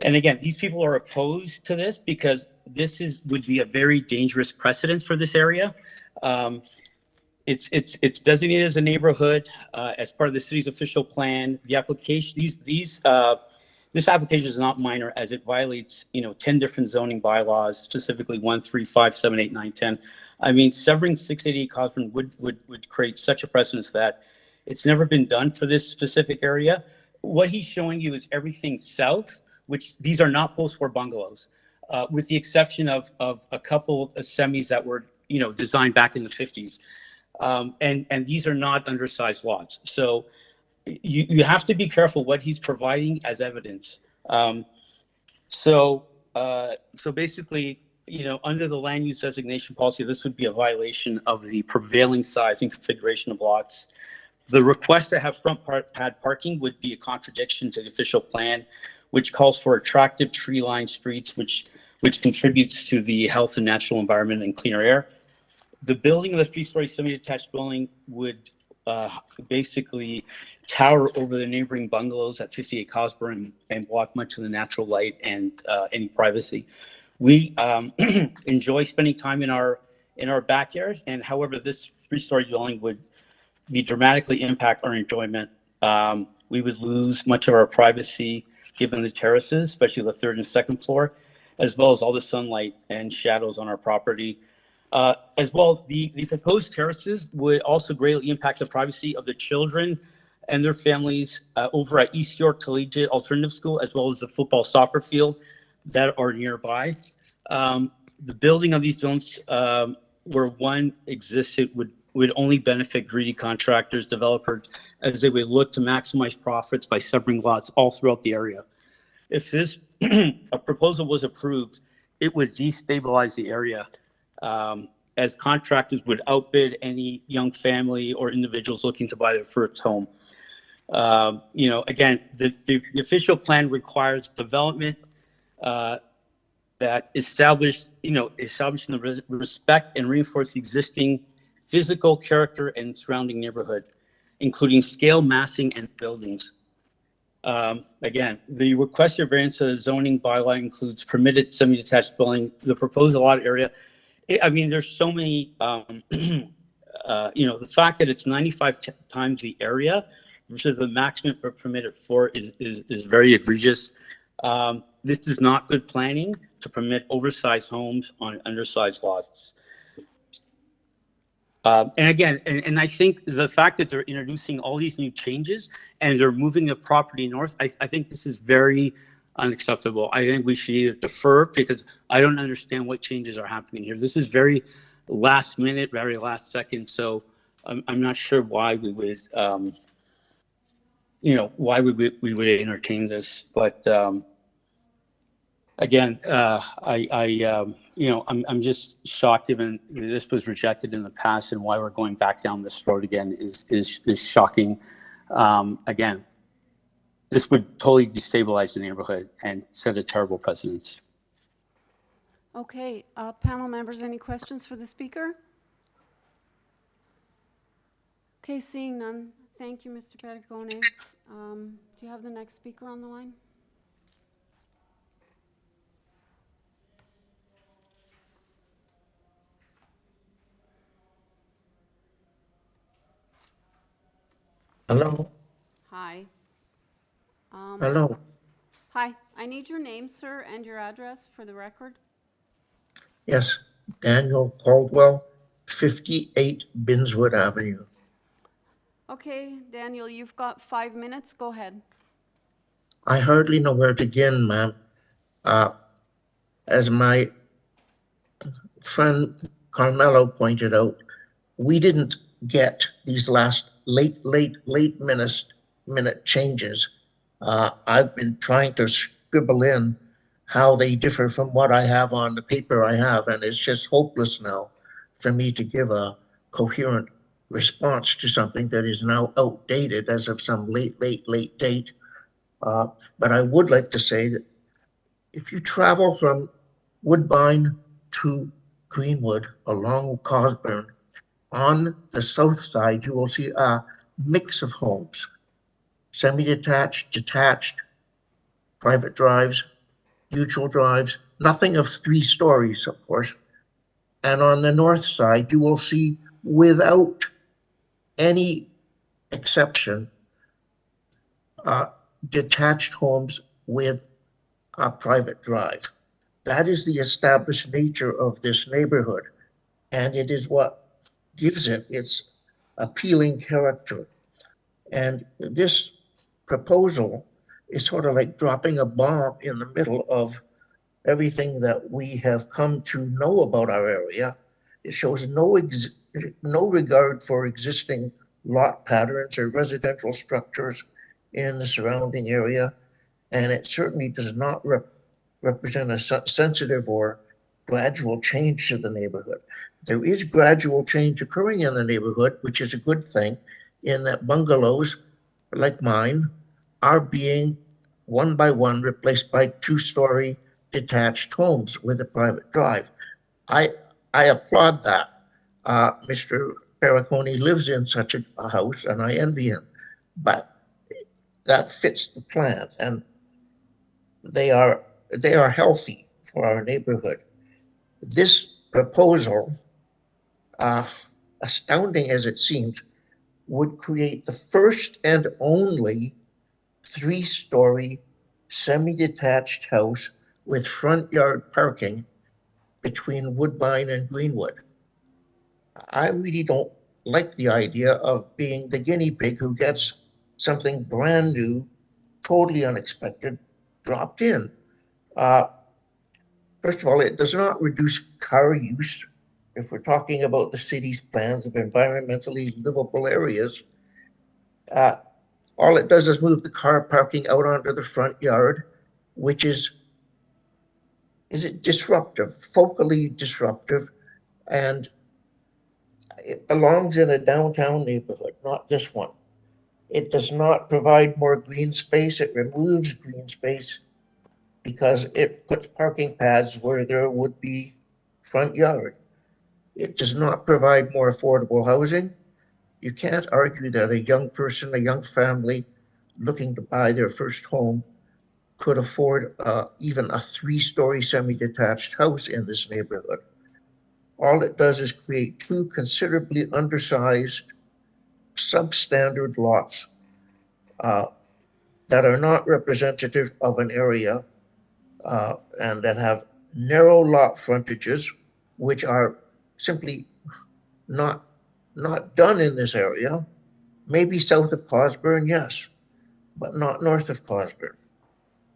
again, these people are opposed to this because this would be a very dangerous precedent for this area. It's designated as a neighborhood as part of the city's official plan. The application, this application is not minor as it violates, you know, 10 different zoning bylaws, specifically 1, 3, 5, 7, 8, 9, 10. I mean, severing 688 Cosburn would create such a precedence that it's never been done for this specific area. What he's showing you is everything south, which these are not post-war bungalows, with the exception of a couple of semis that were, you know, designed back in the 50s. And these are not undersized lots. So you have to be careful what he's providing as evidence. So basically, you know, under the land use designation policy, this would be a violation of the prevailing size and configuration of lots. The request to have front pad parking would be a contradiction to the official plan, which calls for attractive tree-lined streets, which contributes to the health and natural environment and cleaner air. The building of the 3-story semi-detached dwelling would basically tower over the neighboring bungalows at 58 Cosburn and block much of the natural light and any privacy. We enjoy spending time in our backyard, and however, this 3-story dwelling would be dramatically impact our enjoyment. We would lose much of our privacy given the terraces, especially the 3rd and 2nd floor, as well as all the sunlight and shadows on our property. As well, the proposed terraces would also greatly impact the privacy of the children and their families over at East York Collegiate Alternative School, as well as the football soccer field that are nearby. The building of these buildings where one existed would only benefit greedy contractors, developers, as they would look to maximize profits by severing lots all throughout the area. If this a proposal was approved, it would destabilize the area, as contractors would outbid any young family or individuals looking to buy their first home. You know, again, the official plan requires development that establishing the respect and reinforce the existing physical character and surrounding neighborhood, including scale, massing, and buildings. Again, the requested variance of the zoning bylaw includes permitted semi-detached dwelling. The proposed lot area, I mean, there's so many, the fact that it's 95 times the area versus the maximum permitted for is very egregious. This is not good planning to permit oversized homes on undersized lots. And again, and I think the fact that they're introducing all these new changes and they're moving the property north, I think this is very unacceptable. I think we should either defer, because I don't understand what changes are happening here. This is very last minute, very last second. So I'm not sure why we would, why we would entertain this. But again, I'm just shocked, given this was rejected in the past, and why we're going back down this road again is shocking. Again, this would totally destabilize the neighborhood and set a terrible precedent. Okay, panel members, any questions for the speaker? Okay, seeing none. Thank you, Mr. Perricone. Do you have the next speaker on the line? Hello. Hi. Hello. Hi. I need your name, sir, and your address for the record. Yes, Daniel Caldwell, 58 Binswood Avenue. Okay, Daniel, you've got 5 minutes. Go ahead. I hardly know where to begin, ma'am. As my friend Carmelo pointed out, we didn't get these last late minute changes. I've been trying to scribble in how they differ from what I have on the paper I have, and it's just hopeless now for me to give a coherent response to something that is now outdated as of some late date. But I would like to say that if you travel from Woodbine to Greenwood along Cosburn, on the south side, you will see a mix of homes, semi-detached, detached, private drives, mutual drives, nothing of 3 stories, of course. And on the north side, you will see, without any exception, detached homes with a private drive. That is the established nature of this neighborhood, and it is what gives it its appealing character. And this proposal is sort of like dropping a bomb in the middle of everything that we have come to know about our area. It shows no regard for existing lot patterns or residential structures in the surrounding area, and it certainly does not represent a sensitive or gradual change to the neighborhood. There is gradual change occurring in the neighborhood, which is a good thing, in that bungalows like mine are being one by one replaced by 2-story detached homes with a private drive. I applaud that. Mr. Perricone lives in such a house, and I envy him. But that fits the plan, and they are healthy for our neighborhood. This proposal, astounding as it seems, would create the first and only 3-story semi-detached house with front yard parking between Woodbine and Greenwood. I really don't like the idea of being the guinea pig who gets something brand new, totally unexpected, dropped in. First of all, it does not reduce car use. If we're talking about the city's plans of environmentally livable areas, all it does is move the car parking out onto the front yard, which is it disruptive, focally disruptive, and it belongs in a downtown neighborhood, not this one. It does not provide more green space. It removes green space. because it puts parking pads where there would be front yard. It does not provide more affordable housing. You can't argue that a young person, a young family looking to buy their first home could afford even a 3-story semi-detached house in this neighborhood. All it does is create 2 considerably undersized substandard lots that are not representative of an area and that have narrow lot frontages, which are simply not done in this area. Maybe south of Cosburn, yes, but not north of Cosburn.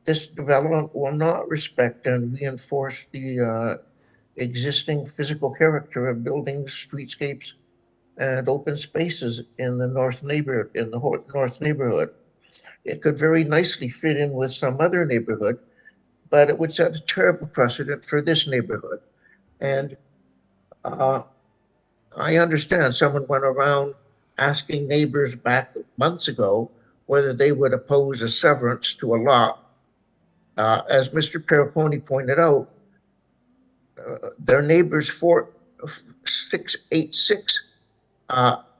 This development will not respect and reinforce the existing physical character of buildings, streetscapes, and open spaces in the north neighborhood. It could very nicely fit in with some other neighborhood, but it would set a terrible precedent for this neighborhood. And I understand someone went around asking neighbors back months ago whether they would oppose a severance to a lot. As Mr. Perricone pointed out, their neighbors 686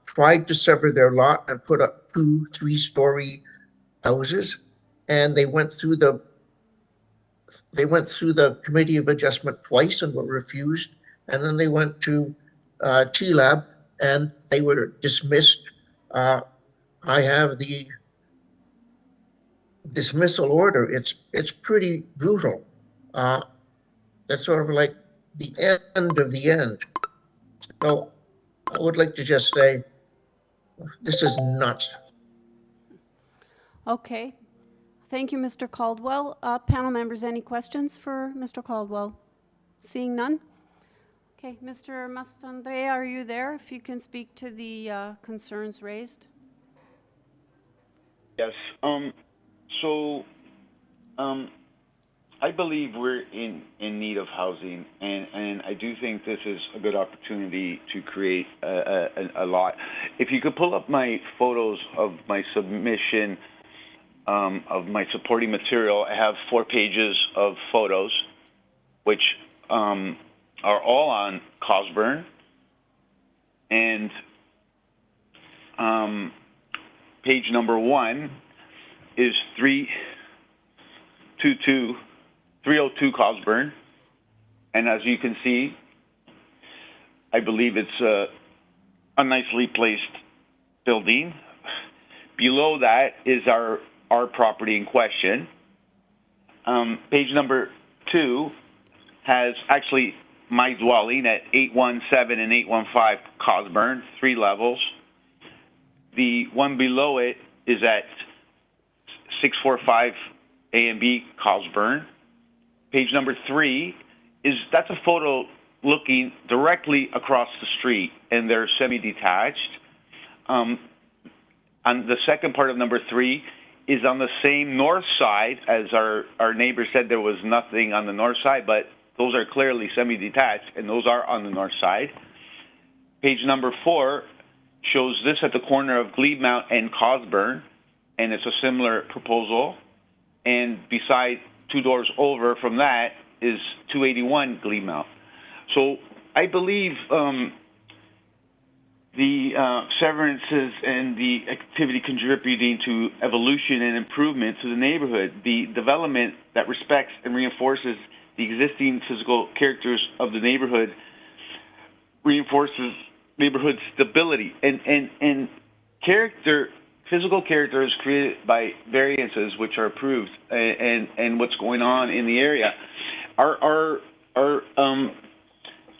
tried to sever their lot and put up 2 3-story houses, and they went through the Committee of Adjustment twice and were refused, and then they went to TLAB and they were dismissed. I have the dismissal order. It's pretty brutal. That's sort of like the end of the end. So I would like to just say, this is nuts. Okay. Thank you, Mr. Caldwell. Panel members, any questions for Mr. Caldwell? Seeing none? Okay, Mr. Mastandrea, are you there? If you can speak to the concerns raised. Yes. I believe we're in need of housing, and I do think this is a good opportunity to create a lot. If you could pull up my photos of my submission of my supporting material, I have 4 pages of photos, which are all on Cosburn, and page number 1 is 302 Cosburn, and as you can see, I believe it's a nicely placed building. Below that is our property in question. Page number 2 has actually my dwelling at 817 and 815 Cosburn, 3 levels. The one below it is at 645 A and B Cosburn. Page number 3 that's a photo looking directly across the street, and they're semi-detached. On the second part of number 3 is on the same north side, as our neighbor said there was nothing on the north side, but those are clearly semi-detached, and those are on the north side. Page number 4 shows this at the corner of Gleamount and Cosburn, and it's a similar proposal. And beside 2 doors over from that is 281 Gleamount. So I believe the severances and the activity contributing to evolution and improvement to the neighborhood, the development that respects and reinforces the existing physical characters of the neighborhood, reinforces neighborhood stability and character. Physical character is created by variances which are approved, and what's going on in the area. Our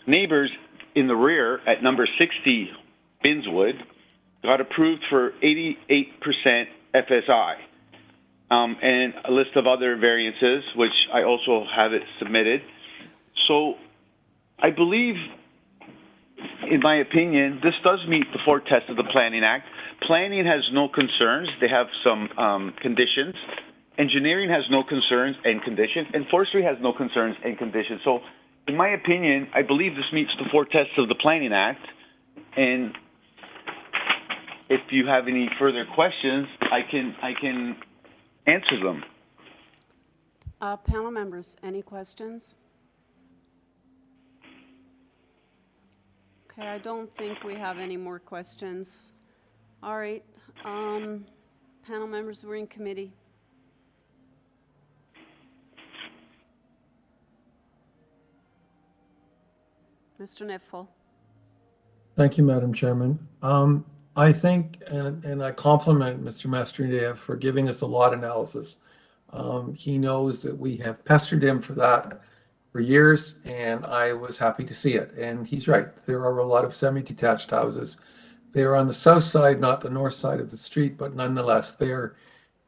neighbors in the rear at number 60 Binswood got approved for 88% FSI, and a list of other variances, which I also have it submitted. So I believe, in my opinion, this does meet the 4 tests of the Planning Act. Planning has no concerns. They have some conditions. Engineering has no concerns and conditions. And forestry has no concerns and conditions. So, in my opinion, I believe this meets the 4 tests of the Planning Act. And if you have any further questions, I can answer them. Panel members, any questions? Okay, I don't think we have any more questions. All right, panel members, we're in committee. Mr. Nipfel. Thank you, Madam Chairman. I think, and I compliment Mr. Mastrandea for giving us a lot analysis. He knows that we have pestered him for that for years, and I was happy to see it. And he's right. There are a lot of semi-detached houses. They are on the south side, not the north side of the street, but nonetheless, they're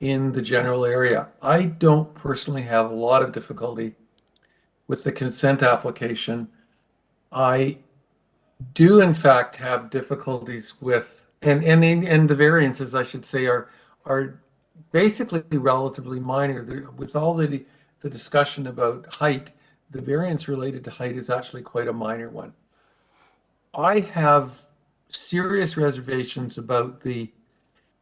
in the general area. I don't personally have a lot of difficulty with the consent application. I do in fact have difficulties with, and the variances, I should say, are basically relatively minor. With all the discussion about height, the variance related to height is actually quite a minor one. I have serious reservations about the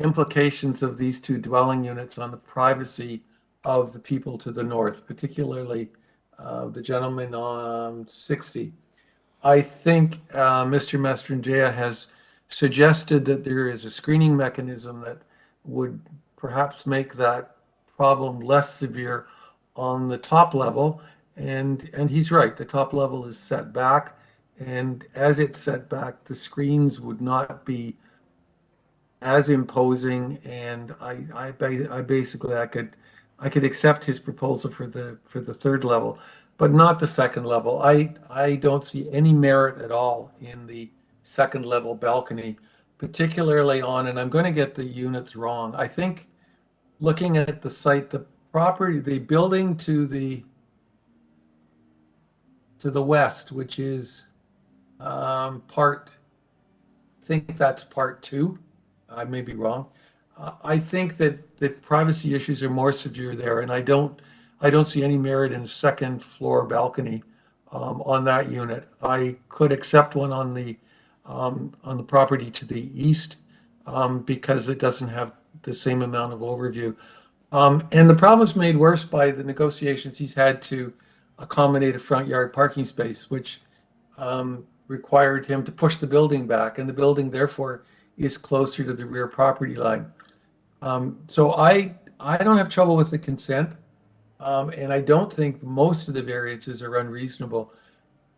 implications of these two dwelling units on the privacy of the people to the north, particularly the gentleman on 60. I think Mr. Mastrandea has suggested that there is a screening mechanism that would perhaps make that problem less severe on the top level. And he's right, the top level is set back. And as it's set back, the screens would not be as imposing. And I basically, I could accept his proposal for the third level, but not the second level. I don't see any merit at all in the second level balcony, particularly on, and I'm going to get the units wrong. I think looking at the site, the property, the building to the west, which is I think that's part 2. I may be wrong. I think that privacy issues are more severe there, and I don't see any merit in a second floor balcony on that unit. I could accept one on the property to the east because it doesn't have the same amount of overview. And the problem's made worse by the negotiations he's had to accommodate a front yard parking space, which required him to push the building back, and the building therefore is closer to the rear property line. So I don't have trouble with the consent. And I don't think most of the variances are unreasonable,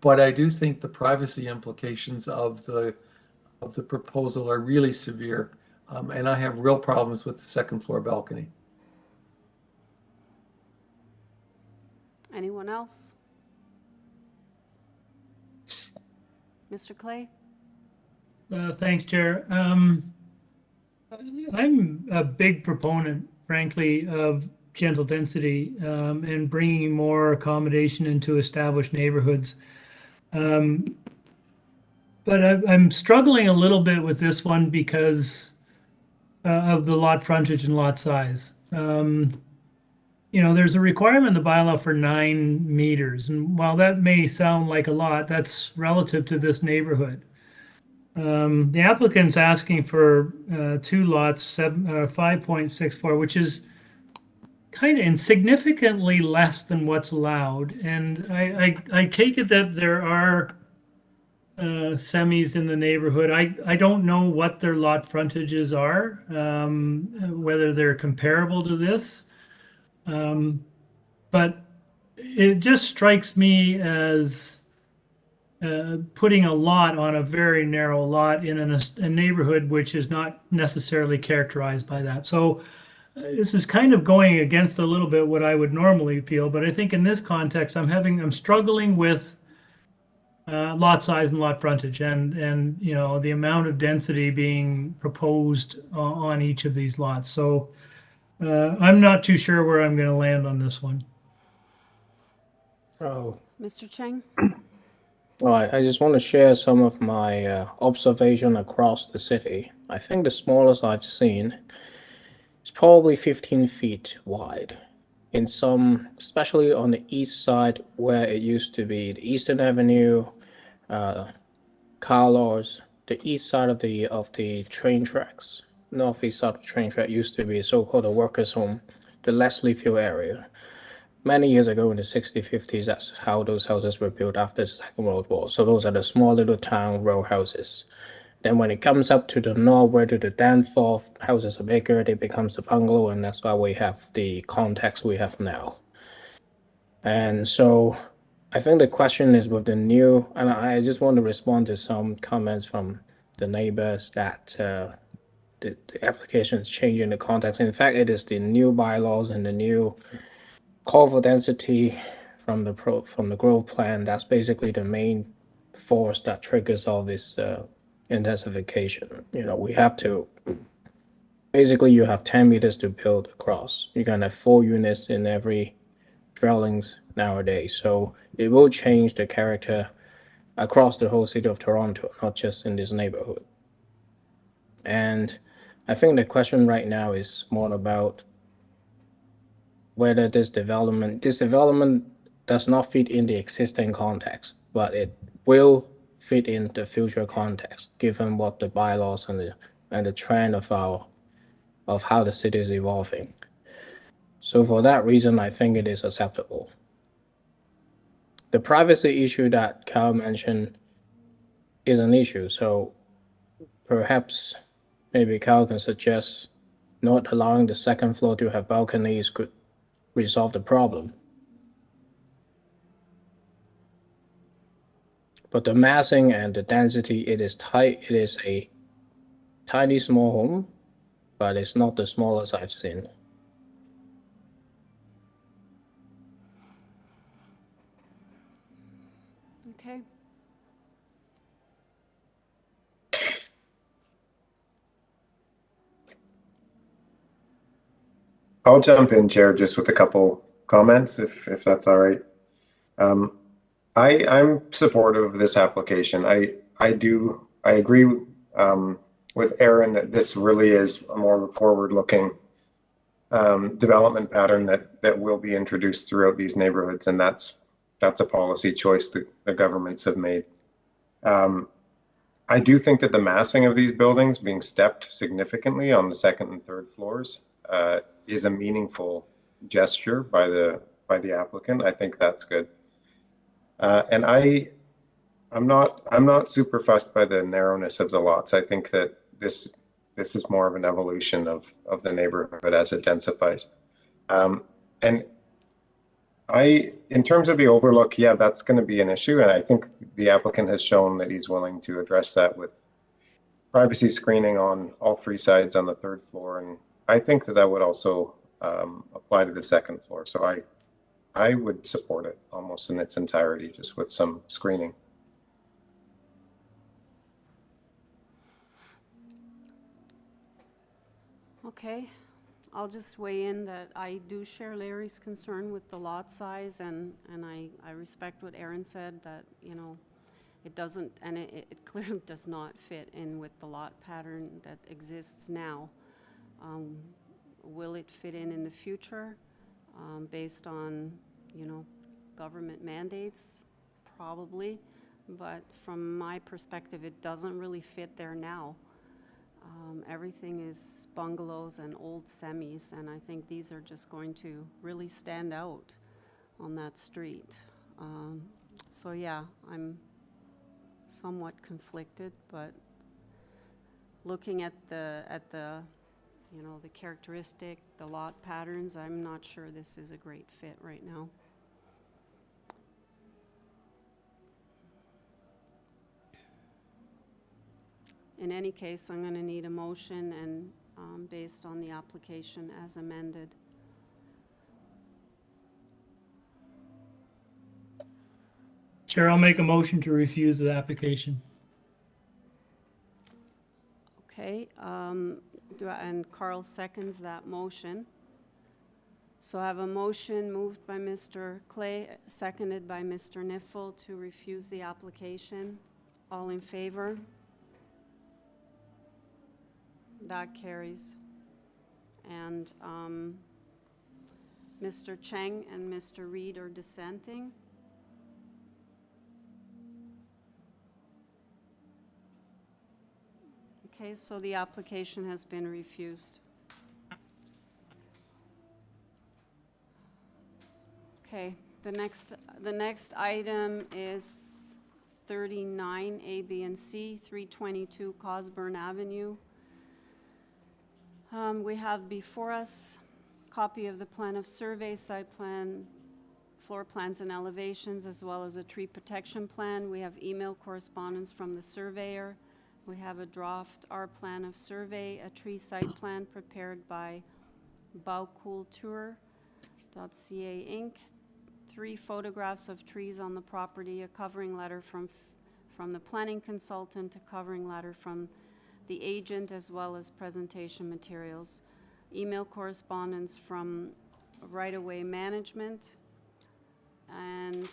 but I do think the privacy implications of the proposal are really severe, and I have real problems with the second floor balcony. Anyone else? Mr. Clay? Thanks, Chair. I'm a big proponent, frankly, of gentle density and bringing more accommodation into established neighborhoods. But I'm struggling a little bit with this one because of the lot frontage and lot size. You know, there's a requirement in the bylaw for 9 meters. And while that may sound like a lot, that's relative to this neighborhood. The applicant's asking for 2 lots, 5.64, which is kind of insignificantly less than what's allowed. And I take it that there are semis in the neighborhood. I don't know what their lot frontages are, whether they're comparable to this. But it just strikes me as putting a lot on a very narrow lot in a neighborhood which is not necessarily characterized by that. So this is kind of going against a little bit what I would normally feel, but I think in this context, I'm struggling with lot size and lot frontage, and you know, the amount of density being proposed on each of these lots. So I'm not too sure where I'm going to land on this one. Oh, Mr. Cheng? well, I just want to share some of my observation across the city. I think the smallest I've seen is probably 15 feet wide. In some, especially on the east side where it used to be the Eastern Avenue, Carlos, the east side of the train tracks, northeast side of the train track used to be so-called the workers' home, the Leslie Field area. many years ago in the 60s, 50s, that's how those houses were built after the Second World War. So those are the small little town row houses. Then when it comes up to the north, where to the Danforth, houses are bigger, they becomes a bungalow, and that's why we have the context we have now. And so I think the question is with the new, and I just want to respond to some comments from the neighbors that the application is changing the context. In fact, it is the new bylaws and the new call for density from the growth plan. That's basically the main force that triggers all this intensification. You know, we have to basically you have 10 meters to build across. You're gonna have 4 units in every dwellings nowadays. So it will change the character across the whole city of Toronto, not just in this neighborhood. And I think the question right now is more about whether this development does not fit in the existing context, but it will fit in the future context, given what the bylaws and the trend of how the city is evolving. So for that reason, I think it is acceptable. The privacy issue that Kyle mentioned is an issue, so perhaps maybe Kyle can suggest not allowing the second floor to have balconies could resolve the problem. But the massing and the density, it is tight. It is a tiny small home, but it's not the smallest I've seen. Okay. I'll jump in, Chair, just with a couple comments, if that's all right. I'm supportive of this application. I agree with Aaron that this really is a more forward-looking development pattern that will be introduced throughout these neighborhoods, and that's a policy choice that the governments have made. I do think that the massing of these buildings being stepped significantly on the second and third floors is a meaningful gesture by the applicant. I think that's good. And I'm not super fussed by the narrowness of the lots. I think that this is more of an evolution of the neighborhood as it densifies. And in terms of the overlook, yeah, that's going to be an issue. And I think the applicant has shown that he's willing to address that with privacy screening on all 3 sides on the 3rd floor. And I think that would also apply to the 2nd floor. So I would support it almost in its entirety, just with some screening. Okay, I'll just weigh in that I do share Larry's concern with the lot size, and I respect what Aaron said, that, you know, it doesn't, and it clearly does not fit in with the lot pattern that exists now. Will it fit in the future based on, you know, government mandates? Probably, but from my perspective, it doesn't really fit there now. Everything is bungalows and old semis, and I think these are just going to really stand out on that street. So yeah, I'm somewhat conflicted, but looking at the you know, the characteristic, the lot patterns, I'm not sure this is a great fit right now. In any case, I'm going to need a motion and based on the application as amended. Chair, I'll make a motion to refuse the application. Okay, and Carl seconds that motion. So I have a motion moved by Mr. Clay, seconded by Mr. Niffel to refuse the application. All in favor? That carries. And Mr. Cheng and Mr. Reed are dissenting. Okay, so the application has been refused. Okay, the next item is 39 A, B, and C, 322 Cosburn Avenue. We have before us copy of the plan of survey, site plan, floor plans and elevations, as well as a tree protection plan. We have email correspondence from the surveyor. We have a draft R plan of survey, a tree site plan prepared by Baukultur.ca Inc., 3 photographs of trees on the property, a covering letter from the planning consultant, a covering letter from the agent, as well as presentation materials. Email correspondence from right-of-way management, and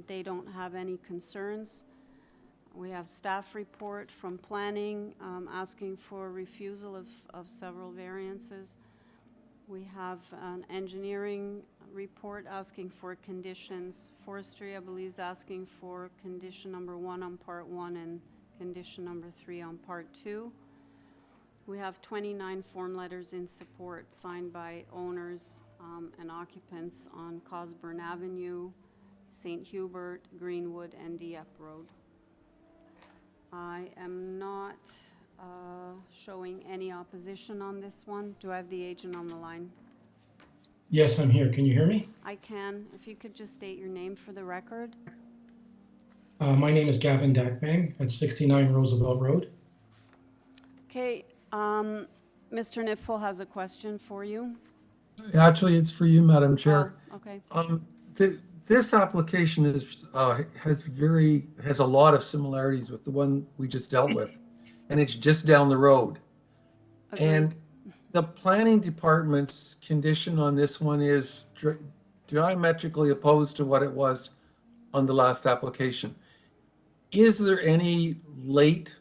they don't have any concerns. We have staff report from planning asking for refusal of several variances. We have an engineering report asking for conditions. Forestry, I believe, is asking for condition number 1 on part 1 and condition number 3 on part 2. We have 29 form letters in support signed by owners and occupants on Cosburn Avenue, St. Hubert, Greenwood, and Dieppe Road. I am not showing any opposition on this one. Do I have the agent on the line? Yes, I'm here. Can you hear me? I can. If you could just state your name for the record. My name is Gavin Dakbang at 69 Roosevelt Road. Okay, Mr. Nipfel has a question for you. Actually, it's for you, Madam Chair. Oh, okay. This application has a lot of similarities with the one we just dealt with, and it's just down the road. Agreed. And the planning department's condition on this one is diametrically opposed to what it was on the last application. Is there any late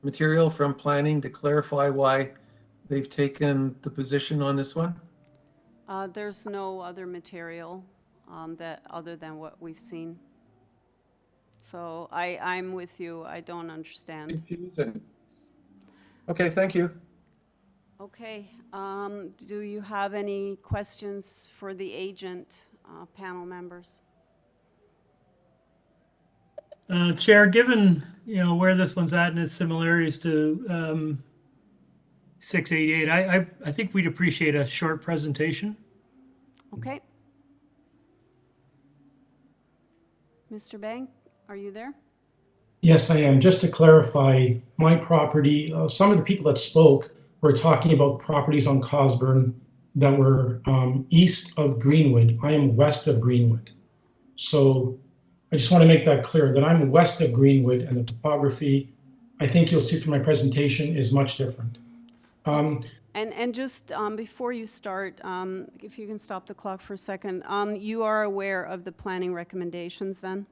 material from planning to clarify why they've taken the position on this one? There's no other material that other than what we've seen. So I'm with you. I don't understand. Confusing. Okay, thank you. Okay, do you have any questions for the agent, panel members? Chair, given where this one's at and its similarities to 688, I think we'd appreciate a short presentation. Okay. Mr. Bang, are you there? Yes, I am. Just to clarify, my property, some of the people that spoke were talking about properties on Cosburn that were east of Greenwood. I am west of Greenwood. So I just want to make that clear that I'm west of Greenwood, and the topography, I think you'll see from my presentation, is much different. And just before you start, if you can stop the clock for a second, you are aware of the planning recommendations then?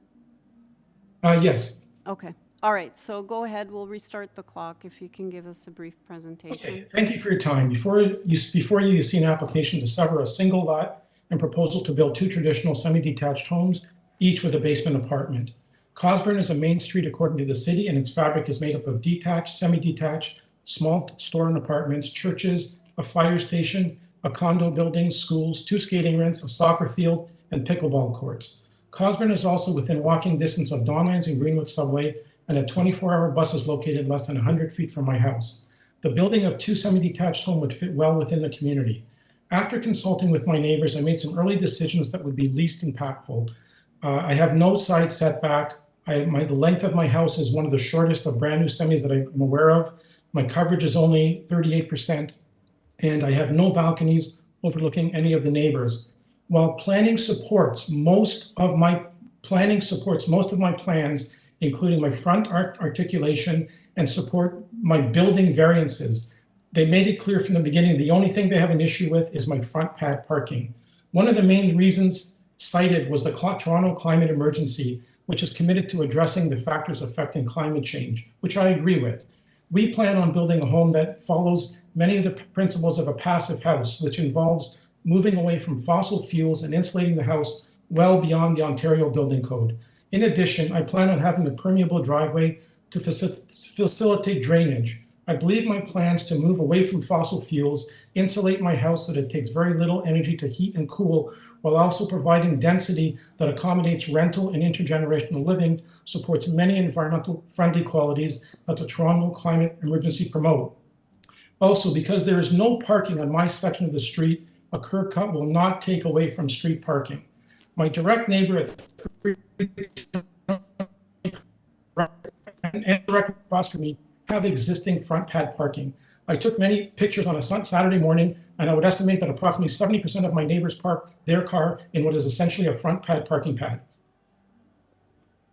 Yes. Okay. All right. So go ahead. We'll restart the clock if you can give us a brief presentation. Okay. Thank you for your time. Before you see an application to sever a single lot and proposal to build 2 traditional semi-detached homes, each with a basement apartment. Cosburn is a main street according to the city, and its fabric is made up of detached, semi-detached, small store and apartments, churches, a fire station, a condo building, schools, 2 skating rinks, a soccer field, and pickleball courts. Cosburn is also within walking distance of Donlands and Greenwood Subway, and a 24-hour bus is located less than 100 feet from my house. The building of 2 semi-detached homes would fit well within the community. After consulting with my neighbors, I made some early decisions that would be least impactful. I have no side setback. The length of my house is one of the shortest of brand new semis that I'm aware of. My coverage is only 38%, and I have no balconies overlooking any of the neighbors. While planning supports most of my plans, including my front articulation, and support my building variances, they made it clear from the beginning the only thing they have an issue with is my front pad parking. One of the main reasons cited was the Toronto climate emergency, which is committed to addressing the factors affecting climate change, which I agree with. We plan on building a home that follows many of the principles of a passive house, which involves moving away from fossil fuels and insulating the house well beyond the Ontario Building Code. In addition, I plan on having a permeable driveway to facilitate drainage. I believe my plans to move away from fossil fuels, insulate my house so that it takes very little energy to heat and cool, while also providing density that accommodates rental and intergenerational living, supports many environmental friendly qualities that the Toronto climate emergency promote. Also, because there is no parking on my section of the street, a curb cut will not take away from street parking. My direct neighbor at and directly across from me have existing front pad parking. I took many pictures on a Saturday morning, and I would estimate that approximately 70% of my neighbors park their car in what is essentially a front pad parking pad.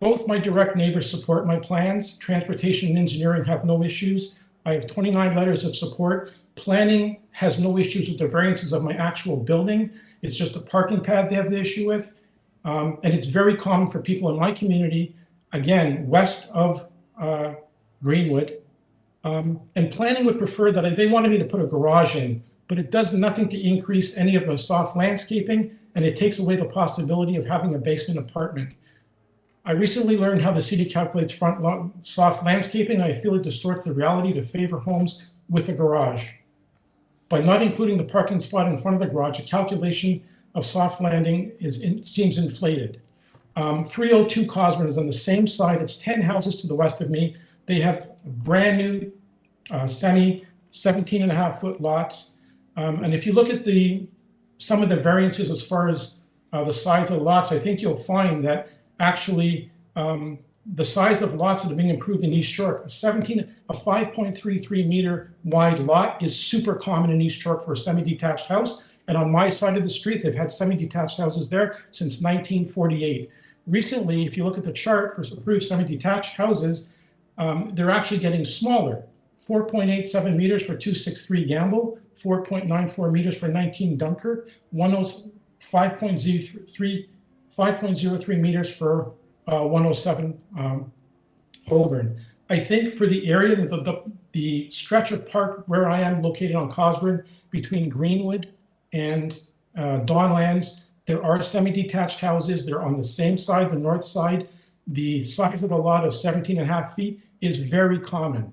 Both my direct neighbors support my plans. Transportation and engineering have no issues. I have 29 letters of support. Planning has no issues with the variances of my actual building. It's just a parking pad they have the issue with. And it's very common for people in my community, again, west of Greenwood. And planning would prefer that they wanted me to put a garage in, but it does nothing to increase any of the soft landscaping, and it takes away the possibility of having a basement apartment. I recently learned how the city calculates soft landscaping. I feel it distorts the reality to favor homes with a garage. By not including the parking spot in front of the garage, the calculation of soft landing seems inflated. 302 Cosburn is on the same side. It's 10 houses to the west of me. They have brand new semi 17.5-foot lots. And if you look at some of the variances as far as the size of the lots, I think you'll find that actually the size of lots that are being improved in East York, a 5.33 meter wide lot is super common in East York for a semi-detached house. And on my side of the street, they've had semi-detached houses there since 1948. Recently, if you look at the chart for approved semi-detached houses, they're actually getting smaller. 4.87 meters for 263 Gamble, 4.94 meters for 19 Dunker, 5.03 meters for 107 Holborn. I think for the area, the stretch of park where I am located on Cosburn between Greenwood and Dawnlands, there are semi-detached houses. They're on the same side, the north side. The size of the lot of 17.5 feet is very common.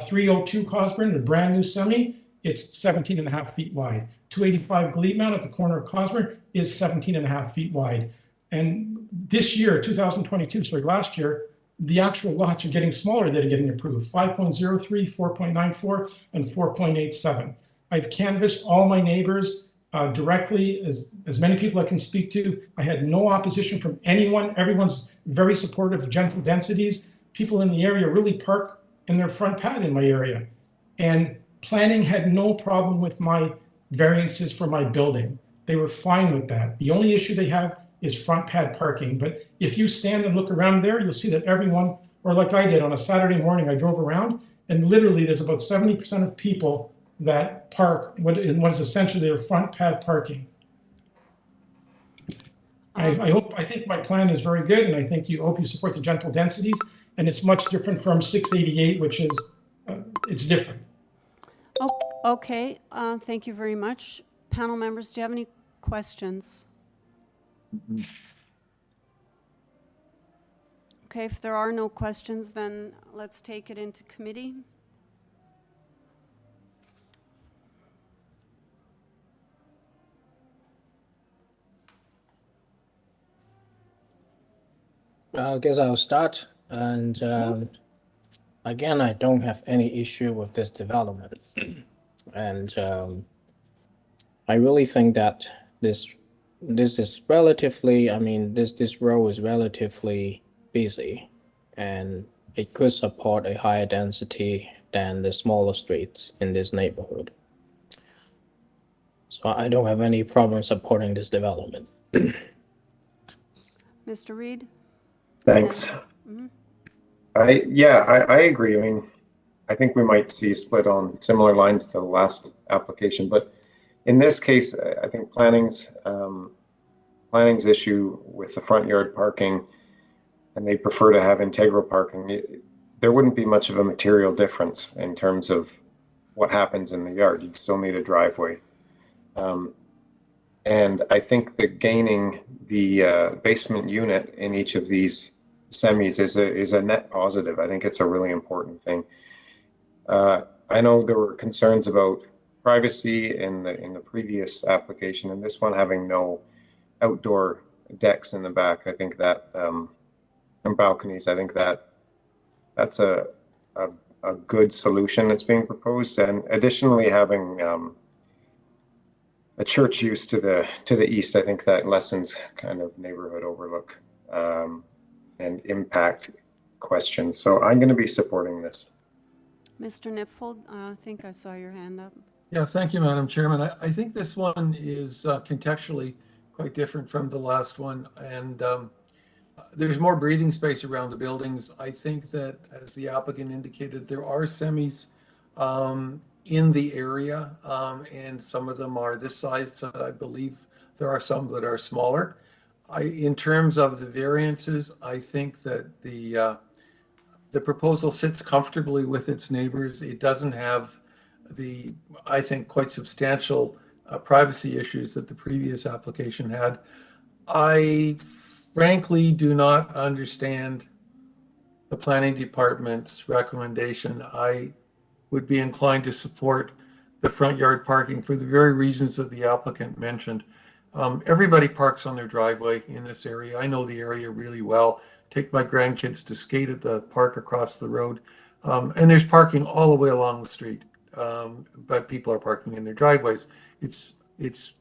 302 Cosburn, a brand new semi, it's 17.5 feet wide. 285 Glenair at the corner of Cosburn is 17.5 feet wide. And this year, 2022, last year, the actual lots are getting smaller that are getting approved, 5.03, 4.94, and 4.87. I've canvassed all my neighbors directly, as many people I can speak to. I had no opposition from anyone. Everyone's very supportive of gentle densities. People in the area really park in their front pad in my area. And planning had no problem with my variances for my building. They were fine with that. The only issue they have is front pad parking. But if you stand and look around there, you'll see that everyone, or like I did on a Saturday morning, I drove around, and literally there's about 70% of people that park in what is essentially their front pad parking. I think my plan is very good, and I hope you support the gentle densities, and it's much different from 688, which is, it's different. Oh, okay, thank you very much. Panel members, do you have any questions? Okay, if there are no questions, then let's take it into committee. I guess I'll start. And again, I don't have any issue with this development. And I really think that this is relatively, this road is relatively busy, and it could support a higher density than the smaller streets in this neighborhood. So I don't have any problem supporting this development. Mr. Reed? Thanks. Mm-hmm. I agree. I think we might see a split on similar lines to the last application, but in this case, I think planning's issue with the front yard parking, and they prefer to have integral parking. There wouldn't be much of a material difference in terms of what happens in the yard. You'd still need a driveway. And I think that gaining the basement unit in each of these semis is a net positive. I think it's a really important thing. I I know there were concerns about privacy in the previous application, and this one having no outdoor decks in the back. I think that and balconies. I think that's a good solution that's being proposed, and additionally having a church use to the east. I think that lessens kind of neighborhood overlook and impact questions. So I'm going to be supporting this. Mr. Nipfold, I think I saw your hand up. Yeah, thank you, Madam Chairman. I think this one is contextually quite different from the last one, and there's more breathing space around the buildings. I think that, as the applicant indicated, there are semis in the area, and some of them are this size. So I believe there are some that are smaller. In terms of the variances, I think that the proposal sits comfortably with its neighbors. It doesn't have the, I think, quite substantial privacy issues that the previous application had. I frankly do not understand the planning department's recommendation. I would be inclined to support the front yard parking for the very reasons that the applicant mentioned. Everybody parks on their driveway in this area. I know the area really well. Take my grandkids to skate at the park across the road. And there's parking all the way along the street. But people are parking in their driveways. It's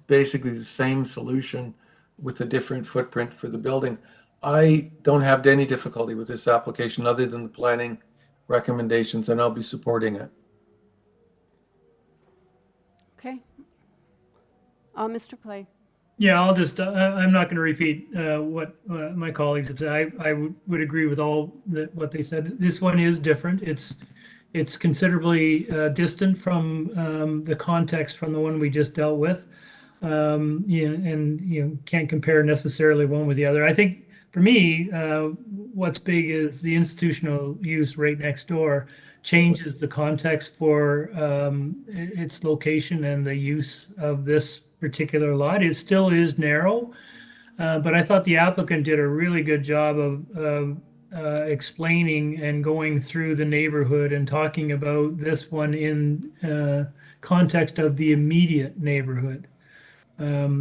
basically the same solution with a different footprint for the building. I don't have any difficulty with this application other than the planning recommendations, and I'll be supporting it. Okay. Mr. Clay. Yeah, I'll just, I'm not going to repeat what my colleagues have said. I would agree with all what they said. This one is different. It's considerably distant from the context from the one we just dealt with. Can't compare necessarily one with the other. I think for me, what's big is the institutional use right next door changes the context for its location and the use of this particular lot. It still is narrow, but I thought the applicant did a really good job of explaining and going through the neighborhood and talking about this one in context of the immediate neighborhood.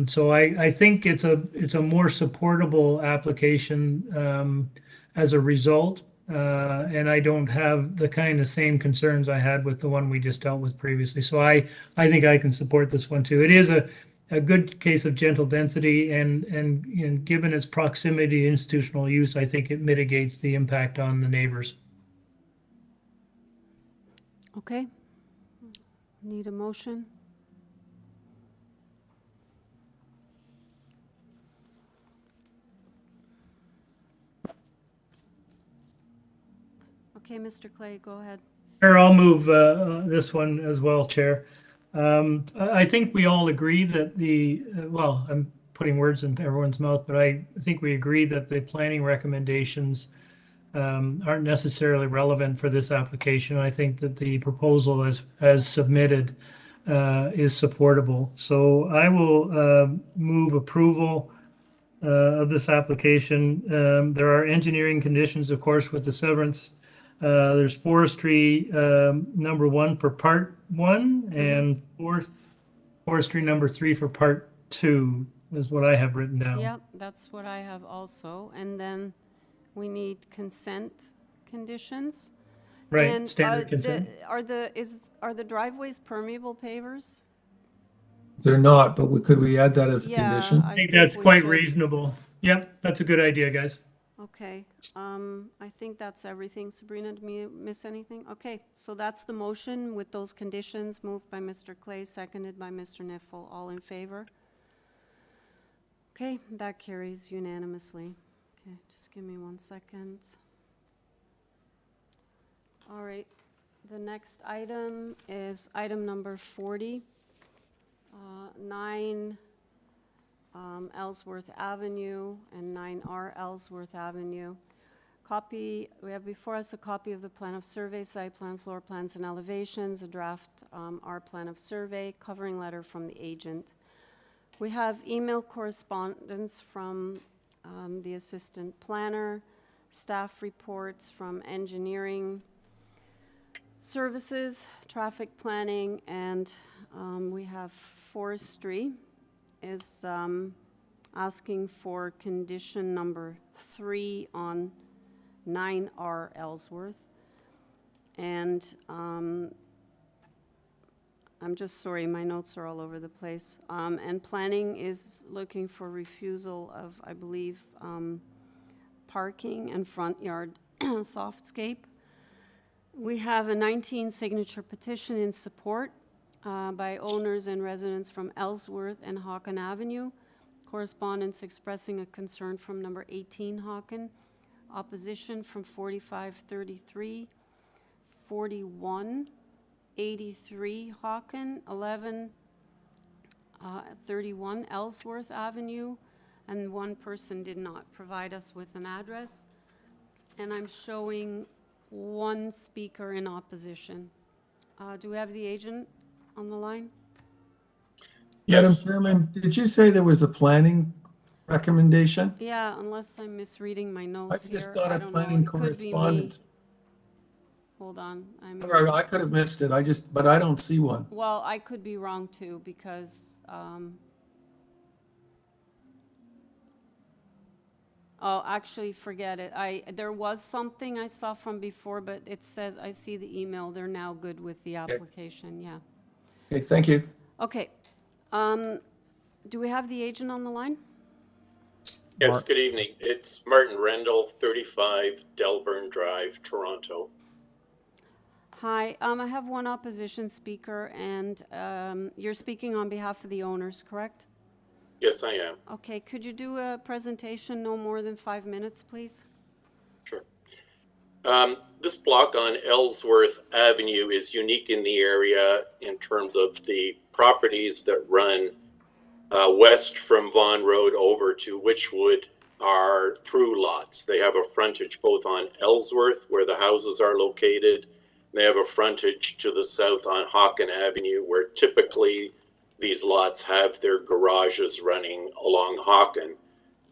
So I think it's a more supportable application as a result, and I don't have the kind of same concerns I had with the one we just dealt with previously. So I think I can support this one too. It is a good case of gentle density, and given its proximity to institutional use, I think it mitigates the impact on the neighbors. Okay. Need a motion? Okay, Mr. Clay, go ahead. Sure, I'll move this one as well, Chair. I think we all agree that well, I'm putting words into everyone's mouth, but I think we agree that the planning recommendations aren't necessarily relevant for this application. I think that the proposal as submitted is supportable. So I will move approval of this application. There are engineering conditions, of course, with the severance. There's forestry number 1 for part 1 and forestry number 3 for part 2 is what I have written down. Yeah, that's what I have also. And then we need consent conditions. Right, And standard consent. Are the driveways permeable pavers? They're not, but could we add that as a condition? I think that's quite reasonable. Yep, that's a good idea, guys. Okay, I think that's everything. Sabrina, did we miss anything? Okay, so that's the motion with those conditions, moved by Mr. Clay, seconded by Mr. Niffel. All in favor? Okay, that carries unanimously. Okay, just give me 1 second. All right, the next item is item number 40, 9 Ellsworth Avenue and 9R Ellsworth Avenue. We have before us a copy of the plan of survey, site plan, floor plans, and elevations, a draft R plan of survey, covering letter from the agent. We have email correspondence from the assistant planner, staff reports from engineering, Services, traffic planning, and we have forestry is asking for condition number 3 on 9R Ellsworth. And I'm just sorry, my notes are all over the place. And planning is looking for refusal of, I believe, parking and front yard softscape. We have a 19 signature petition in support by owners and residents from Ellsworth and Hawken Avenue. Correspondence expressing a concern from number 18 Hawken. Opposition from 4533, 41, 83 Hawken, 11, 31 Ellsworth Avenue, and one person did not provide us with an address. And I'm showing one speaker in opposition. Do we have the agent on the line? Madam Chairman, did you say there was a planning recommendation? Yeah, unless I'm misreading my notes I here. just got a don't know. planning It could be me. correspondence. Hold on. Or I could have missed it. But I don't see one. Well, I could be wrong too, because, oh, actually, forget it. There was something I saw from before, but it says, I see the email, they're now good with the application, yeah. Okay, thank you. Okay. Do we have the agent on the line? Yes, good evening. It's Martin Rendell, 35 Delburn Drive, Toronto. Hi, I have one opposition speaker, and you're speaking on behalf of the owners, correct? Yes, I am. Okay, could you do a presentation no more than 5 minutes, please? Sure. This block on Ellsworth Avenue is unique in the area in terms of the properties that run west from Vaughan Road over to Witchwood are through lots. They have a frontage both on Ellsworth, where the houses are located. They have a frontage to the south on Hawken Avenue, where typically these lots have their garages running along Hawken.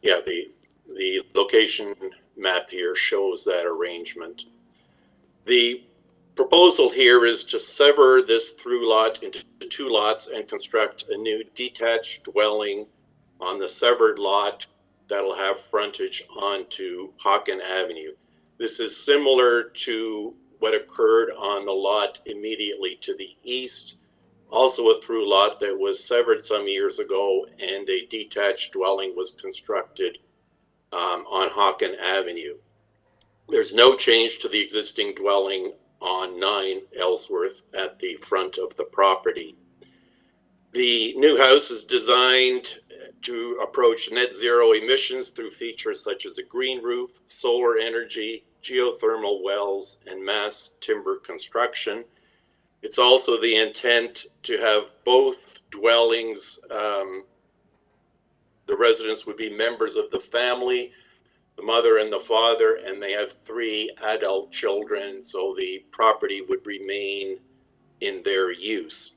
Yeah, the location map here shows that arrangement. The proposal here is to sever this through lot into 2 lots and construct a new detached dwelling on the severed lot that'll have frontage onto Hawken Avenue. This is similar to what occurred on the lot immediately to the east, also a through lot that was severed some years ago, and a detached dwelling was constructed on Hawken Avenue. There's no change to the existing dwelling on 9 Ellsworth at the front of the property. The new house is designed to approach net zero emissions through features such as a green roof, solar energy, geothermal wells, and mass timber construction. It's also the intent to have both dwellings, the residents would be members of the family, the mother and the father, and they have 3 adult children, so the property would remain in their use.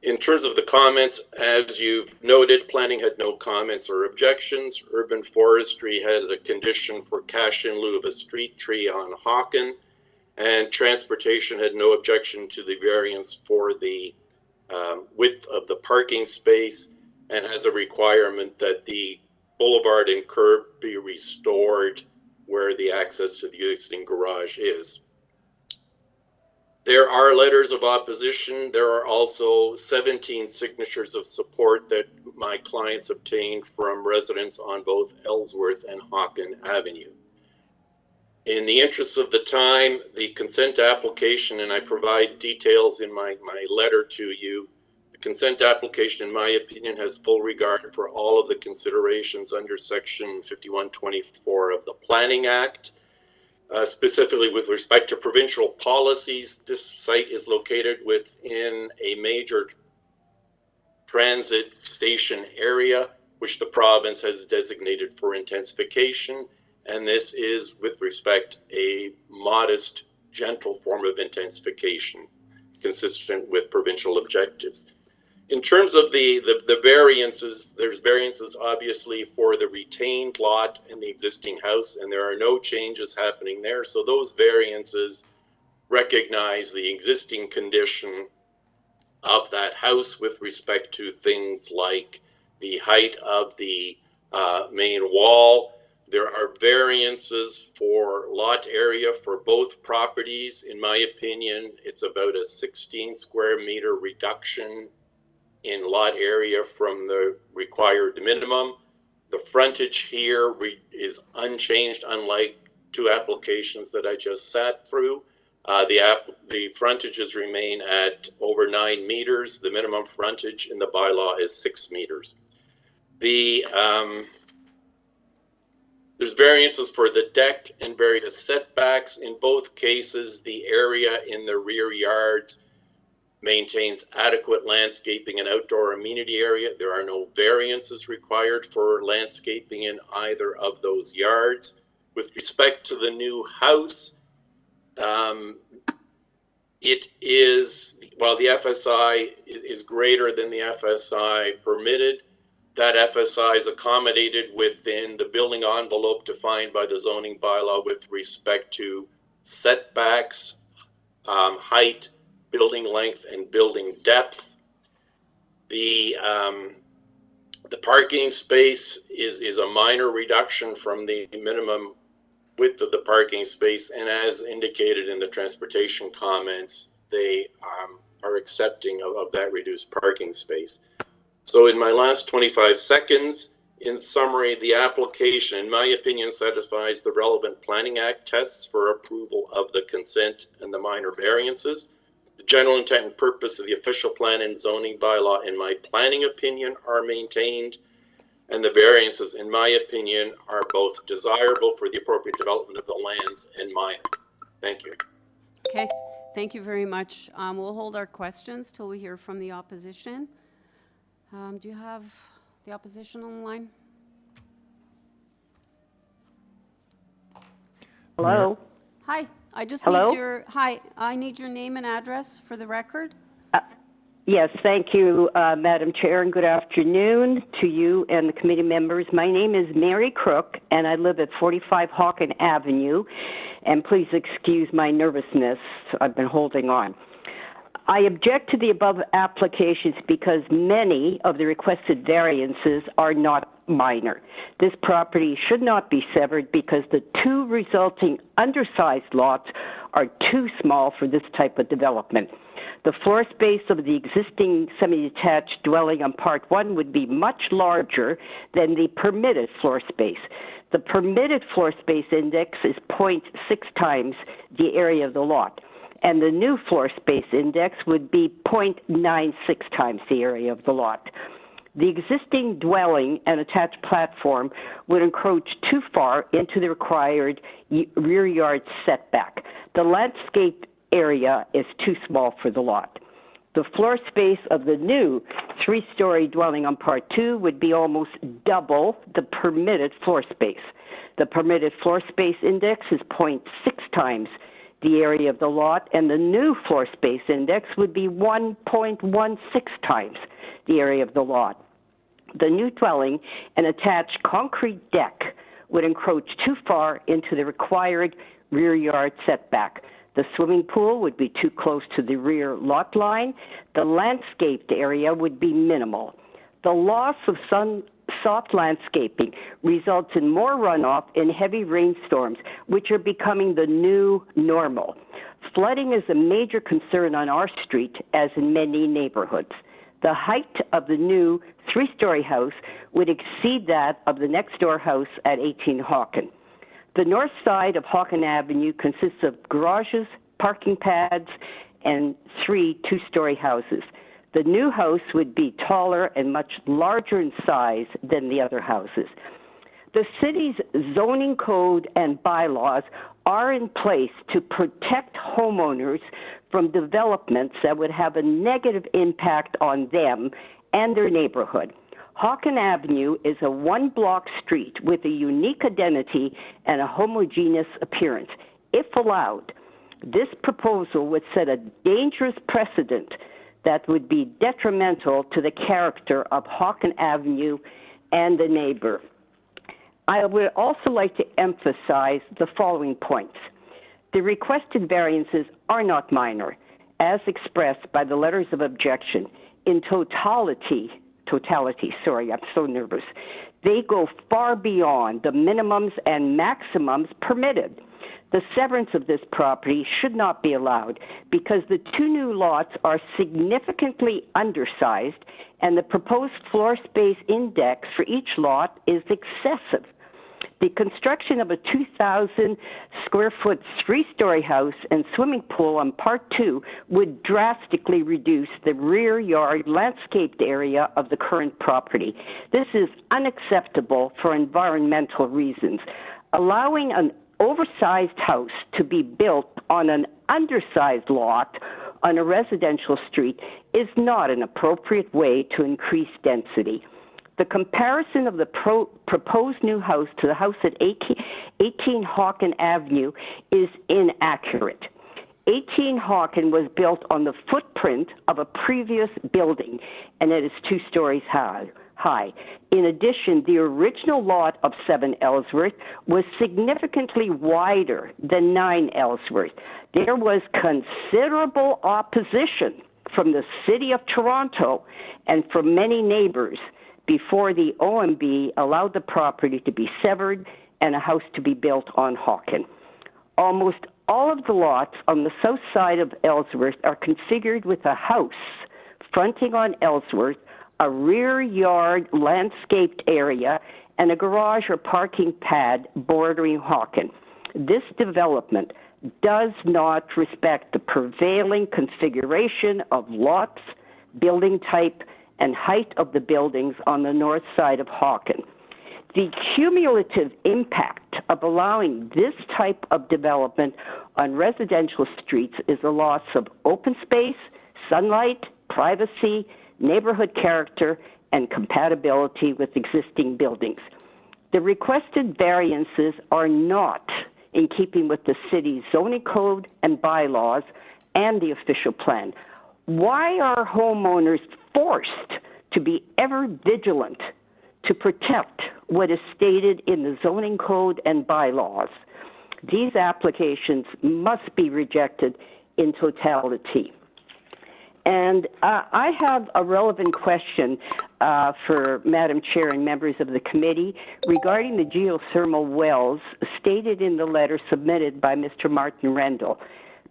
In terms of the comments, as you've noted, planning had no comments or objections. Urban Forestry had a condition for cash in lieu of a street tree on Hawken, and Transportation had no objection to the variance for the width of the parking space, and has a requirement that the boulevard and curb be restored where the access to the existing garage is. There are letters of opposition. There are also 17 signatures of support that my clients obtained from residents on both Ellsworth and Hawken Avenue. In the interest of the time, the consent application, and I provide details in my letter to you, the consent application, in my opinion, has full regard for all of the considerations under Section 5124 of the Planning Act. Specifically with respect to provincial policies, this site is located within a major transit station area, which the province has designated for intensification. And this is, with respect, a modest, gentle form of intensification, consistent with provincial objectives. In terms of the variances, there's variances obviously for the retained lot and the existing house, and there are no changes happening there. So those variances recognize the existing condition of that house with respect to things like the height of the main wall. There are variances for lot area for both properties. In my opinion, it's about a 16 square meter reduction in lot area from the required minimum. The frontage here is unchanged, unlike two applications that I just sat through. The frontages remain at over 9 meters. The minimum frontage in the bylaw is 6 meters. There's variances for the deck and various setbacks. In both cases, the area in the rear yards maintains adequate landscaping and outdoor amenity area. There are no variances required for landscaping in either of those yards. With respect to the new house, it is, while the FSI is greater than the FSI permitted, that FSI is accommodated within the building envelope defined by the zoning bylaw with respect to setbacks, height, building length, and building depth. The parking space is a minor reduction from the minimum width of the parking space, and as indicated in the transportation comments, they are accepting of that reduced parking space. So in my last 25 seconds, in summary, the application, in my opinion, satisfies the relevant Planning Act tests for approval of the consent and the minor variances. The general intent and purpose of the official plan and zoning bylaw, in my planning opinion, are maintained, and the variances, in my opinion, are both desirable for the appropriate development of the lands and minor. Thank you. Okay, thank you very much. We'll hold our questions till we hear from the opposition. Do you have the opposition on the line? Hello? Hi, I just Hello? need your, hi, I need your name and address for the record. Yes, thank you, Madam Chair, and good afternoon to you and the committee members. My name is Mary Crook, and I live at 45 Hawken Avenue, and please excuse my nervousness. I've been holding on. I object to the above applications because many of the requested variances are not minor. This property should not be severed because the two resulting undersized lots are too small for this type of development. The floor space of the existing semi-detached dwelling on Part 1 would be much larger than the permitted floor space. The permitted floor space index is 0.6 times the area of the lot, and the new floor space index would be 0.96 times the area of the lot. The existing dwelling and attached platform would encroach too far into the required rear yard setback. The landscape area is too small for the lot. The floor space of the new three-story dwelling on Part 2 would be almost double the permitted floor space. The permitted floor space index is 0.6 times the area of the lot, and the new floor space index would be 1.16 times the area of the lot. The new dwelling and attached concrete deck would encroach too far into the required rear yard setback. The swimming pool would be too close to the rear lot line. The landscaped area would be minimal. The loss of soft landscaping results in more runoff in heavy rainstorms, which are becoming the new normal. Flooding is a major concern on our street, as in many neighborhoods. The height of the new three-story house would exceed that of the next-door house at 18 Hawken. The north side of Hawken Avenue consists of garages, parking pads, and 3 two-story houses. The new house would be taller and much larger in size than the other houses. The city's zoning code and bylaws are in place to protect homeowners from developments that would have a negative impact on them and their neighborhood. Hawken Avenue is a one-block street with a unique identity and a homogeneous appearance. If allowed, this proposal would set a dangerous precedent that would be detrimental to the character of Hawken Avenue and the neighbor. I would also like to emphasize the following points. The requested variances are not minor, as expressed by the letters of objection. In totality, sorry, I'm so nervous. They go far beyond the minimums and maximums permitted. The severance of this property should not be allowed because the two new lots are significantly undersized and the proposed floor space index for each lot is excessive. The construction of a 2,000 square foot three-story house and swimming pool on Part 2 would drastically reduce the rear yard landscaped area of the current property. This is unacceptable for environmental reasons. Allowing an oversized house to be built on an undersized lot on a residential street is not an appropriate way to increase density. The comparison of the proposed new house to the house at 18 Hawken Avenue is inaccurate. 18 Hawken was built on the footprint of a previous building, and it is 2 stories high. In addition, the original lot of 7 Ellsworth was significantly wider than 9 Ellsworth. There was considerable opposition from the City of Toronto and from many neighbors before the OMB allowed the property to be severed and a house to be built on Hawken. Almost all of the lots on the south side of Ellsworth are configured with a house fronting on Ellsworth, a rear yard landscaped area, and a garage or parking pad bordering Hawken. This development does not respect the prevailing configuration of lots, building type, and height of the buildings on the north side of Hawken. The cumulative impact of allowing this type of development on residential streets is a loss of open space, sunlight, privacy, neighborhood character, and compatibility with existing buildings. The requested variances are not in keeping with the city's zoning code and bylaws and the official plan. Why are homeowners forced to be ever vigilant to protect what is stated in the zoning code and bylaws? These applications must be rejected in totality. And I have a relevant question for Madam Chair and members of the committee regarding the geothermal wells stated in the letter submitted by Mr. Martin Rendell.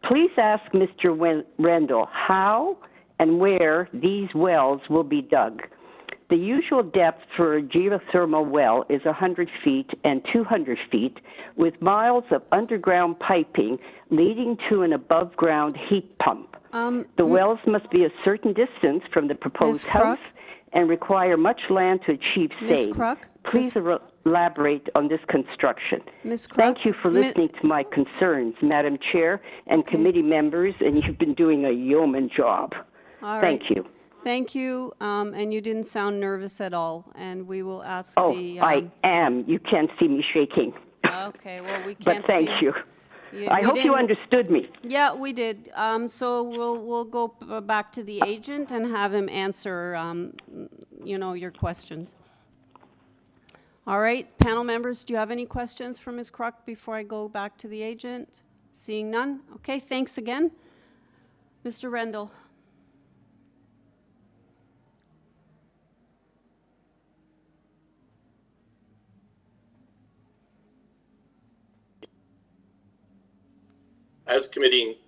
Please ask Mr. Rendell how and where these wells will be dug. The usual depth for a geothermal well is 100 feet and 200 feet, with miles of underground piping leading to an above-ground heat pump. The wells must be a certain distance from the proposed house and require much land to achieve same. Please elaborate on this construction. Thank you for listening to my concerns, Madam Chair and committee members, and you've been doing a yeoman job. All right. Thank you. Thank you, and you didn't sound nervous at all, and we will ask the... I am. You can't see me shaking. Okay, well, we can't But thank see. you. I hope you understood me. Yeah, we did. So we'll go back to the agent and have him answer, your questions. All right, panel members, do you have any questions for Ms. Kruk before I go back to the agent? Seeing none? Okay, thanks again. Mr. Rendell. As committee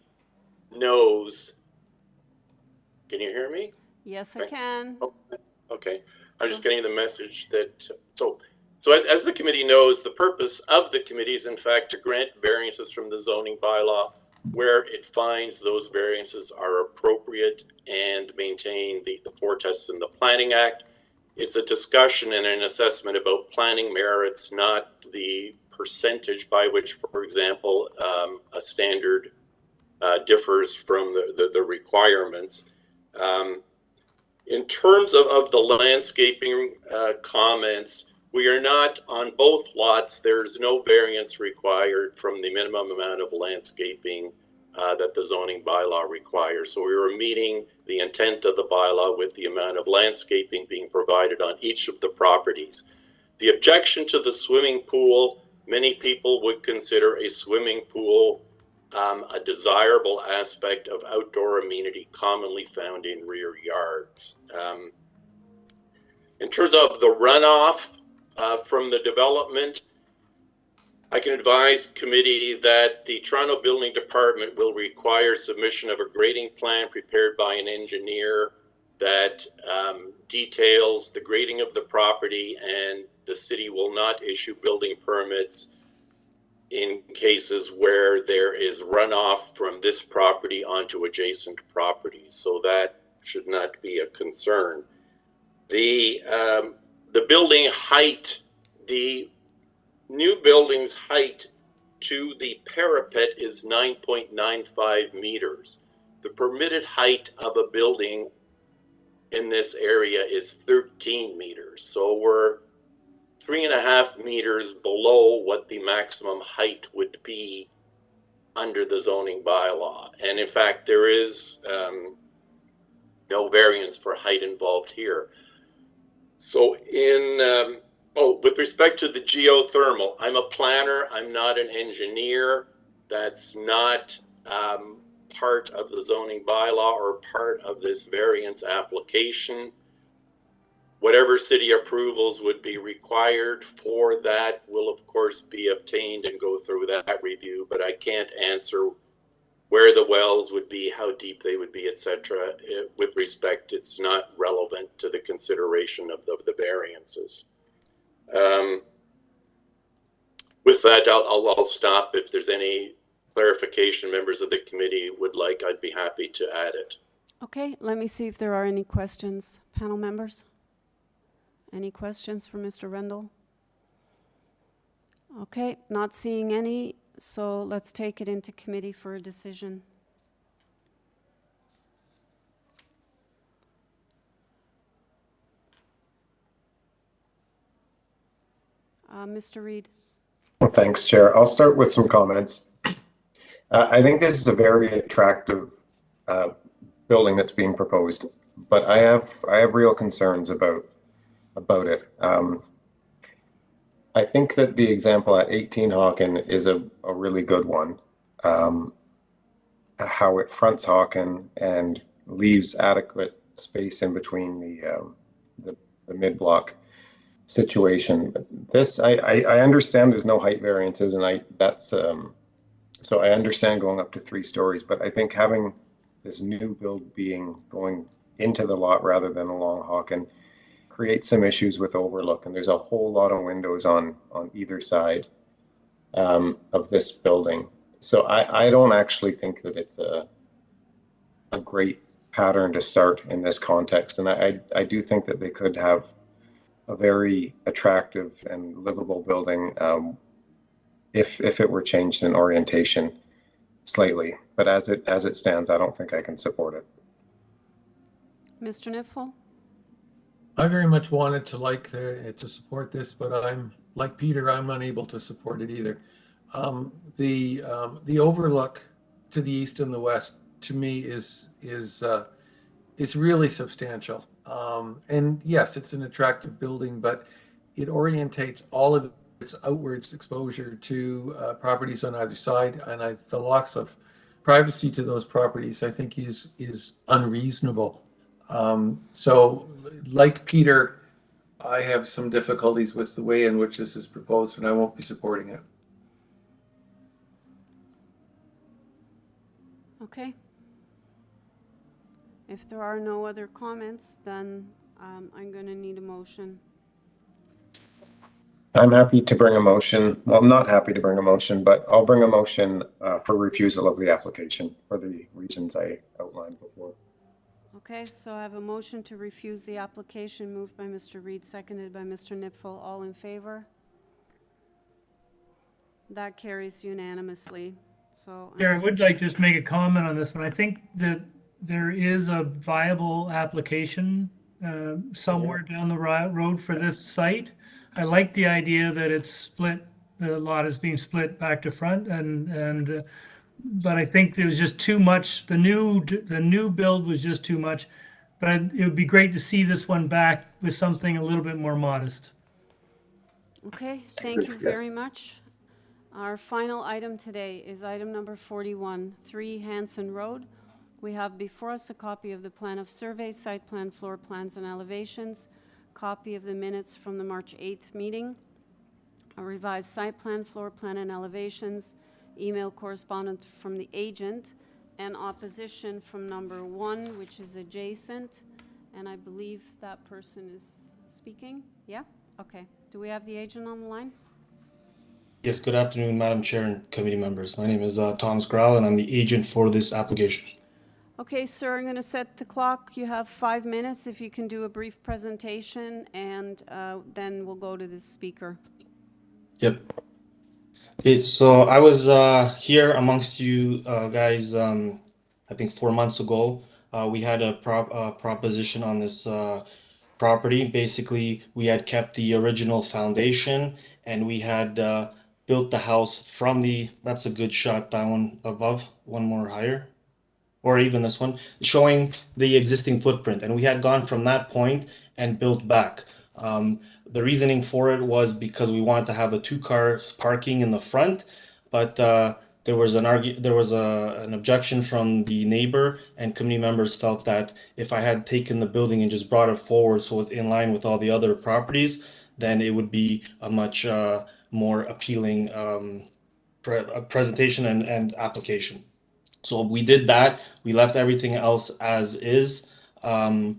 knows, can you hear me? Yes, I can. Oh, okay. I'm just getting the message that, so as the committee knows, the purpose of the committee is in fact to grant variances from the zoning bylaw where it finds those variances are appropriate and maintain the 4 tests in the Planning Act. It's a discussion and an assessment about planning merits, not the percentage by which, for example, a standard differs from the requirements. In terms of the landscaping comments, we are not on both lots. There's no variance required from the minimum amount of landscaping that the zoning bylaw requires. So we were meeting the intent of the bylaw with the amount of landscaping being provided on each of the properties. The objection to the swimming pool, many people would consider a swimming pool a desirable aspect of outdoor amenity commonly found in rear yards. In terms of the runoff from the development, I can advise committee that the Toronto Building Department will require submission of a grading plan prepared by an engineer that details the grading of the property, and the city will not issue building permits in cases where there is runoff from this property onto adjacent properties. So that should not be a concern. The building height, the new building's height to the parapet is 9.95 meters. The permitted height of a building in this area is 13 meters. So we're 3.5 meters below what the maximum height would be under the zoning bylaw. And in fact, there is no variance for height involved here. So with respect to the geothermal, I'm a planner, I'm not an engineer. That's not part of the zoning bylaw or part of this variance application. Whatever city approvals would be required for that will of course be obtained and go through that review, but I can't answer where the wells would be, how deep they would be, etc. With respect, it's not relevant to the consideration of the variances. With that, I'll stop. If there's any clarification members of the committee would like, I'd be happy to add it. Okay, let me see if there are any questions. Panel members? Any questions for Mr. Rendell? Okay, not seeing any, so let's take it into committee for a decision. Mr. Reid. Well, thanks, Chair. I'll start with some comments. I think this is a very attractive building that's being proposed, but I have real concerns about it. I think that the example at 18 Hawken is a really good one. How it fronts Hawken and leaves adequate space in between the mid-block situation. This I understand there's no height variances, and so I understand going up to 3 stories, but I think having this new build going into the lot rather than along Hawken creates some issues with overlook, and there's a whole lot of windows on either side of this building. So I don't actually think that it's a great pattern to start in this context, and I do think that they could have a very attractive and livable building if it were changed in orientation slightly. But as it stands, I don't think I can support it. Mr. Nipfel? I very much wanted to support this, but I'm like Peter, I'm unable to support it either. The overlook to the east and the west to me is really substantial. And yes, it's an attractive building, but it orientates all of its outwards exposure to properties on either side, and the loss of privacy to those properties, I think, is unreasonable. So, like Peter, I have some difficulties with the way in which this is proposed, and I won't be supporting it. Okay. If there are no other comments, then I'm going to need a motion. I'm happy to bring a motion. Well, I'm not happy to bring a motion, but I'll bring a motion for refusal of the application for the reasons I outlined before. Okay, so I have a motion to refuse the application moved by Mr. Reid, seconded by Mr. Nipfel. All in favor? That carries unanimously. So I would like to just make a comment on this one. I think that there is a viable application somewhere down the road for this site. I like the idea that it's split, the lot is being split back to front, but I think there was just too much. The new build was just too much, but it would be great to see this one back with something a little bit more modest. Okay, thank you very much. Our final item today is item number 41, 3 Hanson Road. We have before us a copy of the plan of survey, site plan, floor plans, and elevations, copy of the minutes from the March 8th meeting, a revised site plan, floor plan, and elevations, email correspondence from the agent, and opposition from number 1, which is adjacent, and I believe that person is speaking. Yeah? Okay. Do we have the agent on the line? Yes, good afternoon, Madam Chair and committee members. My name is Thomas Grell, and I'm the agent for this application. Okay, sir, I'm going to set the clock. You have 5 minutes if you can do a brief presentation, and then we'll go to the speaker. Yep. Okay, so I was here amongst you guys, I think 4 months ago. We had a proposition on this property. Basically, we had kept the original foundation, and we had built the house from the, that's a good shot, that one above, one more higher, or even this one, showing the existing footprint. And we had gone from that point and built back. The reasoning for it was because we wanted to have a 2-car parking in the front, but there was an objection from the neighbor, and committee members felt that if I had taken the building and just brought it forward so it was in line with all the other properties, then it would be a much more appealing presentation and application. So we did that. We left everything else as is. I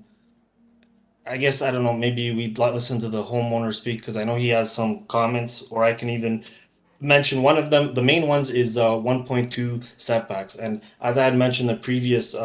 guess, I don't know, maybe we'd listen to the homeowner speak, because I know he has some comments, or I can even mention one of them. The main ones is 1.2 setbacks. And as I had mentioned in the previous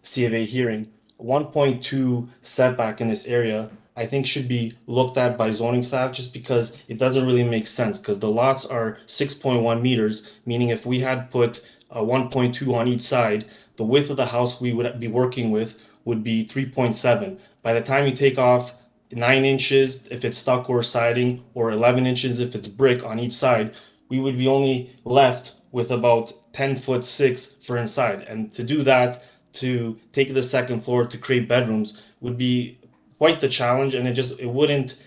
C of A hearing, 1.2 setback in this area, I think should be looked at by zoning staff, just because it doesn't really make sense, because the lots are 6.1 meters, meaning if we had put 1.2 on each side, the width of the house we would be working with would be 3.7. By the time you take off 9 inches if it's stucco or siding, or 11 inches if it's brick on each side, we would be only left with about 10'6" for inside. And to do that, to take the second floor to create bedrooms, would be quite the challenge, and it wouldn't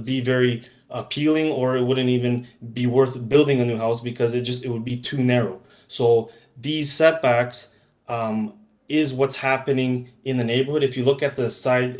be very appealing, or it wouldn't even be worth building a new house, because it would be too narrow. So these setbacks is what's happening in the neighborhood. If you look at the site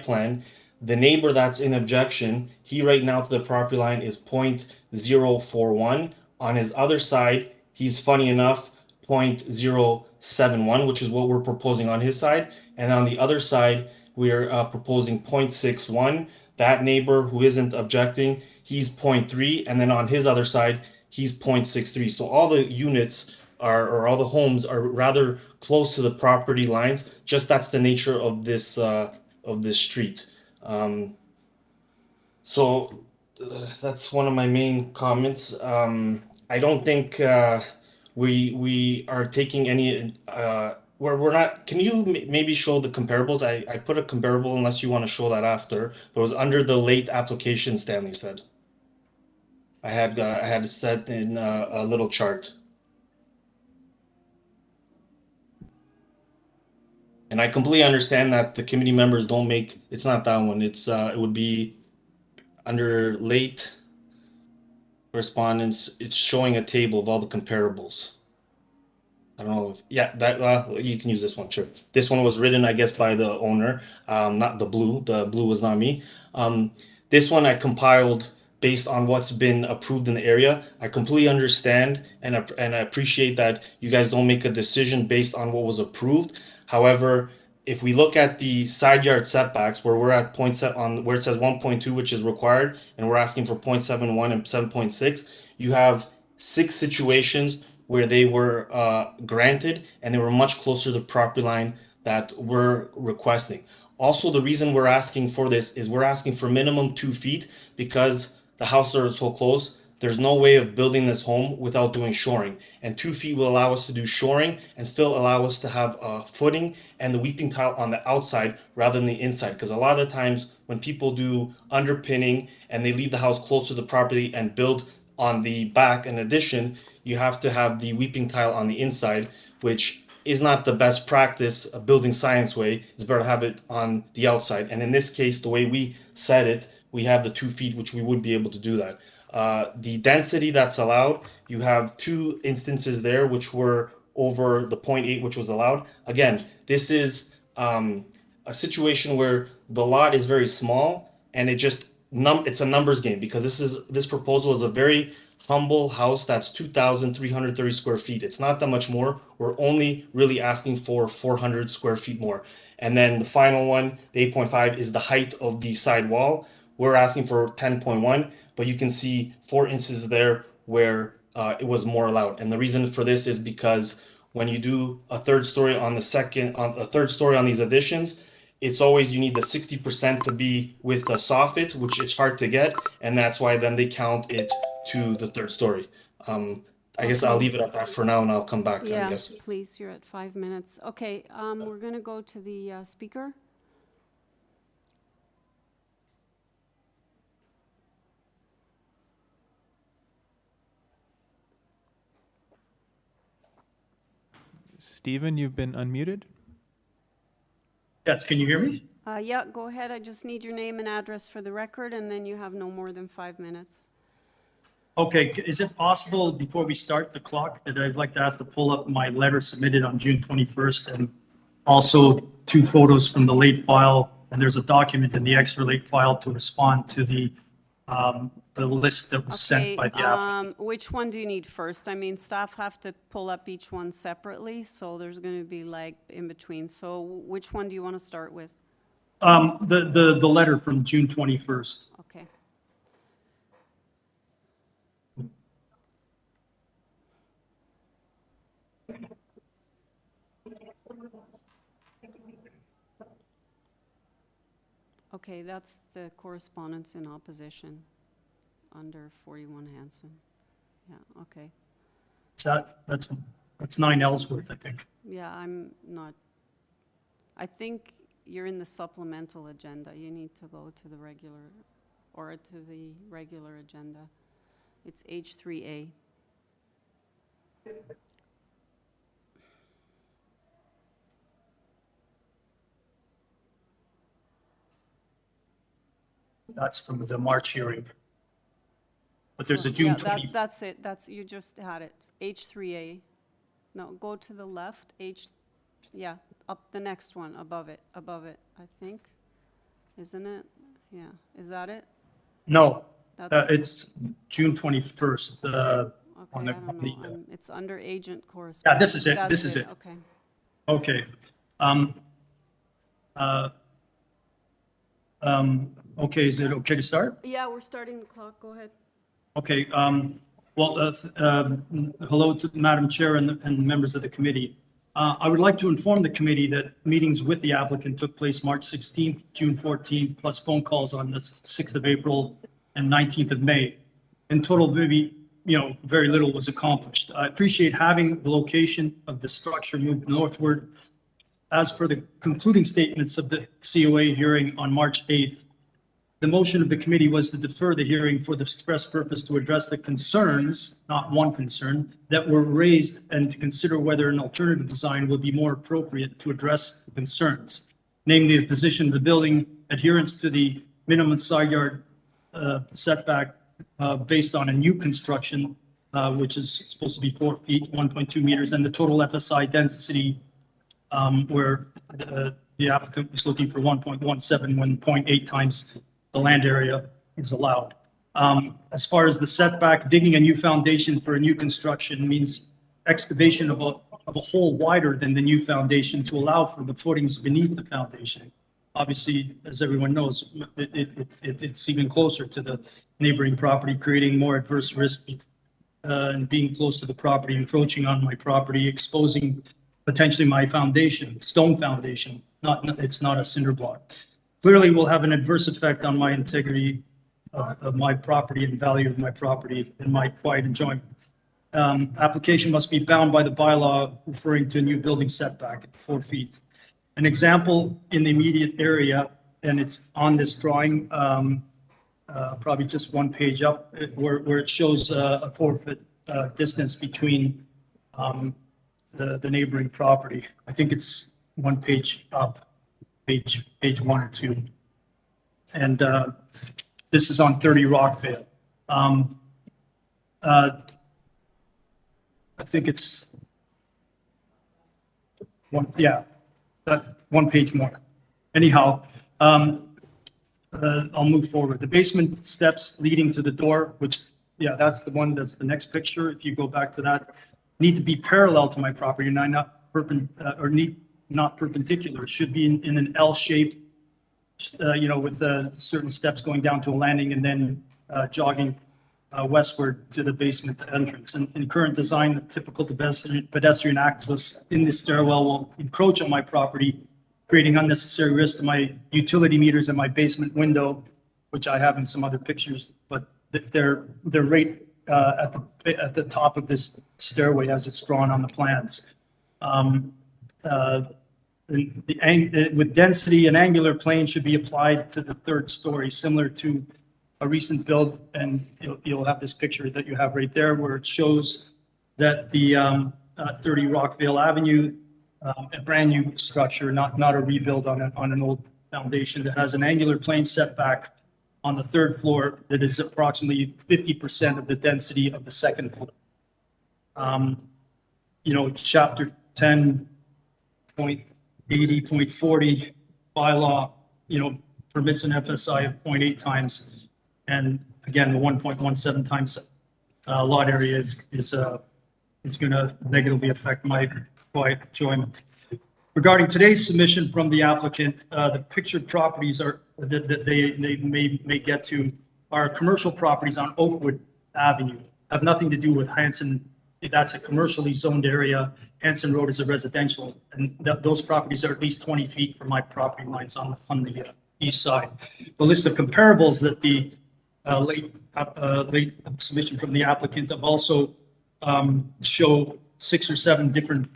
plan, the neighbor that's in objection, he right now to the property line is 0.041. On his other side, he's funny enough 0.071, which is what we're proposing on his side. And on the other side, we're proposing 0.61. That neighbor who isn't objecting, he's 0.3. And then on his other side, he's 0.63. So all the units or all the homes are rather close to the property lines. Just that's the nature of this street. So that's one of my main comments. I don't think we are taking any. We're not. Can you maybe show the comparables? I put a comparable, unless you want to show that after. But it was under the late application. Stanley said. I had set in a little chart. And I completely understand that the committee members don't make, it's not that one. It's it would be under late respondents. It's showing a table of all the comparables. I don't know if, yeah, that you can use this one, sure. This one was written, I guess, by the owner, not the blue. The blue was not me. This one I compiled based on what's been approved in the area. I completely understand and I appreciate that you guys don't make a decision based on what was approved. However, if we look at the side yard setbacks, where we're at where it says 1.2, which is required, and we're asking for 0.71 and 7.6, you have 6 situations where they were granted, and they were much closer to the property line that we're requesting. Also, the reason we're asking for this is we're asking for minimum 2 feet, because the houses are so close. There's no way of building this home without doing shoring, and 2 feet will allow us to do shoring and still allow us to have a footing and the weeping tile on the outside rather than the inside. Because a lot of the times when people do underpinning and they leave the house close to the property and build on the back, in addition, you have to have the weeping tile on the inside, which is not the best practice, a building science way. It's better to have it on the outside. And in this case, the way we set it, we have the 2 feet, which we would be able to do that. The density that's allowed, you have 2 instances there which were over the 0.8 which was allowed. Again, this is a situation where the lot is very small and it's a numbers game, because this proposal is a very humble house that's 2,330 square feet. It's not that much more. We're only really asking for 400 square feet more. And then the final one, the 8.5, is the height of the side wall. We're asking for 10.1, but you can see 4 instances there where it was more allowed. And the reason for this is because when you do a third story on these additions, it's always, you need the 60% to be with a soffit, which is hard to get, and that's why then they count it to the third story. I guess I'll leave it at that for now, and I'll come back, I Yeah, guess. please, you're at 5 minutes. Okay, we're gonna go to the speaker. Stephen, you've been unmuted. Yes, can you hear me? Yeah, go ahead. I just need your name and address for the record, and then you have no more than 5 minutes. Okay, is it possible before we start the clock that I'd like to ask to pull up my letter submitted on June 21st, and also 2 photos from the late file, and there's a document in the extra late file to respond to the list that was sent by the applicant. Which one do you need first? I mean, staff have to pull up each one separately, so there's going to be like in between. So which one do you want to start with? The letter from June 21st. Okay. Okay, that's the correspondence in opposition under 41 Hanson. Yeah, okay. That's 9 Ellsworth, I think. Yeah, I'm not, I think you're in the supplemental agenda. You need to go to the regular, or to the regular agenda. It's H3A. That's from the March hearing. But there's a June 20. Yeah, that's it. You just had it. H3A. No, go to the left. Yeah, up the next one, above it, I think. Isn't it? Yeah, is that it? No, it's June 21st. Okay, I don't know. It's under agent correspondence. Yeah, this is it. That's This is it. Okay. Okay. Okay, is it okay to start? Yeah, we're starting the clock. Go ahead. Okay. Hello to Madam Chair and members of the committee. I would like to inform the committee that meetings with the applicant took place March 16th, June 14th, plus phone calls on the 6th of April and 19th of May. In total, maybe, very little was accomplished. I appreciate having the location of the structure moved northward. As for the concluding statements of the COA hearing on March 8th, the motion of the committee was to defer the hearing for the express purpose to address the concerns, not one concern, that were raised, and to consider whether an alternative design would be more appropriate to address the concerns, namely the position of the building, adherence to the minimum side yard setback based on a new construction, which is supposed to be 4 feet, 1.2 meters, and the total FSI density where the applicant was looking for 1.17 when 0.8 times the land area is allowed. As far as the setback, digging a new foundation for a new construction means excavation of a hole wider than the new foundation to allow for the footings beneath the foundation. Obviously, as everyone knows, it's even closer to the neighboring property, creating more adverse risk and being close to the property, encroaching on my property, exposing potentially my foundation, stone foundation. It's not a cinder block. Clearly will have an adverse effect on my integrity of my property and value of my property and my quiet enjoyment. Application must be bound by the bylaw referring to a new building setback at 4 feet. An example in the immediate area, and it's on this drawing, probably just 1 page up, where it shows a 4-foot distance between the neighboring property. I think it's 1 page up. Page 1 or 2. And this is on 30 Rockvale. I think it's one page more. Anyhow, I'll move forward. The basement steps leading to the door, which, that's the one, that's the next picture. If you go back to that, need to be parallel to my property, not perpendicular. It should be in an L shape, with certain steps going down to a landing and then jogging westward to the basement entrance. And in current design, the typical pedestrian access in this stairwell will encroach on my property, creating unnecessary risk to my utility meters and my basement window, which I have in some other pictures, but they're right at the top of this stairway as it's drawn on the plans. With density, an angular plane should be applied to the third story, similar to a recent build, and you'll have this picture that you have right there where it shows that the 30 Rockvale Avenue, a brand new structure, not a rebuild on an old foundation, that has an angular plane setback on the third floor that is approximately 50% of the density of the second floor. Chapter 10.80.40 bylaw, permits an FSI of 0.8 times. And again, the 1.17 times lot area is going to negatively affect my quiet enjoyment. Regarding today's submission from the applicant, the pictured properties that they may get to are commercial properties on Oakwood Avenue. Have nothing to do with Hanson. That's a commercially zoned area. Hanson Road is a residential, and those properties are at least 20 feet from my property lines on the east side. The list of comparables that the late submission from the applicant have also show 6 or 7 different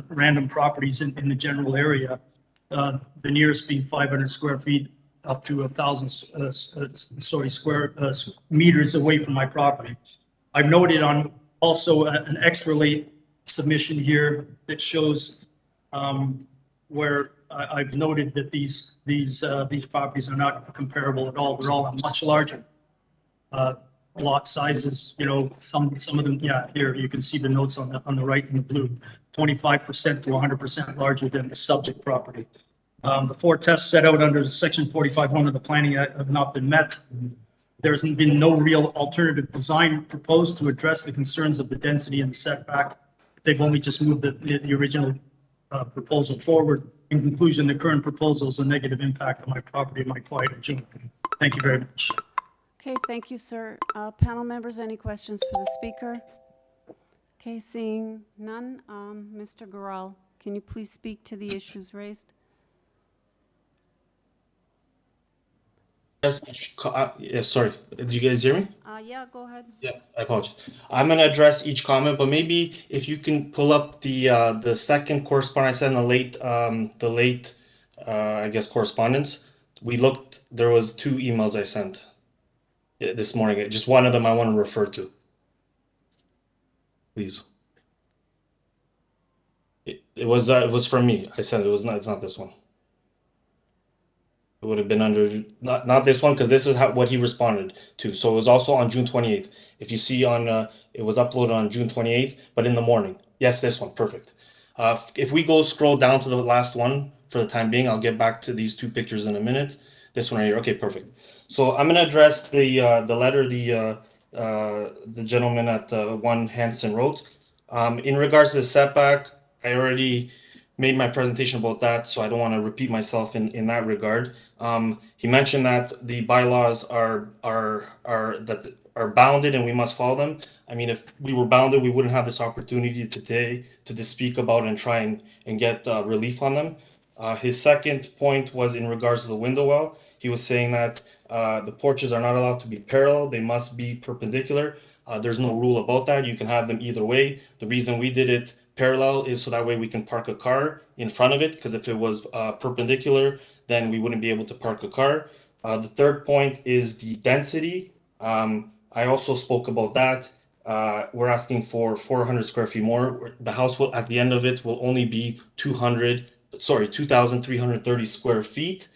random properties in the general area. The nearest being 500 square feet up to 1,000 square meters away from my property. I've noted on also an extra late submission here that shows where I've noted that these properties are not comparable at all. They're all much larger lot sizes. Some of them, here you can see the notes on the right in the blue, 25% to 100% larger than the subject property. The 4 tests set out under Section 45(1) of the Planning Act have not been met. There's been no real alternative design proposed to address the concerns of the density and the setback. They've only just moved the original proposal forward. In conclusion, the current proposal is a negative impact on my property and my quiet enjoyment. Thank you very much. Okay, thank you, sir. Panel members, any questions for the speaker? Okay, seeing none. Mr. Garral, can you please speak to the issues raised? Yes, sorry. Did you guys hear me? Yeah, go ahead. Yeah, I apologize. I'm going to address each comment, but maybe if you can pull up the second correspondence and the late I guess correspondence. We looked. There was 2 emails I sent this morning. Just one of them I want to refer to, please. It was from me. I said it was not. It's not this one. It would have been under not this one, because this is what he responded to. So it was also on June 28th. If you see on it was uploaded on June 28th, but in the morning. Yes, this one, perfect. If we scroll down to the last one for the time being, I'll get back to these 2 pictures in a minute. This one right here. Okay, perfect. So I'm gonna address the letter the gentleman at 1 Hanson Road. In regards to the setback, I already made my presentation about that, so I don't want to repeat myself in that regard. He mentioned that the bylaws are bounded and we must follow them. I mean, if we were bounded, we wouldn't have this opportunity today to speak about and try and get relief on them. His second point was in regards to the window well. He was saying that the porches are not allowed to be parallel; they must be perpendicular. There's no rule about that. You can have them either way. The reason we did it parallel is so that way we can park a car in front of it, because if it was perpendicular, then we wouldn't be able to park a car. The third point is the density. I also spoke about that. We're asking for 400 square feet more. The house will, at the end of it, will only be 2,330 square feet.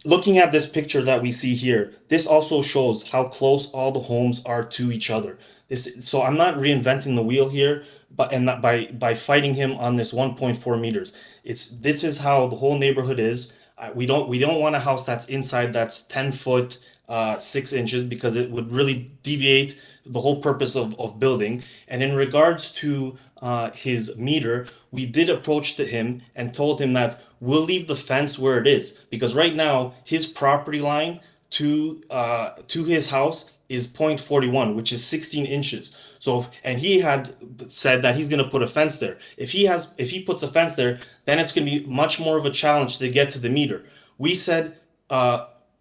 Looking at this picture that we see here, this also shows how close all the homes are to each other. So I'm not reinventing the wheel here, but and not by fighting him on this 1.4 meters. This is how the whole neighborhood is. We don't want a house that's inside that's 10 foot 6 inches, because it would really deviate the whole purpose of building. And in regards to his meter, we did approach to him and told him that we'll leave the fence where it is, because right now his property line to his house is 0.41, which is 16 inches. So, and he had said that he's going to put a fence there. If he puts a fence there, then it's going to be much more of a challenge to get to the meter. We said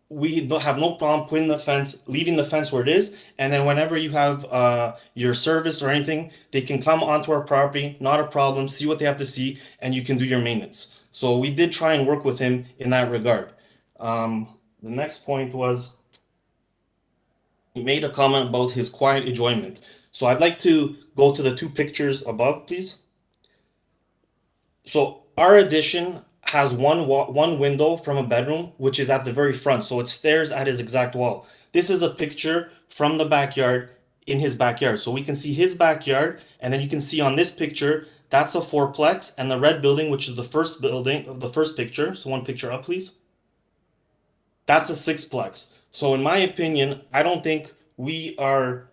we don't have no problem putting the fence, leaving the fence where it is, and then whenever you have your service or anything, they can come onto our property, not a problem, see what they have to see, and you can do your maintenance. So we did try and work with him in that regard. The next point was, he made a comment about his quiet enjoyment. So I'd like to go to the two pictures above, please. So our addition has one window from a bedroom, which is at the very front. So it stares at his exact wall. This is a picture from the backyard, in his backyard. So we can see his backyard, and then you can see on this picture, that's a fourplex, and the red building, which is the first building of the first picture. So one picture up, please. That's a sixplex. So in my opinion, I don't think we are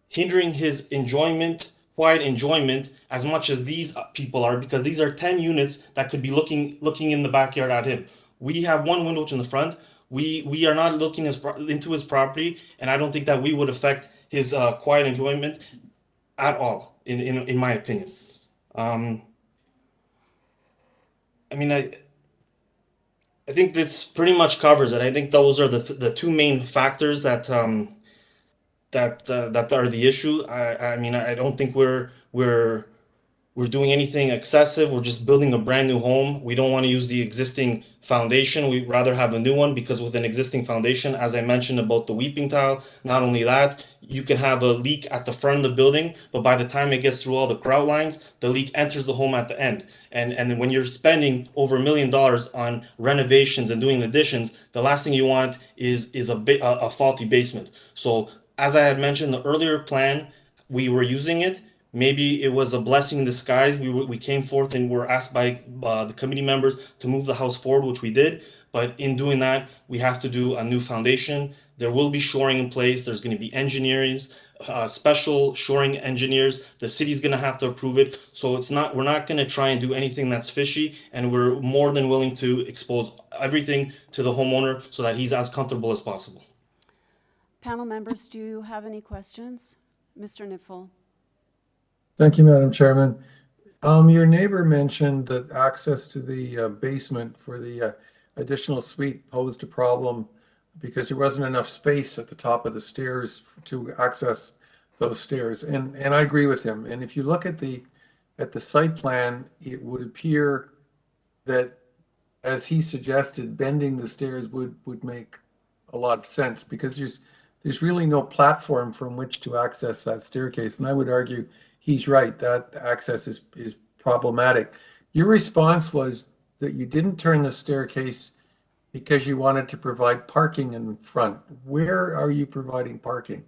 hindering his enjoyment, quiet enjoyment, as much as these people are, because these are 10 units that could be looking in the backyard at him. We have one window in the front. We are not looking into his property, and I don't think that we would affect his quiet enjoyment at all, in my opinion. I mean, I think this pretty much covers it. I think those are the two main factors that that are the issue. I mean, I don't think we're doing anything excessive. We're just building a brand new home. We don't want to use the existing foundation. We'd rather have a new one, because with an existing foundation, as I mentioned about the weeping tile, not only that, you can have a leak at the front of the building, but by the time it gets through all the grout lines, the leak enters the home at the end. And then when you're spending over $1 million on renovations and doing additions, the last thing you want is a faulty basement. So as I had mentioned, the earlier plan, we were using it. Maybe it was a blessing in disguise. We came forth and were asked by the committee members to move the house forward, which we did. But in doing that, we have to do a new foundation. There will be shoring in place. There's going to be engineers, special shoring engineers. The city's going to have to approve it. So we're not going to try and do anything that's fishy. And we're more than willing to expose everything to the homeowner so that he's as comfortable as possible. Panel members, do you have any questions? Mr. Nipfel. Thank you, Madam Chairman. Your neighbor mentioned that access to the basement for the additional suite posed a problem because there wasn't enough space at the top of the stairs to access those stairs. And I agree with him. And if you look at the site plan, it would appear that, as he suggested, bending the stairs would make a lot of sense, because there's really no platform from which to access that staircase. And I would argue he's right, that access is problematic. Your response was that you didn't turn the staircase because you wanted to provide parking in front. Where are you providing parking?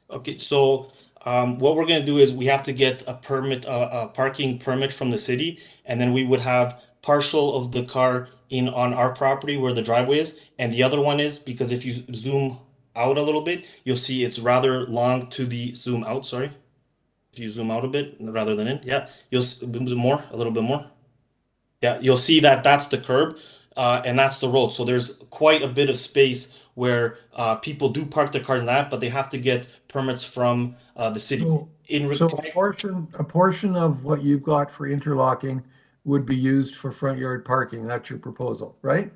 Okay, so what we're going to do is we have to get a permit, a parking permit from the city, and then we would have partial of the car on our property where the driveway is, and the other one is, because if you zoom out a little bit, you'll see it's rather long to the zoom out. Sorry, if you zoom out a bit rather than in, yeah, you'll more, a little bit more. Yeah, you'll see that that's the curb, and that's the road. So there's quite a bit of space where people do park their cars in that, but they have to get permits from the city. So a portion of what you've got for interlocking would be used for front yard parking. That's your proposal, right?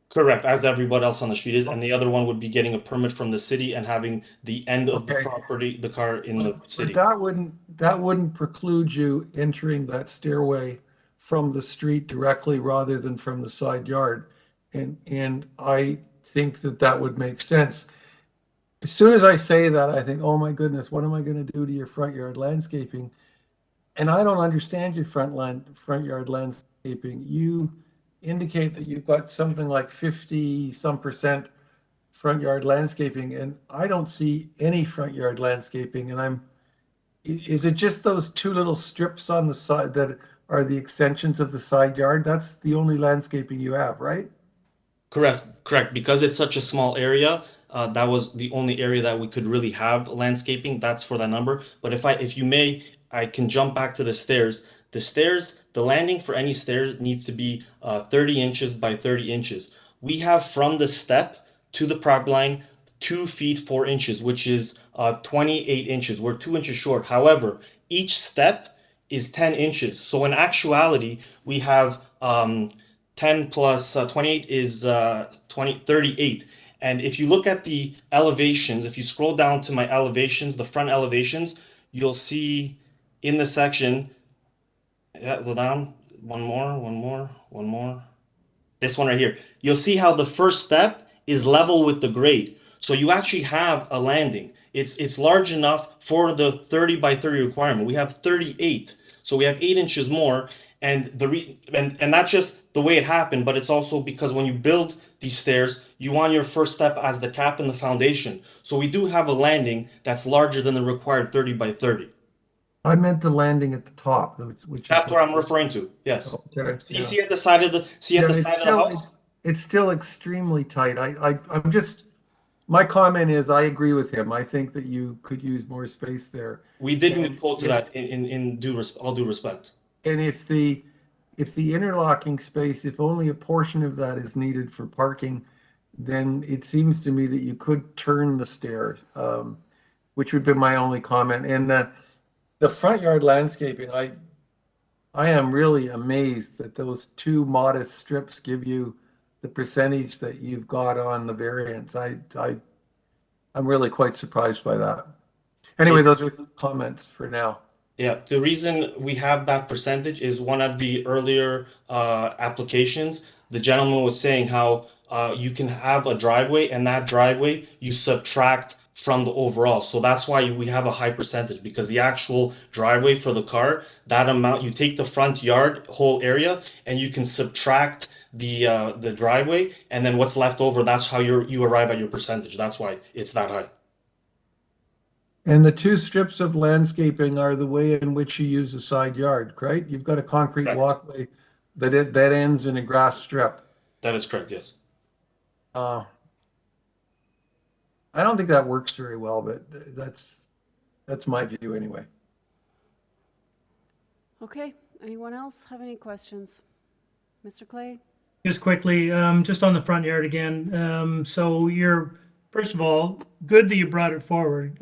Correct, as everybody else on the street is, and the other one would be getting a permit from the city and having the end of the property, the car in the city. But that wouldn't preclude you entering that stairway from the street directly rather than from the side yard. And I think that would make sense. As soon as I say that, I think, oh my goodness, what am I going to do to your front yard landscaping? And I don't understand your front yard landscaping. You indicate that you've got something like 50-some% front yard landscaping, and I don't see any front yard landscaping, and is it just those two little strips on the side that are the extensions of the side yard? That's the only landscaping you have, right? Correct. Because it's such a small area, that was the only area that we could really have landscaping. That's for that number. But if you may, I can jump back to the stairs. The landing for any stairs needs to be 30 inches by 30 inches. We have from the step to the property line 2 feet 4 inches, which is 28 inches. We're 2 inches short. However, each step is 10 inches. So in actuality, we have 10 plus 28 is 38. And if you look at the elevations, if you scroll down to my elevations, the front elevations, you'll see in the section, go down, one more. This one right here. You'll see how the first step is level with the grade. So you actually have a landing. It's large enough for the 30 by 30 requirement. We have 38. So we have 8 inches more. And and not just the way it happened, but it's also because when you build these stairs, you want your first step as the cap and the foundation. So we do have a landing that's larger than the required 30 by 30. I meant the landing at the top, which That's what I'm referring to. Yes. Okay, You see at the side of the house? It's still extremely tight. I'm just, my comment is I agree with him. I think that you could use more space there. We didn't quote to that in all due respect. And if the interlocking space, if only a portion of that is needed for parking, then it seems to me that you could turn the stairs, which would be my only comment. And the front yard landscaping, I am really amazed that those two modest strips give you the percentage that you've got on the variance. I'm really quite surprised by that. Anyway, those are comments for now. Yeah, the reason we have that percentage is one of the earlier applications. The gentleman was saying how you can have a driveway, and that driveway you subtract from the overall. So that's why we have a high percentage, because the actual driveway for the car, that amount, you take the front yard whole area and you can subtract the driveway, and then what's left over, that's how you arrive at your percentage. That's why it's that high. And the two strips of landscaping are the way in which you use a side yard, right? You've got a concrete walkway that ends in a grass strip. That is correct, yes. I don't think that works very well, but that's my view anyway. Okay, anyone else have any questions? Mr. Clay? Just quickly, just on the front yard again. So first of all, good that you brought it forward.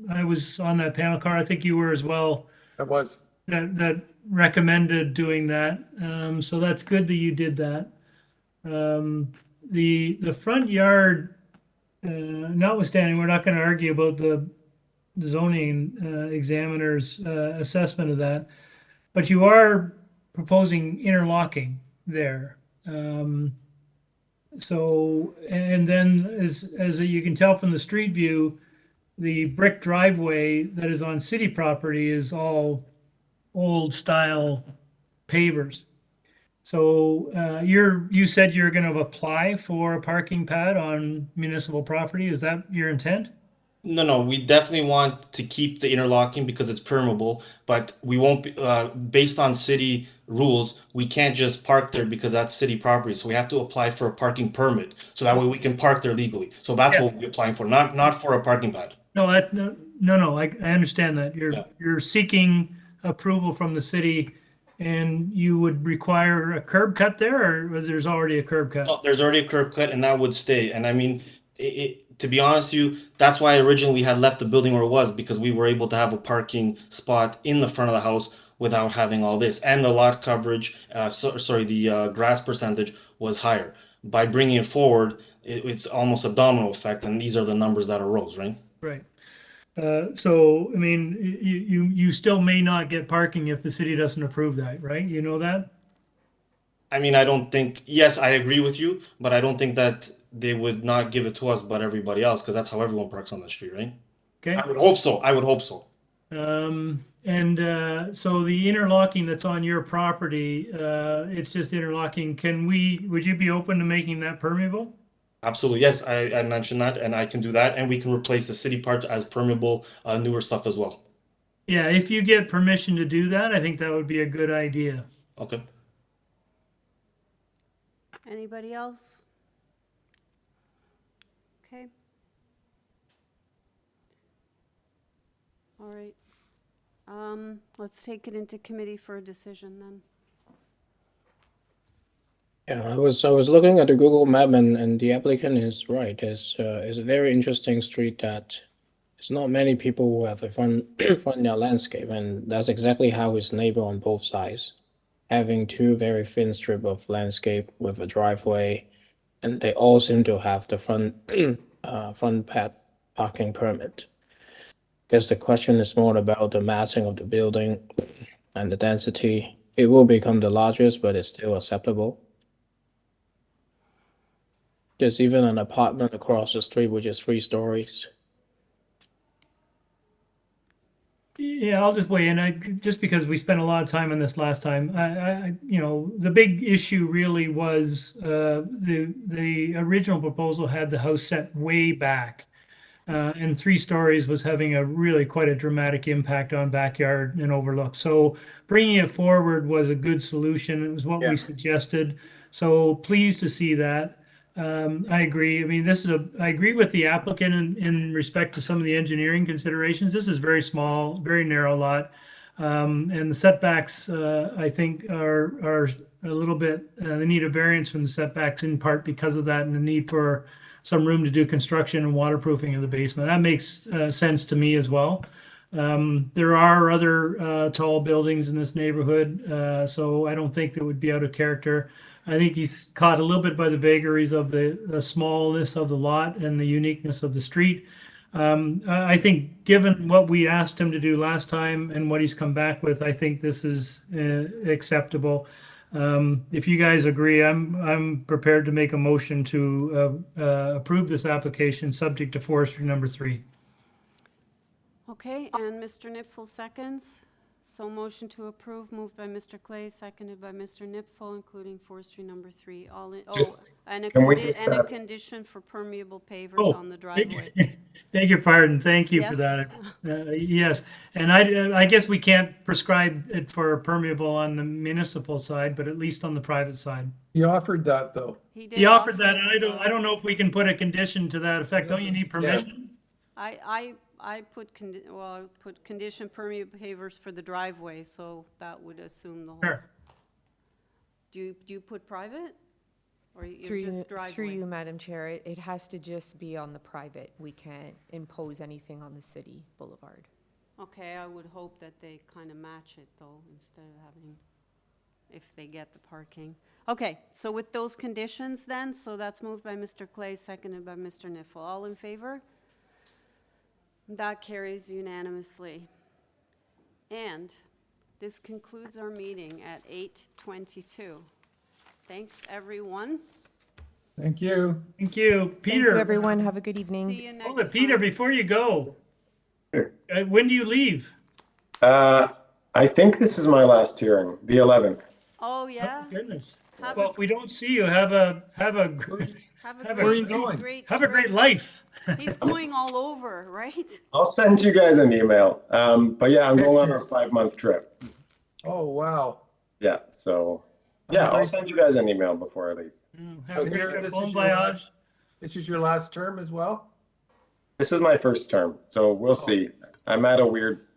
I was on that panel car. I think you were as well. I was. That recommended doing that. So that's good that you did that. The front yard, notwithstanding, we're not going to argue about the zoning examiner's assessment of that, but you are proposing interlocking there. So, and then as you can tell from the street view, the brick driveway that is on city property is all old style pavers. So you said you're going to apply for a parking pad on municipal property. Is that your intent? No, we definitely want to keep the interlocking because it's permeable, but we won't be, based on city rules, we can't just park there because that's city property. So we have to apply for a parking permit. So that way we can park there legally. So that's what we're applying for, not for a parking pad. No, I understand that. You're seeking approval from the city, and you would require a curb cut there, or there's already a curb cut? No, there's already a curb cut, and that would stay. And I mean, to be honest with you, that's why originally we had left the building where it was, because we were able to have a parking spot in the front of the house without having all this. And the lot coverage, the grass percentage was higher. By bringing it forward, it's almost a domino effect, and these are the numbers that arose, right? Right. So, I mean, you still may not get parking if the city doesn't approve that, right? You know that? I mean, I don't think, yes, I agree with you, but I don't think that they would not give it to us but everybody else, because that's how everyone parks on the street, right? Okay. I would hope so. And so the interlocking that's on your property, it's just interlocking. Would you be open to making that permeable? Absolutely, yes, I mentioned that, and I can do that, and we can replace the city part as permeable, newer stuff as well. Yeah, if you get permission to do that, I think that would be a good idea. Okay. Anybody else? Okay. All right. Let's take it into committee for a decision then. Yeah, I was looking at the Google map, and the applicant is right. It's a very interesting street that it's not many people who have a front yard landscape, and that's exactly how his neighbor on both sides, having two very thin strip of landscape with a driveway, and they all seem to have the front parking permit. Guess the question is more about the massing of the building and the density. It will become the largest, but it's still acceptable. There's even an apartment across the street, which is 3 stories. Yeah, I'll just weigh in. Just because we spent a lot of time on this last time, the big issue really was the original proposal had the house set way back, and 3 stories was having quite a dramatic impact on backyard and overlook. So bringing it forward was a good solution. It was what we suggested. So pleased to see that. I agree. I mean, I agree with the applicant in respect to some of the engineering considerations. This is very small, very narrow lot. And the setbacks, I think, are a little bit, they need a variance from the setbacks in part because of that and the need for some room to do construction and waterproofing of the basement. That makes sense to me as well. There are other tall buildings in this neighborhood, so I don't think that would be out of character. I think he's caught a little bit by the vagaries of the smallness of the lot and the uniqueness of the street. I think given what we asked him to do last time and what he's come back with, I think this is acceptable. If you guys agree, I'm prepared to make a motion to approve this application subject to forestry number 3. Okay, and Mr. Nipfel seconds. So motion to approve, moved by Mr. Clay, seconded by Mr. Nipfel, including forestry number 3. All in. And a condition for permeable pavers on the driveway. Beg your pardon. Thank you for that. Yes, and I guess we can't prescribe it for permeable on the municipal side, but at least on the private side. He offered that though. He offered that, and I don't know if we can put a condition to that effect. Don't you need permission? I put condition permeable pavers for the driveway, so that would assume the whole. Sure. Do you put private? Or Through you're just driveway? Through you, Madam Chair, it has to just be on the private. We can't impose anything on the city boulevard. Okay, I would hope that they kind of match it though, instead of having, if they get the parking. Okay, so with those conditions then, so that's moved by Mr. Clay, seconded by Mr. Nipfel. All in favor? That carries unanimously. And this concludes our meeting at 8:22. Thanks, everyone. Thank you. Thank you. Peter. Thank you, everyone. Have a good evening. See you next Hold it, Peter, before you go. Sure. When do you leave? I think this is my last hearing, the 11th. Oh, yeah? Oh, goodness. Well, if we don't see you, have a great life. He's going all over, right? I'll send you guys an email. But yeah, I'm going on a 5-month trip. Oh, wow. Yeah, so yeah, I'll send you guys an email before I leave. This is your last term as well? This is my first term, so we'll see. I'm at a weird